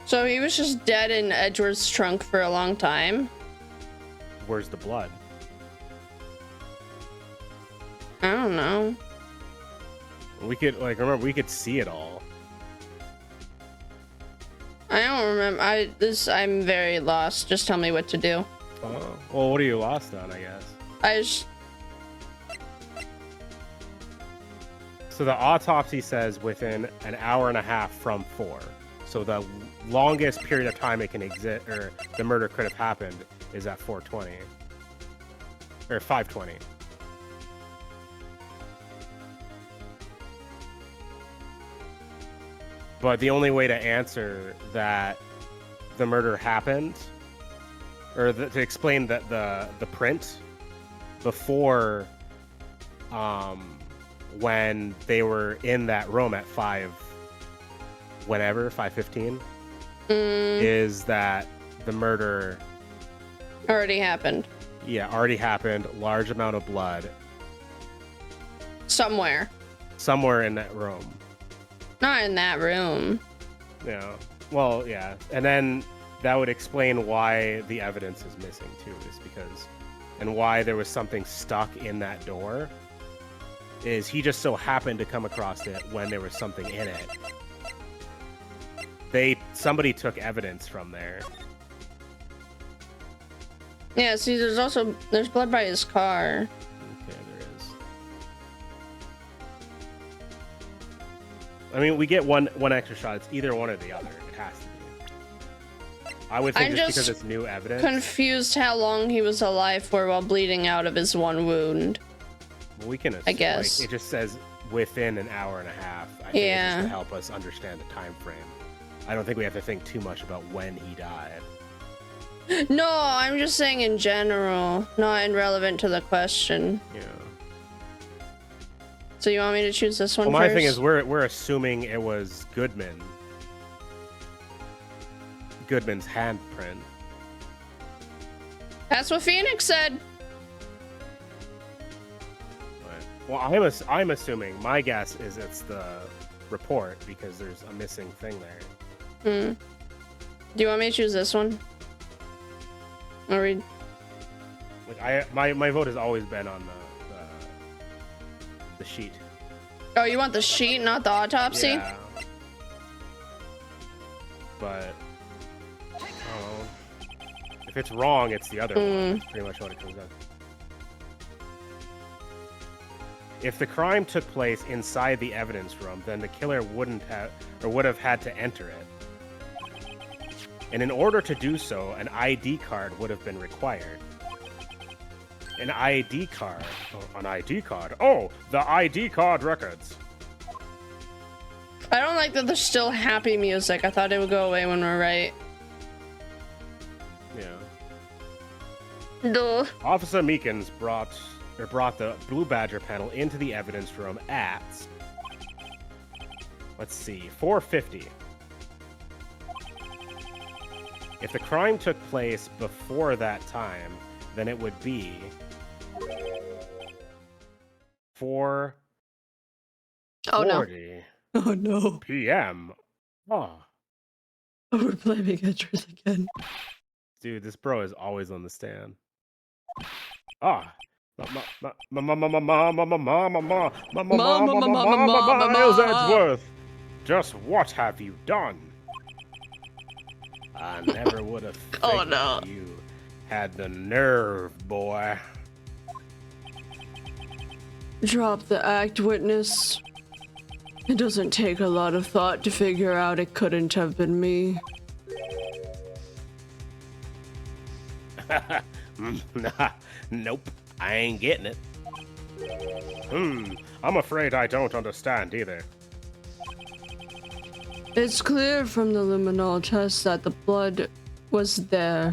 So he was just dead in Edward's trunk for a long time? Where's the blood? I don't know. We could, remember, we could see it all. I don't remember. I'm very lost. Just tell me what to do. Oh. Well, what are you lost on, I guess? So the autopsy says within an hour and a half from 4. So the longest period of time it can exist, or the murder could have happened, is at 4:20. Or 5:20. But the only way to answer that the murder happened, or to explain that the print before, when they were in that room at 5:15, is that the murder already happened. Yeah, already happened. Large amount of blood. Somewhere in that room. Not in that room. Yeah. Well, yeah. And then that would explain why the evidence is missing too, is because, and why there was something stuck in that door, is he just so happened to come across it when there was something in it. Somebody took evidence from there. Yeah, see, there's blood by his car. Okay, there is. I mean, we get one extra shot. It's either one or the other. It has to be. I would think just because it's new evidence. Confused how long he was alive for while bleeding out of his one wound. Well, we can assume, I guess. it just says within an hour and a half. I think it's just to help us understand the time frame. I don't think we have to think too much about when he died. No, I'm just saying in general, not irrelevant to the question. Yeah. So you want me to choose this one Well, my first? thing is, we're assuming it was Goodman's handprint. That's what Pheonix said. Well, I'm assuming. My guess is it's the report because there's a missing thing there. Do you want me to choose this one? Or read? Like my vote has always been on the sheet. Oh, you want the sheet, not the autopsy? Yeah. But if it's wrong, it's the other one. That's pretty much what it comes down to. If the crime took place inside the evidence room, then the killer would have had to enter it. And in order to do so, an ID card would have been required. An ID card? Oh, an ID card? Oh, the ID card records. I don't like that there's still happy music. I thought it would go away when we're right. Yeah. Duh. Officer Meekins brought the Blue Badger panel into the evidence room at, let's see, 4:50. If the crime took place before that time, then it would be 4:40 Oh no. p.m. Oh, We're blaming Edward again. dude, this bro is always on the stand. Ah. Miles Edgeworth, just what have you done? I never would have figured you had the nerve, boy. Drop the act, witness. It doesn't take a lot of thought to figure out it couldn't have been me. Nah, nope, I ain't getting it. I'm afraid I don't understand either. It's clear from the luminol test that the blood was there.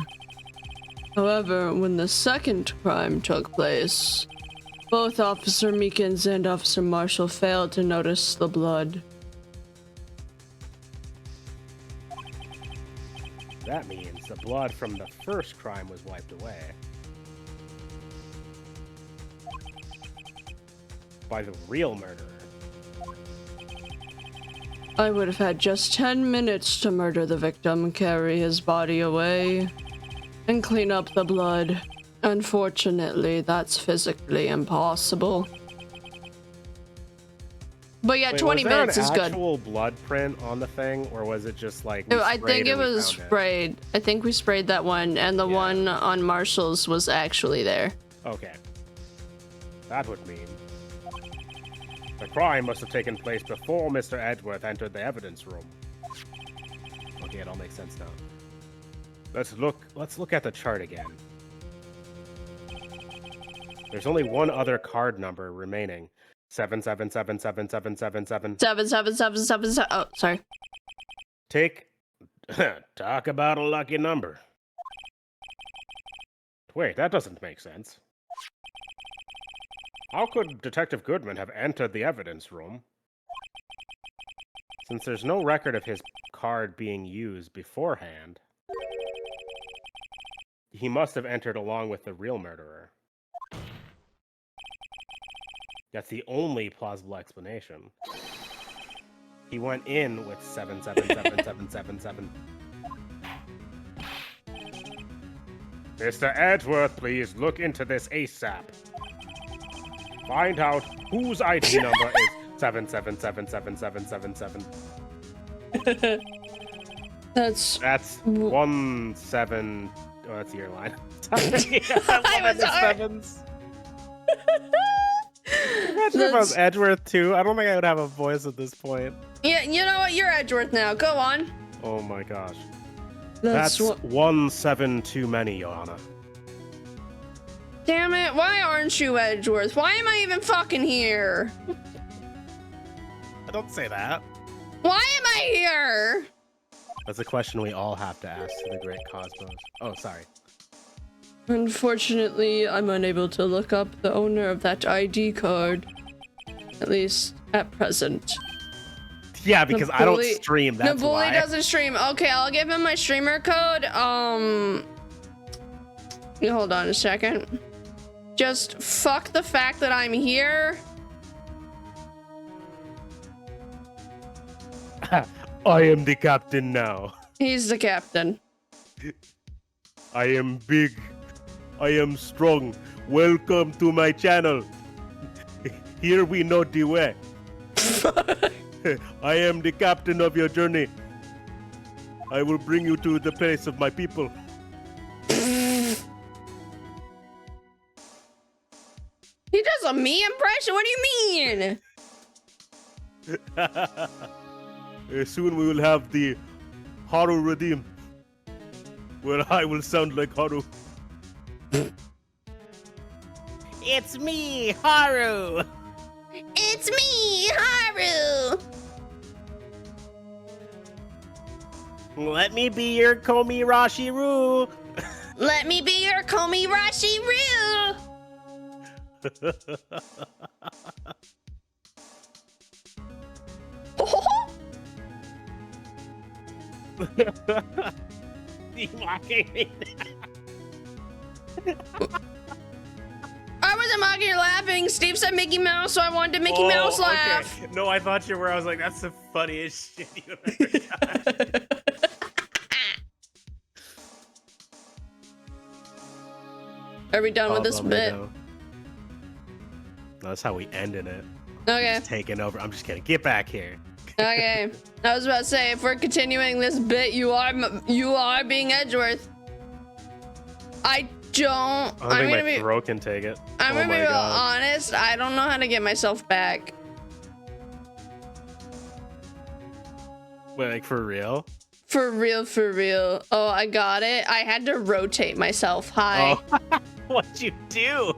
However, when the second crime took place, both Officer Meekins and Officer Marshall failed to notice the blood. That means the blood from the first crime was wiped away. By the real murderer. I would have had just 10 minutes to murder the victim, carry his body away, and clean up the blood. Unfortunately, that's physically impossible. But yeah, Wait, 20 minutes is Was there good. an actual blood print on the thing, or was it just like? I think it was sprayed. I think we sprayed that one, and the one on Marshall's was actually there. Okay. That would mean the crime must have taken place before Mr. Edgeworth entered the evidence room. Okay, it all makes sense now. Let's look at the chart again. There's only one other card number remaining. 77777777. 7777. Oh, sorry. Talk about a lucky number. Wait, that doesn't make sense. How could Detective Goodman have entered the evidence room? Since there's no record of his card being used beforehand, he must have entered along with the real murderer. That's the only plausible explanation. He went in with 777777. Mr. Edgeworth, please look into this ASAP. Find out whose ID number is 777777. That's 17. Oh, that's your line. I was sevens. Imagine if I was Edgeworth too. I don't think I would have a voice at this point. Yeah, you know what? You're Edgeworth now. Go on. Oh my gosh. That's 17 too many, Your Honor. Damn it. Why aren't you Edgeworth? Why am I even fucking here? I don't say that. Why am I here? That's a question we all have to ask to the great Cosmos. Oh, sorry. Unfortunately, I'm unable to look up the owner of that ID card. At least at present. Yeah, because I don't stream, that's why. Nabuli doesn't stream. Okay, I'll give him my streamer code. Hold on a second. Just fuck the fact that I'm here. I am the captain now. He's the captain. I am big. I am strong. Welcome to my channel. Here we know the way. I am the captain of your journey. I will bring you to the place of my people. He does a me impression? What do you mean? Soon we will have the Haru redeemed, where I will sound like Haru. It's me, Haru! It's me, Haru! Let me be your Komi Rashiru! Let me be your Komi Rashiru! You mocking me? I wasn't mocking or laughing. Steve said Mickey Mouse, so I wanted to Mickey Mouse laugh. Okay. No, I thought you were. I was like, that's the funniest shit you've ever done. Are we done with this bit? That's how we ended it. Okay. Just taking over. I'm just kidding. Get back here. Okay. I was about to say, if we're continuing this bit, you are being Edgeworth. I don't think my throat can take it. I'm gonna be real honest. I don't know how to get myself back. Wait, like for real? For real, for real. Oh, I got it. I had to rotate myself. Hi. Oh, what'd you do?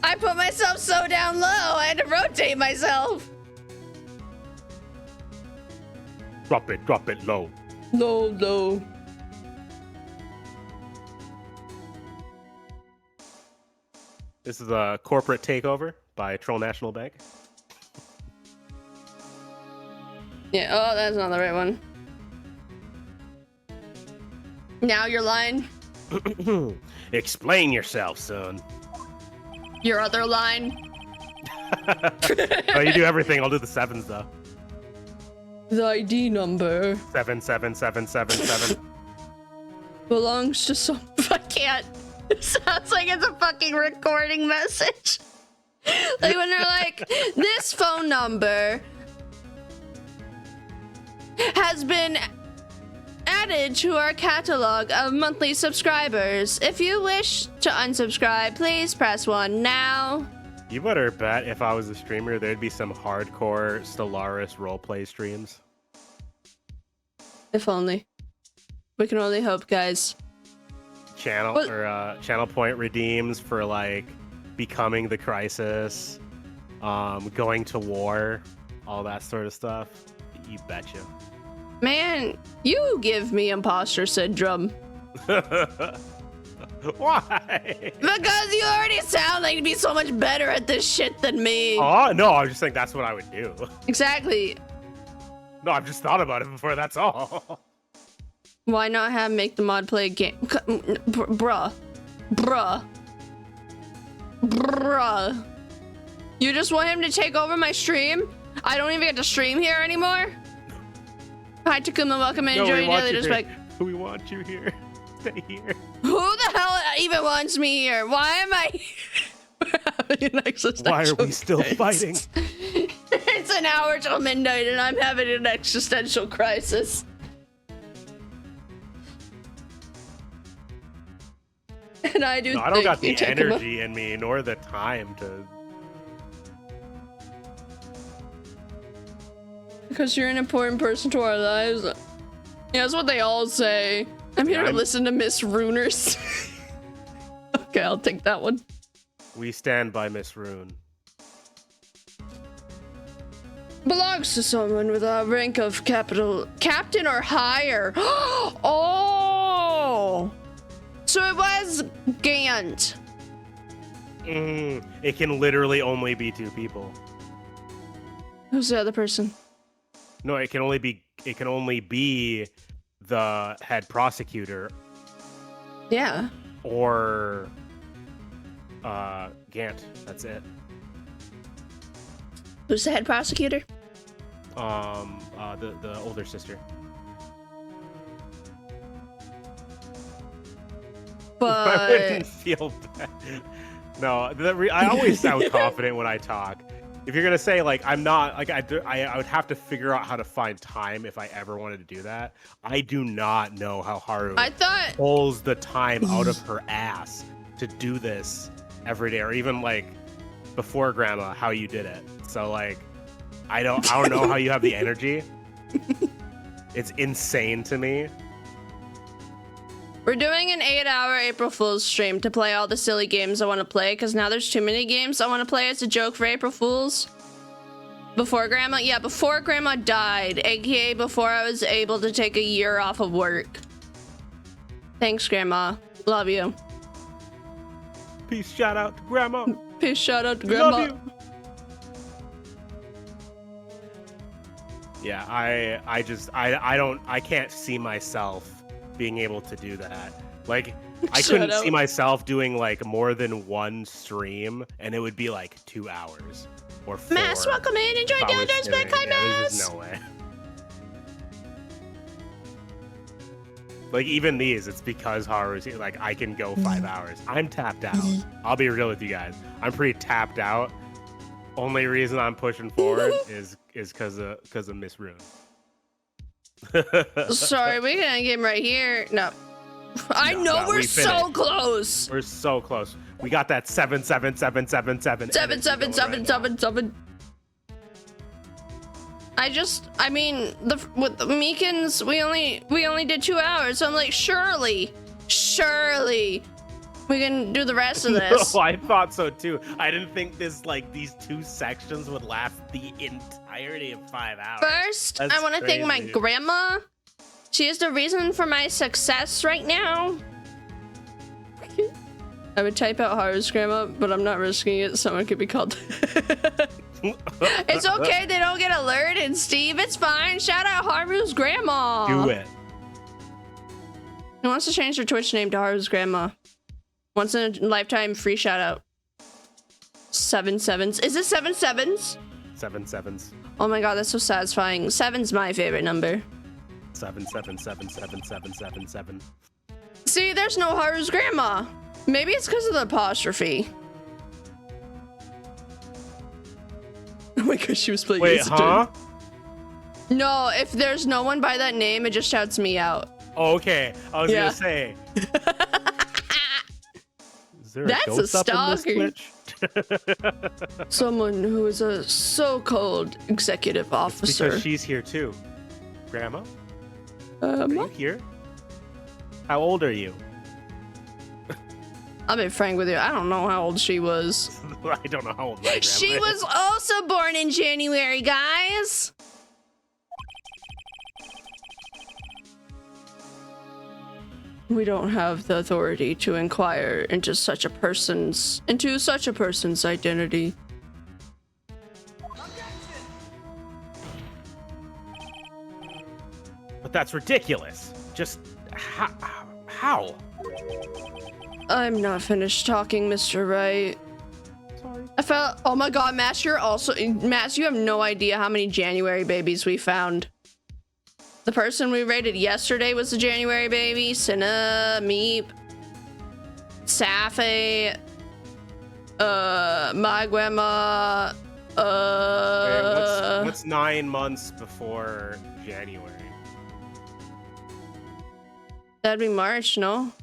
I put myself so down low. I had to rotate myself. Drop it low. Low, low. This is a corporate takeover by Troll National Bank. Yeah, oh, that's not the right one. Now your line. Explain yourself, son. Your other line. Oh, you do everything. I'll do the sevens, though. The ID number 77777 belongs to some. I can't. It sounds like it's a fucking recording message. Like when they're like, this phone number has been added to our catalog of monthly subscribers. If you wish to unsubscribe, please press 1 now. You better bet if I was a streamer, there'd be some hardcore Stellaris roleplay streams. If only. We can only hope, guys. Channel point redeems for like becoming the crisis, going to war, all that sort of stuff. You betcha. Man, you give me imposter syndrome. Why? Because you already sound like you'd be so much better at this shit than me. Oh, no, I was just saying that's what I would do. Exactly. No, I've just thought about it before, that's all. Why not have make the mod play a game? Bruh. You just want him to take over my stream? I don't even get to stream here anymore? Hi, Takuma, welcome and enjoy your daily respect. We want you here. Stay here. Who the hell even wants me here? Why am I having an existential Why are we still fighting? It's an hour till midnight and I'm having an existential crisis. And I do. No, I don't got the energy in me, nor the time to. Because you're an important person to our lives. Yeah, that's what they all say. I'm here to listen to Miss Runers. Okay, I'll take that one. We stand by Miss Rune. Belongs to someone with a rank of captain or higher. Oh! So it was Gant. It can literally only be 2 people. Who's the other person? No, it can only be the head prosecutor. Yeah. Or Gant. That's it. Who's the head prosecutor? The older sister. But I wouldn't feel bad. No, I always sound confident when I talk. If you're gonna say like I'm not, like I would have to figure out how to find time if I ever wanted to do that. I do not know how Harune pulls the time out of her ass to do this every day, or even like before Grandma, how you did it. So like, I don't know how you have the energy. It's insane to me. We're doing an 8-hour April Fool's stream to play all the silly games I want to play, because now there's too many games I want to play as a joke for April Fool's. Before Grandma, yeah, before Grandma died, aka before I was able to take a year off of work. Thanks, Grandma. Love you. Peace, shout out to Grandma. Peace, shout out to Grandma. Love you. Yeah, I can't see myself being able to do that. Like, I couldn't see myself doing like more than one stream, and it would be like 2 hours or 4. Mass, welcome in. Enjoy daily respect. Hi, Mass. There's just no way. Like even these, it's because Haru's here. Like I can go 5 hours. I'm tapped out. I'll be real with you guys. I'm pretty tapped out. Only reason I'm pushing forward is because of Miss Rune. Sorry, we're gonna get him right here. No. I know we're so close. We're so close. We got that 77777. 77777. I mean, with the Meekins, we only did 2 hours. So I'm like, surely, we can do the rest of this. Oh, I thought so too. I didn't think these 2 sections would last the entirety of 5 hours. First, I want to thank my grandma. She is the reason for my success right now. I would type out Haru's grandma, but I'm not risking it. Someone could be called. It's okay. They don't get alerted, Steve. It's fine. Shout out Haru's grandma. Do it. Who wants to change their Twitch name to Haru's grandma? Once in a lifetime free shout out. 7 sevens. Is it 7 sevens? 7 sevens. Oh my god, that's so satisfying. 7's my favorite number. 7 7 7 7 7 7 7. See, there's no Haru's grandma. Maybe it's because of the apostrophe. Oh my gosh, she was playing. Wait, huh? No, if there's no one by that name, it just shouts me out. Oh, okay. I was gonna say. Is there That's ghost a up in this stalker. Twitch? Someone who is a so-called executive officer. Because she's here too. Grandma? Are you here? How old are you? I'll be frank with you. I don't know how old she was. I don't know how old my grandma She is. was also born in January, guys. We don't have the authority to inquire into such a person's identity. But that's ridiculous. Just how? I'm not finished talking, Mr. Wright. Sorry. I felt. Oh my God, Mass, you have no idea how many January babies we found. The person we rated yesterday was a January baby. Cinna, Meep, Safi, my grandma. Okay, what's 9 months before January? That'd be March, no?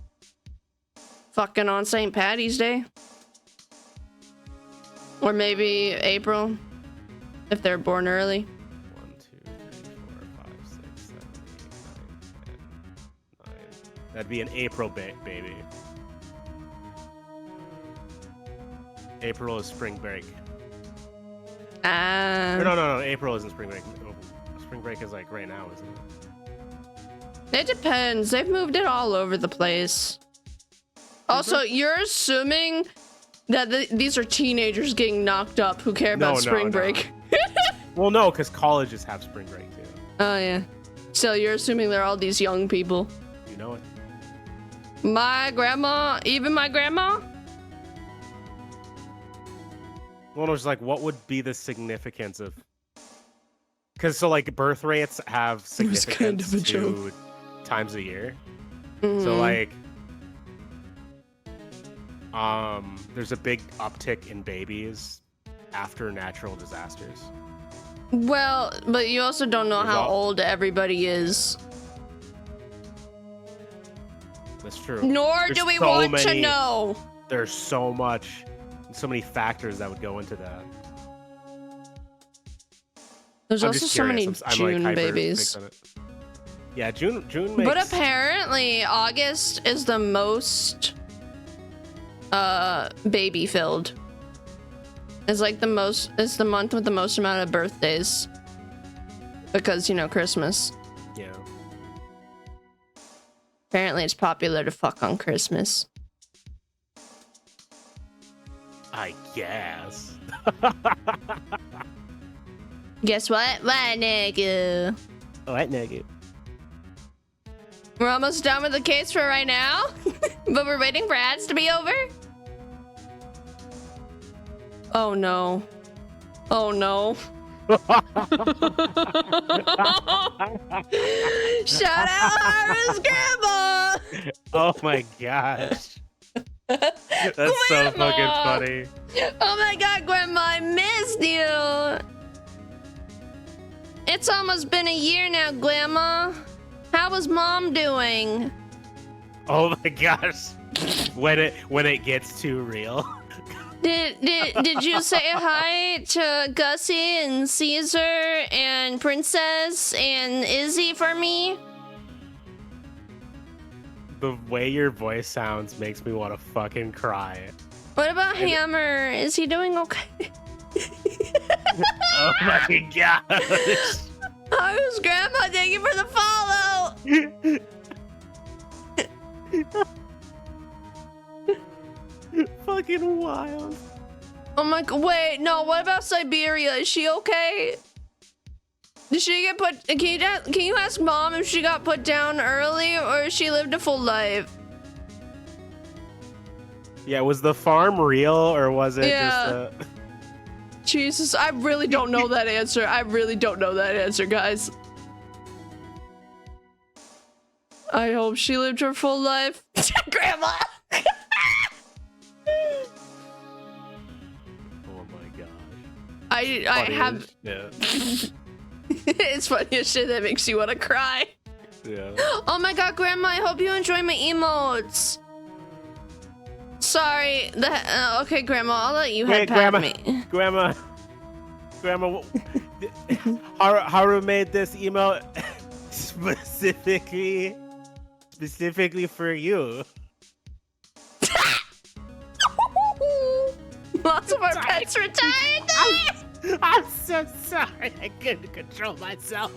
Fucking on St. Patty's Day. Or maybe April, if they're born early. 1, 2, 3, 4, 5, 6, 7, 8, 9, 10, 9. That'd be an April baby. April is spring break. No. April isn't spring break. Spring break is like right now, isn't it? It depends. They've moved it all over the place. Also, you're assuming that these are teenagers getting knocked up who care about spring break. Well, no, because colleges have spring break too. Oh, yeah. So you're assuming they're all these young people. You know it. My grandma, even my grandma? Well, it was like, what would be the significance of? Because so like birth rates have significance kind of a to joke. times a year. Mhm. So like, there's a big uptick in babies after natural disasters. Well, but you also don't know how old everybody is. That's true. Nor There's do we so want to many- know. There's so many factors that would go into that. There's I'm also just so curious. many I'm June hyper babies. fixed on it. Yeah, June makes. But apparently August is the most baby filled. It's like it's the month with the most amount of birthdays. Because, you know, Christmas. Yeah. Apparently it's popular to fuck on Christmas. I guess. Guess what? What, nigga? What, nigga? We're almost done with the case for right now, but we're waiting for ads to be over. Oh no. Oh no. Shout out Haru's grandma! Oh my gosh. That's so fucking funny. Oh my god, grandma, I missed you! It's almost been a year now, grandma. How was mom doing? Oh my gosh. When it gets too real. Did you say hi to Gussie and Caesar and Princess and Izzy for me? The way your voice sounds makes me want to fucking cry. What about Hammer? Is he doing okay? Oh my gosh. How's Grandma? Thank you for the follow. Fucking wild. Oh my god, wait, no, what about Siberia? Is she okay? Did she get put, can you ask Mom if she got put down early or she lived a full life? Yeah, was the farm real or was it just a... Jesus, I really don't know that answer. I really don't know that answer, guys. I hope she lived her full life. Grandma! Oh my gosh. I have... Yeah. It's funny as shit that makes you want to cry. Yeah. Oh my god, Grandma, I hope you enjoy my emotes. Sorry. Okay, Grandma, I'll let you head past me. Grandma, Haru made this email specifically for you. Lots of our pets retired. I'm so sorry. I couldn't control myself.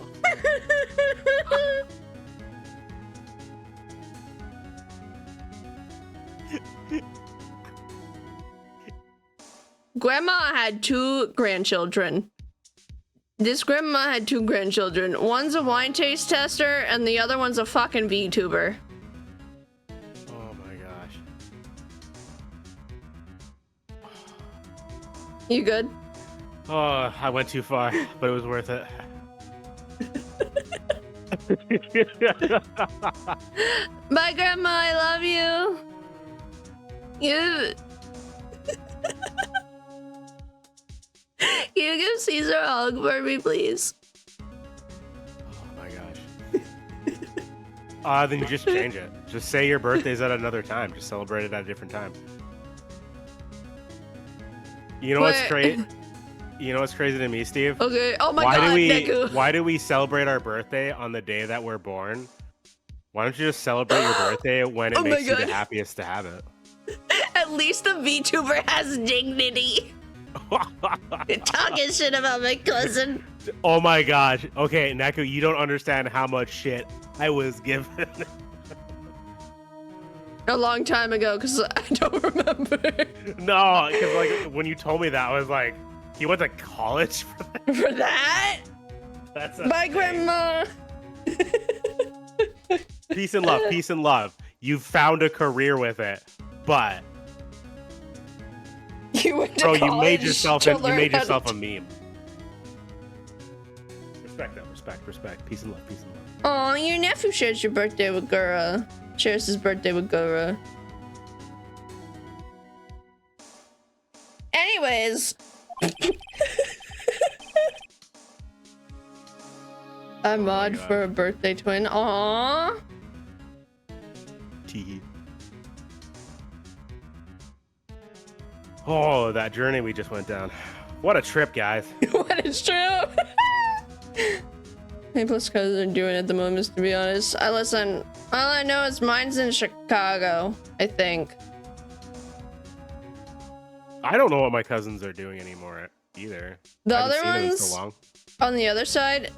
Grandma had 2 grandchildren. This grandma had 2 grandchildren. One's a wine taste tester, and the other one's a fucking VTuber. Oh my gosh. You good? Oh, I went too far, but it was worth it. Bye, Grandma. I love you. Can you give Caesar a hug for me, please? Oh my gosh. Then you just change it. Just say your birthday's at another time. Just celebrate it at a different time. You know what's crazy? You know what's crazy to me, Steve? Okay. Oh my god, Neku. Why do we celebrate our birthday on the day that we're born? Why don't you just celebrate your birthday when it makes you the happiest to have it? At least the VTuber has dignity. Talking shit about my cousin. Oh my gosh. Okay, Neku, you don't understand how much shit I was given. A long time ago, because I don't remember. No, because like when you told me that, I was like, he went to college for that? For that? That's Bye, Grandma. Peace and love, peace and love. You've found a career with it, but you went to bro, college you made yourself a meme. Respect that, respect. Peace and love, peace and love. Oh, your nephew shares your birthday with Gura. Shares his birthday with Gura. Anyways. I'm mod for a birthday twin. Aww. Tee. Oh, that journey we just went down. What a trip, guys. What a trip. Hey, plus cousins are doing at the moment, to be honest. Listen, all I know is mine's in Chicago, I think. I don't know what my cousins are doing anymore either. The I other haven't seen them in ones, so long. on the other side,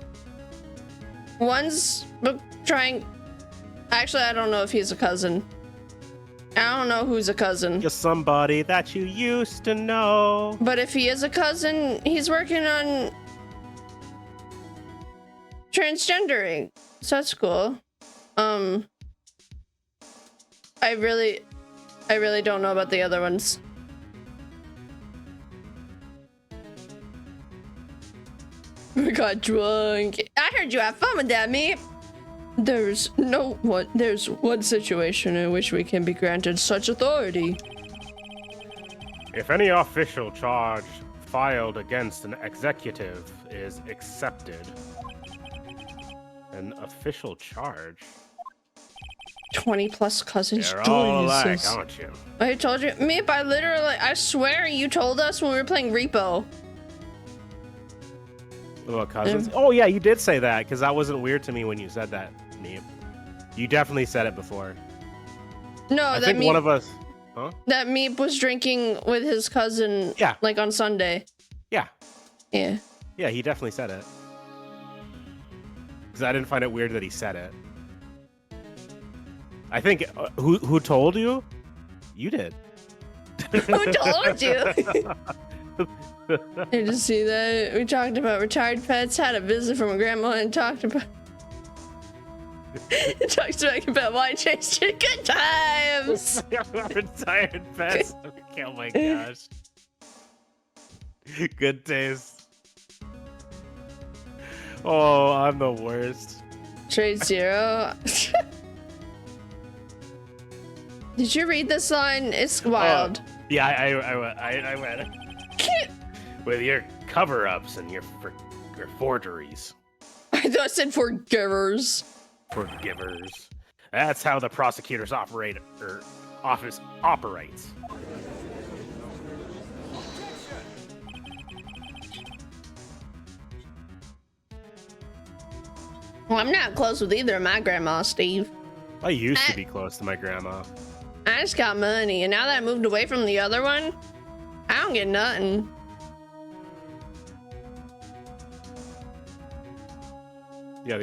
one's trying... Actually, I don't know if he's a cousin. I don't know who's a cousin. Just somebody that you used to know. But if he is a cousin, he's working on transgendering. So that's cool. I really don't know about the other ones. We got drunk. I heard you have fun with that, me. There's one situation in which we can be granted such authority. If any official charge filed against an executive is accepted. An official charge? 20+ cousins. They're all alike, Jesus. aren't you? I told you, Meep, I swear you told us when we were playing Repo. Little cousins? Oh, yeah, you did say that, because that wasn't weird to me when you said that, Meep. You definitely said it before. No, I that think Meep, one of us... Huh? that Meep was drinking with his cousin, Yeah. like on Sunday. Yeah. Yeah. Yeah, he definitely said it. Because I didn't find it weird that he said it. I think... who told you? You did. Who told you? Did you see that? We talked about retired pets, had a visit from a grandma, and talked about about why I changed your good times. Retired pets. Oh my gosh. Good taste. Oh, I'm the worst. Trade Zero. Did you read this line? It's wild. Yeah, I read it. With your cover-ups and your forgeries. I thought it said forgivers. Forgivers. That's how the prosecutor's office operates. Well, I'm not close with either of my grandmas, Steve. I used to be close to my grandma. I just got money, and now that I moved away from the other one, I don't get nothing. Yeah,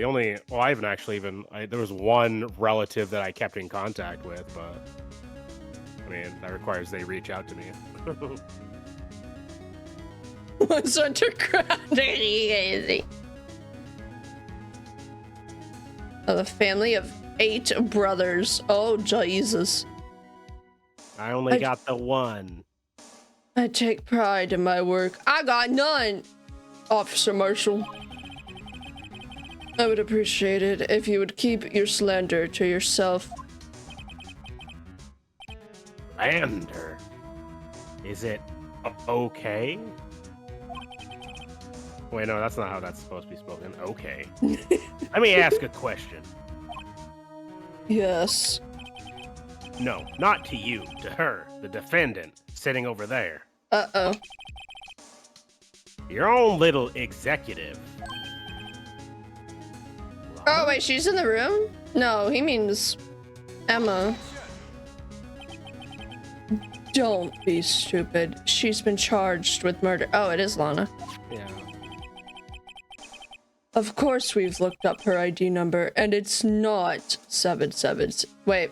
I haven't actually there was one relative that I kept in contact with, but I mean, that requires they reach out to me. What's underground? Easy. Of a family of 8 brothers. Oh, Jesus. I only got the one. I take pride in my work. I got none, Officer Marshall. I would appreciate it if you would keep your slander to yourself. Slander? Is it okay? Wait, no, that's not how that's supposed to be spoken. Okay. Let me ask a question. Yes. No, not to you, to her, the defendant, sitting over there. Uh-oh. Your own little executive. Oh, wait, she's in the room? No, he means Emma. Don't be stupid. She's been charged with murder. Oh, it is Lana. Yeah. Of course we've looked up her ID number, and it's not 77. Wait.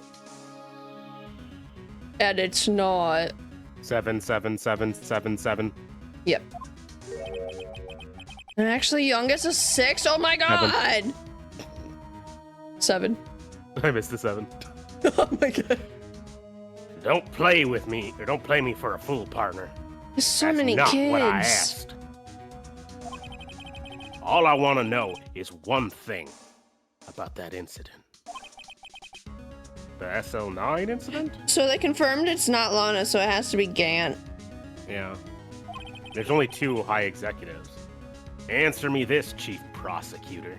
And it's not 77777. Yep. And actually, youngest is 6. Oh my god! 7. I missed the 7. Oh my god. Don't play with me, or don't play me for a fool, partner. There's so That's many not kids. What I asked. All I want to know is one thing about that incident. The SL9 incident? So they confirmed it's not Lana, so it has to be Gant. Yeah. There's only 2 high executives. Answer me this, Chief Prosecutor.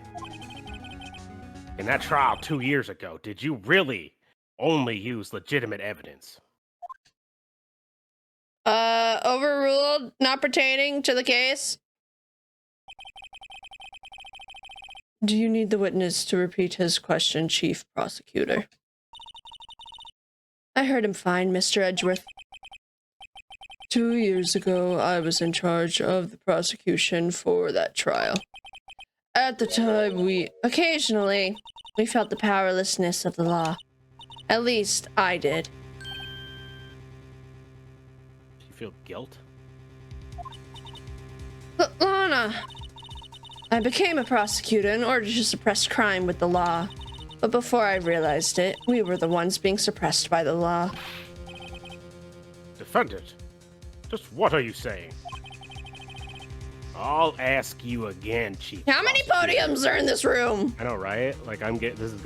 In that trial 2 years ago, did you really only use legitimate evidence? Overruled, not pertaining to the case. Do you need the witness to repeat his question, Chief Prosecutor? I heard him fine, Mr. Edgeworth. 2 years ago, I was in charge of the prosecution for that trial. At the time, occasionally, we felt the powerlessness of the law. At least, I did. Do you feel guilt? Lana! I became a prosecutor in order to suppress crime with the law. But before I realized it, we were the ones being suppressed by the law. Defendant, just what are you saying? I'll ask you again, Chief. How many podiums are in this room? I know, right? Like, this is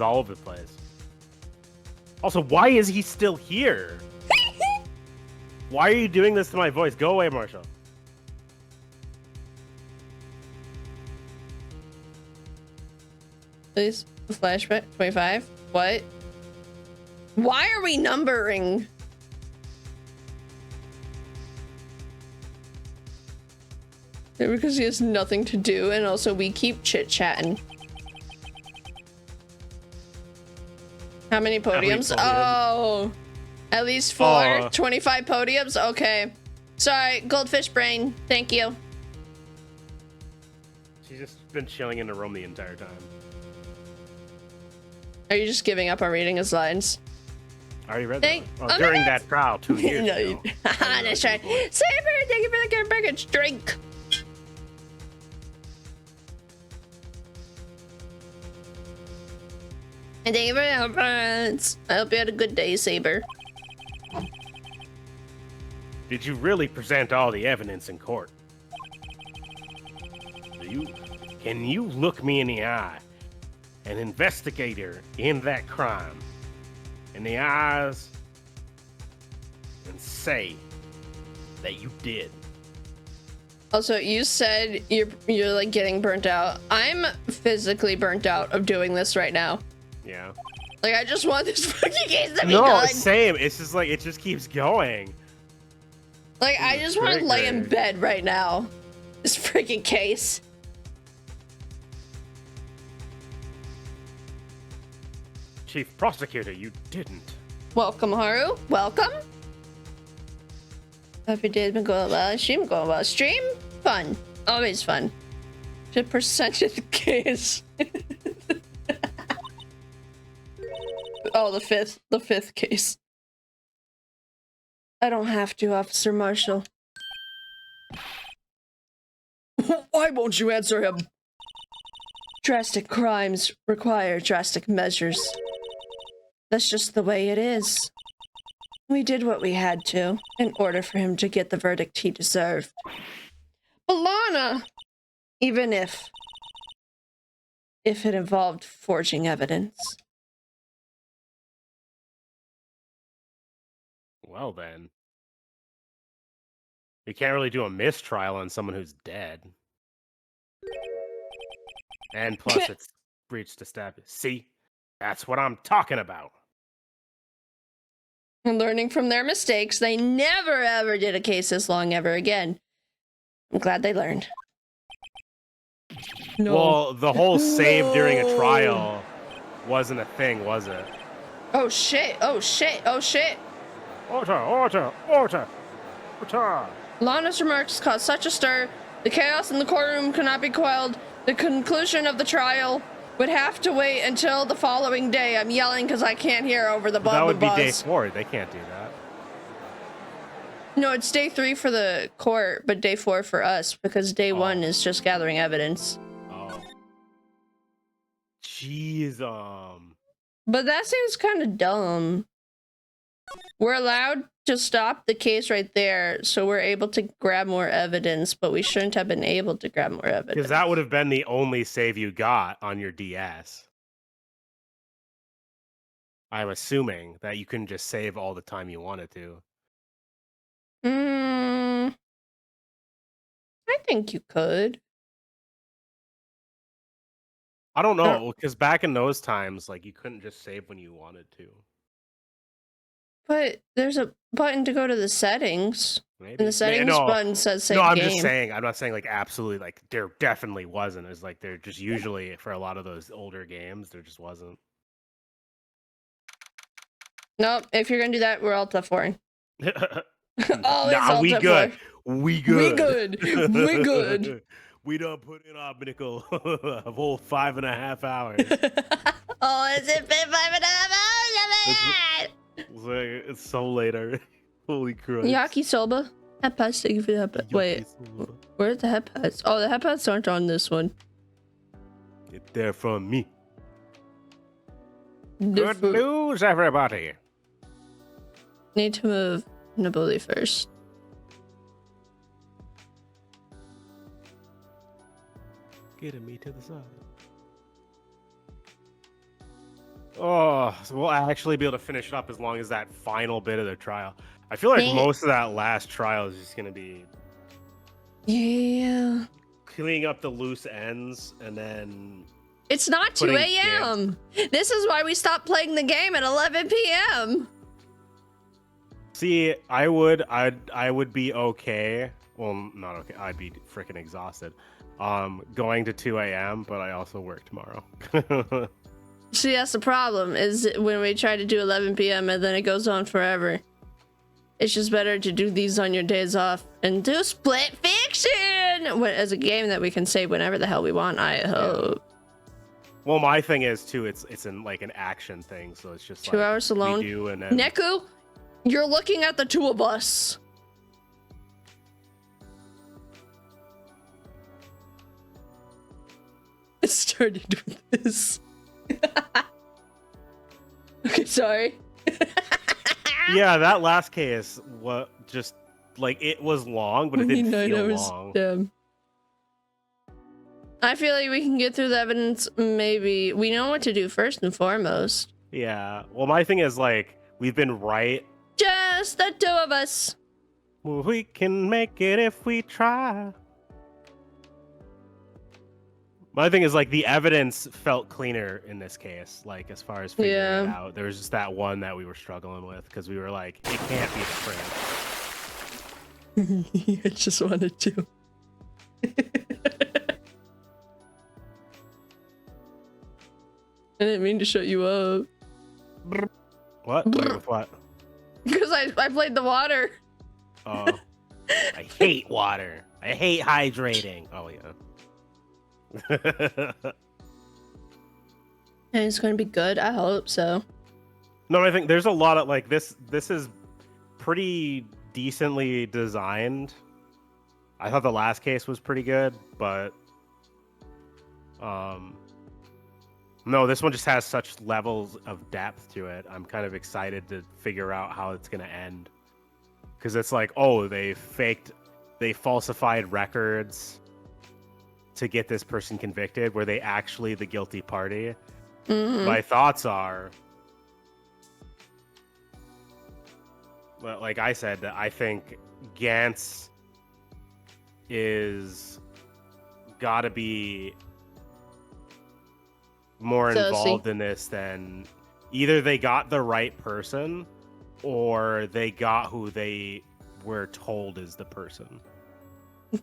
all over the place. Also, why is he still here? Why are you doing this to my voice? Go away, Marshall. Please, flashback 25. What? Why are we numbering? Because he has nothing to do, and also we keep chit-chatting. How many podiums? Oh, at least 4. 25 podiums? Okay. Sorry, goldfish brain. Thank you. She's just been chilling in the room the entire time. Are you just giving up on reading his lines? I already read that. During that trial 2 years ago. That's right. Saber, thank you for the care package. Drink. And thank you for your friends. I hope you had a good day, Saber. Did you really present all the evidence in court? Can you look me in the eye, an investigator in that crime, in the eyes, and say that you did? Also, you said you're like getting burnt out. I'm physically burnt out of doing this right now. Yeah. Like, I just want this fucking case to be No, done. same. It's just like, it just keeps going. Like, I just want to lay in bed right now. This freaking case. Chief Prosecutor, you didn't. Welcome, Haru. Welcome. Hope your day's been going well. Stream going well. Stream? Fun. Always fun. The percentage of the case. Oh, the fifth case. I don't have to, Officer Marshall. Why won't you answer him? Drastic crimes require drastic measures. That's just the way it is. We did what we had to in order for him to get the verdict he deserved. But Lana, even if it involved forging evidence. Well then. You can't really do a mistrial on someone who's dead. And plus it's breach to stab. See? That's what I'm talking about. And learning from their mistakes, they never ever did a case this long ever again. I'm glad they learned. No. Well, the whole save during a trial wasn't a thing, was it? Oh shit, oh shit, oh shit. Order. Lana's remarks caused such a stir. The chaos in the courtroom could not be quelled. The conclusion of the trial would have to wait until the following day. I'm yelling because I can't hear over the buzz. That would be day 4. They can't do that. No, it's day 3 for the court, but day 4 for us because day 1 is just gathering evidence. Oh. Jeez, But that seems kind of dumb. We're allowed to stop the case right there, so we're able to grab more evidence, but we shouldn't have been able to grab more evidence. Because that would have been the only save you got on your DS. I'm assuming that you couldn't just save all the time you wanted to. I think you could. I don't know, because back in those times, like, you couldn't just save when you wanted to. But there's a button to go to the settings. Maybe. And the settings button says save game. No, I'm game. just saying, I'm not saying like absolutely, like there definitely wasn't. It's like there just usually for a lot of those older games, there just wasn't. Nope, if you're gonna do that, we're alt F4. Nah, we good. We good. We good. We done put in our medical a whole 5.5 hours. Oh, has it been 5.5 hours? It's so later. Holy Christ. Yakisoba. Head pads, thank you for the head pads. Wait, where's the head pads? Oh, the head pads aren't on this one. Get there from me. Good news, everybody. Need to move Nabuli first. Getting me to the side. Oh, so we'll actually be able to finish it up as long as that final bit of the trial. I feel like most of that last trial is just going to be... Yeah. Cleaning up the loose ends and then It's not 2 a.m. This is why we stopped playing the game at 11 p.m. See, I would be okay. Well, not okay. I'd be freaking exhausted. Going to 2 a.m., but I also work tomorrow. See, that's the problem, is when we try to do 11 p.m. and then it goes on forever. It's just better to do these on your days off and do Split Fiction as a game that we can save whenever the hell we want, I hope. Well, my thing is, too, it's in like an action thing, so it's just 2 hours alone. We do, and then... Neku, you're looking at the two of us. It started with this. Okay, sorry. Yeah, that last case, what just like it was long, but it didn't feel long. Dumb. I feel like we can get through the evidence. Maybe we know what to do first and foremost. Yeah. Well, my thing is like we've been right. Just the two of us. Well, we can make it if we try. My thing is like the evidence felt cleaner in this case, like as far as figuring it out. There was just that one that we were struggling with because we were like, it can't be the print. I just wanted to. I didn't mean to shut you up. What? Wait, with what? Because I played the water. Oh. I hate water. I hate hydrating. Oh, yeah. And it's going to be good. I hope so. No, I think there's a lot of like this is pretty decently designed. I thought the last case was pretty good, but no, this one just has such levels of depth to it. I'm kind of excited to figure out how it's going to end. Because it's like, oh, they falsified records to get this person convicted. Were they actually the guilty party? Mm-hmm. My thoughts are, well, like I said, that I think Gantz is gotta be more involved in this than either they got the right person or they got who they were told is the person.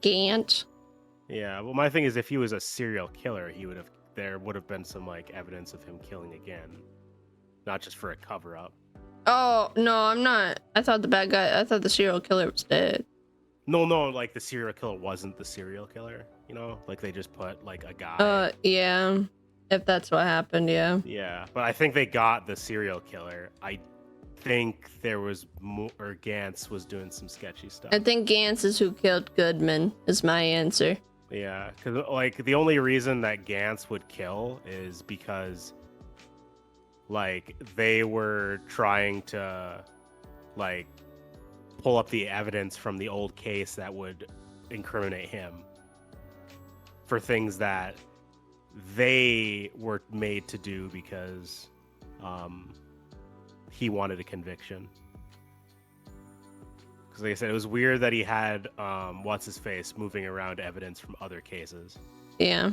Gant. Yeah, well, my thing is, if he was a serial killer, there would have been some like evidence of him killing again, not just for a cover up. Oh no, I'm not. I thought the serial killer was dead. No, like the serial killer wasn't the serial killer. You know, like they just put like a guy. Yeah. If that's what happened, yeah. Yeah, but I think they got the serial killer. I think there was more, or Gantz was doing some sketchy stuff. I think Gantz is who killed Goodman, is my answer. Yeah, because like the only reason that Gantz would kill is because like they were trying to like pull up the evidence from the old case that would incriminate him for things that they were made to do because he wanted a conviction. Because like I said, it was weird that he had what's his face moving around evidence from other cases. Yeah.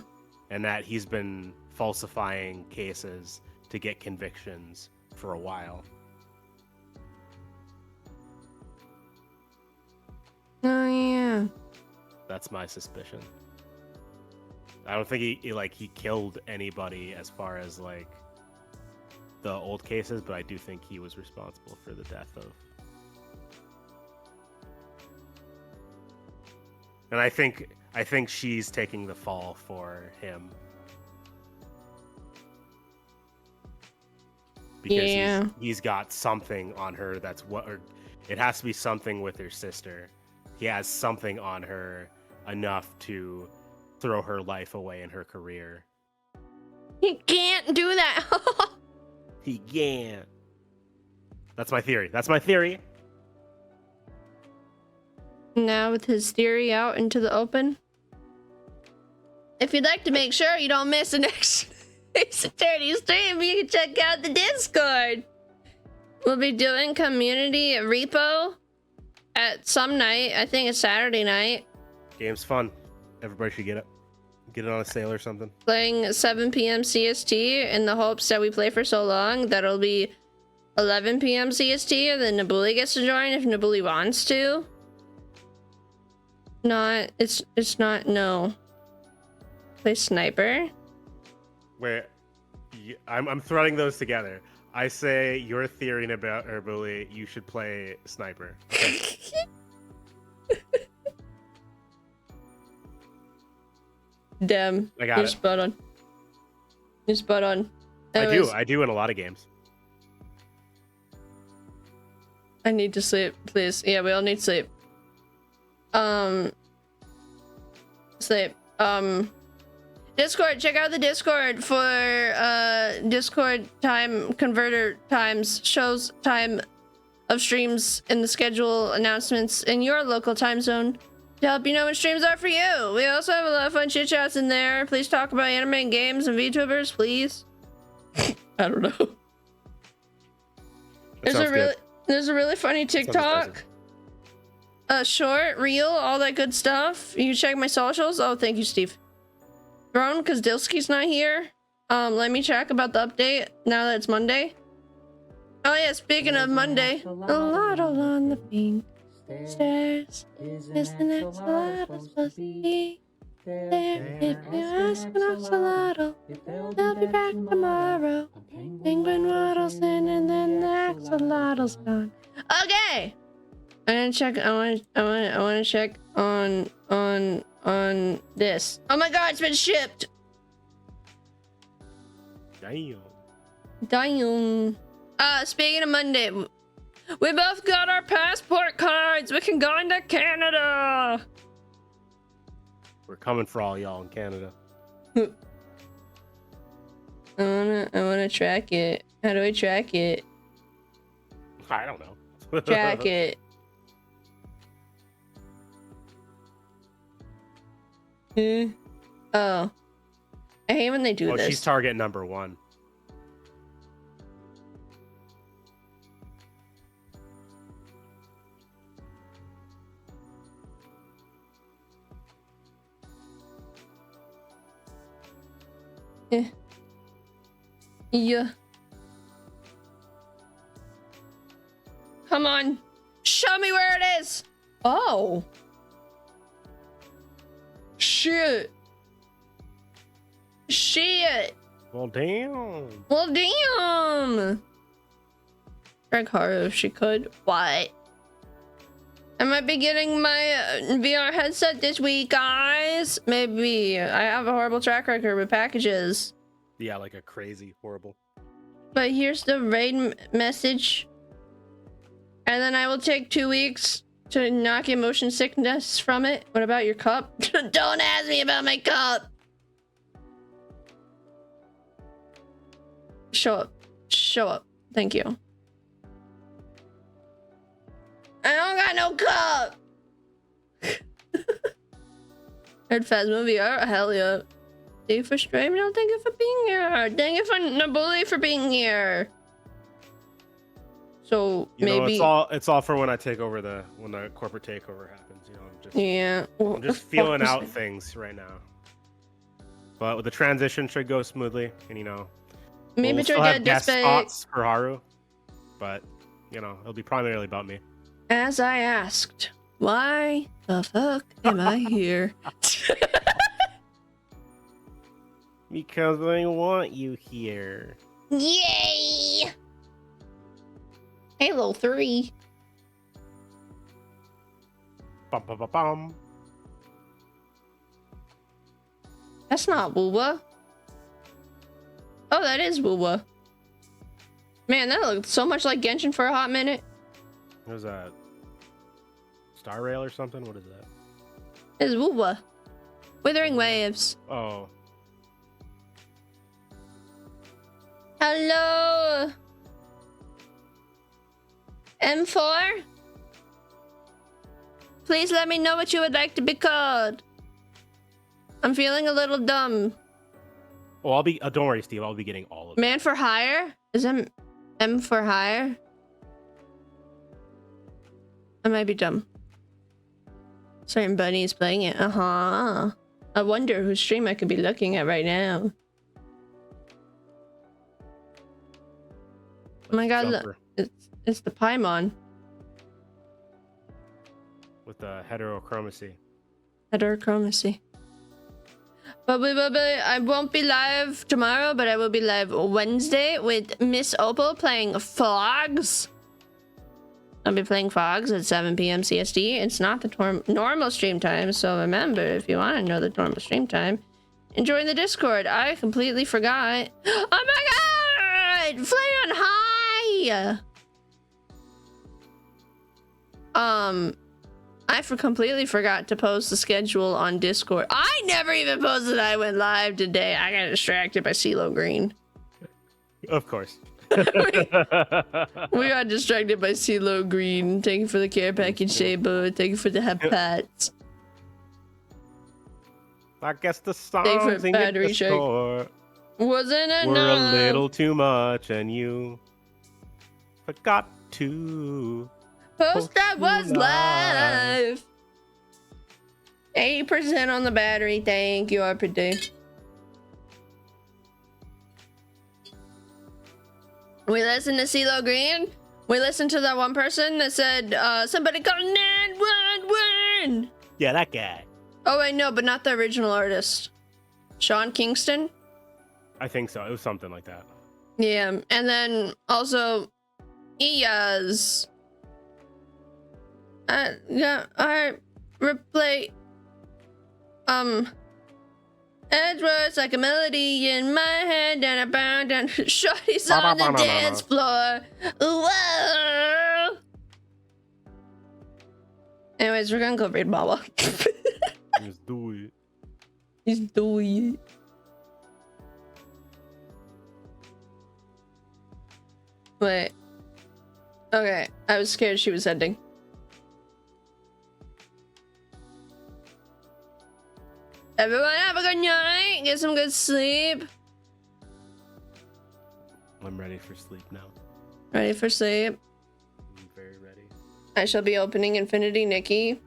And that he's been falsifying cases to get convictions for a while. Oh yeah. That's my suspicion. I don't think he killed anybody as far as like the old cases, but I do think he was responsible for the death of. And I think she's taking the fall for him. Because he's got something on her that's or it has to be something with her sister. He has something on her enough to throw her life away in her career. He can't do that. He can't. That's my theory. Now with his theory out into the open. If you'd like to make sure you don't miss the next Ace Attorney stream, you can check out the Discord. We'll be doing community repo at some night. I think it's Saturday night. Game's fun. Everybody should get Get it on a sale or something. Playing 7 p.m. CST in the hopes that we play for so long that it'll be 11 p.m. CST and then Nabuli gets to join if Nabuli wants to. Not, it's not, no. Play sniper. Wait, I'm throwing those together. I say you're theorying about Nabuli. You should play sniper. Okay. Damn, I got you're it. spot on. You're spot on. Anyways, I do in a lot of games. I need to sleep, please. Yeah, we all need sleep. Sleep. Discord, check out the Discord for Discord time converter times, shows time of streams in the schedule announcements in your local time zone to help you know when streams are for you. We also have a lot of fun chit chats in there. Please talk about anime and games and VTubers, please. I don't know. There's a really funny TikTok. Short, reel, all that good stuff. You can check my socials. Oh, thank you, Steve. Drone, because Dilsky's not here. Let me check about the update now that it's Monday. Oh yeah, speaking of Monday. A lot on the pink stairs. Is the next axolotl supposed to be there? If you ask an axolotl, they'll be back tomorrow. Penguin waddles in and then the axolotl's gone. Okay! I want to check on this. Oh my god, it's been shipped. Damn. Speaking of Monday, we both got our passport cards. We can go into Canada. We're coming for all y'all in Canada. I wanna track it. How do I track it? I don't know. Track it. Oh. I hate when they do this. She's target number 1. Yeah. Come on. Show me where it is. Oh. Shit. Well, damn. Drag Haru if she could. What? I might be getting my VR headset this week, guys. Maybe. I have a horrible track record with packages. Yeah, like a crazy, horrible. But here's the raid message. And then I will take 2 weeks to not get motion sickness from it. What about your cup? Don't ask me about my cup. Show up. Show up. Thank you. I don't got no cup. Heard Phasmo VR? Hell yeah. Thank you for streaming. No, thank you for being here. Thank you for Nabuli for being here. So maybe it's all for when I take over when the corporate takeover happens. You know, I'm just feeling out things right now. But with the transition should go smoothly, and you know, maybe we'll still have guest spots for Haru, but you know, it'll be primarily about me. As I asked, why the fuck am I here? Because I want you here. Yay! Halo 3. Bum, bum, bum, bum. That's not Woowa. Oh, that is Woowa. Man, that looked so much like Genshin for a hot minute. What is that? Star Rail or something? What is that? It's Woowa. Withering Waves. Oh. Hello. M4? Please let me know what you would like to be called. I'm feeling a little dumb. Oh, I'll be. Don't worry, Steve. I'll be getting all of them. Man for hire? Is M for hire? I might be dumb. Certain bunny is playing it. I wonder whose stream I could be looking at right now. Oh my god, look. It's the Paimon. With the heterochromacy. Heterochromacy. But I won't be live tomorrow, but I will be live Wednesday with Miss Opal playing Fogs. I'll be playing Fogs at 7 p.m. CST. It's not the normal stream time, so remember, if you want to know the normal stream time, join the Discord. I completely forgot. Oh my god! Fly on high! I completely forgot to post the schedule on Discord. I never even posted I went live today. I got distracted by CeeLo Green. Of course. We got distracted by CeeLo Green. Thank you for the care package, Shabo. Thank you for the hepats. I guess the songs in your Discord wasn't enough. Were a little too much, and you forgot to post that was live. 80% on the battery. Thank you, RPD. We listened to CeeLo Green. We listened to that one person that said, somebody call 911. Yeah, that guy. Oh, wait, no, but not the original artist. Sean Kingston? I think so. It was something like that. Yeah, and then also, Iyaz. Yeah, I replay. Edwards like a melody in my head, and I bound down. Shorty's on the dance floor. Whoa. Anyways, we're gonna go raid Mawa. Let's do it. He's doing it. Wait. Okay, I was scared she was ending. Everyone have a good night. Get some good sleep. I'm ready for sleep now. Ready for sleep? I'm very ready. I shall be opening Infinity Nikki.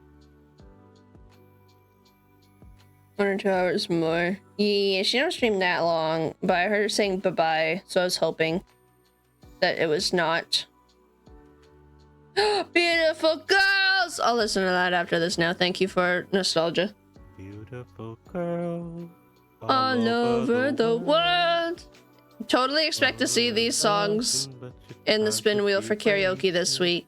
1 or 2 hours more. Yeah, she don't stream that long, but I heard her saying bye-bye, so I was hoping that it was not. Beautiful girls! I'll listen to that after this now. Thank you for nostalgia. Beautiful girl all over the world. Totally expect to see these songs in the spin wheel for karaoke this week.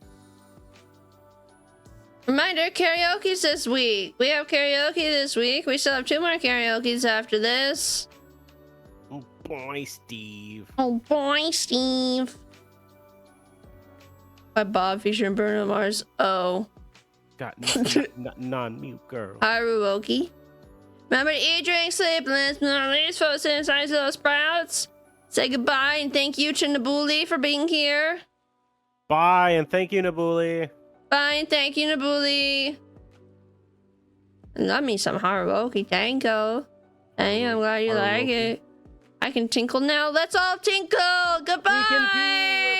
Reminder, karaoke's this week. We have karaoke this week. We still have 2 more karaokes after this. Oh boy, Steve. Oh boy, Steve. By Bob featuring Bruno Mars. Oh. Got non-mute girl. Haruoki. Remember to eat, drink, sleep, last but not least, folks inside those sprouts. Say goodbye and thank you to Nabuli for being here. Bye and thank you, Nabuli. Bye and thank you, Nabuli. Love me some Haruoki tango. Hey, I'm glad you like it. I can tinkle now. Let's all tinkle. Goodbye.